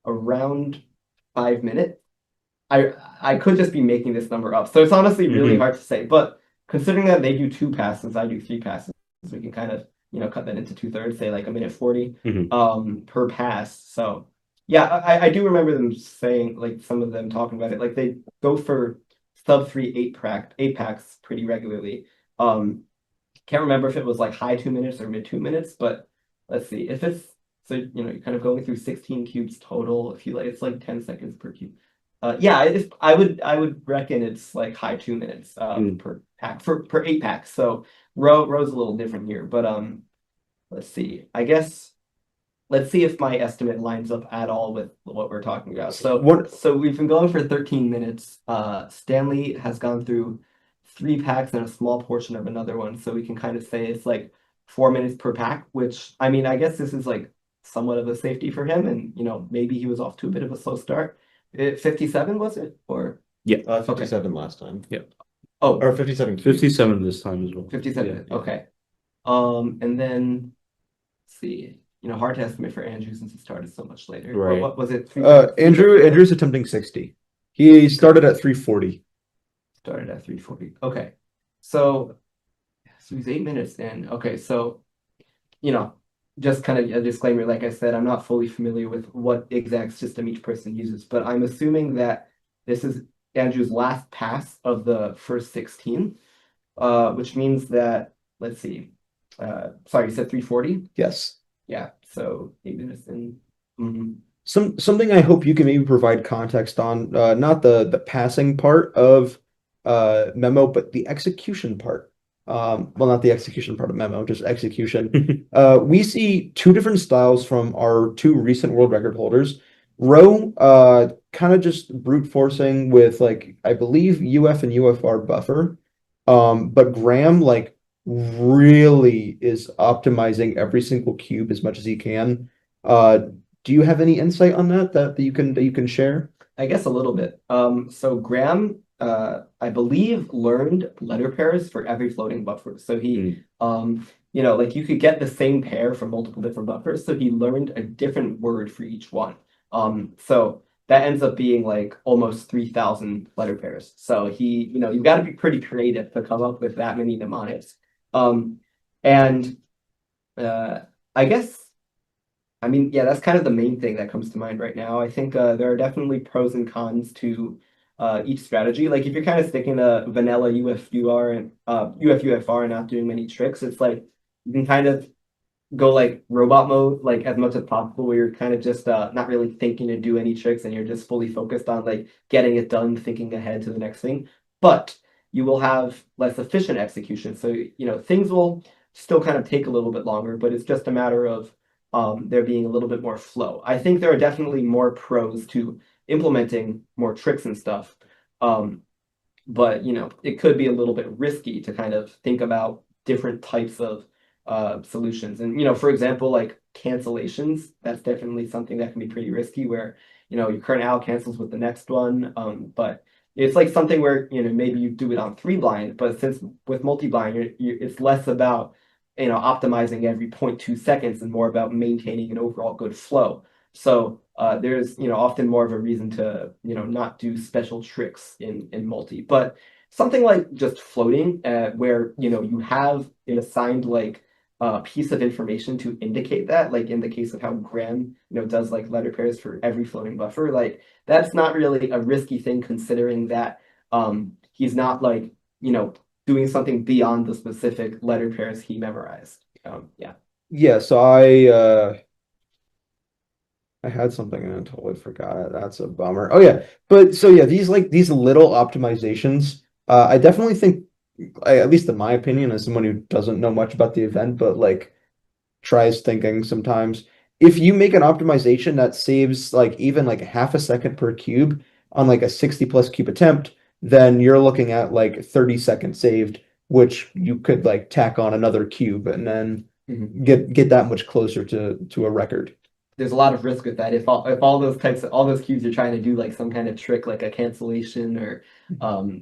[SPEAKER 4] around 5 minutes. I could just be making this number up, so it's honestly really hard to say. But considering that they do 2 passes, I do 3 passes, we can kind of cut that into 2/3, say like 1:40 per pass. So yeah, I do remember them saying, like, some of them talking about it, like they go for sub 3 8 packs pretty regularly. Can't remember if it was like high 2 minutes or mid 2 minutes, but let's see if it's so you're kind of going through 16 cubes total. If you like, it's like 10 seconds per cube. Yeah, I would reckon it's like high 2 minutes per pack per 8 packs. So Ro's a little different here, but let's see. I guess let's see if my estimate lines up at all with what we're talking about. So we've been going for 13 minutes. Stanley has gone through 3 packs and a small portion of another one, so we can kind of say it's like 4 minutes per pack, which I mean, I guess this is like somewhat of a safety for him, and maybe he was off to a bit of a slow start. 57 was it, or
[SPEAKER 3] 57 last time.
[SPEAKER 4] oh,
[SPEAKER 3] Or 57 cubes.
[SPEAKER 2] 57 this time as well.
[SPEAKER 4] 57. Okay. And then let's see. Hard to estimate for Andrew since he started so much later.
[SPEAKER 2] Right.
[SPEAKER 4] What was it?
[SPEAKER 1] Andrew's attempting 60. He started at 340.
[SPEAKER 4] Started at 340. Okay. So he's 8 minutes in. Okay, so just kind of a disclaimer, like I said, I'm not fully familiar with what exact system each person uses, but I'm assuming that this is Andrew's last pass of the first 16, which means that, let's see, sorry, you said 340?
[SPEAKER 1] Yes.
[SPEAKER 4] Yeah, so 8 minutes in.
[SPEAKER 1] Something I hope you can maybe provide context on, not the passing part of memo, but the execution part. Well, not the execution part of memo, just execution. We see 2 different styles from our 2 recent world record holders. Roe, kind of just brute forcing with, like, I believe UF and UFR buffer. But Graham, like, really is optimizing every single cube as much as he can. Do you have any insight on that you can share?
[SPEAKER 4] I guess a little bit. So Graham, I believe, learned letter pairs for every floating buffer. So he, like you could get the same pair from multiple different buffers. So he learned a different word for each one. So that ends up being like almost 3,000 letter pairs. So he, you've got to be pretty creative to come up with that many mnemonics. And I guess, I mean, yeah, that's kind of the main thing that comes to mind right now. I think there are definitely pros and cons to each strategy. Like if you're kind of sticking to vanilla UFUR and UFUFR and not doing many tricks, it's like you can kind of go like robot mode like as much as possible, where you're kind of just not really thinking to do any tricks and you're just fully focused on like getting it done, thinking ahead to the next thing. But you will have less efficient execution. So things will still kind of take a little bit longer, but it's just a matter of there being a little bit more flow. I think there are definitely more pros to implementing more tricks and stuff. But it could be a little bit risky to kind of think about different types of solutions. And for example, like cancellations, that's definitely something that can be pretty risky, where your current owl cancels with the next one. But it's like something where maybe you do it on 3 blind, but since with multi-blind, it's less about optimizing every 0.2 seconds and more about maintaining an overall good flow. So there's often more of a reason to not do special tricks in multi, but something like just floating, where you have an assigned like piece of information to indicate that, like in the case of how Graham does like letter pairs for every floating buffer, like that's not really a risky thing, considering that he's not like doing something beyond the specific letter pairs he memorized. Yeah.
[SPEAKER 1] Yeah, so I had something and I totally forgot it. That's a bummer. Oh yeah, but so yeah, these little optimizations, I definitely think, at least in my opinion, as someone who doesn't know much about the event, but like tries thinking sometimes, if you make an optimization that saves like even like half a second per cube on like a 60 plus cube attempt, then you're looking at like 30 seconds saved, which you could like tack on another cube and then get that much closer to a record.
[SPEAKER 4] There's a lot of risk with that. If all those cubes you're trying to do like some kind of trick, like a cancellation or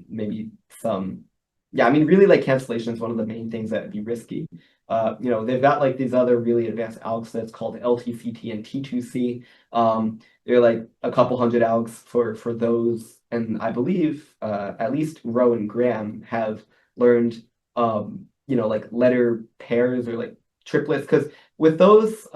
[SPEAKER 4] maybe some, yeah, I mean really like cancellation is one of the main things that would be risky. They've got like these other really advanced algs that's called LTCT and T2C. They're like a couple hundred algs for those, and I believe at least Roe and Graham have learned like letter pairs or like triplets, because with those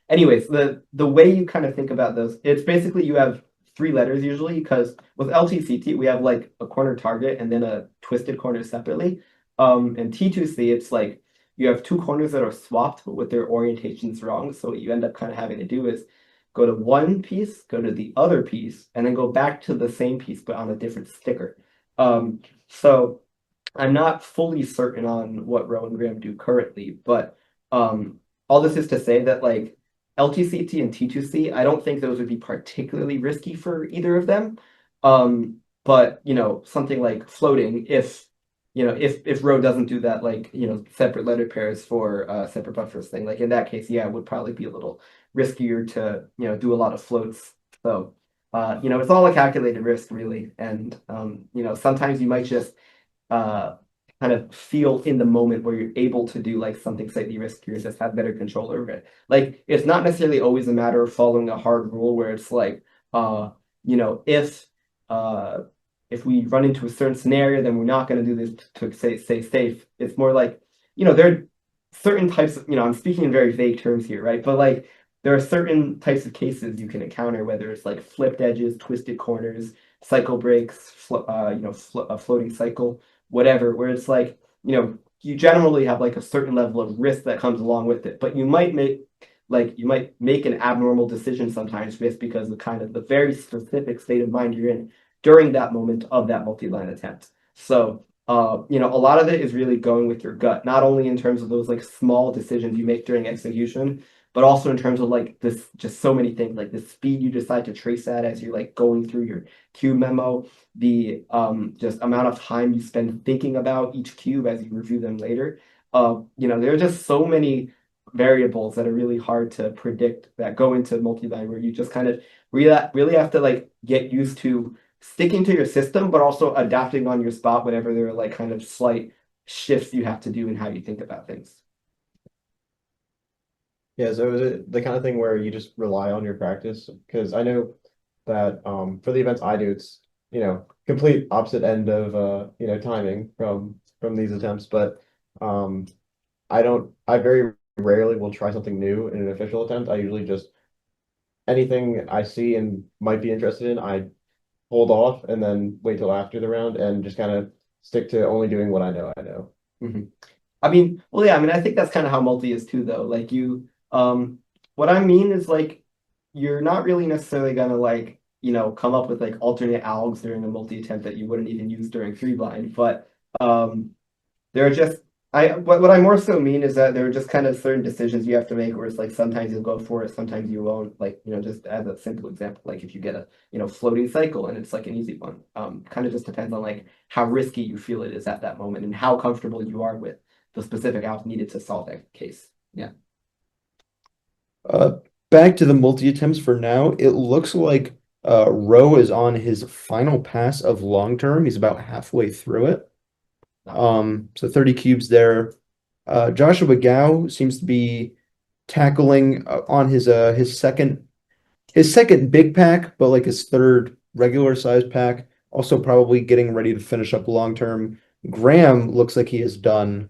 [SPEAKER 4] anyways, the way you kind of think about those, it's basically you have 3 letters usually, because with LTCT we have like a corner target and then a twisted corner separately. And T2C, it's like you have 2 corners that are swapped but with their orientations wrong. So what you end up kind of having to do is go to one piece, go to the other piece, and then go back to the same piece but on a different sticker. So I'm not fully certain on what Roe and Graham do currently, but all this is to say that like LTCT and T2C, I don't think those would be particularly risky for either of them. But something like floating, if Roe doesn't do that, like separate letter pairs for separate buffers thing, like in that case, yeah, it would probably be a little riskier to do a lot of floats. So it's all a calculated risk really, and sometimes you might just kind of feel in the moment where you're able to do like something slightly riskier, just have better control over it. Like it's not necessarily always a matter of following a hard rule where it's like, if we run into a certain scenario, then we're not going to do this to stay safe. It's more like, there are certain types of, I'm speaking in very vague terms here, right? But like there are certain types of cases you can encounter, whether it's like flipped edges, twisted corners, cycle breaks, a floating cycle, whatever, where it's like, you generally have like a certain level of risk that comes along with it, but you might make an abnormal decision sometimes just because of kind of the very specific state of mind you're in during that moment of that multi-line attempt. So, a lot of it is really going with your gut, not only in terms of those like small decisions you make during execution, but also in terms of like this, just so many things, like the speed you decide to trace at as you're like going through your cube memo, the just amount of time you spend thinking about each cube as you review them later. There are just so many variables that are really hard to predict that go into multi-line, where you just kind of really have to like get used to sticking to your system, but also adapting on your spot whenever there are like kind of slight shifts you have to do in how you think about things.
[SPEAKER 3] Yeah, so is it the kind of thing where you just rely on your practice? Because I know that for the events I do, it's complete opposite end of timing from these attempts, but I very rarely will try something new in an official attempt. I usually just anything I see and might be interested in, I hold off and then wait till after the round and just kind of stick to only doing what I know.
[SPEAKER 4] I mean, well, yeah, I mean, I think that's kind of how multi is too, though. Like what I mean is like, you're not really necessarily gonna like, come up with like alternate algs during a multi attempt that you wouldn't even use during 3-blind, but there are just, what I more so mean is that there are just kind of certain decisions you have to make where it's like sometimes you'll go for it, sometimes you won't. Like, just as a simple example, like if you get a floating cycle and it's like an easy one, kind of just depends on like how risky you feel it is at that moment and how comfortable you are with the specific alg needed to solve that case. Yeah.
[SPEAKER 1] Back to the multi attempts for now. It looks like Roe is on his final pass of long term. He's about halfway through it. So 30 cubes there. Joshua Gao seems to be tackling on his second big pack, but like his third regular size pack. Also probably getting ready to finish up long term. Graham looks like he is done.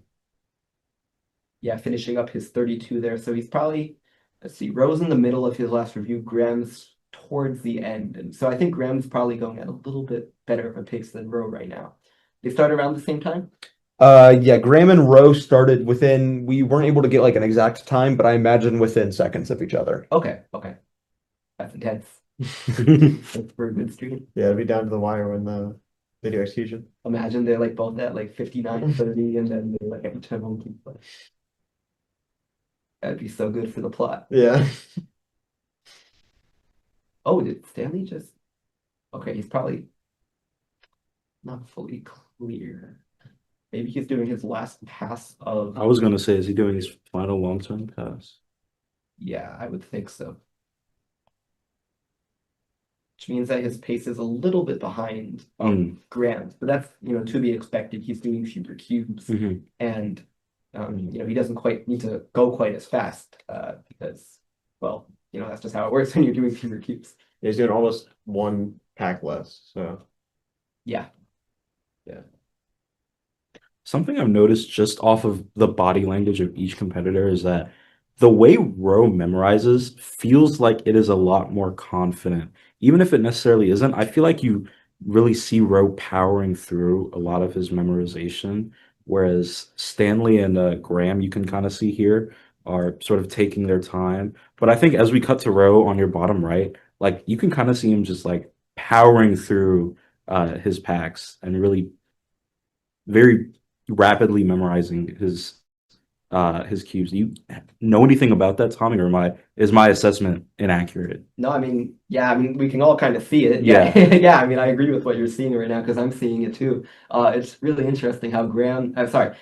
[SPEAKER 4] Yeah, finishing up his 32 there. So he's probably, let's see, Roe's in the middle of his last review. Graham's towards the end. And so I think Graham's probably going at a little bit better of a pace than Roe right now. They start around the same time?
[SPEAKER 1] Yeah, Graham and Rowe started within, we weren't able to get like an exact time, but I imagine within seconds of each other.
[SPEAKER 4] Okay, okay. That's intense. That's for a good stream.
[SPEAKER 3] Yeah, it'd be down to the wire when the video execution.
[SPEAKER 4] Imagine they're like both at like 59, 30, and then they like each have one keep play. That'd be so good for the plot.
[SPEAKER 3] Yeah.
[SPEAKER 4] Oh, did Stanley just? Okay, he's probably not fully clear. Maybe he's doing his last pass of.
[SPEAKER 2] I was gonna say, is he doing his final long-term pass?
[SPEAKER 4] Yeah, I would think so. Which means that his pace is a little bit behind Grant, but that's to be expected. He's doing fewer cubes, and he doesn't quite need to go quite as fast because, well, that's just how it works when you're doing fewer cubes.
[SPEAKER 3] He's doing almost one pack less. So
[SPEAKER 4] yeah.
[SPEAKER 2] Something I've noticed just off of the body language of each competitor is that the way Rowe memorizes feels like it is a lot more confident. Even if it necessarily isn't, I feel like you really see Rowe powering through a lot of his memorization, whereas Stanley and Graham, you can kind of see here, are sort of taking their time. But I think as we cut to Rowe on your bottom right, like you can kind of see him just like powering through his packs and really very rapidly memorizing his cubes. Do you know anything about that, Tommy, or is my assessment inaccurate?
[SPEAKER 4] No, I mean, we can all kind of see it.
[SPEAKER 2] Yeah.
[SPEAKER 4] Yeah, I mean, I agree with what you're seeing right now because I'm seeing it too. It's really interesting how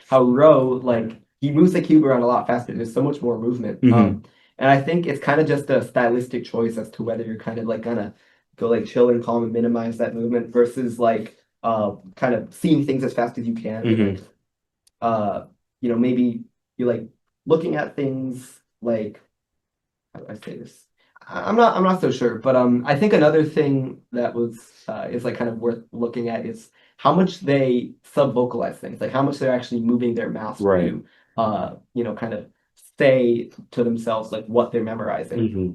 [SPEAKER 4] how Rowe, like, he moves the cube around a lot faster. There's so much more movement. And I think it's kind of just a stylistic choice as to whether you're kind of like gonna go like chill and calm and minimize that movement versus like kind of seeing things as fast as you can. Maybe you're like looking at things like, how do I say this? I'm not so sure, but I think another thing that is like kind of worth looking at is how much they sub-vocalize things, like how much they're actually moving their mouth to kind of say to themselves like what they're memorizing.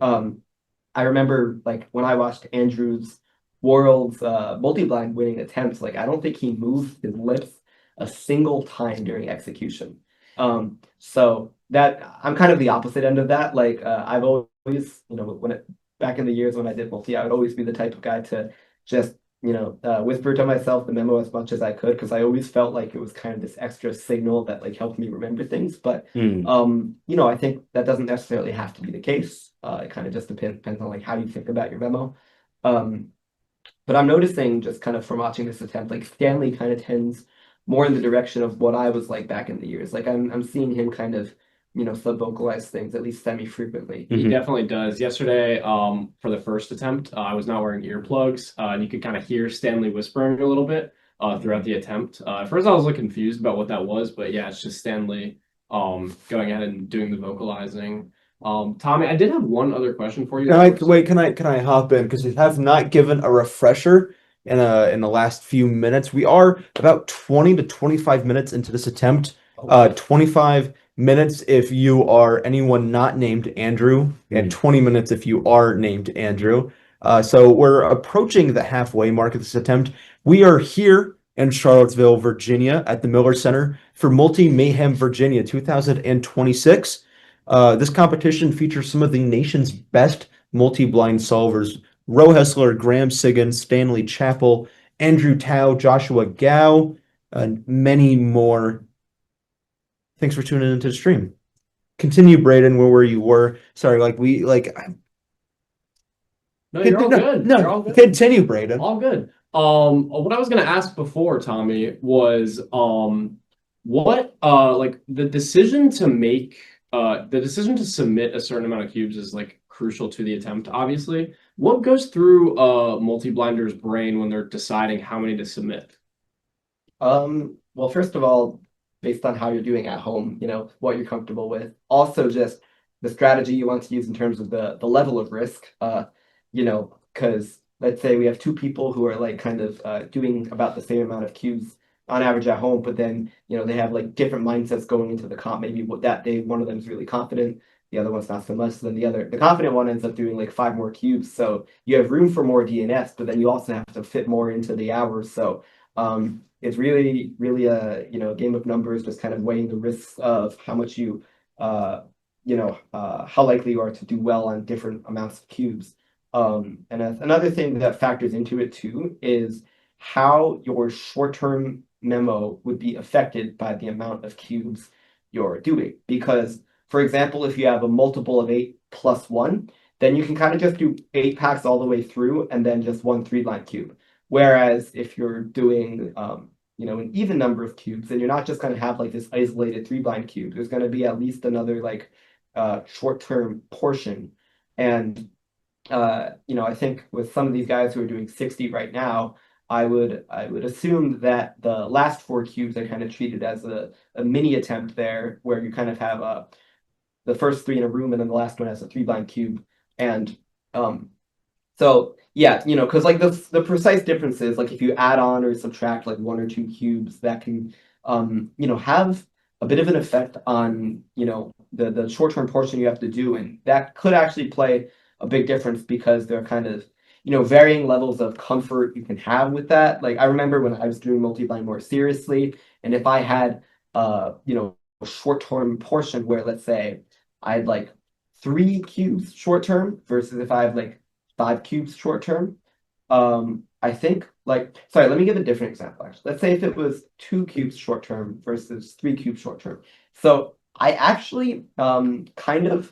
[SPEAKER 4] I remember like when I watched Andrew's World's multi-blind winning attempts, like I don't think he moved his lips a single time during execution. So that I'm kind of the opposite end of that. Like I've always, back in the years when I did multi, I would always be the type of guy to just, whisper to myself the memo as much as I could because I always felt like it was kind of this extra signal that like helped me remember things. But I think that doesn't necessarily have to be the case. It kind of just depends on like how you think about your memo. But I'm noticing just kind of from watching this attempt, like Stanley kind of tends more in the direction of what I was like back in the years. Like I'm seeing him kind of, sub-vocalize things at least semi-frequently.
[SPEAKER 5] He definitely does. Yesterday, for the first attempt, I was not wearing earplugs, and you could kind of hear Stanley whispering a little bit throughout the attempt. At first, I was a little confused about what that was, but yeah, it's just Stanley going ahead and doing the vocalizing. Tommy, I did have one other question for you.
[SPEAKER 1] Can I hop in because we have not given a refresher in the last few minutes. We are about 20 to 25 minutes into this attempt. 25 minutes if you are anyone not named Andrew, and 20 minutes if you are named Andrew. So we're approaching the halfway mark of this attempt. We are here in Charlottesville, Virginia, at the Miller Center for Multi Mayhem Virginia 2026. This competition features some of the nation's best multi-blind solvers: Rowe Hessler, Graham Sigan, Stanley Chappell, Andrew Tao, Joshua Gao, and many more. Thanks for tuning into the stream. Continue, Braden, where you were. Sorry,
[SPEAKER 5] No, you're all good. You're all good.
[SPEAKER 1] Continue, Braden.
[SPEAKER 5] All good. What I was gonna ask before, Tommy, was what like the decision to make the decision to submit a certain amount of cubes is like crucial to the attempt, obviously. What goes through a multi-blinder's brain when they're deciding how many to submit?
[SPEAKER 4] Well, first of all, based on how you're doing at home, what you're comfortable with. Also, just the strategy you want to use in terms of the level of risk, because let's say we have two people who are like kind of doing about the same amount of cubes on average at home, but then, they have like different mindsets going into the comp. Maybe that day, one of them is really confident, the other one's not so much. Then the confident one ends up doing like 5 more cubes. So you have room for more DNS, but then you also have to fit more into the hours. So, it's really, really a game of numbers, just kind of weighing the risks of how much you how likely you are to do well on different amounts of cubes. And another thing that factors into it too is how your short-term memo would be affected by the amount of cubes you're doing. Because, for example, if you have a multiple of 8 plus 1, then you can kind of just do 8 packs all the way through and then just one 3-blind cube. Whereas if you're doing an even number of cubes, then you're not just going to have like this isolated 3-blind cube. There's going to be at least another like short-term portion. And I think with some of these guys who are doing 60 right now, I would assume that the last 4 cubes are kind of treated as a mini attempt there, where you kind of have the first 3 in a room and then the last one as a 3-blind cube. And so yeah, because like the precise differences, like if you add on or subtract like 1 or 2 cubes, that can have a bit of an effect on the short-term portion you have to do, and that could actually play a big difference because there are kind of varying levels of comfort you can have with that. Like I remember when I was doing multi-blind more seriously, and if I had a short-term portion where, let's say, I had like 3 cubes short-term versus if I have like 5 cubes short-term, I think sorry, let me give a different example actually. Let's say if it was 2 cubes short-term versus 3 cubes short-term. So I actually kind of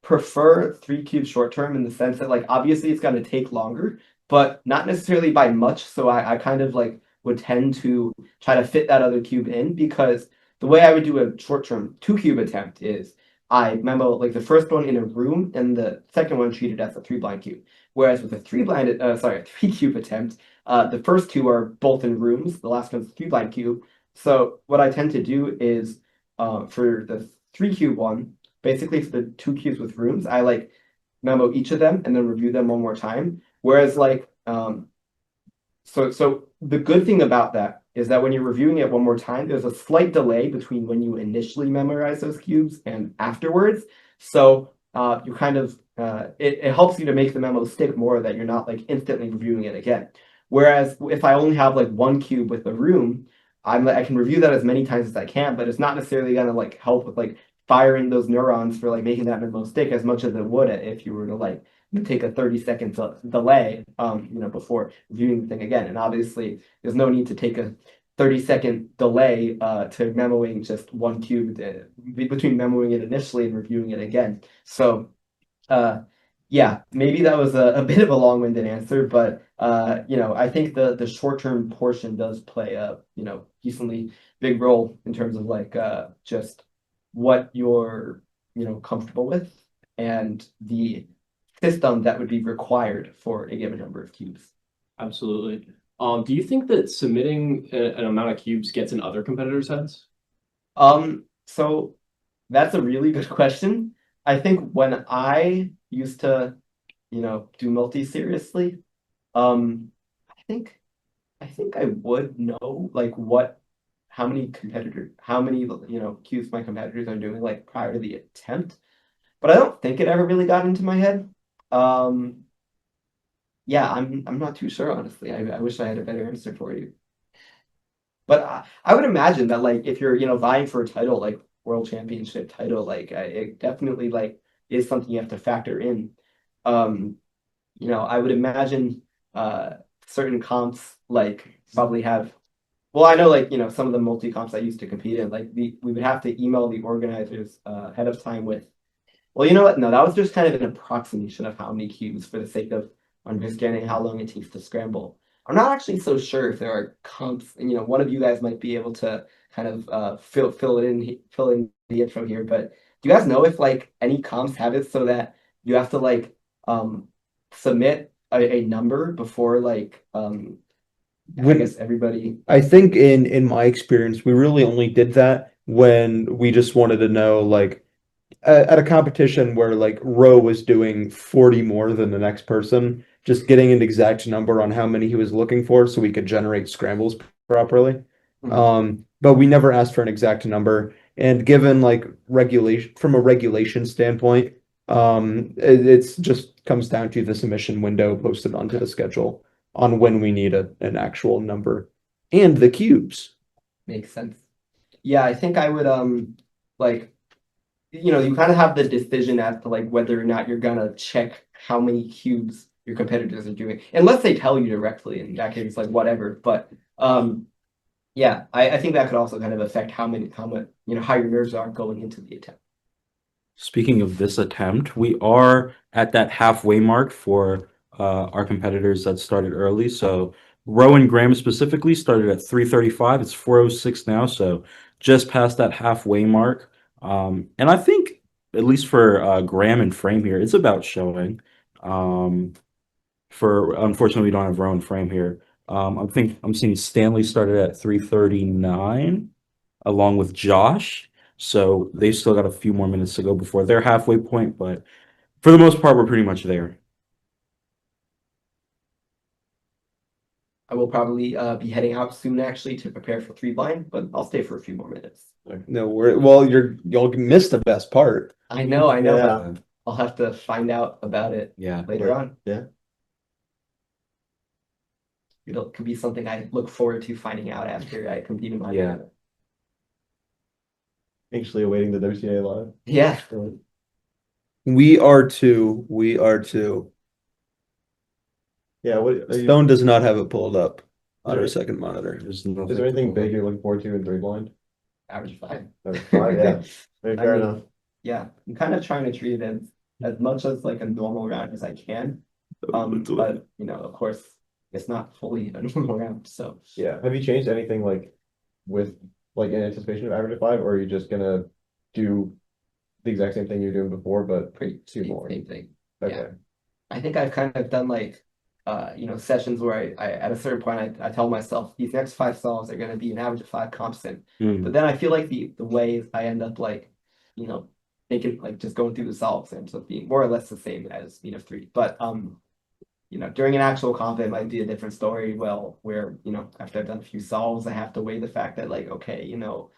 [SPEAKER 4] prefer 3 cubes short-term in the sense that like obviously it's going to take longer, but not necessarily by much. So I kind of like would tend to try to fit that other cube in, because the way I would do a short-term 2-cube attempt is I memo like the first one in a room and the second one treated as a 3-blind cube. Whereas with a 3-cube attempt, the first 2 are both in rooms, the last one's a 3-blind cube. So what I tend to do is for the 3-cube one, basically for the 2 cubes with rooms, I like memo each of them and then review them one more time. Whereas like so the good thing about that is that when you're reviewing it one more time, there's a slight delay between when you initially memorize those cubes and afterwards. So you kind of it helps you to make the memo stick more, that you're not like instantly reviewing it again. Whereas if I only have like 1 cube with a room, I can review that as many times as I can, but it's not necessarily gonna like help with like firing those neurons for like making that memo stick as much as it would if you were to like take a 30-second delay before reviewing the thing again. And obviously there's no need to take a 30-second delay to memoing just 1 cube between memoing it initially and reviewing it again. So yeah, maybe that was a bit of a long-winded answer, but I think the short-term portion does play a decently big role in terms of like just what you're comfortable with and the system that would be required for a given number of cubes.
[SPEAKER 5] Absolutely. Do you think that submitting an amount of cubes gets in other competitors' heads?
[SPEAKER 4] So that's a really good question. I think when I used to, do multi seriously, I think I would know like how many cubes my competitors are doing like prior to the attempt, but I don't think it ever really got into my head. Yeah, I'm not too sure, honestly. I wish I had a better answer for you. But I would imagine that like if you're vying for a title like world championship title, like it definitely like is something you have to factor in. I would imagine certain comps like probably have. Well, I know like some of the multi comps I used to compete in, like we would have to email the organizers ahead of time with. Well, you know what? No, that was just kind of an approximation of how many cubes for the sake of understanding how long it takes to scramble. I'm not actually so sure if there are comps. One of you guys might be able to kind of fill in the info here. But do you guys know if like any comps have it so that you have to like submit a number before like I guess everybody.
[SPEAKER 1] I think in my experience, we really only did that when we just wanted to know like at a competition where like Roe was doing 40 more than the next person, just getting an exact number on how many he was looking for so we could generate scrambles properly. But we never asked for an exact number. And given like regulation from a regulation standpoint, it's just comes down to the submission window posted onto the schedule on when we need an actual number. and the cubes.
[SPEAKER 4] Makes sense. Yeah, I think I would like, you know, you kind of have the decision as to like whether or not you're gonna check how many cubes your competitors are doing, unless they tell you directly. In that case, like whatever. But yeah, I think that could also kind of affect how much, you know, how your nerves are going into the attempt.
[SPEAKER 2] Speaking of this attempt, we are at that halfway mark for our competitors that started early. So Roe and Graham specifically started at 3:35. It's 4:06 now, so just past that halfway mark. And I think, at least for Graham and Frame here, it's about showing. For unfortunately, we don't have Roe and Frame here. I think I'm seeing Stanley started at 3:39, along with Josh. So they've still got a few more minutes to go before their halfway point, but for the most part, we're pretty much there.
[SPEAKER 4] I will probably be heading out soon actually to prepare for 3-blind, but I'll stay for a few more minutes.
[SPEAKER 1] No, well, you'll miss the best part.
[SPEAKER 4] I know,
[SPEAKER 3] Yeah.
[SPEAKER 4] but I'll have to find out about it
[SPEAKER 2] Yeah.
[SPEAKER 4] later on.
[SPEAKER 3] Yeah.
[SPEAKER 4] It could be something I look forward to finding out after I compete in my
[SPEAKER 2] Yeah.
[SPEAKER 3] Anxiously awaiting the WCA live.
[SPEAKER 4] Yeah.
[SPEAKER 1] We are too. We are too.
[SPEAKER 3] Yeah, what are you,
[SPEAKER 1] Stone does not have it pulled up on
[SPEAKER 3] Is
[SPEAKER 1] our
[SPEAKER 3] there-
[SPEAKER 1] second monitor.
[SPEAKER 2] There's
[SPEAKER 3] is there anything big you're looking forward to in 3-blind?
[SPEAKER 4] Average 5.
[SPEAKER 3] Yeah, fair
[SPEAKER 4] I mean,
[SPEAKER 3] enough.
[SPEAKER 4] Yeah, I'm kind of trying to treat it as much as like a normal round as I can. But you know, of course, it's not fully a normal round. So
[SPEAKER 3] Yeah, have you changed anything like with like in anticipation of average of 5, or are you just gonna do the exact same thing you're doing before, but
[SPEAKER 4] pretty
[SPEAKER 3] two more?
[SPEAKER 4] same thing.
[SPEAKER 3] Okay.
[SPEAKER 4] I think I've kind of done like you know, sessions where I at a certain point I tell myself these next 5 solves are gonna be an average of 5 constant. But then I feel like the way I end up like, you know, thinking like just going through the solves ends up being more or less the same as mean of 3. But you know, during an actual comp, it might be a different story. Well, where, you know, after I've done a few solves, I have to weigh the fact that like, okay, you know,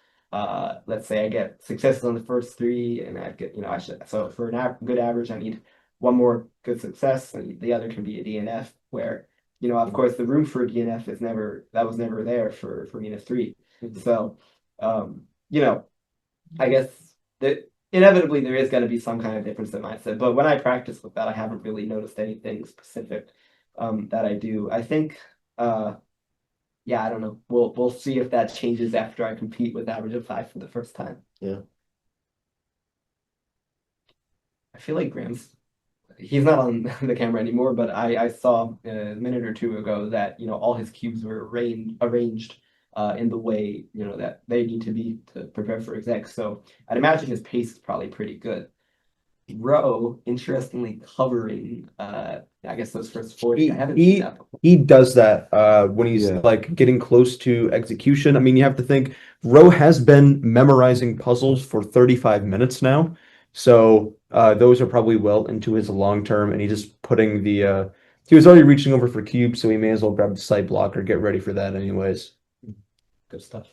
[SPEAKER 4] let's say I get successes on the first 3 and I get, you know, I should, so for an good average, I need 1 more good success and the other can be a DNF where, you know, of course the room for a DNF is never, that was never there for mean of 3. So, you know, I guess that inevitably there is going to be some kind of difference in mindset, but when I practice with that, I haven't really noticed anything specific that I do. I think yeah, I don't know. We'll see if that changes after I compete with average of 5 for the first time.
[SPEAKER 3] Yeah.
[SPEAKER 4] I feel like he's not on the camera anymore, but I saw a minute or two ago that, you know, all his cubes were arranged in the way, you know, that they need to be to prepare for exec. So I'd imagine his pace is probably pretty good. Rowe, interestingly, covering I guess those first 40. I haven't seen that before.
[SPEAKER 1] He does that when he's
[SPEAKER 2] Yeah.
[SPEAKER 1] like getting close to execution. I mean, you have to think Rowe has been memorizing puzzles for 35 minutes now. So those are probably well into his long term, and he's just putting the he was already reaching over for cubes, so he may as well grab the side blocker, get ready for that anyways.
[SPEAKER 4] Good stuff.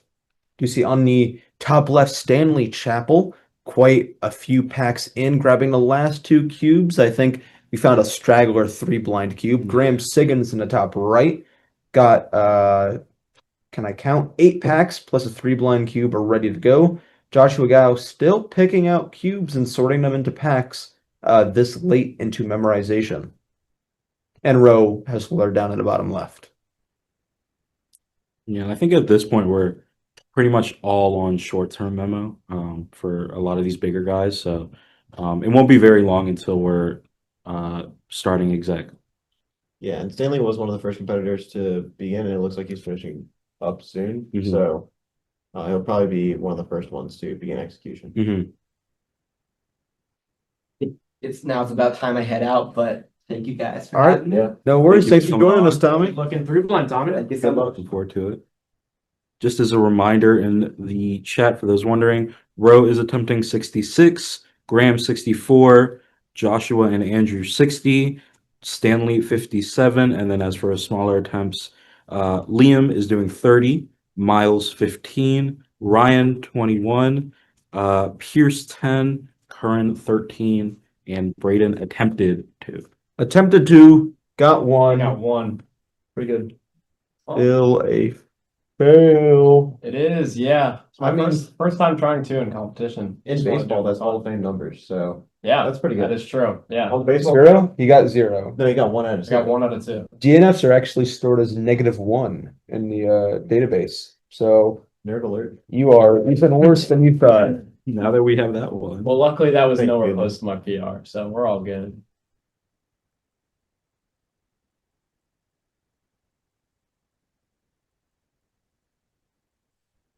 [SPEAKER 1] Do you see on the top left, Stanley Chapel, quite a few packs in, grabbing the last 2 cubes. I think we found a straggler 3-blind cube. Graham Siggins in the top right got can I count 8 packs plus a 3-blind cube are ready to go. Joshua Gao still picking out cubes and sorting them into packs this late into memorization. And Rowe has Fuller down in the bottom left.
[SPEAKER 2] Yeah, I think at this point we're pretty much all on short-term memo for a lot of these bigger guys. So it won't be very long until we're starting exec.
[SPEAKER 3] Yeah, and Stanley was one of the first competitors to begin, and it looks like he's finishing up soon.
[SPEAKER 2] Mhm.
[SPEAKER 3] So he'll probably be one of the first ones to begin execution.
[SPEAKER 4] It's about time I head out, but thank you guys for
[SPEAKER 1] All right.
[SPEAKER 4] having me.
[SPEAKER 3] Yeah.
[SPEAKER 1] No worries.
[SPEAKER 2] Thank
[SPEAKER 1] Thanks
[SPEAKER 2] you
[SPEAKER 1] for
[SPEAKER 2] so
[SPEAKER 1] joining
[SPEAKER 2] much.
[SPEAKER 1] us, Tommy.
[SPEAKER 5] Looking 3-blind, Tommy.
[SPEAKER 4] Thank you so much.
[SPEAKER 2] Looking forward to it. Just as a reminder in the chat for those wondering, Rowe is attempting 66, Graham 64, Joshua and Andrew 60, Stanley 57, and then as for smaller attempts, Liam is doing 30, Miles 15, Ryan 21, Pierce 10, Curran 13, and Braden attempted 2.
[SPEAKER 1] Attempted to, got
[SPEAKER 5] I
[SPEAKER 1] one.
[SPEAKER 5] got 1.
[SPEAKER 3] Pretty good.
[SPEAKER 1] Still a Fail.
[SPEAKER 5] It is, yeah. It's my
[SPEAKER 3] I mean-
[SPEAKER 5] first time trying to in competition.
[SPEAKER 3] In
[SPEAKER 5] Just wanna
[SPEAKER 3] baseball,
[SPEAKER 5] do it
[SPEAKER 3] that's
[SPEAKER 5] for
[SPEAKER 3] Hall
[SPEAKER 5] fun.
[SPEAKER 3] of Fame numbers, so
[SPEAKER 5] Yeah,
[SPEAKER 3] that's pretty
[SPEAKER 5] that
[SPEAKER 3] good.
[SPEAKER 5] is true. Yeah.
[SPEAKER 3] On baseball,
[SPEAKER 1] Zero? You got zero.
[SPEAKER 3] no, you got 1 out of
[SPEAKER 5] Just got
[SPEAKER 3] 7.
[SPEAKER 5] 1 out of 2.
[SPEAKER 1] DNFs are actually stored as -1 in the database. So
[SPEAKER 3] Nerd alert.
[SPEAKER 1] you are even worse than you thought.
[SPEAKER 2] Now that we have that one.
[SPEAKER 5] Well, luckily that was
[SPEAKER 3] Thank
[SPEAKER 5] nowhere
[SPEAKER 3] goodness.
[SPEAKER 5] close to my PR, so we're all good.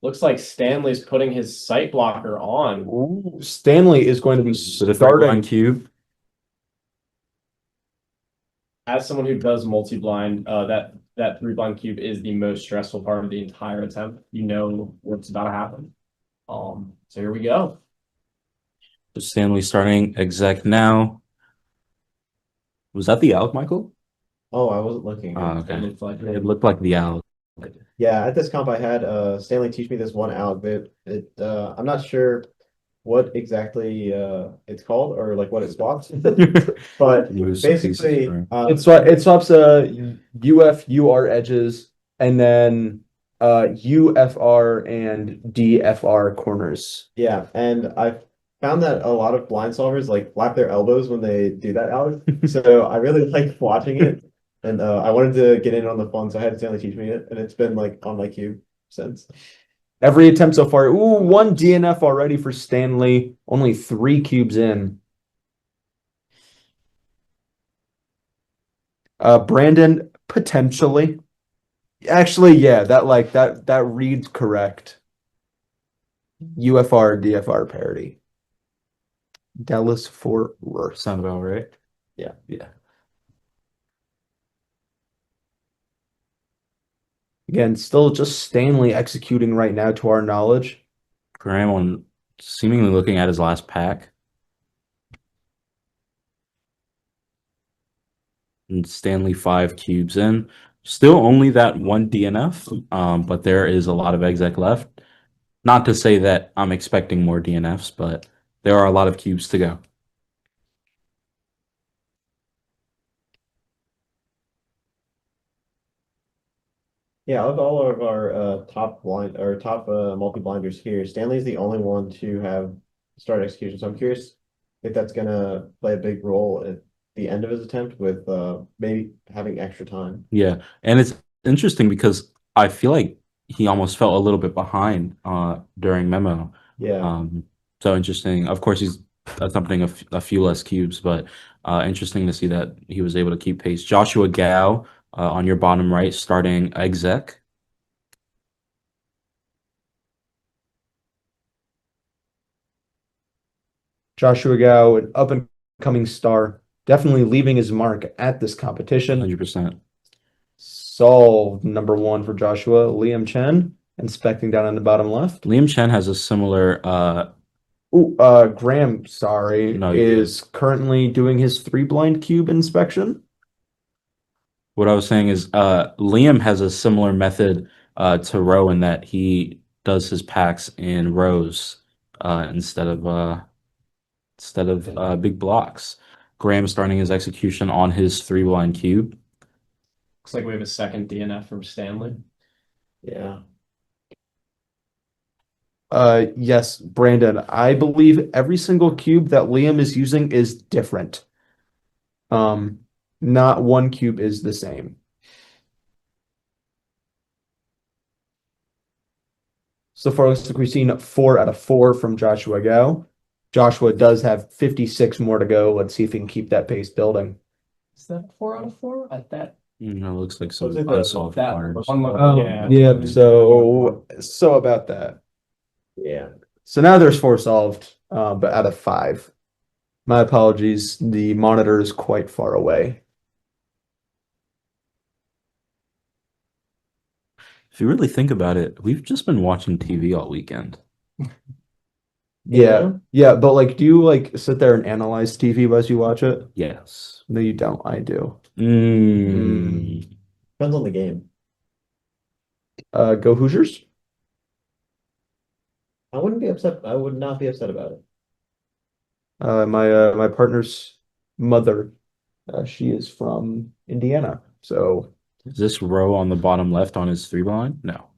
[SPEAKER 5] Looks like Stanley's putting his sight blocker on.
[SPEAKER 1] Ooh, Stanley is going to be
[SPEAKER 2] So the
[SPEAKER 1] starting.
[SPEAKER 2] line cube.
[SPEAKER 5] As someone who does multi-blind, that 3-blind cube is the most stressful part of the entire attempt. You know what's about to happen. So here we go.
[SPEAKER 2] So Stanley starting exec now. Was that the Alec, Michael?
[SPEAKER 3] Oh, I wasn't looking.
[SPEAKER 2] Okay.
[SPEAKER 5] It looked like
[SPEAKER 2] It looked like the Alec.
[SPEAKER 3] Yeah, at this comp I had Stanley teach me this one out, but I'm not sure what exactly it's called or like what it swaps. But
[SPEAKER 2] Moves
[SPEAKER 3] basically
[SPEAKER 2] pieces, right?
[SPEAKER 1] It swaps UF UR edges and then UFR and DFR corners.
[SPEAKER 3] yeah, and I found that a lot of blind solvers like flap their elbows when they do that out. So I really liked watching it. And I wanted to get in on the fun, so I had Stanley teach me it, and it's been like on my cube since.
[SPEAKER 1] Every attempt so far. Ooh, 1 DNF already for Stanley. Only 3 cubes in. Brandon, potentially. Actually, yeah, that reads correct. UFR, DFR parity. Dallas Fort Worth.
[SPEAKER 2] Sound about right?
[SPEAKER 3] Yeah.
[SPEAKER 2] Yeah.
[SPEAKER 1] Again, still just Stanley executing right now to our knowledge.
[SPEAKER 2] Graham on seemingly looking at his last pack. And Stanley 5 cubes in. Still only that 1 DNF, but there is a lot of exec left. Not to say that I'm expecting more DNFs, but there are a lot of cubes to go.
[SPEAKER 3] Yeah, of all of our top multi-blinders here, Stanley's the only one to have start execution. So I'm curious if that's gonna play a big role at the end of his attempt with maybe having extra time.
[SPEAKER 2] Yeah, and it's interesting because I feel like he almost felt a little bit behind during memo.
[SPEAKER 3] Yeah.
[SPEAKER 2] So interesting. Of course, he's attempting a few less cubes, but interesting to see that he was able to keep pace. Joshua Gao on your bottom right, starting exec.
[SPEAKER 1] Joshua Gao, an up and coming star, definitely leaving his mark at this competition.
[SPEAKER 2] 100%.
[SPEAKER 1] Solved number 1 for Joshua. Liam Chen inspecting down on the bottom left.
[SPEAKER 2] Liam Chen has a similar
[SPEAKER 1] Graham, sorry,
[SPEAKER 2] No, you're
[SPEAKER 1] is currently doing his 3-blind cube inspection.
[SPEAKER 2] what I was saying is Liam has a similar method to Row in that he does his packs in rows instead of big blocks. Graham starting his execution on his 3-blind cube.
[SPEAKER 5] Looks like we have a second DNF from Stanley.
[SPEAKER 3] Yeah.
[SPEAKER 1] Yes, Brandon, I believe every single cube that Liam is using is different. Not one cube is the same. So far, looks like we've seen 4 out of 4 from Joshua Gao. Joshua does have 56 more to go. Let's see if he can keep that pace building.
[SPEAKER 5] Is that 4 out of 4? At that.
[SPEAKER 2] Looks like some
[SPEAKER 3] Looks like the-
[SPEAKER 2] unsolved
[SPEAKER 5] that
[SPEAKER 2] cards.
[SPEAKER 5] one look-
[SPEAKER 1] Oh, yeah. So about that.
[SPEAKER 3] Yeah.
[SPEAKER 1] So now there's 4 solved, but out of 5. My apologies. The monitor is quite far away.
[SPEAKER 2] If you really think about it, we've just been watching TV all weekend.
[SPEAKER 1] Yeah, but like, do you like sit there and analyze TV as you watch it?
[SPEAKER 2] Yes.
[SPEAKER 1] No, you don't. I do.
[SPEAKER 2] Mm.
[SPEAKER 3] Depends on the game.
[SPEAKER 1] Go Hoosiers.
[SPEAKER 3] I wouldn't be upset. I would not be upset about it.
[SPEAKER 1] My partner's mother, she is from Indiana, so
[SPEAKER 2] Is this Row on the bottom left on his 3-blind? No.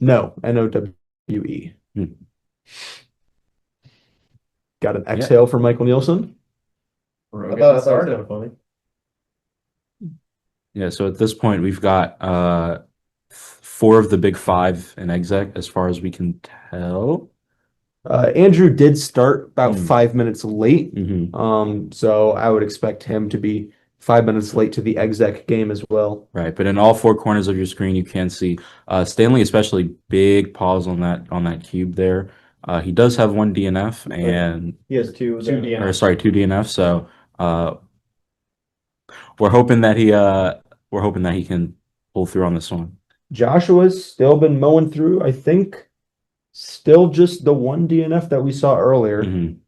[SPEAKER 1] No, Nowe.
[SPEAKER 2] Hmm.
[SPEAKER 1] Got an exhale from Michael Nielsen.
[SPEAKER 3] I thought it was kind of funny.
[SPEAKER 2] Yeah, so at this point we've got 4 of the big 5 in exec as far as we can tell.
[SPEAKER 1] Andrew did start about
[SPEAKER 2] Mm.
[SPEAKER 1] 5 minutes late.
[SPEAKER 2] Mhm.
[SPEAKER 1] So I would expect him to be 5 minutes late to the exec game as well.
[SPEAKER 2] Right, but in all 4 corners of your screen you can see Stanley, especially big pause on that cube there. He does have 1 DNF and
[SPEAKER 3] He has two.
[SPEAKER 5] Two
[SPEAKER 3] there.
[SPEAKER 5] DNF.
[SPEAKER 2] or sorry, 2 DNF. So we're hoping that he can pull through on this one.
[SPEAKER 1] Joshua's still been mowing through. I think still just the 1 DNF that we saw earlier.
[SPEAKER 2] Mhm.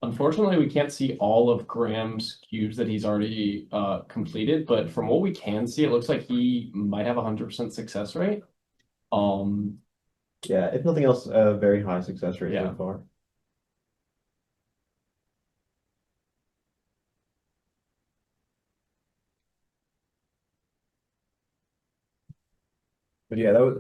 [SPEAKER 5] Unfortunately, we can't see all of Graham's cubes that he's already completed, but from what we can see, it looks like he might have 100% success rate.
[SPEAKER 3] Yeah, if nothing else, a very high success rate
[SPEAKER 5] Yeah.
[SPEAKER 3] so far. But yeah, that was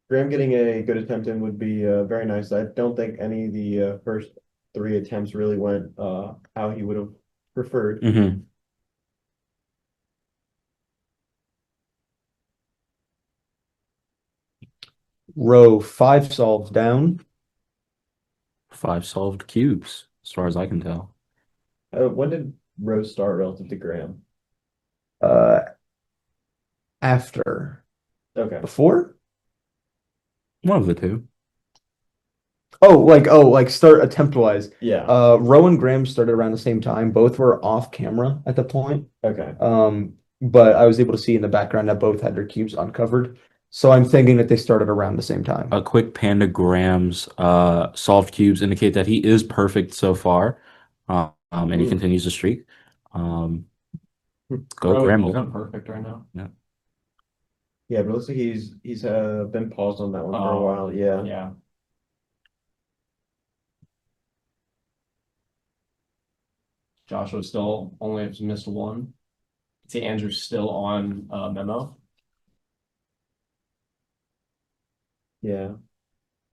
[SPEAKER 3] Graham getting a good attempt in would be very nice. I don't think any of the first 3 attempts really went how he would have preferred.
[SPEAKER 2] Mhm.
[SPEAKER 1] Row 5 solves down.
[SPEAKER 2] 5 solved cubes, as far as I can tell.
[SPEAKER 3] When did Rose start relative to Graham?
[SPEAKER 1] After.
[SPEAKER 3] Okay.
[SPEAKER 1] Before?
[SPEAKER 2] One of the 2.
[SPEAKER 1] Like start attempt wise.
[SPEAKER 3] Yeah.
[SPEAKER 1] Row and Graham started around the same time. Both were off camera at the point.
[SPEAKER 3] Okay.
[SPEAKER 1] But I was able to see in the background that both had their cubes uncovered. So I'm thinking that they started around the same time.
[SPEAKER 2] A quick Panda Graham's solved cubes indicate that he is perfect so far, and he continues the streak. Go Graham.
[SPEAKER 5] Graham perfect right now.
[SPEAKER 3] Yeah, but it looks like he's been paused on that one for a while. Yeah.
[SPEAKER 5] Yeah. Joshua still only has missed 1. See, Andrew's still on memo.
[SPEAKER 3] Yeah.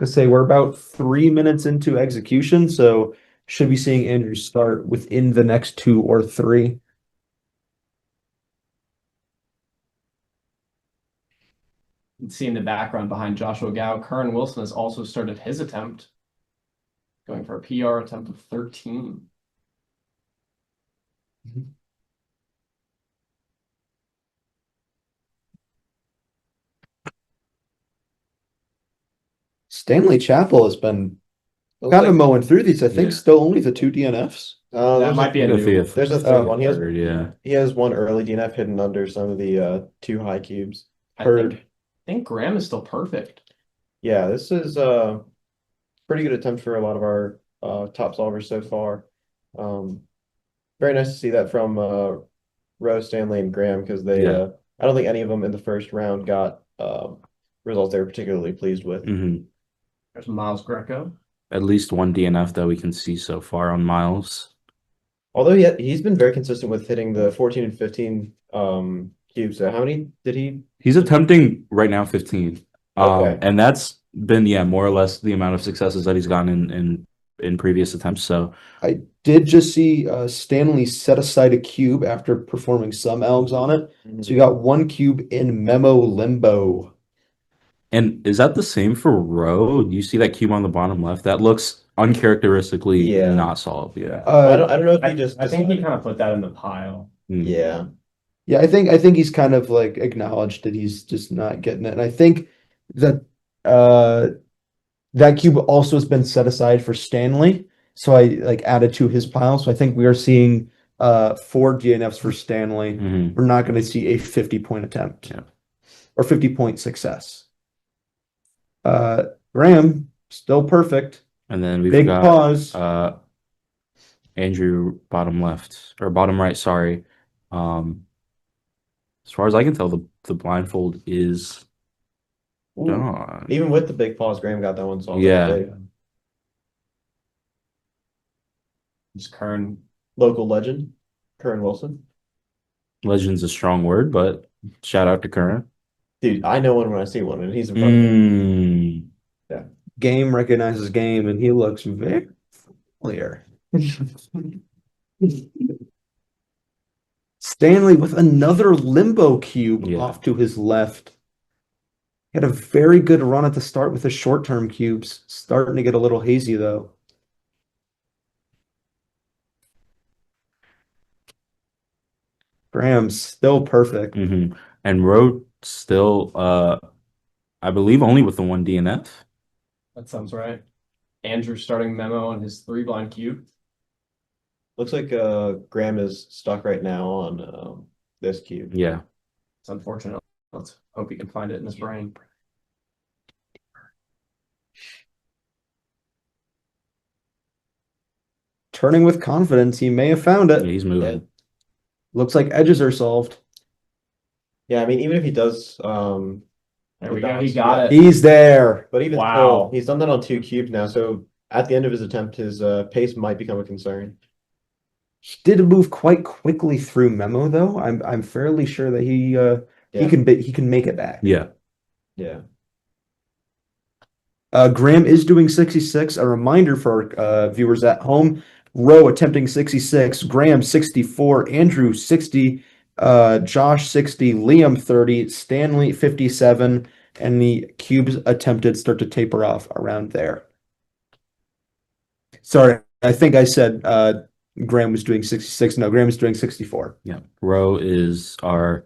[SPEAKER 1] Let's say we're about 3 minutes into execution, so should be seeing Andrew start within the next 2 or 3.
[SPEAKER 5] You can see in the background behind Joshua Gao, Curran Wilson has also started his attempt, going for a PR attempt of 13.
[SPEAKER 1] Stanley Chapel has been kind of mowing through these. I think
[SPEAKER 2] Yeah.
[SPEAKER 1] still only the 2 DNFs.
[SPEAKER 5] That
[SPEAKER 3] There's
[SPEAKER 5] might be a
[SPEAKER 2] Could be
[SPEAKER 5] new.
[SPEAKER 2] a
[SPEAKER 3] There's a
[SPEAKER 1] Oh,
[SPEAKER 3] third one.
[SPEAKER 2] third, yeah.
[SPEAKER 3] He has 1 early DNF hidden under some of the 2 high cubes.
[SPEAKER 5] I
[SPEAKER 1] Heard.
[SPEAKER 5] think Graham is still perfect.
[SPEAKER 3] Yeah, this is pretty good attempt for a lot of our top solvers so far. Very nice to see that from Rose, Stanley, and Graham because they
[SPEAKER 2] Yeah.
[SPEAKER 3] I don't think any of them in the first round got results they were particularly pleased with.
[SPEAKER 2] Mhm.
[SPEAKER 5] There's Miles Greco.
[SPEAKER 2] At least 1 DNF that we can see so far on Miles.
[SPEAKER 3] Although he's been very consistent with hitting the 14 and 15 cubes. So how many did he?
[SPEAKER 2] He's attempting right now 15.
[SPEAKER 3] Okay.
[SPEAKER 2] And that's been, more or less the amount of successes that he's gotten in previous attempts. So
[SPEAKER 1] I did just see Stanley set aside a cube after performing some elves on it. So you got 1 cube in memo limbo.
[SPEAKER 2] And is that the same for Row? You see that cube on the bottom left? That looks uncharacteristically
[SPEAKER 3] Yeah.
[SPEAKER 2] not solved. Yeah.
[SPEAKER 3] I don't know if he just
[SPEAKER 5] I think he kind of put that in the pile.
[SPEAKER 2] Mm.
[SPEAKER 3] yeah.
[SPEAKER 1] Yeah, I think he's kind of like acknowledged that he's just not getting it. And I think that that cube also has been set aside for Stanley. So I like added to his pile. So I think we are seeing 4 DNFs for Stanley.
[SPEAKER 2] Mhm.
[SPEAKER 1] We're not going to see a 50-point attempt.
[SPEAKER 2] Yeah.
[SPEAKER 1] Or 50-point success. Graham, still perfect.
[SPEAKER 2] And then we've
[SPEAKER 1] Big
[SPEAKER 2] got
[SPEAKER 1] pause.
[SPEAKER 2] Andrew bottom left or bottom right, sorry. As far as I can tell, the blindfold is
[SPEAKER 3] Ooh.
[SPEAKER 2] done.
[SPEAKER 3] Even with the big pause, Graham got that one solved.
[SPEAKER 2] Yeah.
[SPEAKER 5] Just Curran.
[SPEAKER 3] Local legend, Curran Wilson.
[SPEAKER 2] Legend's a strong word, but shout out to Curran.
[SPEAKER 3] Dude, I know one when I see one, and he's in front of me.
[SPEAKER 1] Game recognizes game, and he looks very familiar. Stanley with another limbo cube
[SPEAKER 2] Yeah.
[SPEAKER 1] off to his left. He had a very good run at the start with his short-term cubes. Starting to get a little hazy, though. Graham's still perfect.
[SPEAKER 2] And Road still, I believe, only with the one DNF.
[SPEAKER 5] That sounds right. Andrew starting memo on his 3-blind cube.
[SPEAKER 3] Looks like Graham is stuck right now on this cube.
[SPEAKER 2] Yeah.
[SPEAKER 5] It's unfortunate. Let's hope he can find it in his brain.
[SPEAKER 1] Turning with confidence, he may have found it.
[SPEAKER 2] Yeah, he's moving.
[SPEAKER 1] Looks like edges are solved.
[SPEAKER 3] Yeah, I mean, even if he does,
[SPEAKER 5] There we go. He got it.
[SPEAKER 1] He's there.
[SPEAKER 3] but even
[SPEAKER 5] Wow.
[SPEAKER 3] still, he's done that on 2 cubes now. So at the end of his attempt, his pace might become a concern.
[SPEAKER 1] He did move quite quickly through memo, though. I'm fairly sure that he
[SPEAKER 3] Yeah.
[SPEAKER 1] he can make it back.
[SPEAKER 2] Yeah.
[SPEAKER 3] Yeah.
[SPEAKER 1] Graham is doing 66. A reminder for our viewers at home: Rowe attempting 66, Graham 64, Andrew 60, Josh 60, Liam 30, Stanley 57, and the cubes attempted start to taper off around there. Sorry, I think I said Graham was doing 66. No, Graham is doing 64.
[SPEAKER 2] Yeah. Row is our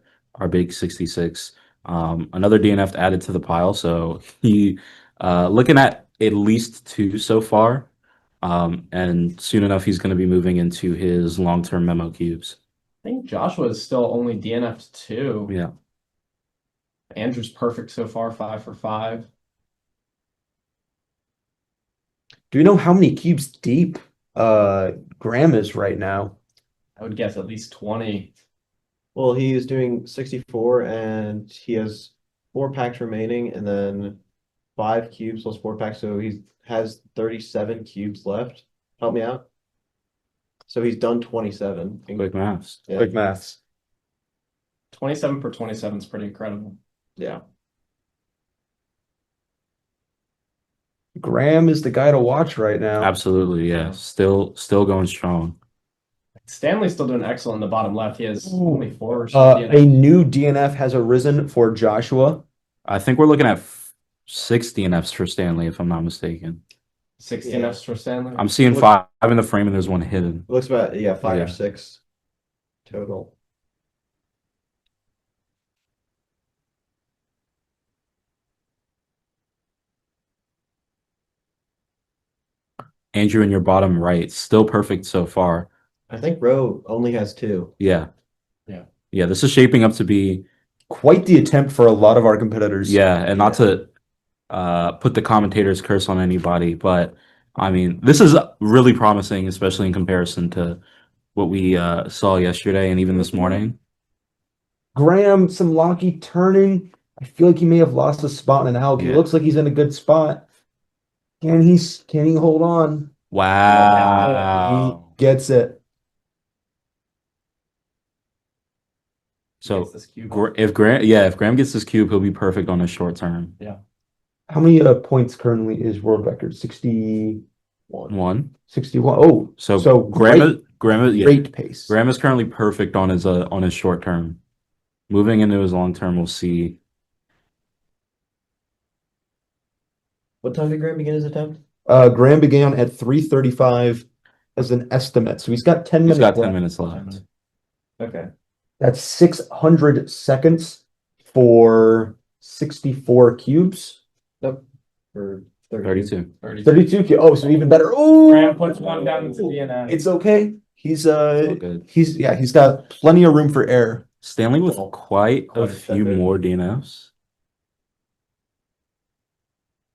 [SPEAKER 2] big 66. Another DNF added to the pile, so he looking at least 2 so far. And soon enough he's going to be moving into his long-term memo cubes.
[SPEAKER 5] I think Joshua is still only DNF'd 2.
[SPEAKER 2] Yeah.
[SPEAKER 5] Andrew's perfect so far, 5 for 5.
[SPEAKER 1] Do you know how many cubes deep Graham is right now?
[SPEAKER 5] I would guess at least 20.
[SPEAKER 3] Well, he is doing 64, and he has 4 packs remaining, and then 5 cubes plus 4 packs. So he has 37 cubes left. Help me out. So he's done 27.
[SPEAKER 2] Quick maths.
[SPEAKER 3] Yeah.
[SPEAKER 1] Quick maths.
[SPEAKER 5] 27 per 27 is pretty incredible.
[SPEAKER 3] Yeah.
[SPEAKER 1] Graham is the guy to watch right now.
[SPEAKER 2] Absolutely, yeah. Still going strong.
[SPEAKER 5] Stanley's still doing excellent in the bottom left. He has only 4
[SPEAKER 1] A new DNF has arisen for Joshua.
[SPEAKER 2] I think we're looking at 6 DNFs for Stanley, if I'm not mistaken.
[SPEAKER 5] 6
[SPEAKER 3] Yeah.
[SPEAKER 5] DNFs for Stanley.
[SPEAKER 2] I'm seeing
[SPEAKER 3] Look-
[SPEAKER 2] 5 in the frame, and there's 1 hidden.
[SPEAKER 3] It looks about 5
[SPEAKER 2] Yeah.
[SPEAKER 3] or 6 total.
[SPEAKER 2] Andrew in your bottom right, still perfect so far.
[SPEAKER 3] I think Rowe only has 2.
[SPEAKER 2] Yeah.
[SPEAKER 5] Yeah.
[SPEAKER 2] Yeah, this is shaping up to be,
[SPEAKER 1] Quite the attempt for a lot of our competitors.
[SPEAKER 2] yeah, and not to put the commentator's curse on anybody, but I mean, this is really promising, especially in comparison to what we saw yesterday and even this morning.
[SPEAKER 1] Graham, some locky turning. I feel like he may have lost a spot in an out. He
[SPEAKER 2] Yeah.
[SPEAKER 1] looks like he's in a good spot. Can he hold on?
[SPEAKER 2] Wow.
[SPEAKER 1] He gets it.
[SPEAKER 2] So
[SPEAKER 5] Gets this cube.
[SPEAKER 2] if Graham gets this cube, he'll be perfect on his short term.
[SPEAKER 1] How many points currently is world record? 61.
[SPEAKER 2] 1.
[SPEAKER 1] 61. Oh,
[SPEAKER 2] So Graham
[SPEAKER 1] great pace.
[SPEAKER 2] Graham is currently perfect on his short term. Moving into his long term, we'll see.
[SPEAKER 3] What time did Graham begin his attempt?
[SPEAKER 1] Graham began at 3:35 as an estimate. So he's got 10
[SPEAKER 2] He's
[SPEAKER 1] minutes
[SPEAKER 2] got 10
[SPEAKER 1] left.
[SPEAKER 2] minutes left.
[SPEAKER 3] Okay.
[SPEAKER 1] That's 600 seconds for 64 cubes.
[SPEAKER 3] Nope. For
[SPEAKER 2] 32.
[SPEAKER 1] 32 cubes. Oh, so even better. Oh,
[SPEAKER 5] Graham puts 1 down into DNF.
[SPEAKER 1] it's okay. He's
[SPEAKER 2] All good.
[SPEAKER 1] he's got plenty of room for error.
[SPEAKER 2] Stanley with quite a
[SPEAKER 3] Quite a
[SPEAKER 2] few
[SPEAKER 3] bit.
[SPEAKER 2] more DNFs.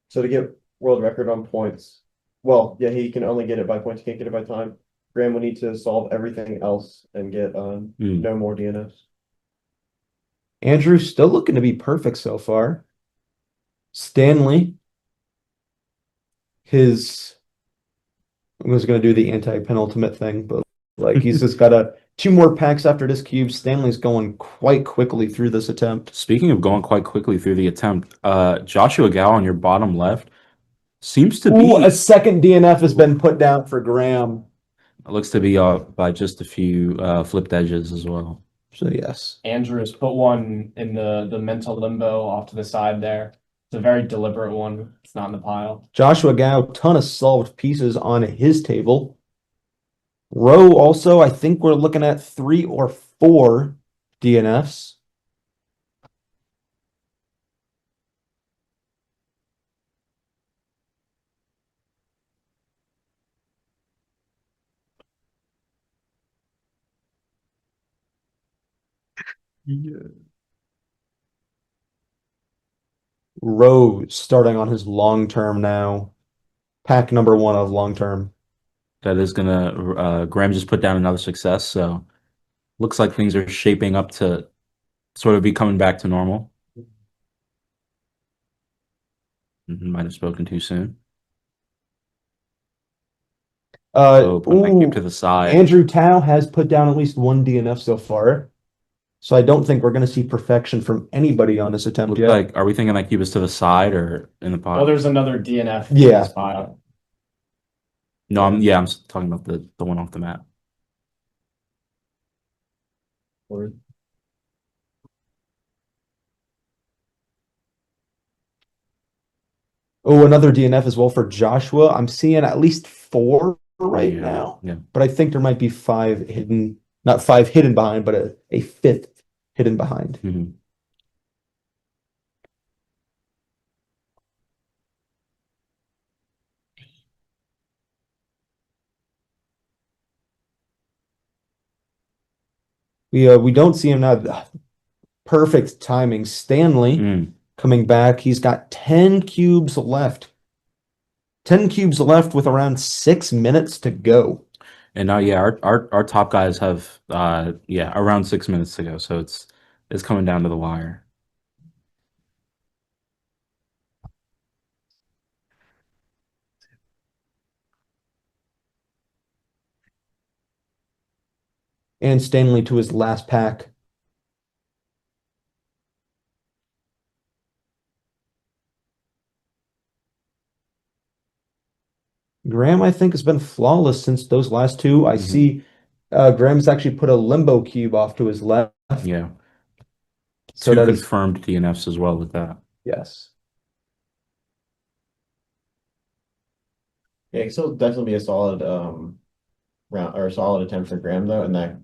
[SPEAKER 3] So to get world record on points, well, yeah, he can only get it by points. He can't get it by time. Graham will need to solve everything else and get no more DNFs.
[SPEAKER 1] Andrew's still looking to be perfect so far. Stanley, I was going to do the anti-penultimate thing, but like he's just got to 2 more packs after this cube. Stanley's going quite quickly through this attempt.
[SPEAKER 2] Speaking of going quite quickly through the attempt, Joshua Gao on your bottom left seems to
[SPEAKER 1] Ooh,
[SPEAKER 2] be
[SPEAKER 1] a second DNF has been put down for Graham.
[SPEAKER 2] looks to be off by just a few flipped edges as well.
[SPEAKER 1] So yes.
[SPEAKER 5] Andrew has put one in the mental limbo off to the side there. It's a very deliberate one. It's not in the pile.
[SPEAKER 1] Joshua Gao, ton of solved pieces on his table. Rowe also, I think we're looking at 3 or 4 DNFs. Rowe starting on his long term now. Pack number 1 of long term.
[SPEAKER 2] That is gonna Graham just put down another success, so looks like things are shaping up to sort of be coming back to normal. Might have spoken too soon. Putting that cube to the side.
[SPEAKER 1] Andrew Tao has put down at least 1 DNF so far. So I don't think we're going to see perfection from anybody on this attempt
[SPEAKER 2] Looks
[SPEAKER 1] yet.
[SPEAKER 2] like, are we thinking that cube is to the side or in the
[SPEAKER 5] Well,
[SPEAKER 2] pot?
[SPEAKER 5] there's another DNF in
[SPEAKER 1] Yeah.
[SPEAKER 5] this pile.
[SPEAKER 2] No, I'm talking about the one off the map.
[SPEAKER 1] Oh, another DNF as well for Joshua. I'm seeing at least 4 right
[SPEAKER 2] Yeah,
[SPEAKER 1] now.
[SPEAKER 2] yeah.
[SPEAKER 1] But I think there might be 5 hidden, not 5 hidden behind, but a 5th hidden behind.
[SPEAKER 2] Mhm.
[SPEAKER 1] We don't see him now. Perfect timing. Stanley
[SPEAKER 2] Mm.
[SPEAKER 1] coming back. He's got 10 cubes left. 10 cubes left with around 6 minutes to go.
[SPEAKER 2] And now, yeah, our top guys have around 6 minutes to go, so it's coming down to the wire.
[SPEAKER 1] And Stanley to his last pack. Graham, I think, has been flawless since those last 2. I see Graham's actually put a limbo cube off to his left.
[SPEAKER 2] Yeah.
[SPEAKER 1] So
[SPEAKER 2] 2
[SPEAKER 1] that is,
[SPEAKER 2] confirmed DNFs as well with that.
[SPEAKER 1] yes.
[SPEAKER 3] Yeah, it still definitely be a solid round or a solid attempt for Graham though, and that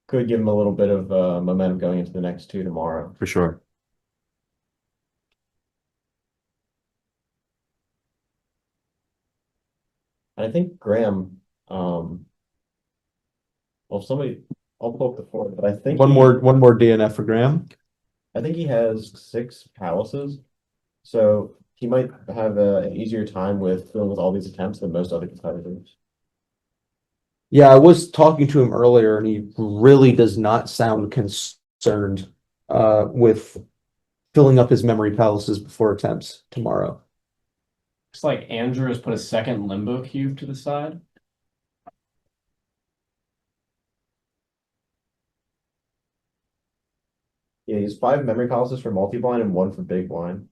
[SPEAKER 3] could give him a little bit of momentum going into the next 2 tomorrow.
[SPEAKER 2] For sure.
[SPEAKER 3] And I think Graham, well, if somebody, I'll poke the floor, but I think
[SPEAKER 1] One more DNF for Graham.
[SPEAKER 3] I think he has 6 palaces, so he might have an easier time with filling with all these attempts than most other competitors.
[SPEAKER 1] Yeah, I was talking to him earlier, and he really does not sound concerned with filling up his memory palaces before attempts tomorrow.
[SPEAKER 5] Looks like Andrew has put a second limbo cube to the side.
[SPEAKER 3] Yeah, he has 5 memory palaces for multi-blind and 1 for big blind.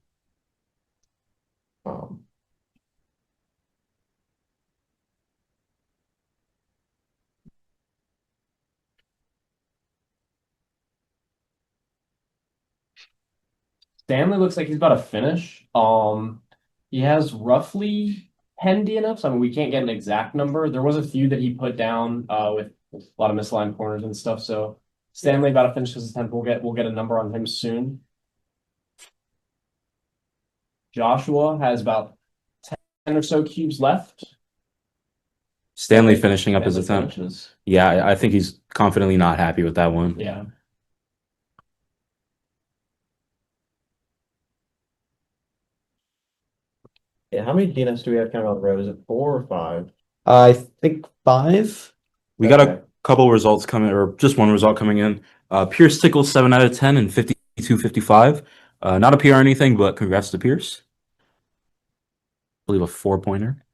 [SPEAKER 5] Stanley looks like he's about to finish. He has roughly 10 DNFs. I mean, we can't get an exact number. There was a few that he put down with a lot of misaligned corners and stuff. So Stanley about to finish his attempt. We'll get a number on him soon. Joshua has about 10 or so cubes left.
[SPEAKER 2] Stanley finishing up his
[SPEAKER 5] Stanley
[SPEAKER 2] attempt.
[SPEAKER 5] finishes.
[SPEAKER 2] Yeah, I think he's confidently not happy with that one.
[SPEAKER 5] Yeah.
[SPEAKER 3] Yeah, how many DNFs do we have coming on the road? Is it 4 or 5?
[SPEAKER 1] I think 5.
[SPEAKER 2] We got
[SPEAKER 3] Okay.
[SPEAKER 2] a couple results coming, or just one result coming in. Pierce Tickles 7 out of 10 and 52-55. Not a PR or anything, but congrats to Pierce. I believe a 4-pointer.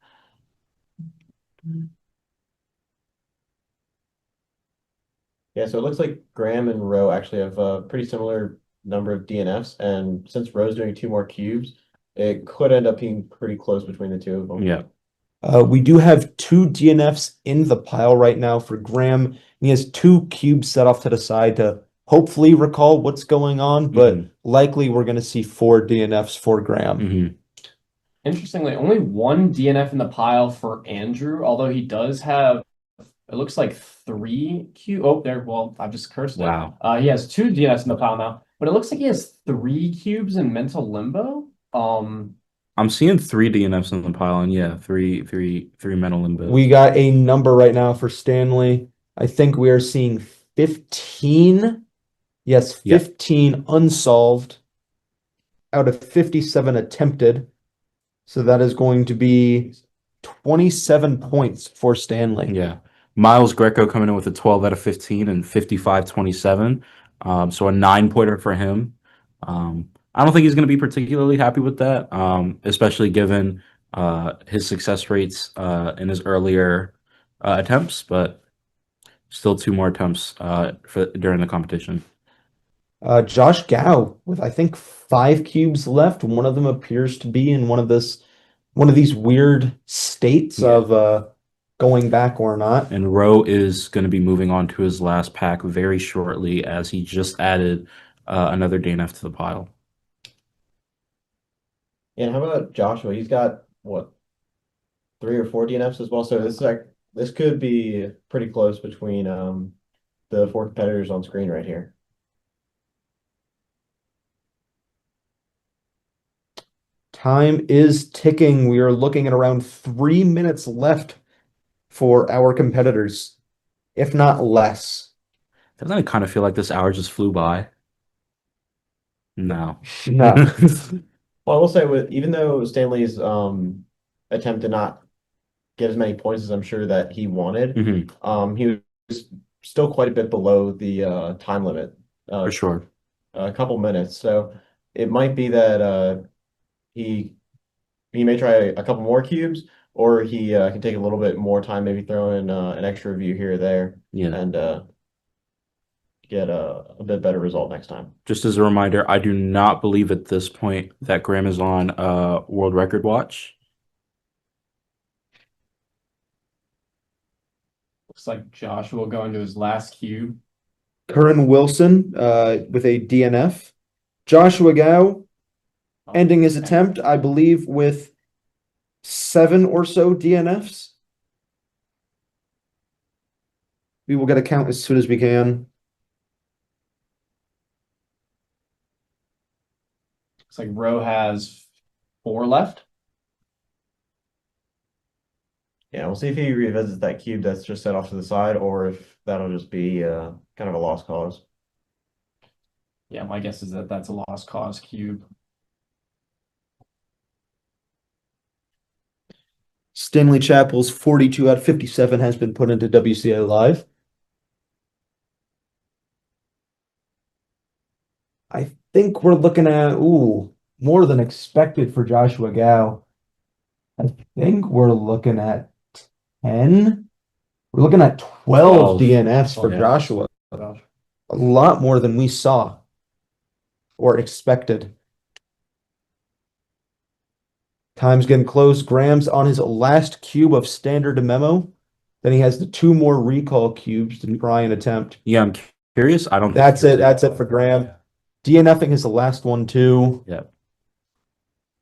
[SPEAKER 3] Yeah, so it looks like Graham and Rowe actually have a pretty similar number of DNFs, and since Rowe's doing 2 more cubes, it could end up being pretty close between the two of them.
[SPEAKER 2] Yeah.
[SPEAKER 1] We do have 2 DNFs in the pile right now for Graham. He has 2 cubes set off to the side to hopefully recall what's going on, but likely we're going to see 4 DNFs for Graham.
[SPEAKER 5] Interestingly, only 1 DNF in the pile for Andrew, although he does have, it looks like 3 cubes. Oh, there. Well, I've just cursed it.
[SPEAKER 2] Wow.
[SPEAKER 5] He has 2 DNFs in the pile now, but it looks like he has 3 cubes in mental limbo.
[SPEAKER 2] I'm seeing 3 DNFs in the pile, and yeah, three mental limbo.
[SPEAKER 1] We got a number right now for Stanley. I think we are seeing 15. Yes, 15 unsolved out of 57 attempted. So that is going to be 27 points for Stanley.
[SPEAKER 2] Yeah. Miles Greco coming in with a 12 out of 15 and 55-27. So a 9-pointer for him. I don't think he's going to be particularly happy with that, especially given his success rates in his earlier attempts, but still 2 more attempts during the competition.
[SPEAKER 1] Josh Gao with, I think, 5 cubes left. One of them appears to be in one of these weird states of going back or not.
[SPEAKER 2] And Rowe is going to be moving on to his last pack very shortly, as he just added another DNF to the pile.
[SPEAKER 3] And how about Joshua? He's got what, 3 or 4 DNFs as well. So this could be pretty close between the 4 competitors on screen right here.
[SPEAKER 1] Time is ticking. We are looking at around 3 minutes left for our competitors, if not less.
[SPEAKER 2] Doesn't it kind of feel like this hour just flew by? No.
[SPEAKER 1] No.
[SPEAKER 3] Well, I will say, even though Stanley's attempt did not get as many points as I'm sure that he wanted, he was still quite a bit below the time limit.
[SPEAKER 2] For sure.
[SPEAKER 3] A couple minutes. So it might be that he may try a couple more cubes, or he can take a little bit more time, maybe throw in an extra review here or there, and get a bit better result next time.
[SPEAKER 2] Just as a reminder, I do not believe at this point that Graham is on world record watch.
[SPEAKER 5] Looks like Joshua will go into his last cube.
[SPEAKER 1] Curran Wilson with a DNF. Joshua Gao ending his attempt, I believe, with 7 or so DNFs. We will get a count as soon as we can.
[SPEAKER 5] Looks like Rowe has 4 left.
[SPEAKER 3] Yeah, we'll see if he revisits that cube that's just set off to the side, or if that'll just be kind of a lost cause.
[SPEAKER 5] Yeah, my guess is that that's a lost cause cube.
[SPEAKER 1] Stanley Chappell's 42 out of 57 has been put into WCA Live. I think we're looking at, more than expected for Joshua Gao. I think we're looking at 10. We're looking at 12 DNFs for Joshua. A lot more than we saw or expected. Time's getting close. Graham's on his last cube of standard memo. Then he has the 2 more recall cubes to try and attempt.
[SPEAKER 2] Yeah, I'm curious. I don't.
[SPEAKER 1] That's it. That's it for Graham. DNFing is the last one too.
[SPEAKER 2] Yep.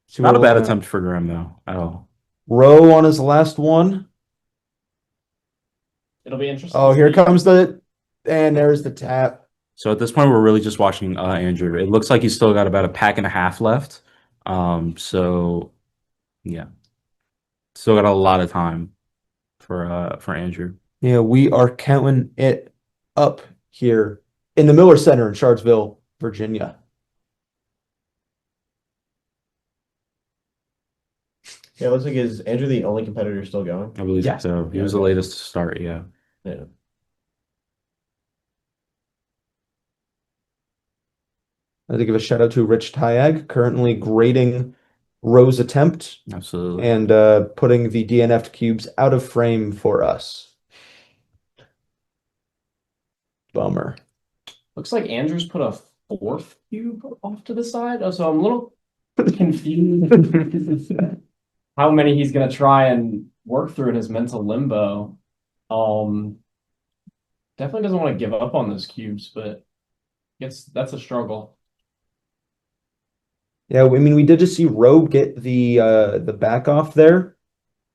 [SPEAKER 1] So
[SPEAKER 2] Not a bad attempt for Graham though, at all.
[SPEAKER 1] Rowe on his last one.
[SPEAKER 5] It'll be interesting.
[SPEAKER 1] Oh, here comes and there's the tap.
[SPEAKER 2] So at this point, we're really just watching Andrew. It looks like he's still got about a pack and a half left. So yeah, still got a lot of time for Andrew.
[SPEAKER 1] Yeah, we are counting it up here in the Miller Center in Charlottesville, Virginia.
[SPEAKER 3] Yeah, it looks like, is Andrew the only competitor still going?
[SPEAKER 2] I believe so. He was the latest to start. Yeah.
[SPEAKER 3] Yeah.
[SPEAKER 1] I'd like to give a shout out to Rich Tyag, currently grading Rowe's attempt
[SPEAKER 2] Absolutely.
[SPEAKER 1] and putting the DNF cubes out of frame for us. Bummer.
[SPEAKER 5] Looks like Andrew's put a fourth cube off to the side. So I'm a little confused how many he's gonna try and work through in his mental limbo. Definitely doesn't want to give up on those cubes, but that's a struggle.
[SPEAKER 1] Yeah, I mean, we did just see Rogue get the back off there.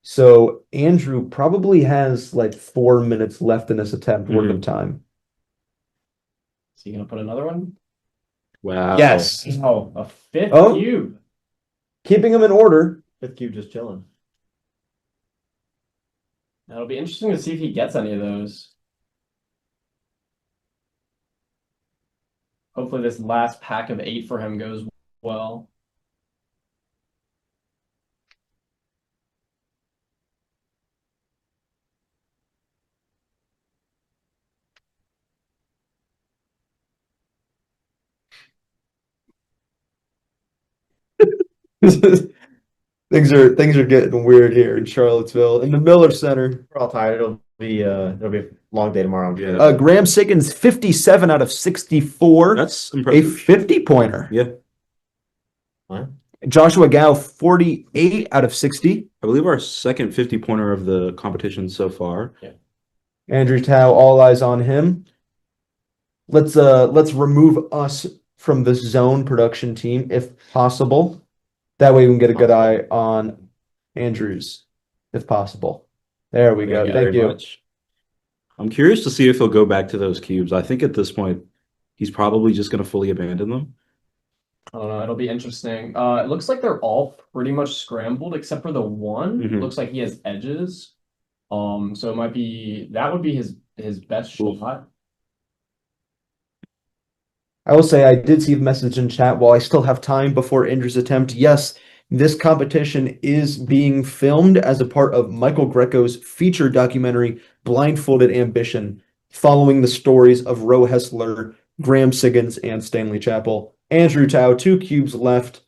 [SPEAKER 1] So Andrew probably has like 4 minutes left in this attempt worth of time.
[SPEAKER 5] Is he gonna put another one?
[SPEAKER 2] Wow.
[SPEAKER 1] Yes.
[SPEAKER 5] Oh, a fifth
[SPEAKER 1] Oh.
[SPEAKER 5] cube.
[SPEAKER 1] Keeping him in order.
[SPEAKER 3] Fifth cube just chilling.
[SPEAKER 5] It'll be interesting to see if he gets any of those. Hopefully this last pack of 8 for him goes well.
[SPEAKER 1] Things are getting weird here in Charlottesville in the Miller Center.
[SPEAKER 3] We're all tired. It'll be a long day tomorrow. I'm sure.
[SPEAKER 2] Yeah.
[SPEAKER 1] Graham Siggins 57 out of 64.
[SPEAKER 2] That's
[SPEAKER 1] A
[SPEAKER 2] impressive.
[SPEAKER 1] 50-pointer.
[SPEAKER 2] Yeah.
[SPEAKER 1] Joshua Gao 48 out of 60.
[SPEAKER 2] I believe our second 50-pointer of the competition so far.
[SPEAKER 1] Andrew Tao, all eyes on him. Let's remove us from the zone production team if possible. That way we can get a good eye on Andrews, if possible. There we go.
[SPEAKER 2] Thank
[SPEAKER 1] Thank
[SPEAKER 2] very
[SPEAKER 1] you.
[SPEAKER 2] much. I'm curious to see if he'll go back to those cubes. I think at this point, he's probably just going to fully abandon them.
[SPEAKER 5] I don't know. It'll be interesting. It looks like they're all pretty much scrambled except for the one.
[SPEAKER 2] Mhm.
[SPEAKER 5] Looks like he has edges. So it might be that would be his best shot.
[SPEAKER 1] I will say I did see the message in chat while I still have time before Andrew's attempt. Yes, this competition is being filmed as a part of Michael Greco's feature documentary, Blindfolded Ambition, following the stories of Roe Hessler, Graham Siggins, and Stanley Chappell. Andrew Tao, 2 cubes left.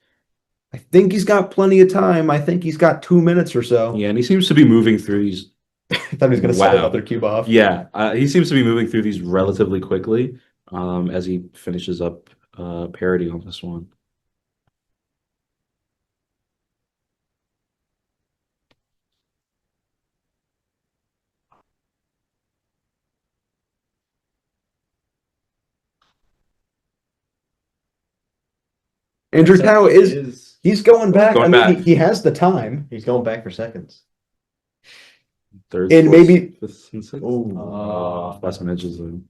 [SPEAKER 1] I think he's got plenty of time. I think he's got 2 minutes or so.
[SPEAKER 2] Yeah, and he seems to be moving through these.
[SPEAKER 1] I thought he was going to set
[SPEAKER 2] Wow.
[SPEAKER 1] another cube off.
[SPEAKER 2] Yeah, he seems to be moving through these relatively quickly as he finishes up parity on this one.
[SPEAKER 1] Andrew Tao he's going back.
[SPEAKER 2] Going
[SPEAKER 1] I mean,
[SPEAKER 2] back.
[SPEAKER 1] he has the time.
[SPEAKER 3] He's going back for seconds.
[SPEAKER 2] Third,
[SPEAKER 1] And
[SPEAKER 2] fourth,
[SPEAKER 1] maybe-
[SPEAKER 2] fifth, and sixth.
[SPEAKER 5] Oh.
[SPEAKER 2] Last some edges in.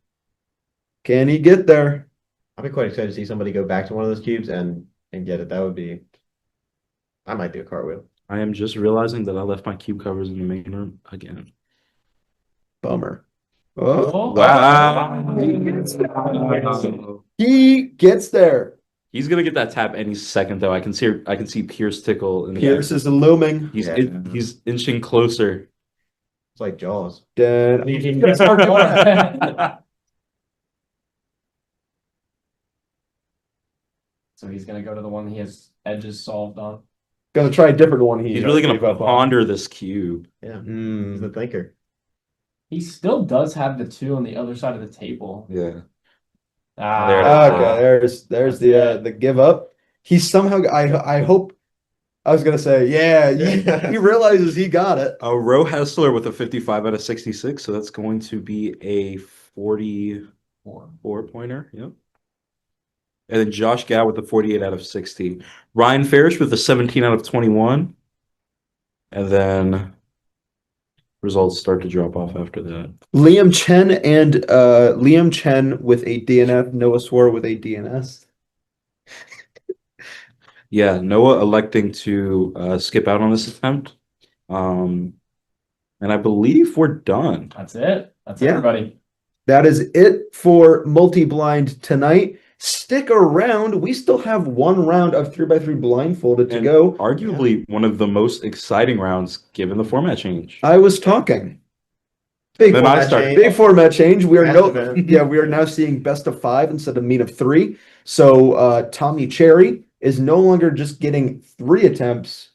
[SPEAKER 1] Can he get there?
[SPEAKER 3] I'd be quite excited to see somebody go back to one of those cubes and get it. That would be. I might do a cartwheel.
[SPEAKER 2] I am just realizing that I left my cube covers in the main room again.
[SPEAKER 1] Bummer. Oh,
[SPEAKER 2] Wow.
[SPEAKER 1] he gets there.
[SPEAKER 2] He's gonna get that tap any second, though. I can see Pierce tickle. In the
[SPEAKER 1] Pierce
[SPEAKER 2] back.
[SPEAKER 1] is looming.
[SPEAKER 2] He's
[SPEAKER 3] Yeah.
[SPEAKER 2] he's inching closer.
[SPEAKER 3] It's like Jaws.
[SPEAKER 1] Dead.
[SPEAKER 5] He's gonna start doing it. So he's gonna go to the one he has edges solved on.
[SPEAKER 1] Gonna try a different one.
[SPEAKER 2] He's really gonna
[SPEAKER 1] gave up on.
[SPEAKER 2] ponder this cube.
[SPEAKER 3] Yeah.
[SPEAKER 1] Mm.
[SPEAKER 3] He's the thinker.
[SPEAKER 5] He still does have the 2 on the other side of the table.
[SPEAKER 2] Yeah.
[SPEAKER 5] Ah,
[SPEAKER 2] There it
[SPEAKER 1] Okay,
[SPEAKER 2] is.
[SPEAKER 1] there's the give up. He somehow I hope I was gonna say he realizes he got it.
[SPEAKER 2] Roe Hessler with a 55 out of 66, so that's going to be a 44 pointer. Yep. And then Josh Gow with a 48 out of 60. Ryan Farish with a 17 out of 21. And then results start to drop off after that.
[SPEAKER 1] Liam Chen with a DNF. Noah Swore with a DNS.
[SPEAKER 2] Yeah, Noah electing to skip out on this attempt. And I believe we're done.
[SPEAKER 5] That's it. That's
[SPEAKER 1] Yeah.
[SPEAKER 5] everybody.
[SPEAKER 1] That is it for multi-blind tonight. Stick around. We still have 1 round of 3x3 blindfolded to
[SPEAKER 2] And
[SPEAKER 1] go.
[SPEAKER 2] Arguably one of the most exciting rounds given the format change.
[SPEAKER 1] I was talking. Big
[SPEAKER 2] Then I
[SPEAKER 1] format
[SPEAKER 2] start.
[SPEAKER 1] change. Big format change. We are
[SPEAKER 3] Massive.
[SPEAKER 1] we are now seeing best of 5 instead of mean of 3. So Tommy Cherry is no longer just getting 3 attempts,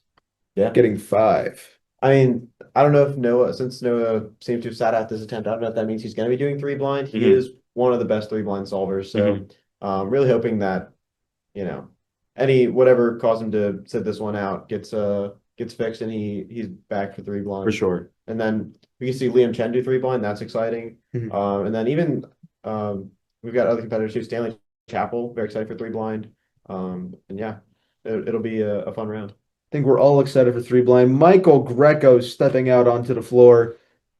[SPEAKER 1] getting 5.
[SPEAKER 3] I mean, I don't know if since Noah seems to have sat out this attempt, I don't know if that means he's going to be doing 3 blind. He
[SPEAKER 2] Mhm.
[SPEAKER 3] is one of the best 3-blind solvers. So really hoping that, you know, whatever caused him to sit this one out gets fixed and he's back for 3-blind.
[SPEAKER 2] For sure.
[SPEAKER 3] And then we can see Liam Chen do 3-blind. That's exciting. And then even we've got other competitors too. Stanley Chappell, very excited for 3-blind. And yeah, it'll be a fun round.
[SPEAKER 1] I think we're all excited for 3-blind. Michael Greco stepping out onto the floor.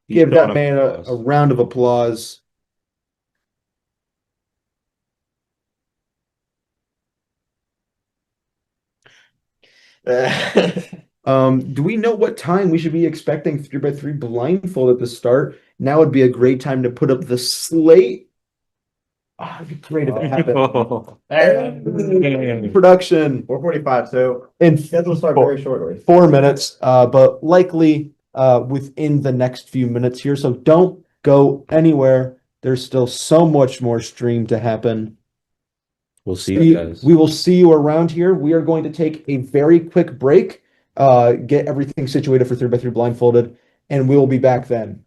[SPEAKER 2] He's
[SPEAKER 1] Give that
[SPEAKER 2] showing
[SPEAKER 1] man
[SPEAKER 2] applause.
[SPEAKER 1] a round of applause. Do we know what time we should be expecting 3x3 blindfold at the start? Now would be a great time to put up the slate. It'd be great if it happened. Production
[SPEAKER 3] 4:45. So
[SPEAKER 1] in
[SPEAKER 3] schedule start very shortly.
[SPEAKER 1] 4 minutes, but likely within the next few minutes here. So don't go anywhere. There's still so much more stream to happen.
[SPEAKER 2] We'll see you guys.
[SPEAKER 1] We will see you around here. We are going to take a very quick break, get everything situated for 3x3 blindfolded, and we will be back then.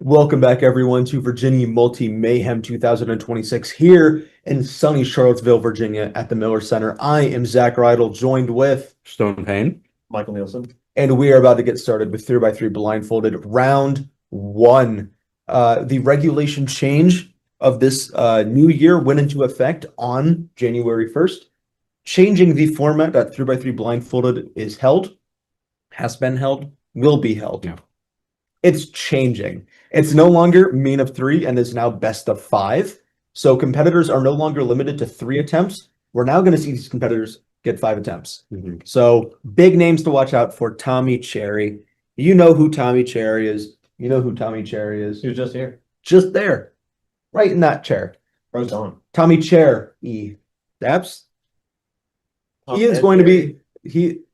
[SPEAKER 1] Welcome back, everyone, to Virginia Multi Mayhem 2026 here in sunny Charlottesville, Virginia at the Miller Center. I am Zach Rydell, joined with
[SPEAKER 2] Stone Payne.
[SPEAKER 3] Michael Nielsen.
[SPEAKER 1] and we are about to get started with 3x3 Blindfolded round one. The regulation change of this new year went into effect on January 1st, changing the format that 3x3 Blindfolded is held, has been held, will be held.
[SPEAKER 2] Yeah.
[SPEAKER 1] It's changing. It's no longer mean of three and is now best of five. So competitors are no longer limited to 3 attempts. We're now going to see these competitors get 5 attempts.
[SPEAKER 2] Mm-hmm.
[SPEAKER 1] So big names to watch out for. Tommy Cherry. You know who Tommy Cherry is. You know who Tommy Cherry is.
[SPEAKER 3] He was just here.
[SPEAKER 1] Just there. Right in that chair.
[SPEAKER 3] Bro's on.
[SPEAKER 1] Tommy Chair E. Daps. He is going to be you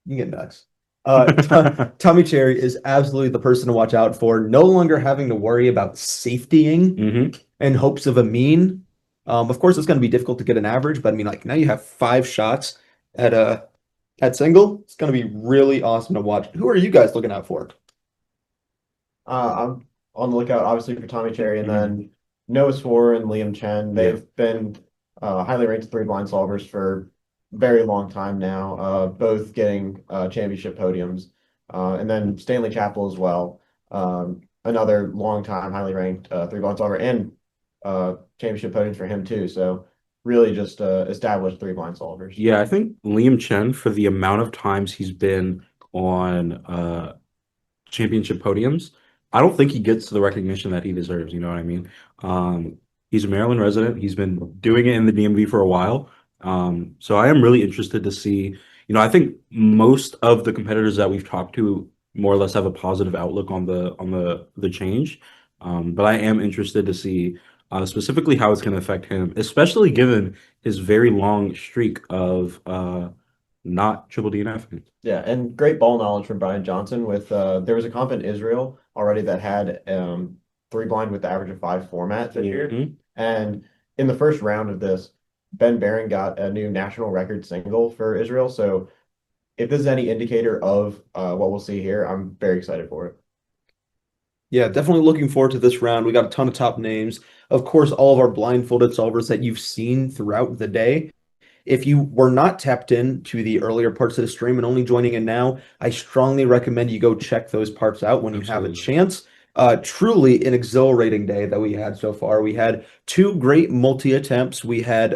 [SPEAKER 1] get nuts. Tommy Cherry is absolutely the person to watch out for. No longer having to worry about safetying
[SPEAKER 2] Mm-hmm.
[SPEAKER 1] in hopes of a mean. Of course, it's going to be difficult to get an average, but I mean, like now you have 5 shots at single. It's going to be really awesome to watch. Who are you guys looking out for?
[SPEAKER 3] I'm on the lookout, obviously, for Tommy Cherry, and then Noah Swore and Liam Chen. They've been highly ranked 3 blind solvers for a very long time now, both getting championship podiums. And then Stanley Chappell as well, another long time highly ranked 3 blind solver, and championship podiums for him too. So really just established 3 blind solvers.
[SPEAKER 2] Yeah, I think Liam Chen, for the amount of times he's been on championship podiums, I don't think he gets the recognition that he deserves. You know what I mean? He's a Maryland resident. He's been doing it in the DMV for a while. So I am really interested to see. You know, I think most of the competitors that we've talked to more or less have a positive outlook on the change. But I am interested to see specifically how it's going to affect him, especially given his very long streak of not triple DNF.
[SPEAKER 3] Yeah, and great ball knowledge from Brian Johnson. With there was a comp in Israel already that had 3 blind with the average of 5 format this year.
[SPEAKER 2] Mhm.
[SPEAKER 3] And in the first round of this, Ben Barron got a new national record single for Israel. So if this is any indicator of what we'll see here, I'm very excited for it.
[SPEAKER 1] Yeah, definitely looking forward to this round. We got a ton of top names. Of course, all of our blindfolded solvers that you've seen throughout the day. If you were not tapped in to the earlier parts of the stream and only joining in now, I strongly recommend you go check those parts out when you have a chance. Truly an exhilarating day that we had so far. We had 2 great multi attempts. We had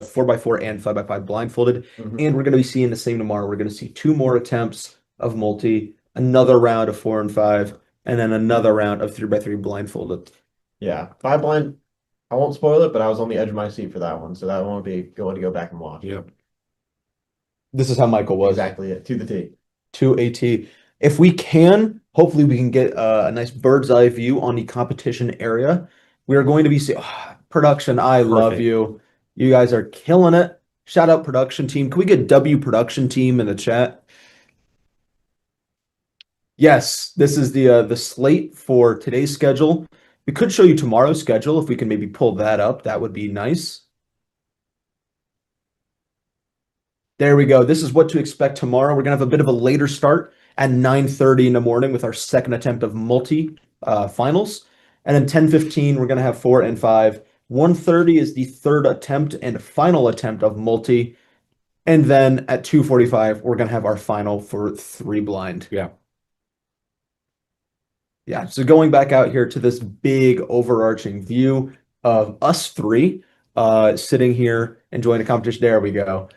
[SPEAKER 1] 4x4 and 5x5 blindfolded, and we're going to be seeing the same tomorrow. We're going to see 2 more attempts of multi, another round of 4 and 5, and then another round of 3x3 blindfolded.
[SPEAKER 3] Yeah, 5 blind. I won't spoil it, but I was on the edge of my seat for that one, so that one will be going to go back and watch.
[SPEAKER 2] Yep.
[SPEAKER 1] This is how Michael was.
[SPEAKER 3] Exactly it, to the T.
[SPEAKER 1] To AT. If we can, hopefully we can get a nice bird's eye view on the competition area. We are going to be seeing production. I love
[SPEAKER 2] Perfect.
[SPEAKER 1] you. You guys are killing it. Shout out production team. Can we get W production team in the chat? Yes, this is the slate for today's schedule. We could show you tomorrow's schedule if we can maybe pull that up. That would be nice. There we go. This is what to expect tomorrow. We're going to have a bit of a later start at 9:30 in the morning with our second attempt of multi finals. And then 10:15, we're going to have 4 and 5. 1:30 is the third attempt and final attempt of multi. And then at 2:45, we're going to have our final for 3 blind.
[SPEAKER 2] Yeah.
[SPEAKER 1] Yeah, so going back out here to this big overarching view of us 3 sitting here enjoying the competition. There we go.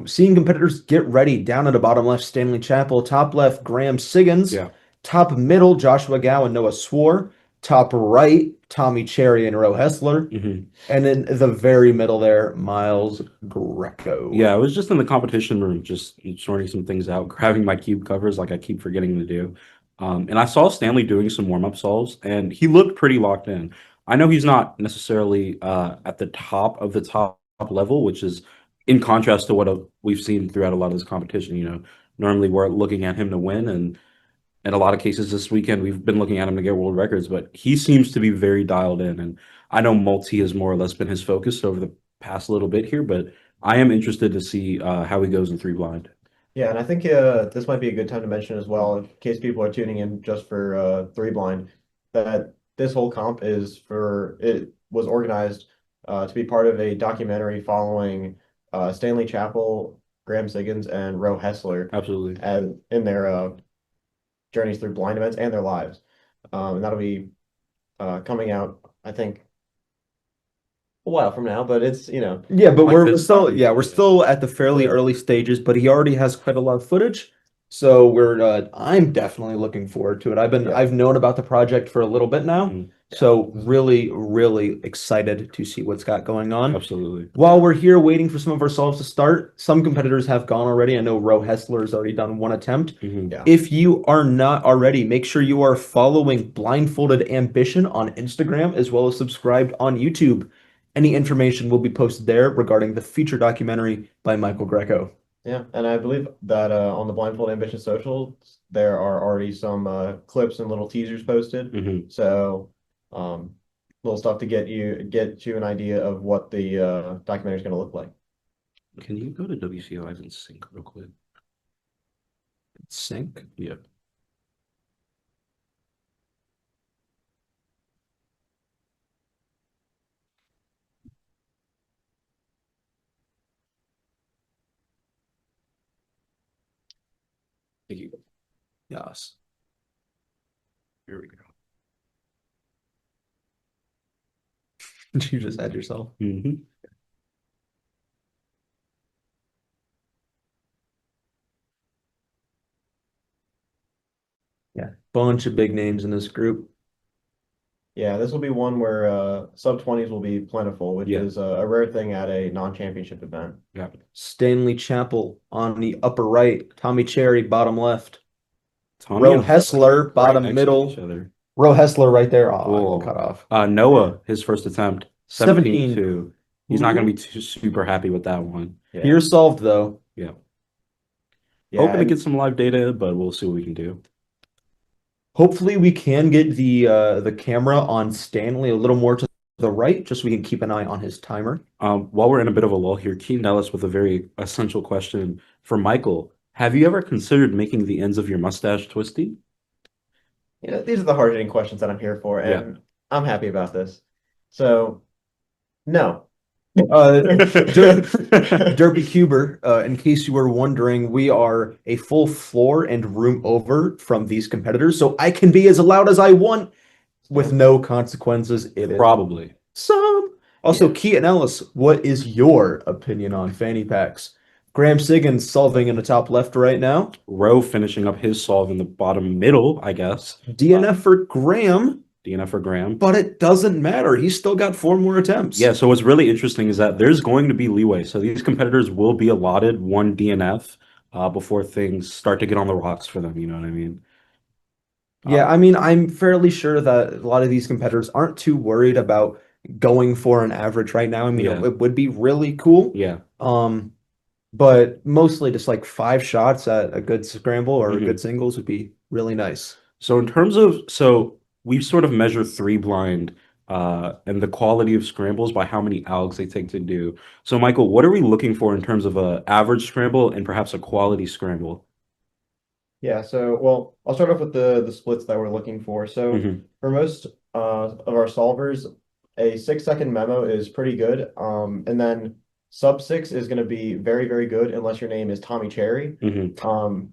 [SPEAKER 1] Seeing competitors get ready. Down at the bottom left, Stanley Chappell. Top left, Graham Siggins.
[SPEAKER 2] Yeah.
[SPEAKER 1] Top middle, Joshua Gow and Noah Swore. Top right, Tommy Cherry and Ro Hessler.
[SPEAKER 2] Mhm.
[SPEAKER 1] And in the very middle there, Miles Greco.
[SPEAKER 2] Yeah, I was just in the competition room, just sorting some things out, grabbing my cube covers like I keep forgetting to do. And I saw Stanley doing some warm-up solves, and he looked pretty locked in. I know he's not necessarily at the top of the top level, which is in contrast to what we've seen throughout a lot of this competition. You know, normally we're looking at him to win, and in a lot of cases this weekend we've been looking at him to get world records, but he seems to be very dialed in. And I know multi has more or less been his focus over the past little bit here, but I am interested to see how he goes in 3 blind.
[SPEAKER 3] Yeah, and I think this might be a good time to mention as well, in case people are tuning in just for 3 blind. that this whole comp it was organized to be part of a documentary following Stanley Chappell, Graham Siggins, and Ro Hessler
[SPEAKER 2] Absolutely.
[SPEAKER 3] and in their journeys through blind events and their lives. And that'll be coming out, I think, a while from now, but it's,
[SPEAKER 1] Yeah, but
[SPEAKER 2] Like
[SPEAKER 1] we're
[SPEAKER 2] this
[SPEAKER 1] still
[SPEAKER 2] stuff.
[SPEAKER 1] we're still at the fairly early stages, but he already has quite a lot of footage. So I'm definitely looking forward to it. I've known about the project for a little bit now.
[SPEAKER 2] Mhm.
[SPEAKER 1] So really, really excited to see what's got going on.
[SPEAKER 2] Absolutely.
[SPEAKER 1] While we're here waiting for some of our solves to start, some competitors have gone already. I know Ro Hessler has already done one attempt.
[SPEAKER 2] Mhm.
[SPEAKER 3] Yeah.
[SPEAKER 1] If you are not already, make sure you are following Blindfolded Ambition on Instagram as well as subscribed on YouTube. Any information will be posted there regarding the feature documentary by Michael Greco.
[SPEAKER 3] Yeah, and I believe that on the Blindfold Ambition socials, there are already some clips and little teasers posted.
[SPEAKER 2] Mhm.
[SPEAKER 3] So, little stuff to get you an idea of what the documentary is going to look like.
[SPEAKER 2] Can you go to WCOIs and sync real quick?
[SPEAKER 1] Sync.
[SPEAKER 2] Yeah. Thank you.
[SPEAKER 1] Yes.
[SPEAKER 2] Here we go.
[SPEAKER 1] You just had yourself.
[SPEAKER 2] Mhm.
[SPEAKER 1] Yeah. Bunch of big names in this group.
[SPEAKER 3] Yeah, this will be one where sub-20s will be plentiful, which
[SPEAKER 2] Yeah.
[SPEAKER 3] is a rare thing at a non-championship event.
[SPEAKER 2] Yeah.
[SPEAKER 1] Stanley Chappell on the upper right, Tommy Cherry bottom left,
[SPEAKER 2] Tommy
[SPEAKER 1] Ro
[SPEAKER 2] and
[SPEAKER 1] Hessler
[SPEAKER 2] right
[SPEAKER 1] bottom
[SPEAKER 2] next to
[SPEAKER 1] middle,
[SPEAKER 2] each other.
[SPEAKER 1] Ro Hessler right there. Oh,
[SPEAKER 2] Cool.
[SPEAKER 1] cut off.
[SPEAKER 2] Noah, his first attempt,
[SPEAKER 1] 17.
[SPEAKER 2] 17-2. He's not going to be too super happy with that one.
[SPEAKER 3] Yeah.
[SPEAKER 1] Here solved though.
[SPEAKER 2] Yeah.
[SPEAKER 3] Yeah,
[SPEAKER 2] Hoping to
[SPEAKER 3] and-
[SPEAKER 2] get some live data, but we'll see what we can do.
[SPEAKER 1] Hopefully we can get the camera on Stanley a little more to the right, just so we can keep an eye on his timer.
[SPEAKER 2] While we're in a bit of a lull here, Keaton Ellis with a very essential question for Michael. Have you ever considered making the ends of your mustache twisty?
[SPEAKER 3] these are the hard-hitting questions that I'm here for, and I'm happy about this. So, no.
[SPEAKER 1] Derpy Cuber, in case you were wondering, we are a full floor and room over from these competitors, so I can be as loud as I want with no consequences. It is
[SPEAKER 2] Probably.
[SPEAKER 1] some. Also, Keaton Ellis, what is your opinion on fanny packs? Graham Siggins solving in the top left right now.
[SPEAKER 2] Rowe finishing up his solve in the bottom middle, I guess.
[SPEAKER 1] DNF for Graham,
[SPEAKER 2] DNF for Graham.
[SPEAKER 1] but it doesn't matter. He's still got 4 more attempts.
[SPEAKER 2] Yeah, so what's really interesting is that there's going to be leeway. So these competitors will be allotted one DNF before things start to get on the rocks for them. You know what I mean?
[SPEAKER 1] Yeah, I mean, I'm fairly sure that a lot of these competitors aren't too worried about going for an average right now. I mean,
[SPEAKER 2] Yeah.
[SPEAKER 1] it would be really cool.
[SPEAKER 2] Yeah.
[SPEAKER 1] But mostly just like 5 shots at a good scramble or a
[SPEAKER 2] Mhm.
[SPEAKER 1] good singles would be really nice.
[SPEAKER 2] So in terms of, so we sort of measure 3-blind and the quality of scrambles by how many algs they take to do. So Michael, what are we looking for in terms of a average scramble and perhaps a quality scramble?
[SPEAKER 3] Yeah, so, well, I'll start off with the splits that we're looking for. So,
[SPEAKER 2] Mhm.
[SPEAKER 3] for most of our solvers, a 6-second memo is pretty good. And then sub-6 is going to be very, very good unless your name is Tommy Cherry.
[SPEAKER 2] Mhm.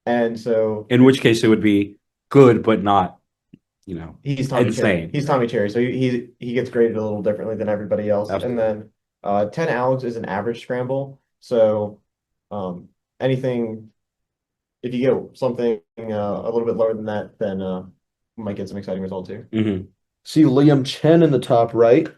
[SPEAKER 3] And so
[SPEAKER 2] In which case it would be good, but not,
[SPEAKER 3] he's Tommy Cherry.
[SPEAKER 2] insane.
[SPEAKER 3] He's Tommy Cherry, so he gets graded a little differently than everybody else.
[SPEAKER 2] Absolutely.
[SPEAKER 3] And then 10 algs is an average scramble. So anything, if you get something a little bit lower than that, then we might get some exciting results here.
[SPEAKER 2] Mhm.
[SPEAKER 1] See Liam Chen in the top right,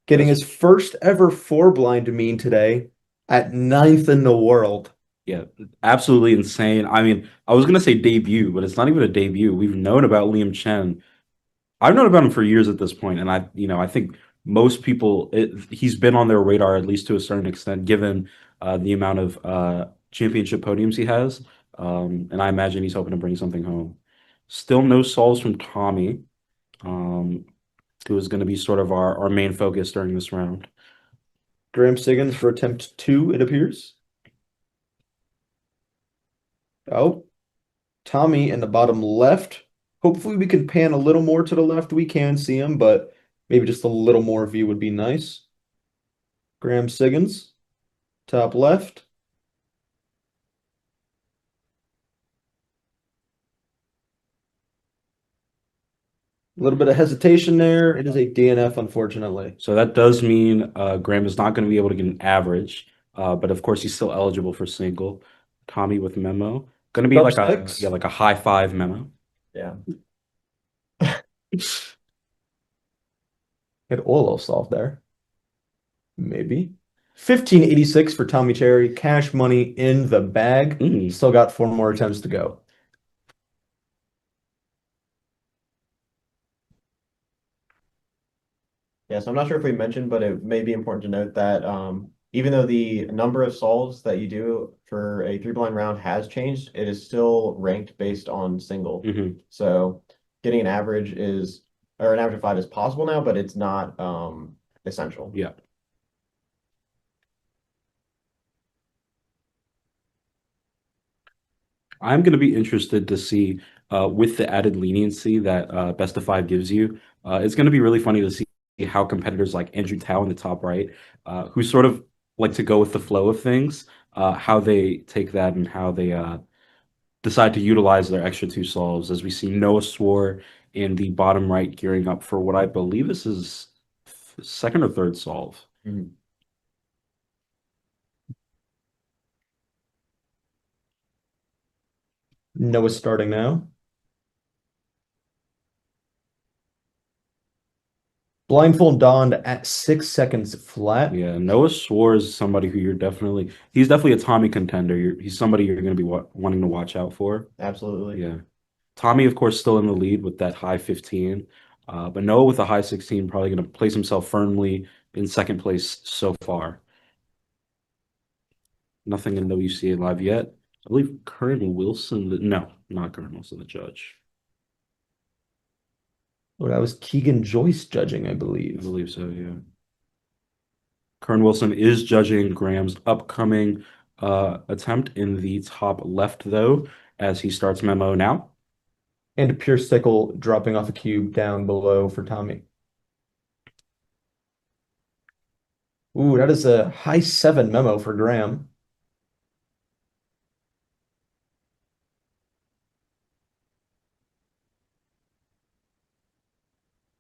[SPEAKER 1] getting his first ever 4-blind mean today at 9th in the world.
[SPEAKER 2] Yeah, absolutely insane. I mean, I was gonna say debut, but it's not even a debut. We've known about Liam Chen. I've known about him for years at this point, and I think most people, he's been on their radar at least to a certain extent, given the amount of championship podiums he has. And I imagine he's hoping to bring something home. Still no solves from Tommy, who is going to be sort of our main focus during this round.
[SPEAKER 1] Graham Siggins for attempt 2, it appears. Oh, Tommy in the bottom left, Hopefully we can pan a little more to the left. We can see him, but maybe just a little more view would be nice. Graham Siggins, top left. A little bit of hesitation there. It is a DNF, unfortunately.
[SPEAKER 2] So that does mean Graham is not going to be able to get an average, but of course he's still eligible for single. Tommy with memo. Going to be like
[SPEAKER 1] Sub-6.
[SPEAKER 2] a high five memo.
[SPEAKER 3] Yeah.
[SPEAKER 1] Get Olo solved there. Maybe. 1586 for Tommy Cherry. Cash money in the bag. Still got 4 more attempts to go.
[SPEAKER 3] Yeah, so I'm not sure if we mentioned, but it may be important to note that even though the number of solves that you do for a 3-blind round has changed, it is still ranked based on single. So getting an average or an average of 5 is possible now, but it's not essential.
[SPEAKER 2] Yeah. I'm going to be interested to see with the added leniency that Best of 5 gives you. It's going to be really funny to see how competitors like Andrew Tao in the top right, who sort of like to go with the flow of things, how they take that and how they decide to utilize their extra 2 solves, as we see Noah Swore in the bottom right gearing up for what I believe this is second or third solve.
[SPEAKER 1] Noah starting now. Blindfold donned at 6 seconds flat.
[SPEAKER 2] Yeah, Noah Swore is somebody who he's definitely a Tommy contender. He's somebody you're going to be wanting to watch out for.
[SPEAKER 3] Absolutely.
[SPEAKER 2] Yeah. Tommy, of course, still in the lead with that high 15. But Noah with a high 16 probably going to place himself firmly in second place so far. Nothing in WCA Live yet. I believe Kern Wilson, no, not Kern Wilson, the judge.
[SPEAKER 1] Oh, that was Keegan Joyce judging, I
[SPEAKER 2] I
[SPEAKER 1] believe.
[SPEAKER 2] believe so, yeah. Kern Wilson is judging Graham's upcoming attempt in the top left, though, as he starts memo now.
[SPEAKER 1] And Pure Sickle dropping off a cube down below for Tommy. Ooh, that is a high 7 memo for Graham.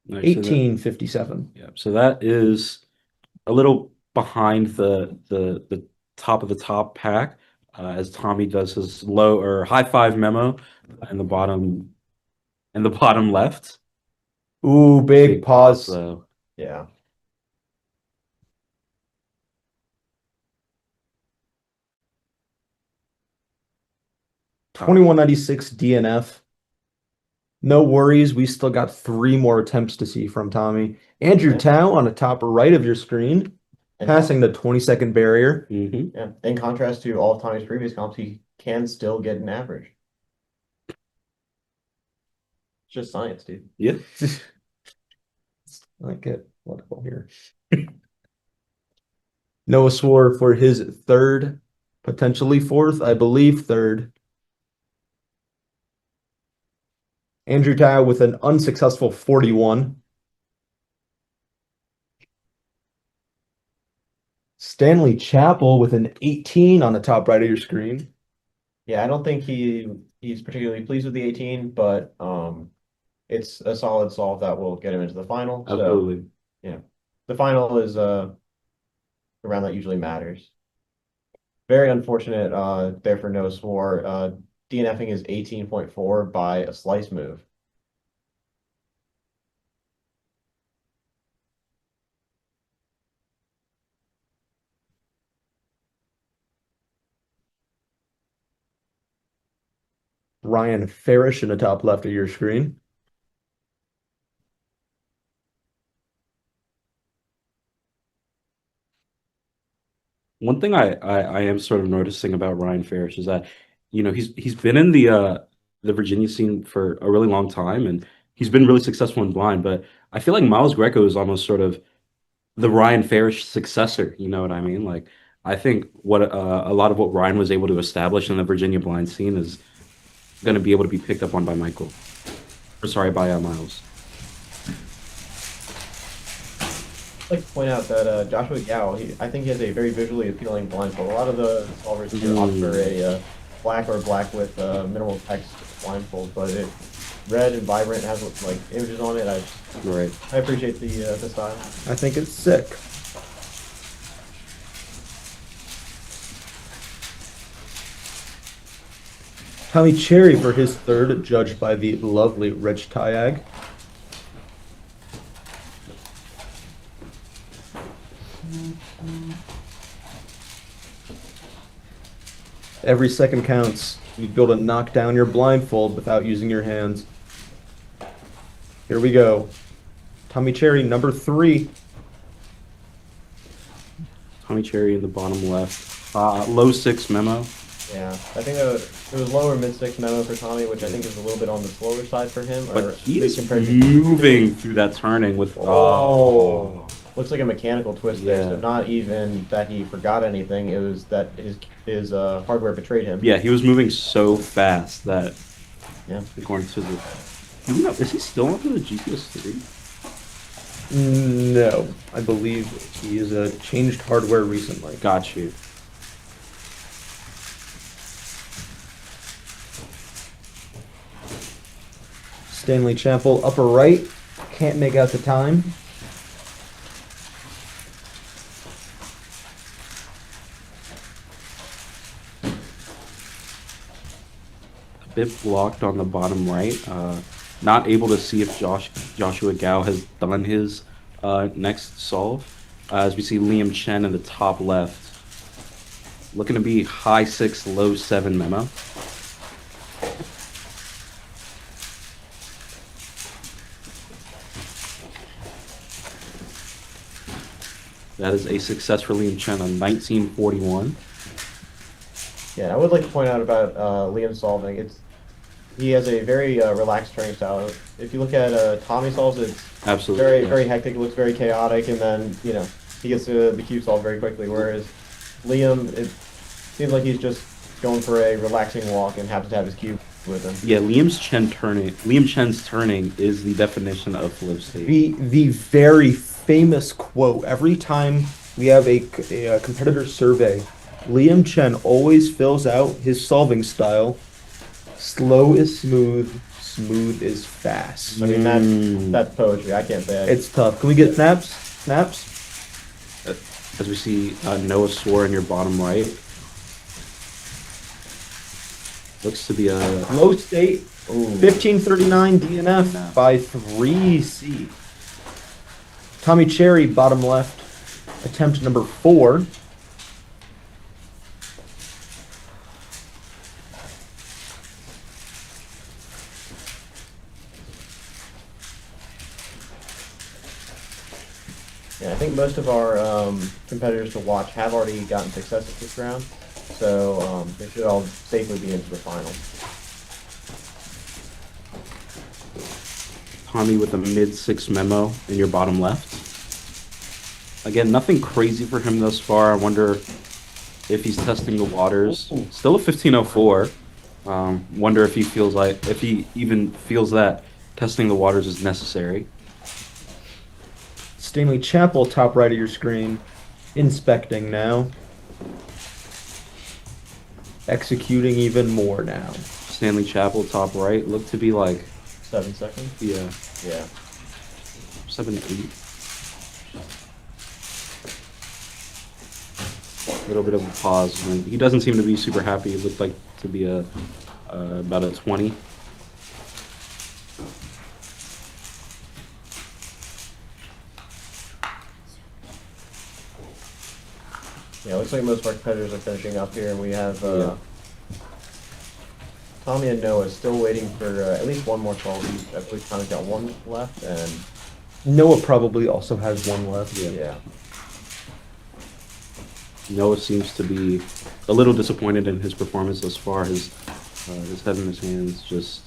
[SPEAKER 2] Nice.
[SPEAKER 1] 1857.
[SPEAKER 2] Yeah, so that is a little behind the top of the top pack, as Tommy does his low or high 5 memo in the bottom left.
[SPEAKER 1] Ooh, big pause.
[SPEAKER 2] So
[SPEAKER 3] Yeah.
[SPEAKER 1] $21.96 DNF. No worries, we still got 3 more attempts to see from Tommy. Andrew Tao on the top right of your screen, passing the 20-second barrier.
[SPEAKER 3] Yeah. In contrast to all of Tommy's previous comps, he can still get an average. It's just science, dude.
[SPEAKER 2] yeah.
[SPEAKER 1] I get wonderful here. Noah Swore for his 3rd, potentially 4th, I believe 3rd. Andrew Tao with an unsuccessful 41. Stanley Chappell with an 18 on the top right of your screen.
[SPEAKER 3] Yeah, I don't think he's particularly pleased with the 18, but it's a solid solve that will get him into the final.
[SPEAKER 2] Absolutely.
[SPEAKER 3] So, yeah, the final is the round that usually matters. Very unfortunate there for Noah Swore. DNFing is 18.4 by a slice move.
[SPEAKER 1] Ryan Farish in the top left of your screen.
[SPEAKER 2] One thing I am sort of noticing about Ryan Farish is that, he's been in the Virginia scene for a really long time, and he's been really successful in blind, but I feel like Miles Greco is almost sort of the Ryan Farish successor, you know what I mean? Like, I think what a lot of what Ryan was able to establish in the Virginia blind scene is going to be able to be picked up on by Michael. Or sorry, by Miles.
[SPEAKER 3] I'd like to point out that Joshua Gao, I think he has a very visually appealing blindfold. A lot of the solvers here opt for a black or black with minimal text blindfold, but it red and vibrant has like images on it.
[SPEAKER 2] Right.
[SPEAKER 3] I appreciate the style.
[SPEAKER 1] I think it's sick. Tommy Cherry for his third, judged by the lovely Rich Tyag. Every second counts. You'd be able to knock down your blindfold without using your hands. Here we go. Tommy Cherry, number 3.
[SPEAKER 2] Tommy Cherry in the bottom left. Low 6 memo.
[SPEAKER 3] Yeah, I think it was lower mid-six memo for Tommy, which I think is a little bit on the slower side for him.
[SPEAKER 2] But
[SPEAKER 3] or
[SPEAKER 2] he is
[SPEAKER 3] compared to-
[SPEAKER 2] moving through that turning with.
[SPEAKER 3] Oh. Looks like a mechanical twist there.
[SPEAKER 2] Yeah.
[SPEAKER 3] So not even that he forgot anything. It was that his hardware betrayed him.
[SPEAKER 2] Yeah, he was moving so fast that.
[SPEAKER 3] Yeah.
[SPEAKER 2] According to the. Is he still up to the GPS 3?
[SPEAKER 1] No, I believe he is changed hardware recently.
[SPEAKER 2] Got you.
[SPEAKER 1] Stanley Chappell, upper right. Can't make out the time.
[SPEAKER 2] A bit blocked on the bottom right. Not able to see if Joshua Gao has done his next solve. As we see Liam Chen in the top left. Looking to be high 6, low 7 memo. That is a success for Liam Chen on 1941.
[SPEAKER 3] Yeah, I would like to point out about Liam solving. He has a very relaxed turning style. If you look at Tommy solves, it's
[SPEAKER 2] Absolutely.
[SPEAKER 3] very
[SPEAKER 2] yes.
[SPEAKER 3] very hectic. It looks very chaotic, and then he gets to the cube solve very quickly. Whereas Liam, it seems like he's just going for a relaxing walk and happens to have his cube with him.
[SPEAKER 2] Yeah, Liam Chen's turning is the definition of flow state.
[SPEAKER 1] The very famous quote. Every time we have a competitor survey, Liam Chen always fills out his solving style. Slow is smooth, smooth is fast.
[SPEAKER 3] I mean that's poetry. I can't say it.
[SPEAKER 1] It's tough. Can we get snaps? Snaps?
[SPEAKER 2] As we see Noah Swore in your bottom right. Looks to be a
[SPEAKER 1] Low state. 1539 DNF by 3C. Tommy Cherry, bottom left. Attempt number 4.
[SPEAKER 3] Yeah, I think most of our competitors to watch have already gotten success at this round, so they should all safely be into the final.
[SPEAKER 2] Tommy with a mid-6 memo in your bottom left. Again, nothing crazy for him thus far. I wonder if he's testing the waters. Still a 1504. Wonder if he even feels that testing the waters is necessary.
[SPEAKER 1] Stanley Chappell, top right of your screen. Inspecting now. Executing even more now.
[SPEAKER 2] Stanley Chappell, top right. Look to be like
[SPEAKER 3] 7 seconds?
[SPEAKER 2] Yeah. 7, 8. A little bit of a pause. And he doesn't seem to be super happy. It looked like to be about a 20.
[SPEAKER 3] Yeah, it looks like most of our competitors are finishing up here, and we have Tommy and Noah still waiting for at least one more solve. I believe Tommy's got one left, and
[SPEAKER 1] Noah probably also has one left.
[SPEAKER 3] yeah.
[SPEAKER 2] Noah seems to be a little disappointed in his performance thus far. His head in his hands, just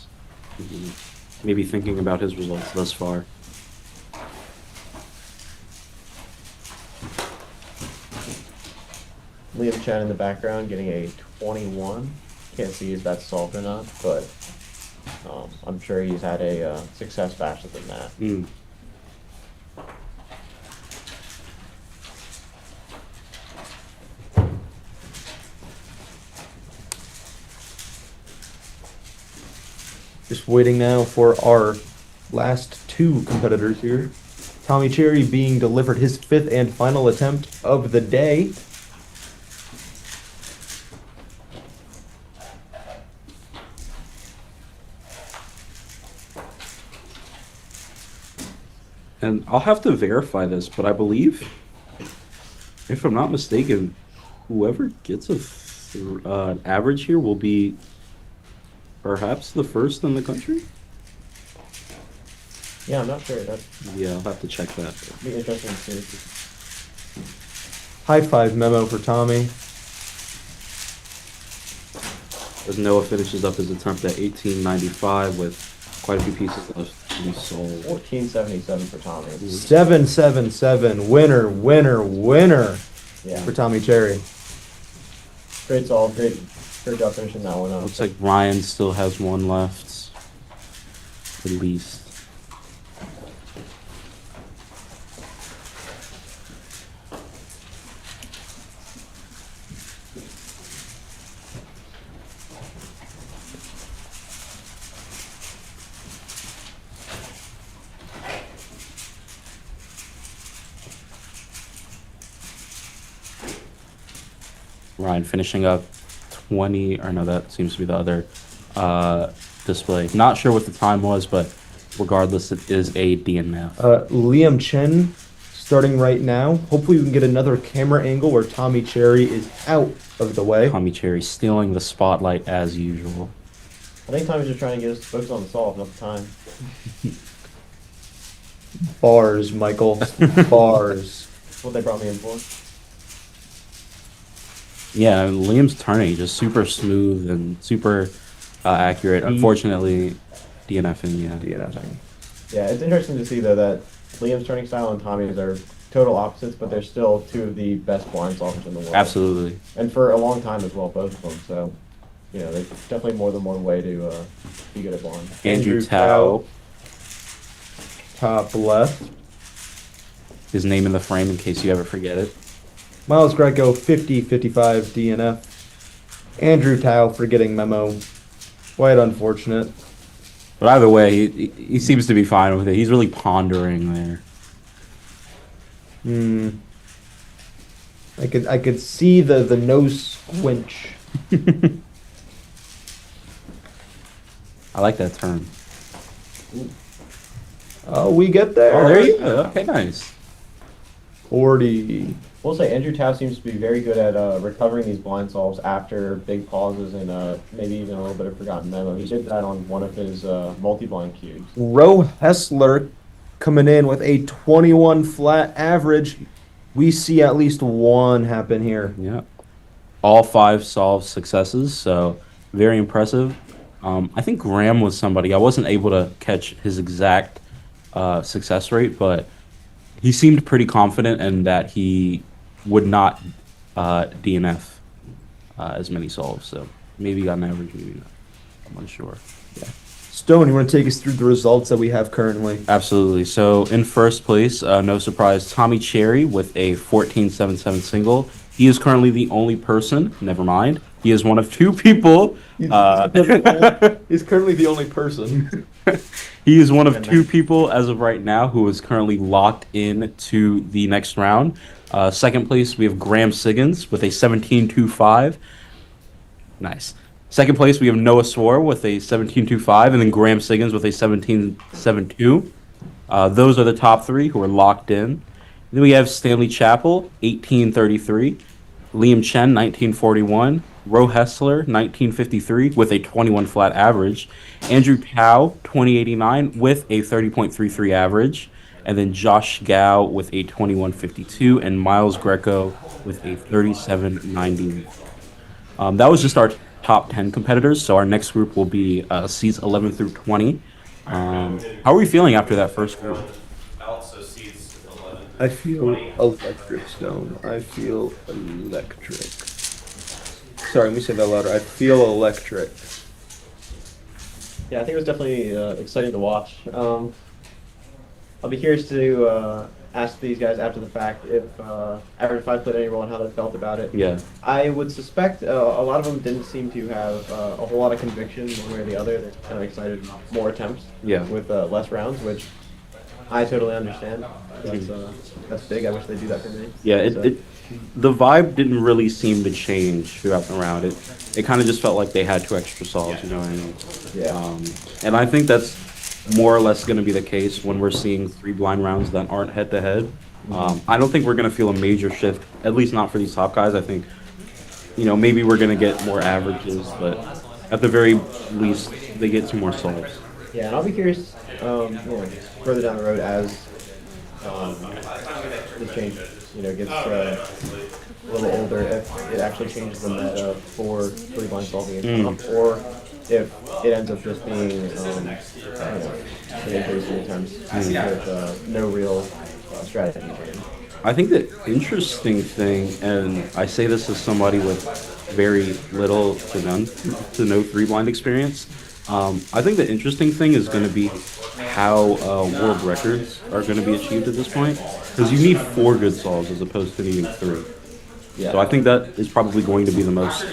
[SPEAKER 2] maybe thinking about his results thus far.
[SPEAKER 3] Liam Chen in the background getting a 21. Can't see if that's solved or not, but I'm sure he's had a success faster than that.
[SPEAKER 2] Mm.
[SPEAKER 1] Just waiting now for our last two competitors here. Tommy Cherry being delivered his 5th and final attempt of the day.
[SPEAKER 2] And I'll have to verify this, but I believe, if I'm not mistaken, whoever gets an average here will be perhaps the first in the country.
[SPEAKER 3] Yeah, I'm not sure. That'd
[SPEAKER 2] Yeah, I'll have to check that.
[SPEAKER 3] be interesting to see.
[SPEAKER 1] High five memo for Tommy.
[SPEAKER 2] As Noah finishes up his attempt at 1895 with quite a few pieces left to be sold.
[SPEAKER 3] 1477 for Tommy.
[SPEAKER 1] 777 winner, winner, winner
[SPEAKER 3] Yeah,
[SPEAKER 1] for Tommy Cherry.
[SPEAKER 3] great solve. Great job finishing that one up.
[SPEAKER 2] Looks like Ryan still has one left, at least. Ryan finishing up 20, or no, that seems to be the other display. Not sure what the time was, but regardless, it is a DNF.
[SPEAKER 1] Liam Chen starting right now. Hopefully we can get another camera angle where Tommy Cherry is out of the way.
[SPEAKER 2] Tommy Cherry stealing the spotlight as usual.
[SPEAKER 3] I think Tommy's just trying to get us focused on the solve, not the time.
[SPEAKER 1] Bars, Michael. Bars.
[SPEAKER 3] That's what they brought me in for.
[SPEAKER 2] Yeah, and Liam's turning just super smooth and super accurate. Unfortunately, DNFing, yeah.
[SPEAKER 1] DNFing.
[SPEAKER 3] Yeah, it's interesting to see though that Liam's turning style and Tommy's are total opposites, but they're still two of the best blind solvers in the world.
[SPEAKER 2] Absolutely.
[SPEAKER 3] And for a long time as well, both of them. So, you know, there's definitely more than one way to be good at blind.
[SPEAKER 2] Andrew Tao,
[SPEAKER 1] Top left.
[SPEAKER 2] his name in the frame in case you ever forget it.
[SPEAKER 1] Miles Greco, 50-55 DNF. Andrew Tao forgetting memo. Quite unfortunate.
[SPEAKER 2] But either way, he seems to be fine with it. He's really pondering there.
[SPEAKER 1] I could see the nose squinch.
[SPEAKER 2] I like that term.
[SPEAKER 1] Oh, we get there.
[SPEAKER 2] Oh, there you go. Okay, nice.
[SPEAKER 1] 40.
[SPEAKER 3] We'll say Andrew Tao seems to be very good at recovering these blind solves after big pauses and maybe even a little bit of forgotten memo. He did that on one of his multi-blind cubes.
[SPEAKER 1] Ro Hessler coming in with a 21 flat average. We see at least one happen here.
[SPEAKER 2] Yeah. All 5 solved successes, so very impressive. I think Graham was somebody. I wasn't able to catch his exact success rate, but he seemed pretty confident in that he would not DNF as many solves. So maybe he got an average, maybe not. I'm unsure.
[SPEAKER 1] Stone, you want to take us through the results that we have currently?
[SPEAKER 2] Absolutely. So in first place, no surprise, Tommy Cherry with a 14.77 single. He is currently the only person. Never mind. He is one of 2 people.
[SPEAKER 1] He's currently the only person.
[SPEAKER 2] He is one of 2 people as of right now who is currently locked in to the next round. Second place, we have Graham Siggins with a 17.25. Nice. Second place, we have Noah Swore with a 17.25, and then Graham Siggins with a 17.72. Those are the top 3 who are locked in. Then we have Stanley Chappell, 18.33. Liam Chen, 19.41. Ro Hessler, 1953, with a 21 flat average. Andrew Tao, 2089, with a 30.33 average. And then Josh Gao with a 21.52, and Miles Greco with a 37.90. That was just our top 10 competitors, so our next group will be seeds 11 through 20. How are we feeling after that first group?
[SPEAKER 1] I feel electric, Stone. I feel electric. Sorry, let me say that louder. I feel electric.
[SPEAKER 3] Yeah, I think it was definitely exciting to watch. I'll be curious to ask these guys after the fact if Average 5 played any role in how they felt about it.
[SPEAKER 2] Yeah.
[SPEAKER 3] I would suspect a lot of them didn't seem to have a whole lot of conviction one way or the other. They're kind of excited more attempts
[SPEAKER 2] Yeah.
[SPEAKER 3] with less rounds, which I totally understand. That's big. I wish they'd do that for me.
[SPEAKER 2] Yeah,
[SPEAKER 3] So-
[SPEAKER 2] the vibe didn't really seem to change throughout the round. It kind of just felt like they had 2 extra solves, you know what I mean?
[SPEAKER 3] Yeah.
[SPEAKER 2] And I think that's more or less going to be the case when we're seeing 3 blind rounds that aren't head to head. I don't think we're going to feel a major shift, at least not for these top guys. I think, you know, maybe we're going to get more averages, but at the very least, they get 2 more solves.
[SPEAKER 3] Yeah, and I'll be curious, further down the road as this change, gets a little older, if it actually changes the meta for 3 blind solving in comp, or if it ends up just being an increase in attempts with no real strategy change.
[SPEAKER 2] I think the interesting thing, and I say this as somebody with very little to none to no 3 blind experience, I think the interesting thing is going to be how world records are going to be achieved at this point, because you need 4 good solves as opposed to needing 3.
[SPEAKER 3] Yeah.
[SPEAKER 2] So I think that is probably going to be the most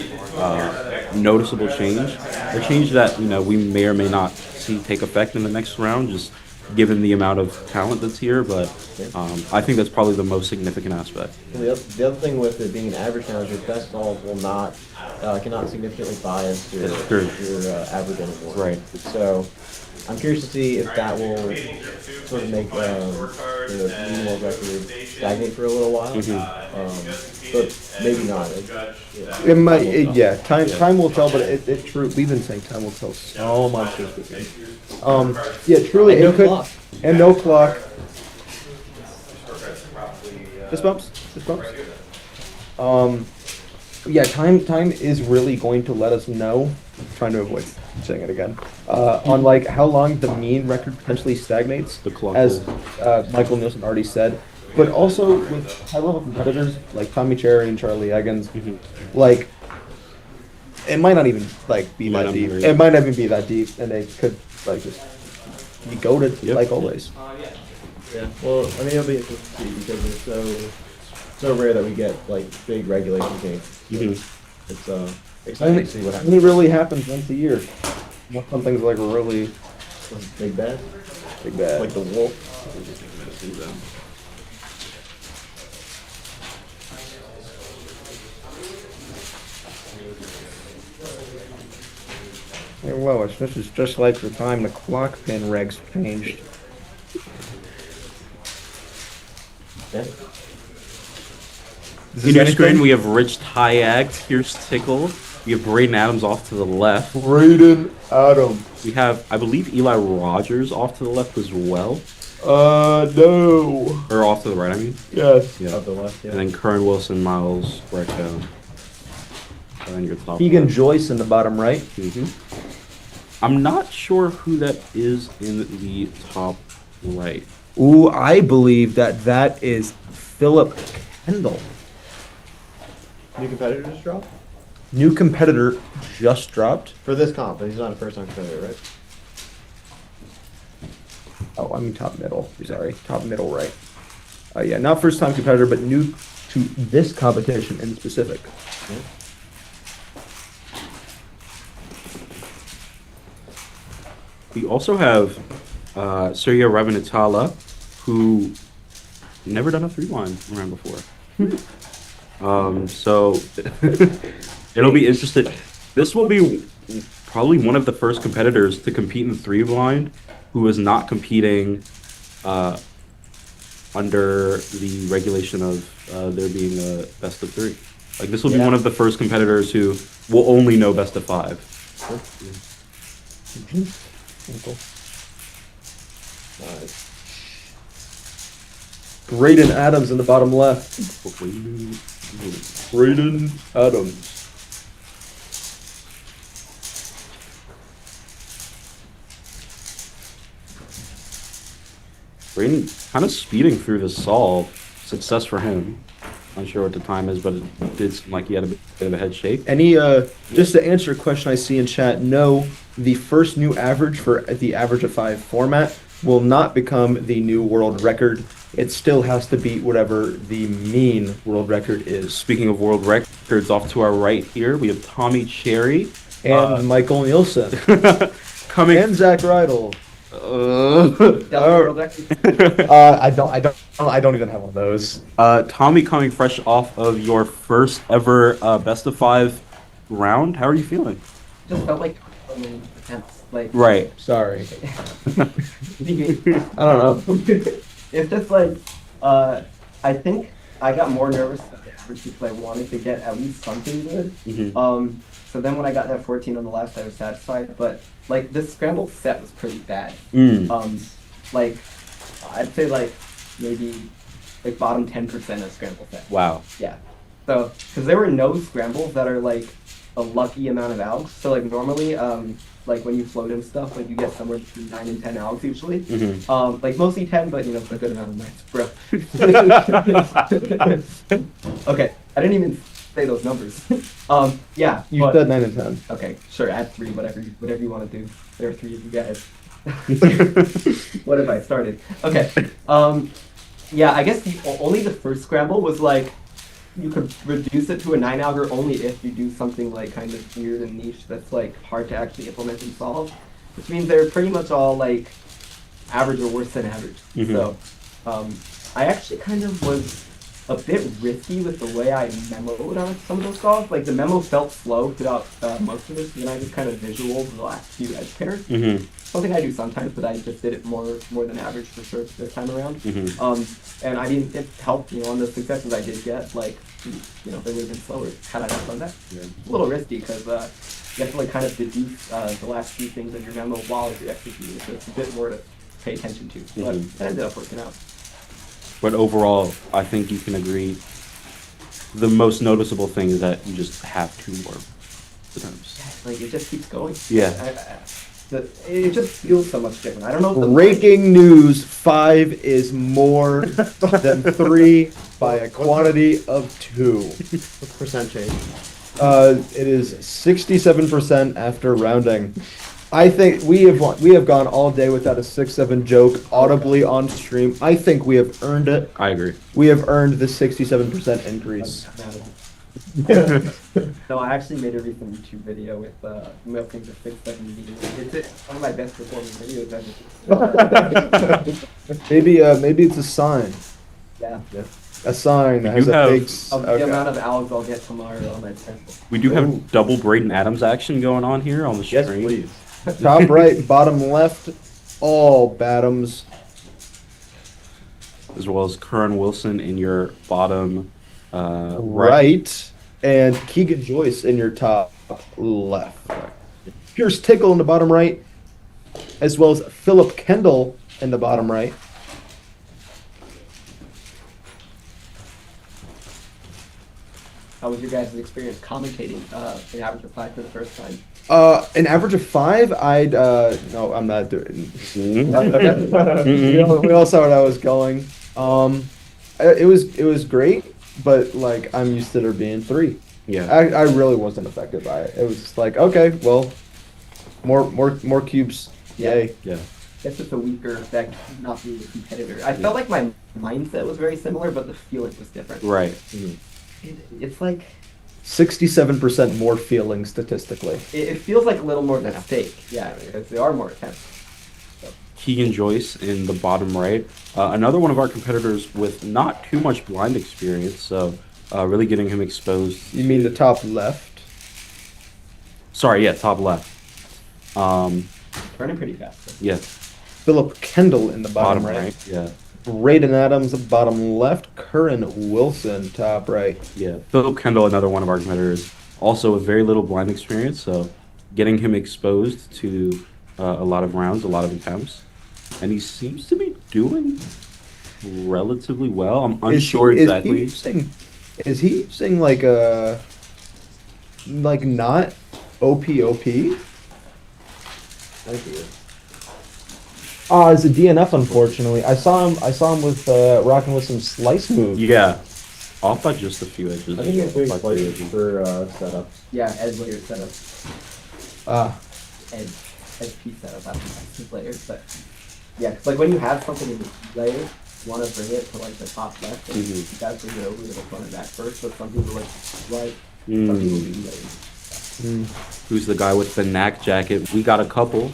[SPEAKER 2] noticeable change, a change that we may or may not see take effect in the next round, just given the amount of talent that's here. But I think that's probably the most significant aspect.
[SPEAKER 3] And the other thing with it being an average now is your best solve will not cannot significantly bias your average anymore.
[SPEAKER 2] Right.
[SPEAKER 3] So I'm curious to see if that will sort of make the new world record stagnate for a little while. But maybe not.
[SPEAKER 1] It might, time will tell, but it's true. We've been saying time will tell so much this weekend. Yeah, truly,
[SPEAKER 3] And no
[SPEAKER 1] it could,
[SPEAKER 3] clock.
[SPEAKER 1] and no clock. Fist bumps. Yeah, time is really going to let us know. I'm trying to avoid saying it again. On like how long the mean record potentially stagnates,
[SPEAKER 2] The clock
[SPEAKER 1] as Michael Nielsen already said. But also with high-level competitors like Tommy Cherry and Charlie Eggins, like it might not even like be
[SPEAKER 2] Might
[SPEAKER 1] that
[SPEAKER 2] not be
[SPEAKER 1] deep.
[SPEAKER 2] very
[SPEAKER 1] It
[SPEAKER 2] deep.
[SPEAKER 1] might not even be that deep, and they could like just be goated like always.
[SPEAKER 3] Yeah. Well, I mean, it'll be interesting to see because it's so rare that we get like big regulation games. It's exciting to see what
[SPEAKER 1] It
[SPEAKER 3] happens.
[SPEAKER 1] only really happens once a year. Something's like really
[SPEAKER 3] Big bad,
[SPEAKER 1] bad.
[SPEAKER 3] like the wolf.
[SPEAKER 1] Hey Lois, this is just like the time the clock pin regs changed.
[SPEAKER 3] Yeah.
[SPEAKER 2] In your screen, we have Rich Tyag, Pierce Tickle. We have Braden Adams off to the left.
[SPEAKER 1] Braden Adams.
[SPEAKER 2] We have, I believe, Eli Rogers off to the left as well.
[SPEAKER 1] No.
[SPEAKER 2] Or off to the right, I mean.
[SPEAKER 1] Yes.
[SPEAKER 2] Yeah.
[SPEAKER 3] Of the left, yeah.
[SPEAKER 2] And then Kern Wilson, Miles, Recco. And then your top.
[SPEAKER 1] Keegan Joyce in the bottom right.
[SPEAKER 2] I'm not sure who that is in the top right.
[SPEAKER 1] Ooh, I believe that is Philip Kendall.
[SPEAKER 3] New competitor just dropped?
[SPEAKER 1] New competitor just dropped.
[SPEAKER 3] For this comp, but he's not a first-time competitor, right?
[SPEAKER 1] Oh, I mean top middle. Sorry, top middle right. Yeah, not first time competitor, but new to this competition in specific.
[SPEAKER 2] We also have Surya Ravanatala, who never done a 3-line round before. So it'll be interesting. This will be probably one of the first competitors to compete in 3-blind who is not competing under the regulation of there being a best of 3. Like this will be one of the first competitors who will only know best of 5.
[SPEAKER 1] Braden Adams in the bottom left. Braden Adams.
[SPEAKER 2] Braden kind of speeding through the solve. Success for him. Not sure what the time is, but it did seem like he had a bit of a head shake.
[SPEAKER 1] Any just to answer a question I see in chat, no, the first new average for the average of 5 format will not become the new world record. It still has to beat whatever the mean world record is.
[SPEAKER 2] Speaking of world records, off to our right here, we have Tommy Cherry
[SPEAKER 1] And Michael Nielsen.
[SPEAKER 2] coming.
[SPEAKER 1] And Zach Rydell. I don't even have one of those.
[SPEAKER 2] Tommy coming fresh off of your first ever best of 5 round. How are you feeling?
[SPEAKER 4] Just felt like attempts. Like
[SPEAKER 2] Right.
[SPEAKER 1] Sorry.
[SPEAKER 4] I don't know. It's just like I think I got more nervous than the average because I wanted to get at least something good.
[SPEAKER 2] Mm-hmm.
[SPEAKER 4] So then when I got that 14 on the last, I was satisfied. But like this scramble set was pretty bad. Like I'd say like maybe like bottom 10% of scramble set.
[SPEAKER 2] Wow.
[SPEAKER 4] Yeah. So because there were no scrambles that are like a lucky amount of algs. So like normally, like when you float and stuff, like you get somewhere between 9 and 10 algs usually.
[SPEAKER 2] Mm-hmm.
[SPEAKER 4] Like mostly 10, but you know, a good amount of nights, bro. Okay, I didn't even say those numbers. Yeah.
[SPEAKER 1] You
[SPEAKER 4] but-
[SPEAKER 1] said 9 and 10.
[SPEAKER 4] Okay, sure, add 3, whatever you want to do. There are 3 of you guys. What have I started? Okay. Yeah, I guess only the first scramble was like you could reduce it to a 9 alger only if you do something like kind of weird and niche that's like hard to actually implement and solve, which means they're pretty much all like average or worse than average.
[SPEAKER 2] Mhm.
[SPEAKER 4] So I actually kind of was a bit risky with the way I memoed on some of those calls. Like the memo felt slow throughout most of it, and I just kind of visualed the last few edge pairs.
[SPEAKER 2] Mm-hmm.
[SPEAKER 4] Something I do sometimes, but I just did it more than average for sure this time around.
[SPEAKER 2] Mm-hmm.
[SPEAKER 4] And I mean, it helped, you know, on the successes I did get, like, you know, they would have been slower had I not done that.
[SPEAKER 2] Yeah.
[SPEAKER 4] It's a little risky because you have to like kind of deduce the last few things in your memo while you're executing, so it's a bit more to pay attention to. But it ended up working out.
[SPEAKER 2] But overall, I think you can agree. The most noticeable thing is that you just have 2 more attempts.
[SPEAKER 4] Like it just keeps going.
[SPEAKER 2] Yeah.
[SPEAKER 4] It just feels so much different. I don't know if the
[SPEAKER 1] Breaking news, 5 is more than 3 by a quantity of 2.
[SPEAKER 3] What's percent change?
[SPEAKER 1] It is 67% after rounding. I think we have gone all day without a 6-7 joke audibly on stream. I think we have earned it.
[SPEAKER 2] I agree.
[SPEAKER 1] We have earned the 67% increase.
[SPEAKER 4] No, I actually made a recent YouTube video with milking the 6-7 meeting. It's one of my best performing videos ever.
[SPEAKER 1] Maybe it's a sign.
[SPEAKER 4] Yeah.
[SPEAKER 1] A sign that
[SPEAKER 2] You
[SPEAKER 1] has a
[SPEAKER 2] have-
[SPEAKER 1] big.
[SPEAKER 4] Of the amount of algs I'll get tomorrow on my temple.
[SPEAKER 2] We do have double Braden Adams action going on here on the stream.
[SPEAKER 3] Yes, please.
[SPEAKER 1] Top right, bottom left, all Badams.
[SPEAKER 2] As well as Curran Wilson in your bottom
[SPEAKER 1] Right, and Keegan Joyce in your top left. Pierce Tickle in the bottom right, as well as Philip Kendall in the bottom right.
[SPEAKER 4] How was your guys' experience commentating an average of 5 for the first time?
[SPEAKER 1] An average of 5, no, I'm not doing.
[SPEAKER 2] Mm-mm.
[SPEAKER 1] We all saw where I was going. It was great, but like I'm used to there being 3.
[SPEAKER 2] Yeah.
[SPEAKER 1] I really wasn't affected by it. It was just like, okay, well, more cubes, yay.
[SPEAKER 2] Yeah.
[SPEAKER 4] I guess it's a weaker effect, not being a competitor. I felt like my mindset was very similar, but the feeling was different.
[SPEAKER 2] Right.
[SPEAKER 4] It's like
[SPEAKER 1] 67% more feeling statistically.
[SPEAKER 4] it feels like a little more at stake. Yeah, because there are more attempts.
[SPEAKER 2] Keegan Joyce in the bottom right. Another one of our competitors with not too much blind experience, so really getting him exposed.
[SPEAKER 1] You mean the top left?
[SPEAKER 2] Sorry, yeah, top left.
[SPEAKER 4] Turning pretty fast. Though.
[SPEAKER 2] Yeah,
[SPEAKER 1] Philip Kendall in the bottom right.
[SPEAKER 2] Yeah,
[SPEAKER 1] Braden Adams, bottom left. Curran Wilson, top right.
[SPEAKER 2] yeah. Philip Kendall, another one of our competitors, also with very little blind experience, so getting him exposed to a lot of rounds, a lot of attempts, and he seems to be doing relatively well. I'm unsure exactly.
[SPEAKER 1] Is he using like not OPOP? It's a DNF, unfortunately. I saw him with rocking with some slice moves.
[SPEAKER 2] Yeah, off by just a few edges.
[SPEAKER 3] I think it's doing
[SPEAKER 2] By
[SPEAKER 3] slightly
[SPEAKER 2] 3 edges.
[SPEAKER 3] for setup.
[SPEAKER 4] Yeah, edge layer setup.
[SPEAKER 1] Ah,
[SPEAKER 4] Edge. SP setup after two players, but yeah, 'cause like when you have something in the layer, you want to bring it to like the top left, and you gotta bring it over to the front and back first. So some people like some people do layers.
[SPEAKER 2] Who's the guy with the knack jacket? We got a couple.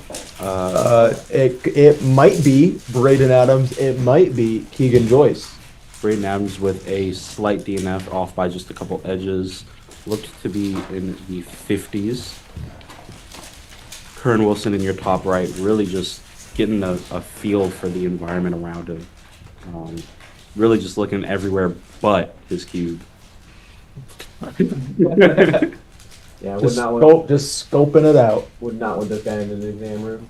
[SPEAKER 1] It might be Braden Adams. It might be Keegan Joyce.
[SPEAKER 2] Braden Adams with a slight DNF off by just a couple edges. Looked to be in the 50s. Kern Wilson in your top right, really just getting a feel for the environment around him. Really just looking everywhere but his cube.
[SPEAKER 3] Yeah,
[SPEAKER 1] Just scoping it out.
[SPEAKER 3] would not want this guy in the exam room.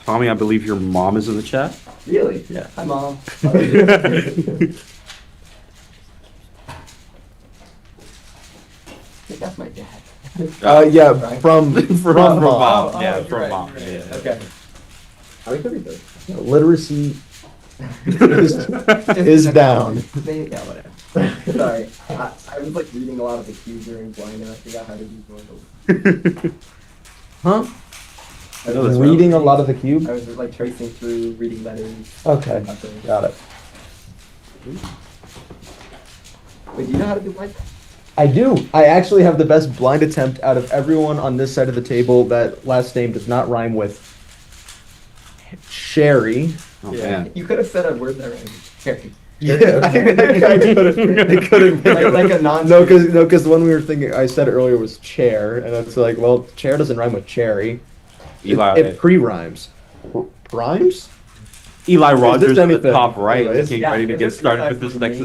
[SPEAKER 2] Tommy, I believe your mom is in the chat.
[SPEAKER 4] Really?
[SPEAKER 2] Yeah.
[SPEAKER 4] Hi, Mom. I think that's my dad.
[SPEAKER 1] Yeah,
[SPEAKER 4] Right.
[SPEAKER 1] from
[SPEAKER 2] From
[SPEAKER 1] mom.
[SPEAKER 2] mom. Yeah,
[SPEAKER 4] you're
[SPEAKER 2] from
[SPEAKER 4] right,
[SPEAKER 2] mom.
[SPEAKER 4] you're right.
[SPEAKER 2] Yeah.
[SPEAKER 4] Okay.
[SPEAKER 3] How many could be there?
[SPEAKER 1] Literacy is down.
[SPEAKER 4] Yeah, whatever. Sorry. I was like reading a lot of the cues during blind and I forgot how to use one.
[SPEAKER 1] Huh?
[SPEAKER 4] I
[SPEAKER 2] No,
[SPEAKER 4] was
[SPEAKER 2] that's
[SPEAKER 1] Reading a lot of the cube.
[SPEAKER 4] I was like tracing through, reading letters.
[SPEAKER 1] Okay, got it.
[SPEAKER 4] Wait, do you know how to do blind?
[SPEAKER 1] I do. I actually have the best blind attempt out of everyone on this side of the table. That last name does not rhyme with Sherry.
[SPEAKER 2] Oh, man.
[SPEAKER 4] You could have said a word that rhymed. Cherry.
[SPEAKER 1] Yeah, I couldn't.
[SPEAKER 4] Like a non.
[SPEAKER 1] No, because the one we were thinking, I said earlier was chair, and it's like, well, chair doesn't rhyme with cherry.
[SPEAKER 2] Eli,
[SPEAKER 1] It pre-rhymes. Rhymes?
[SPEAKER 2] Eli Rogers at the
[SPEAKER 1] anything.
[SPEAKER 2] top right,
[SPEAKER 1] Anyways.
[SPEAKER 2] looking ready to get started with this next.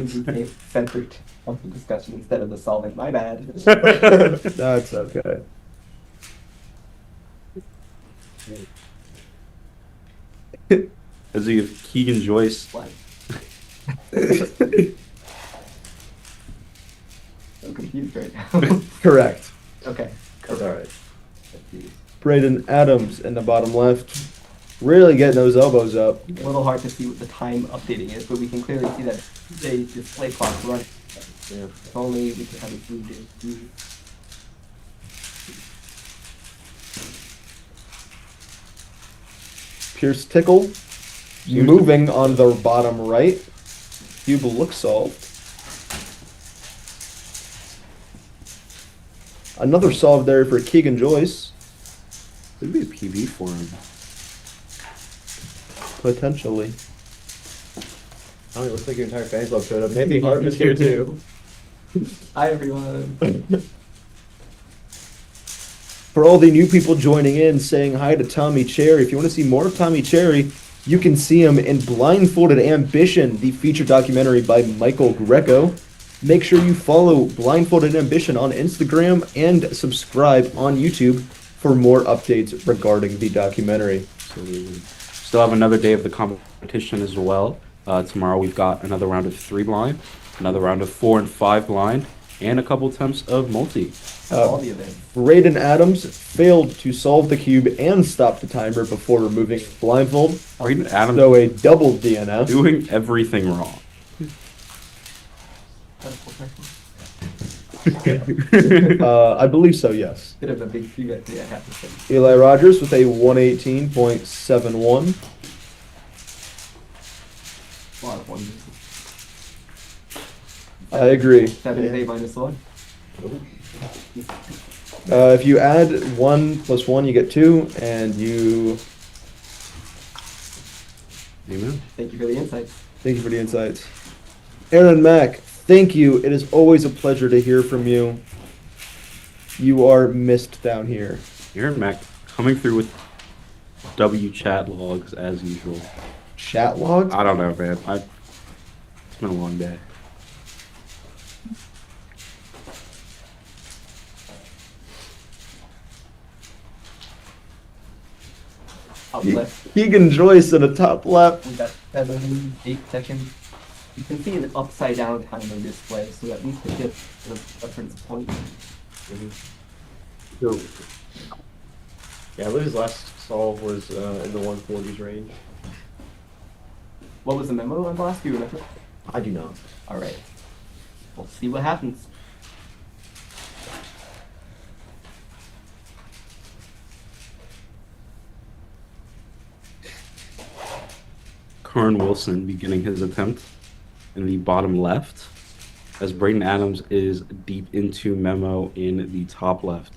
[SPEAKER 4] Centered of the discussion instead of the solving. My bad.
[SPEAKER 1] That's okay.
[SPEAKER 2] As you have Keegan Joyce.
[SPEAKER 4] Blind. I'm confused right now.
[SPEAKER 1] Correct.
[SPEAKER 4] Okay.
[SPEAKER 3] That's all right.
[SPEAKER 1] Braden Adams in the bottom left. Really getting those elbows up.
[SPEAKER 4] A little hard to see what the time updating is, but we can clearly see that the display clock running.
[SPEAKER 3] Yeah.
[SPEAKER 4] If only we could have it zoomed in.
[SPEAKER 1] Pierce Tickle moving on the bottom right. Cube looks solved. Another solve there for Keegan Joyce.
[SPEAKER 2] Could be a PB for him.
[SPEAKER 1] Potentially.
[SPEAKER 3] Oh, it looks like your entire fan club showed up. Maybe Hart was here too.
[SPEAKER 4] Hi, everyone.
[SPEAKER 1] For all the new people joining in, saying hi to Tommy Cherry. If you want to see more of Tommy Cherry, you can see him in Blindfolded Ambition, the feature documentary by Michael Greco. Make sure you follow Blindfolded Ambition on Instagram and subscribe on YouTube for more updates regarding the documentary.
[SPEAKER 2] Absolutely. Still have another day of the competition as well. Tomorrow we've got another round of 3 blind, another round of 4 and 5 blind, and a couple attempts of multi.
[SPEAKER 4] All the events.
[SPEAKER 1] Braden Adams failed to solve the cube and stop the timer before removing blindfold.
[SPEAKER 2] Braden Adams
[SPEAKER 1] So a double DNF.
[SPEAKER 2] doing everything wrong.
[SPEAKER 1] I believe so, yes.
[SPEAKER 4] Bit of a big few, I have to say.
[SPEAKER 1] Eli Rogers with a 118.71.
[SPEAKER 4] A lot of ones.
[SPEAKER 1] I agree.
[SPEAKER 4] 7 is A minus 1.
[SPEAKER 1] If you add 1 plus 1, you get 2, and you...
[SPEAKER 2] Amen.
[SPEAKER 4] Thank you for the insights.
[SPEAKER 1] Thank you for the insights. Aaron Mack, thank you. It is always a pleasure to hear from you. You are missed down here.
[SPEAKER 2] Aaron Mack coming through with W chat logs as usual.
[SPEAKER 1] Chat logs?
[SPEAKER 2] I don't know, man. It's been a long day.
[SPEAKER 4] Up left.
[SPEAKER 1] Keegan Joyce in the top left.
[SPEAKER 4] We got 7, 8 seconds. You can see an upside down timer display, so at least it gets the reference point.
[SPEAKER 3] So, yeah, I believe his last solve was in the 140s range.
[SPEAKER 4] What was the memo on last? Do you remember?
[SPEAKER 3] I do not.
[SPEAKER 4] Alright. We'll see what happens.
[SPEAKER 2] Kern Wilson beginning his attempt in the bottom left, as Braden Adams is deep into memo in the top left.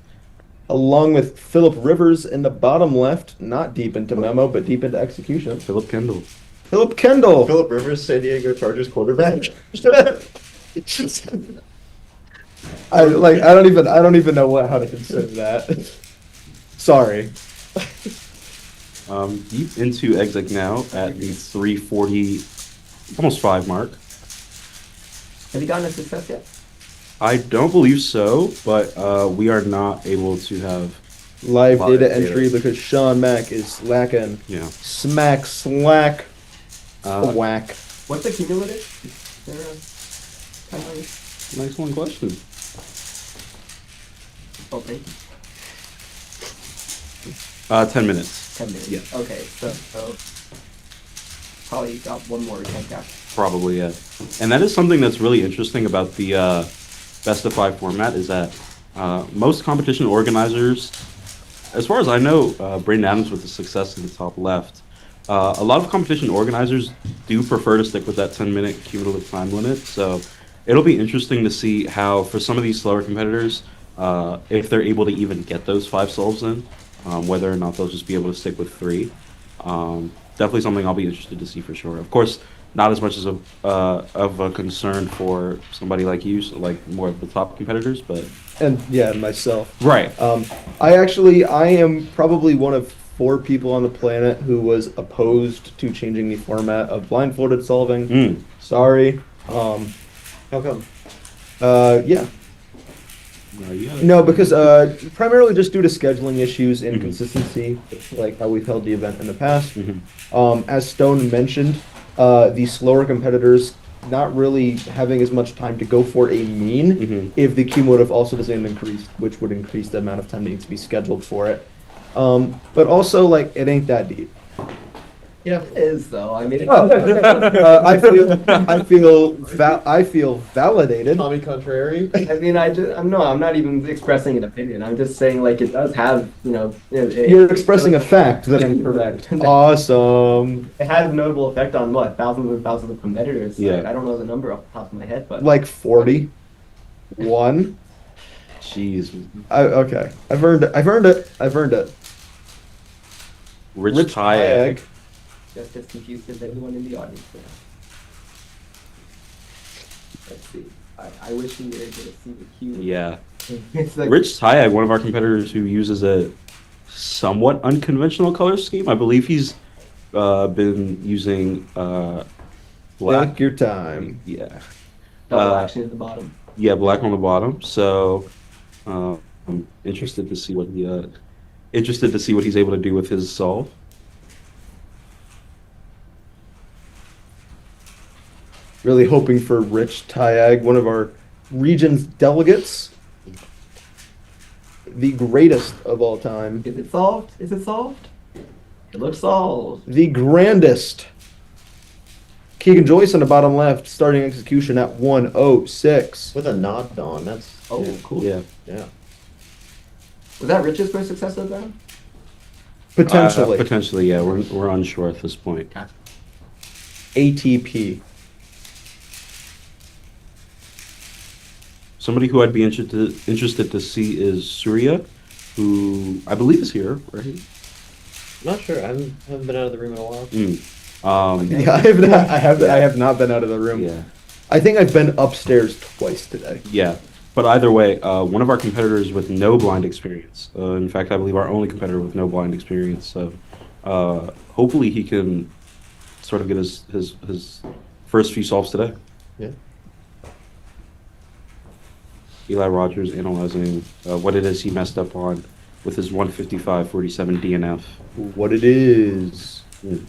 [SPEAKER 1] Along with Philip Rivers in the bottom left, not deep into memo, but deep into execution.
[SPEAKER 2] Philip Kendall.
[SPEAKER 1] Philip Kendall.
[SPEAKER 3] Philip Rivers, San Diego Chargers quarterback.
[SPEAKER 1] I don't even know how to consider that. Sorry.
[SPEAKER 2] Deep into exec now at the 340, almost 5 mark.
[SPEAKER 4] Have you gotten a success yet?
[SPEAKER 2] I don't believe so, but we are not able to have
[SPEAKER 1] Live
[SPEAKER 2] Live
[SPEAKER 1] data
[SPEAKER 2] data.
[SPEAKER 1] entry because Sean Mack is lacking.
[SPEAKER 2] Yeah.
[SPEAKER 1] Smack, slack, whack.
[SPEAKER 4] What's the cumulative? Is there a time range?
[SPEAKER 2] An excellent question.
[SPEAKER 4] Oh, thank you.
[SPEAKER 2] 10 minutes.
[SPEAKER 4] 10 minutes.
[SPEAKER 2] Yeah.
[SPEAKER 4] Okay, so probably got one more attempt after.
[SPEAKER 2] Probably, yeah. And that is something that's really interesting about the best of 5 format is that most competition organizers, as far as I know, Braden Adams with the success in the top left, a lot of competition organizers do prefer to stick with that 10-minute cumulative time limit. So it'll be interesting to see how, for some of these slower competitors, if they're able to even get those 5 solves in, whether or not they'll just be able to stick with 3. Definitely something I'll be interested to see for sure. Of course, not as much as of a concern for somebody like you, so like more of the top competitors, but
[SPEAKER 1] And yeah, myself.
[SPEAKER 2] right.
[SPEAKER 1] I am probably one of 4 people on the planet who was opposed to changing the format of blindfolded solving.
[SPEAKER 2] Mm.
[SPEAKER 1] Sorry.
[SPEAKER 3] How come?
[SPEAKER 1] Yeah. No, because primarily just due to scheduling issues and consistency, like how we've held the event in the past. As Stone mentioned, the slower competitors not really having as much time to go for a mean if the cumulative also doesn't increase, which would increase the amount of time that needs to be scheduled for it. But also, like, it ain't that deep.
[SPEAKER 4] Yeah, it is though. I mean,
[SPEAKER 1] I feel validated.
[SPEAKER 3] Tommy Contrary.
[SPEAKER 4] I mean, I'm not even expressing an opinion. I'm just saying, like, it does have,
[SPEAKER 1] You're expressing a fact that I'm correct. Awesome.
[SPEAKER 4] It has a notable effect on what, thousands and thousands of competitors.
[SPEAKER 2] Yeah.
[SPEAKER 4] Like, I don't know the number off the top of my head, but
[SPEAKER 1] Like 40. 1.
[SPEAKER 2] Jeez.
[SPEAKER 1] Okay. I've earned it.
[SPEAKER 2] Rich
[SPEAKER 1] Rich
[SPEAKER 2] Hayek.
[SPEAKER 1] Hayek.
[SPEAKER 4] just as confused as anyone in the audience now. Let's see. I wish we were able to see the cube.
[SPEAKER 2] Yeah.
[SPEAKER 4] It's like,
[SPEAKER 2] Rich Hayek, one of our competitors who uses a somewhat unconventional color scheme. I believe he's been using black.
[SPEAKER 1] Take your time.
[SPEAKER 2] Yeah.
[SPEAKER 4] double action at the bottom.
[SPEAKER 2] Yeah, black on the bottom. So I'm interested to see what he's able to do with his solve.
[SPEAKER 1] Really hoping for Rich Tayag, one of our region's delegates. The greatest of all time.
[SPEAKER 4] Is it solved? Is it solved? It looks solved.
[SPEAKER 1] The grandest. Keegan Joyce on the bottom left, starting execution at 1:06.
[SPEAKER 3] With a nod on. That's
[SPEAKER 4] Oh, cool.
[SPEAKER 2] Yeah.
[SPEAKER 3] yeah.
[SPEAKER 4] Was that Rich's first success of the round?
[SPEAKER 1] Potentially.
[SPEAKER 2] Potentially, yeah. We're unsure at this point.
[SPEAKER 1] ATP.
[SPEAKER 2] Somebody who I'd be interested to see is Surya, who I believe is here, right?
[SPEAKER 3] Not sure. I haven't been out of the room in a while.
[SPEAKER 1] Yeah, I have not been out of the room.
[SPEAKER 2] Yeah.
[SPEAKER 1] I think I've been upstairs twice today.
[SPEAKER 2] Yeah. But either way, one of our competitors with no blind experience. In fact, I believe our only competitor with no blind experience. So hopefully he can sort of get his first few solves today.
[SPEAKER 3] Yeah.
[SPEAKER 2] Eli Rogers analyzing what it is he messed up on with his 155-47 DNF.
[SPEAKER 1] What it is.
[SPEAKER 2] Mm.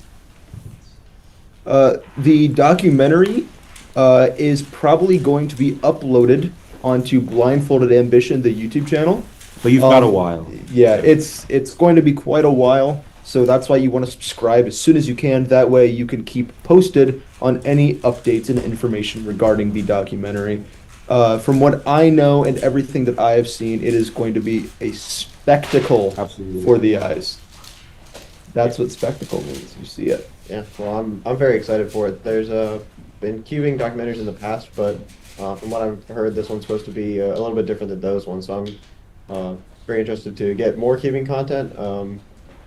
[SPEAKER 1] The documentary is probably going to be uploaded onto Blindfolded Ambition, the YouTube channel.
[SPEAKER 2] But you've got a while.
[SPEAKER 1] Yeah, it's going to be quite a while, so that's why you want to subscribe as soon as you can. That way you can keep posted on any updates and information regarding the documentary. From what I know and everything that I have seen, it is going to be a spectacle
[SPEAKER 2] Absolutely.
[SPEAKER 1] for the eyes. That's what spectacle means. You see it.
[SPEAKER 3] Yeah, well, I'm very excited for it. There's been cubing documentaries in the past, but from what I've heard, this one's supposed to be a little bit different than those ones. So I'm very interested to get more cubing content,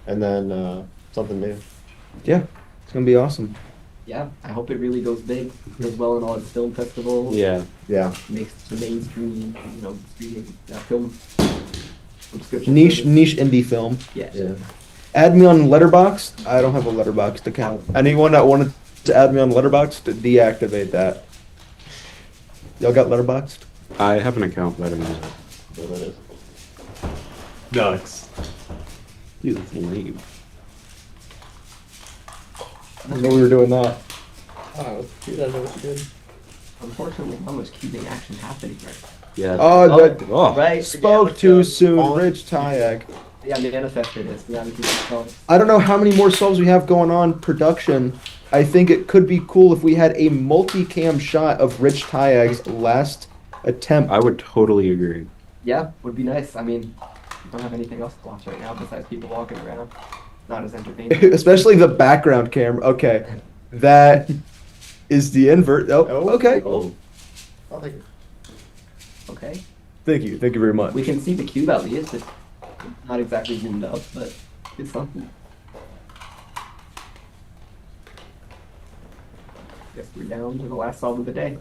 [SPEAKER 3] and then something new.
[SPEAKER 1] Yeah, it's gonna be awesome.
[SPEAKER 4] Yeah, I hope it really goes big, does well in all its film festivals.
[SPEAKER 2] Yeah.
[SPEAKER 3] Yeah.
[SPEAKER 4] Makes the mainstream, streaming film subscription.
[SPEAKER 1] Niche
[SPEAKER 4] service.
[SPEAKER 1] indie film.
[SPEAKER 4] Yeah.
[SPEAKER 3] Yeah.
[SPEAKER 1] Add me on Letterboxd. I don't have a Letterboxd account. Anyone that wanted to add me on Letterboxd, deactivate that. Y'all got Letterboxd?
[SPEAKER 2] I have an account, but I don't use it.
[SPEAKER 3] What that is.
[SPEAKER 7] Nuts.
[SPEAKER 2] Dude, that's lame.
[SPEAKER 1] I didn't know we were doing that.
[SPEAKER 3] Oh, dude, I know what you did.
[SPEAKER 4] Unfortunately, not much cubing action happening right now.
[SPEAKER 2] Yeah.
[SPEAKER 1] Oh, that
[SPEAKER 2] Oh.
[SPEAKER 4] Right?
[SPEAKER 1] spoke too soon. Rich Tayag.
[SPEAKER 4] Yeah, manifested is. We gotta keep it going.
[SPEAKER 1] I don't know how many more solves we have going on production. I think it could be cool if we had a multi-cam shot of Rich Tayag's last attempt.
[SPEAKER 2] I would totally agree.
[SPEAKER 4] Yeah, would be nice. I mean, we don't have anything else to watch right now besides people walking around. Not as entertaining.
[SPEAKER 1] Especially the background camera. Okay, that is the invert. Oh, okay.
[SPEAKER 3] Oh. I'll take it.
[SPEAKER 4] Okay.
[SPEAKER 1] Thank you very much.
[SPEAKER 4] We can see the cube at least. It's not exactly zoomed up, but it's something. Guess we're down to the last solve of the day.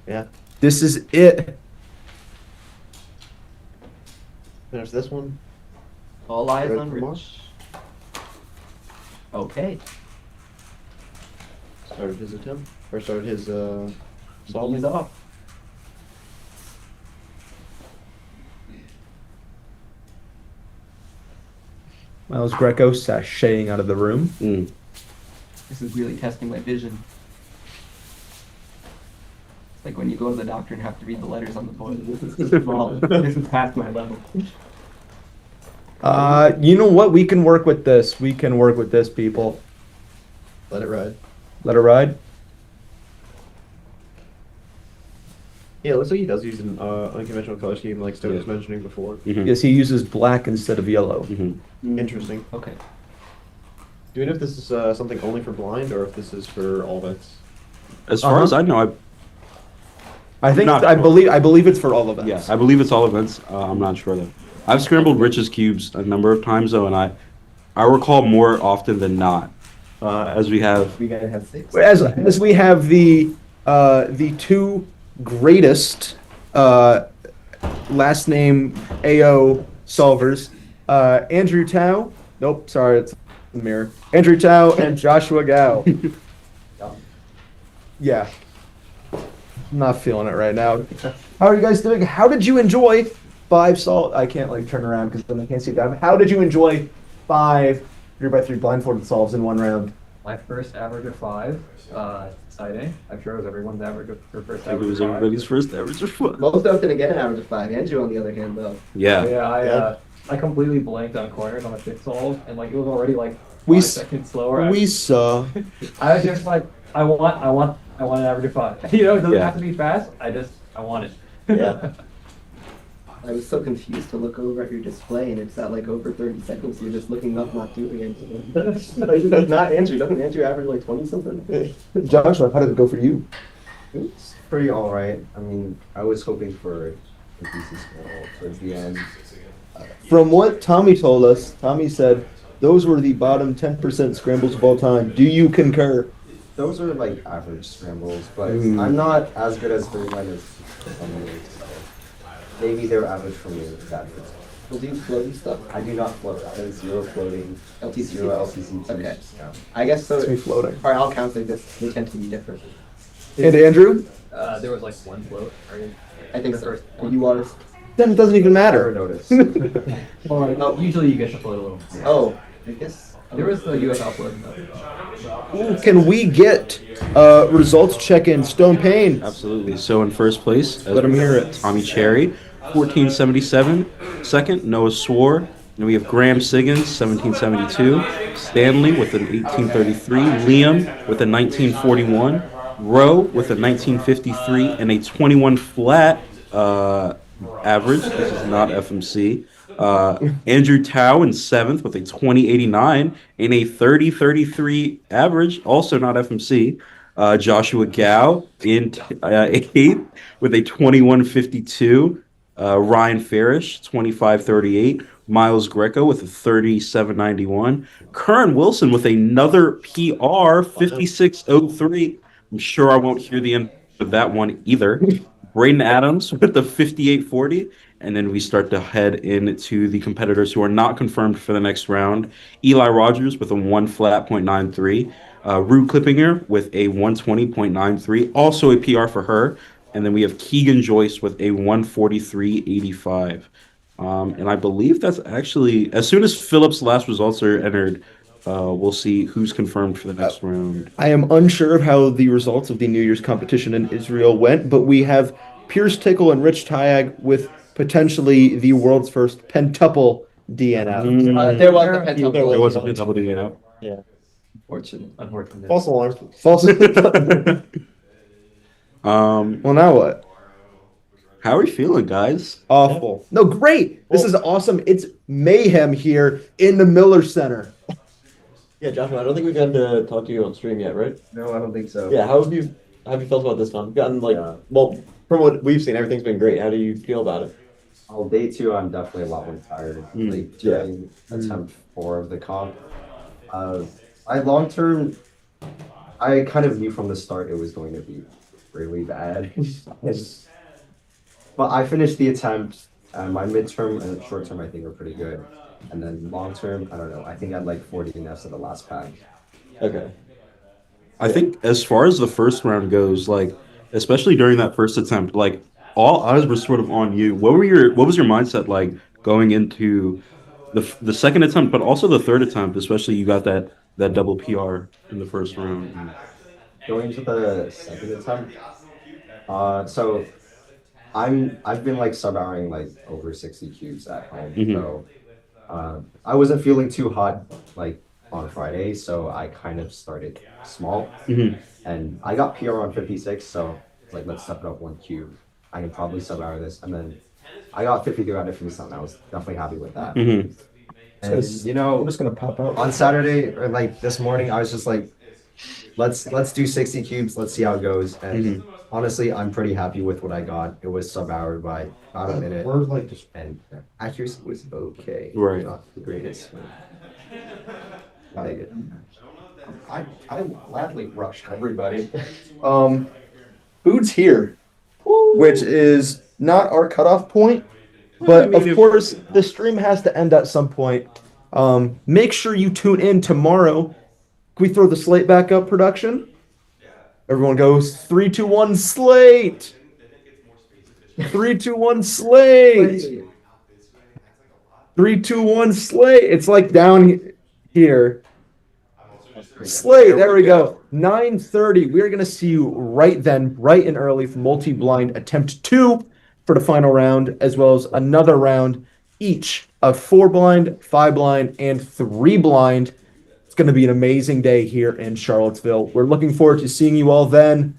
[SPEAKER 3] Yeah.
[SPEAKER 1] This is it.
[SPEAKER 3] Finish this one.
[SPEAKER 4] All eyes
[SPEAKER 3] Good
[SPEAKER 4] on
[SPEAKER 3] for
[SPEAKER 4] Rich. Okay.
[SPEAKER 3] Started his attempt. Or started his
[SPEAKER 4] Solve
[SPEAKER 3] solving.
[SPEAKER 4] is off.
[SPEAKER 1] Miles Greco sashaying out of the room.
[SPEAKER 2] Mm.
[SPEAKER 4] This is really testing my vision. It's like when you go to the doctor and have to read the letters on the toilet. This is wrong. This is past my level.
[SPEAKER 1] You know what? We can work with this. We can work with this, people.
[SPEAKER 3] Let it ride.
[SPEAKER 1] Let it ride.
[SPEAKER 3] Yeah, it looks like he does use an unconventional color scheme like Stone was mentioning before.
[SPEAKER 2] Mhm.
[SPEAKER 1] Yes, he uses black instead of yellow.
[SPEAKER 2] Mhm.
[SPEAKER 3] Interesting.
[SPEAKER 4] Okay.
[SPEAKER 3] Do we know if this is something only for blind or if this is for all events?
[SPEAKER 2] As far
[SPEAKER 1] Uh-huh.
[SPEAKER 2] as I know,
[SPEAKER 1] I think
[SPEAKER 2] Not
[SPEAKER 1] I
[SPEAKER 2] sure.
[SPEAKER 1] believe it's for all events.
[SPEAKER 2] yeah, I believe it's all events. I'm not sure though. I've scrambled Rich's cubes a number of times though, and I recall more often than not. As we have
[SPEAKER 4] We gotta have 6.
[SPEAKER 1] As we have the two greatest last name AO solvers, Andrew Tao. Nope, sorry, it's the mirror. Andrew Tao and Joshua Gao. Yeah. I'm not feeling it right now. How are you guys doing? How did you enjoy 5 solve? I can't like turn around because then I can't see that. How did you enjoy 5 3x3 blindfolded solves in one round?
[SPEAKER 10] My first average of 5. Exciting. I'm sure it was everyone's average of their first
[SPEAKER 2] I think
[SPEAKER 10] average
[SPEAKER 2] it was
[SPEAKER 10] of 5.
[SPEAKER 2] everybody's first average of what?
[SPEAKER 4] Most of them didn't get an average of 5. Andrew, on the other hand, though.
[SPEAKER 2] Yeah.
[SPEAKER 10] Yeah, I completely blanked on corners on the 5th solve, and like it was already like
[SPEAKER 1] We
[SPEAKER 10] 5
[SPEAKER 1] s-
[SPEAKER 10] seconds slower.
[SPEAKER 1] We saw.
[SPEAKER 10] I was just like, I want an average of 5. You know, it doesn't
[SPEAKER 2] Yeah.
[SPEAKER 10] have to be fast. I want it.
[SPEAKER 3] Yeah.
[SPEAKER 4] I was so confused to look over at your display, and it's at like over 30 seconds. You're just looking up, not doing anything. Not Andrew. Doesn't Andrew average like 20 something?
[SPEAKER 1] Joshua, how did it go for you?
[SPEAKER 11] It's pretty alright. I mean, I was hoping for a decent score towards the end.
[SPEAKER 1] From what Tommy told us, Tommy said those were the bottom 10% scrambles of all time. Do you concur?
[SPEAKER 11] Those are like average scrambles, but
[SPEAKER 1] Mm.
[SPEAKER 11] I'm not as good as three line as some others, so maybe they're average for me. That
[SPEAKER 4] We'll do floaty stuff.
[SPEAKER 11] I do not float. I have 0 floating,
[SPEAKER 4] LTC.
[SPEAKER 11] 0 LCC.
[SPEAKER 4] Okay.
[SPEAKER 11] Yeah.
[SPEAKER 4] I guess so.
[SPEAKER 1] It's me floating.
[SPEAKER 4] Alright, I'll count like this. They tend to be different.
[SPEAKER 1] And Andrew?
[SPEAKER 10] There was like 1 float. Right?
[SPEAKER 4] I think
[SPEAKER 10] The
[SPEAKER 4] so.
[SPEAKER 10] first
[SPEAKER 4] And you want us?
[SPEAKER 1] Then it doesn't even
[SPEAKER 11] Never
[SPEAKER 1] matter.
[SPEAKER 11] noticed.
[SPEAKER 10] No, usually you get to float a little.
[SPEAKER 4] Oh, I guess.
[SPEAKER 10] There was the UFL float. though.
[SPEAKER 1] Can we get results check-in? Stone Payne.
[SPEAKER 2] Absolutely. So in first place,
[SPEAKER 1] Let 'em hear it.
[SPEAKER 2] Tommy Cherry, 1477. Second, Noah Swore. And we have Graham Siggins, 1772. Stanley with an 1833. Liam with a 1941. Rowe with a 1953 and a 21 flat average. This is not FMC. Andrew Tao in 7th with a 20.89 and a 30.33 average, also not FMC. Joshua Gao in 8th with a 21.52. Ryan Farish, 25.38. Miles Greco with a 37.91. Curran Wilson with another PR, 56.03. I'm sure I won't hear the end of that one either. Braden Adams with the 58.40. And then we start to head into the competitors who are not confirmed for the next round. Eli Rogers with a 1 flat.93. Rue Klippinger with a 120.93. Also a PR for her. And then we have Keegan Joyce with a 143.85. And I believe that's actually, as soon as Philip's last results are entered, we'll see who's confirmed for the next round.
[SPEAKER 1] I am unsure of how the results of the New Year's competition in Israel went, but we have Pierce Tickle and Rich Tyag with potentially the world's first pentuple DNF.
[SPEAKER 4] There was a pentuple.
[SPEAKER 2] There was a pentuple DNF.
[SPEAKER 4] Unfortunate.
[SPEAKER 3] False alarms.
[SPEAKER 1] False. Well, now what?
[SPEAKER 2] How are we feeling, guys?
[SPEAKER 1] Awful. No, great. This is awesome. It's mayhem here in the Miller Center.
[SPEAKER 3] Yeah, Joshua, I don't think we've gotten to talk to you on stream yet, right?
[SPEAKER 11] No, I don't think so.
[SPEAKER 3] Yeah, how have you felt about this time? We've gotten well, from what we've seen, everything's been great. How do you feel about it?
[SPEAKER 11] On day 2, I'm definitely a lot more tired. Like during attempt 4 of the comp. I long term, I kind of knew from the start it was going to be really bad. But I finished the attempt. My midterm and short term I think were pretty good. And then long term, I don't know. I think I had like 40 DNFs at the last pack.
[SPEAKER 3] Okay.
[SPEAKER 2] I think as far as the first round goes, like especially during that first attempt, like all eyes were sort of on you. What was your mindset like going into the second attempt, but also the third attempt, especially you got that double PR in the first round?
[SPEAKER 11] Going into the second attempt, so I've been like sub-houring like over 60 cubes at home. So I wasn't feeling too hot like on Friday, so I kind of started small. And I got PR on 56, so like let's step it up 1 cube. I can probably sub-hour this, and then I got 53 out of 57. I was definitely happy with that. And you know,
[SPEAKER 1] I'm just gonna pop out
[SPEAKER 11] on Saturday or like this morning, I was just like, let's do 60 cubes. Let's see how it goes. And honestly, I'm pretty happy with what I got. It was sub-houred by about a minute, and accuracy was okay.
[SPEAKER 2] Right.
[SPEAKER 11] Not the greatest.
[SPEAKER 4] I gladly rushed everybody.
[SPEAKER 1] Food's here, which is not our cutoff point, but of course the stream has to end at some point. Make sure you tune in tomorrow. Can we throw the slate back up, production? Everyone goes 3, 2, 1 slate. 3, 2, 1 slate. 3, 2, 1 slate. It's like down here. Slate, there we go. 9:30. We are going to see you right then, right and early for multi-blind attempt 2 for the final round, as well as another round each of 4 blind, 5 blind, and 3 blind. It's going to be an amazing day here in Charlottesville. We're looking forward to seeing you all then.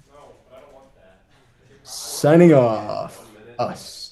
[SPEAKER 1] Signing off. Us.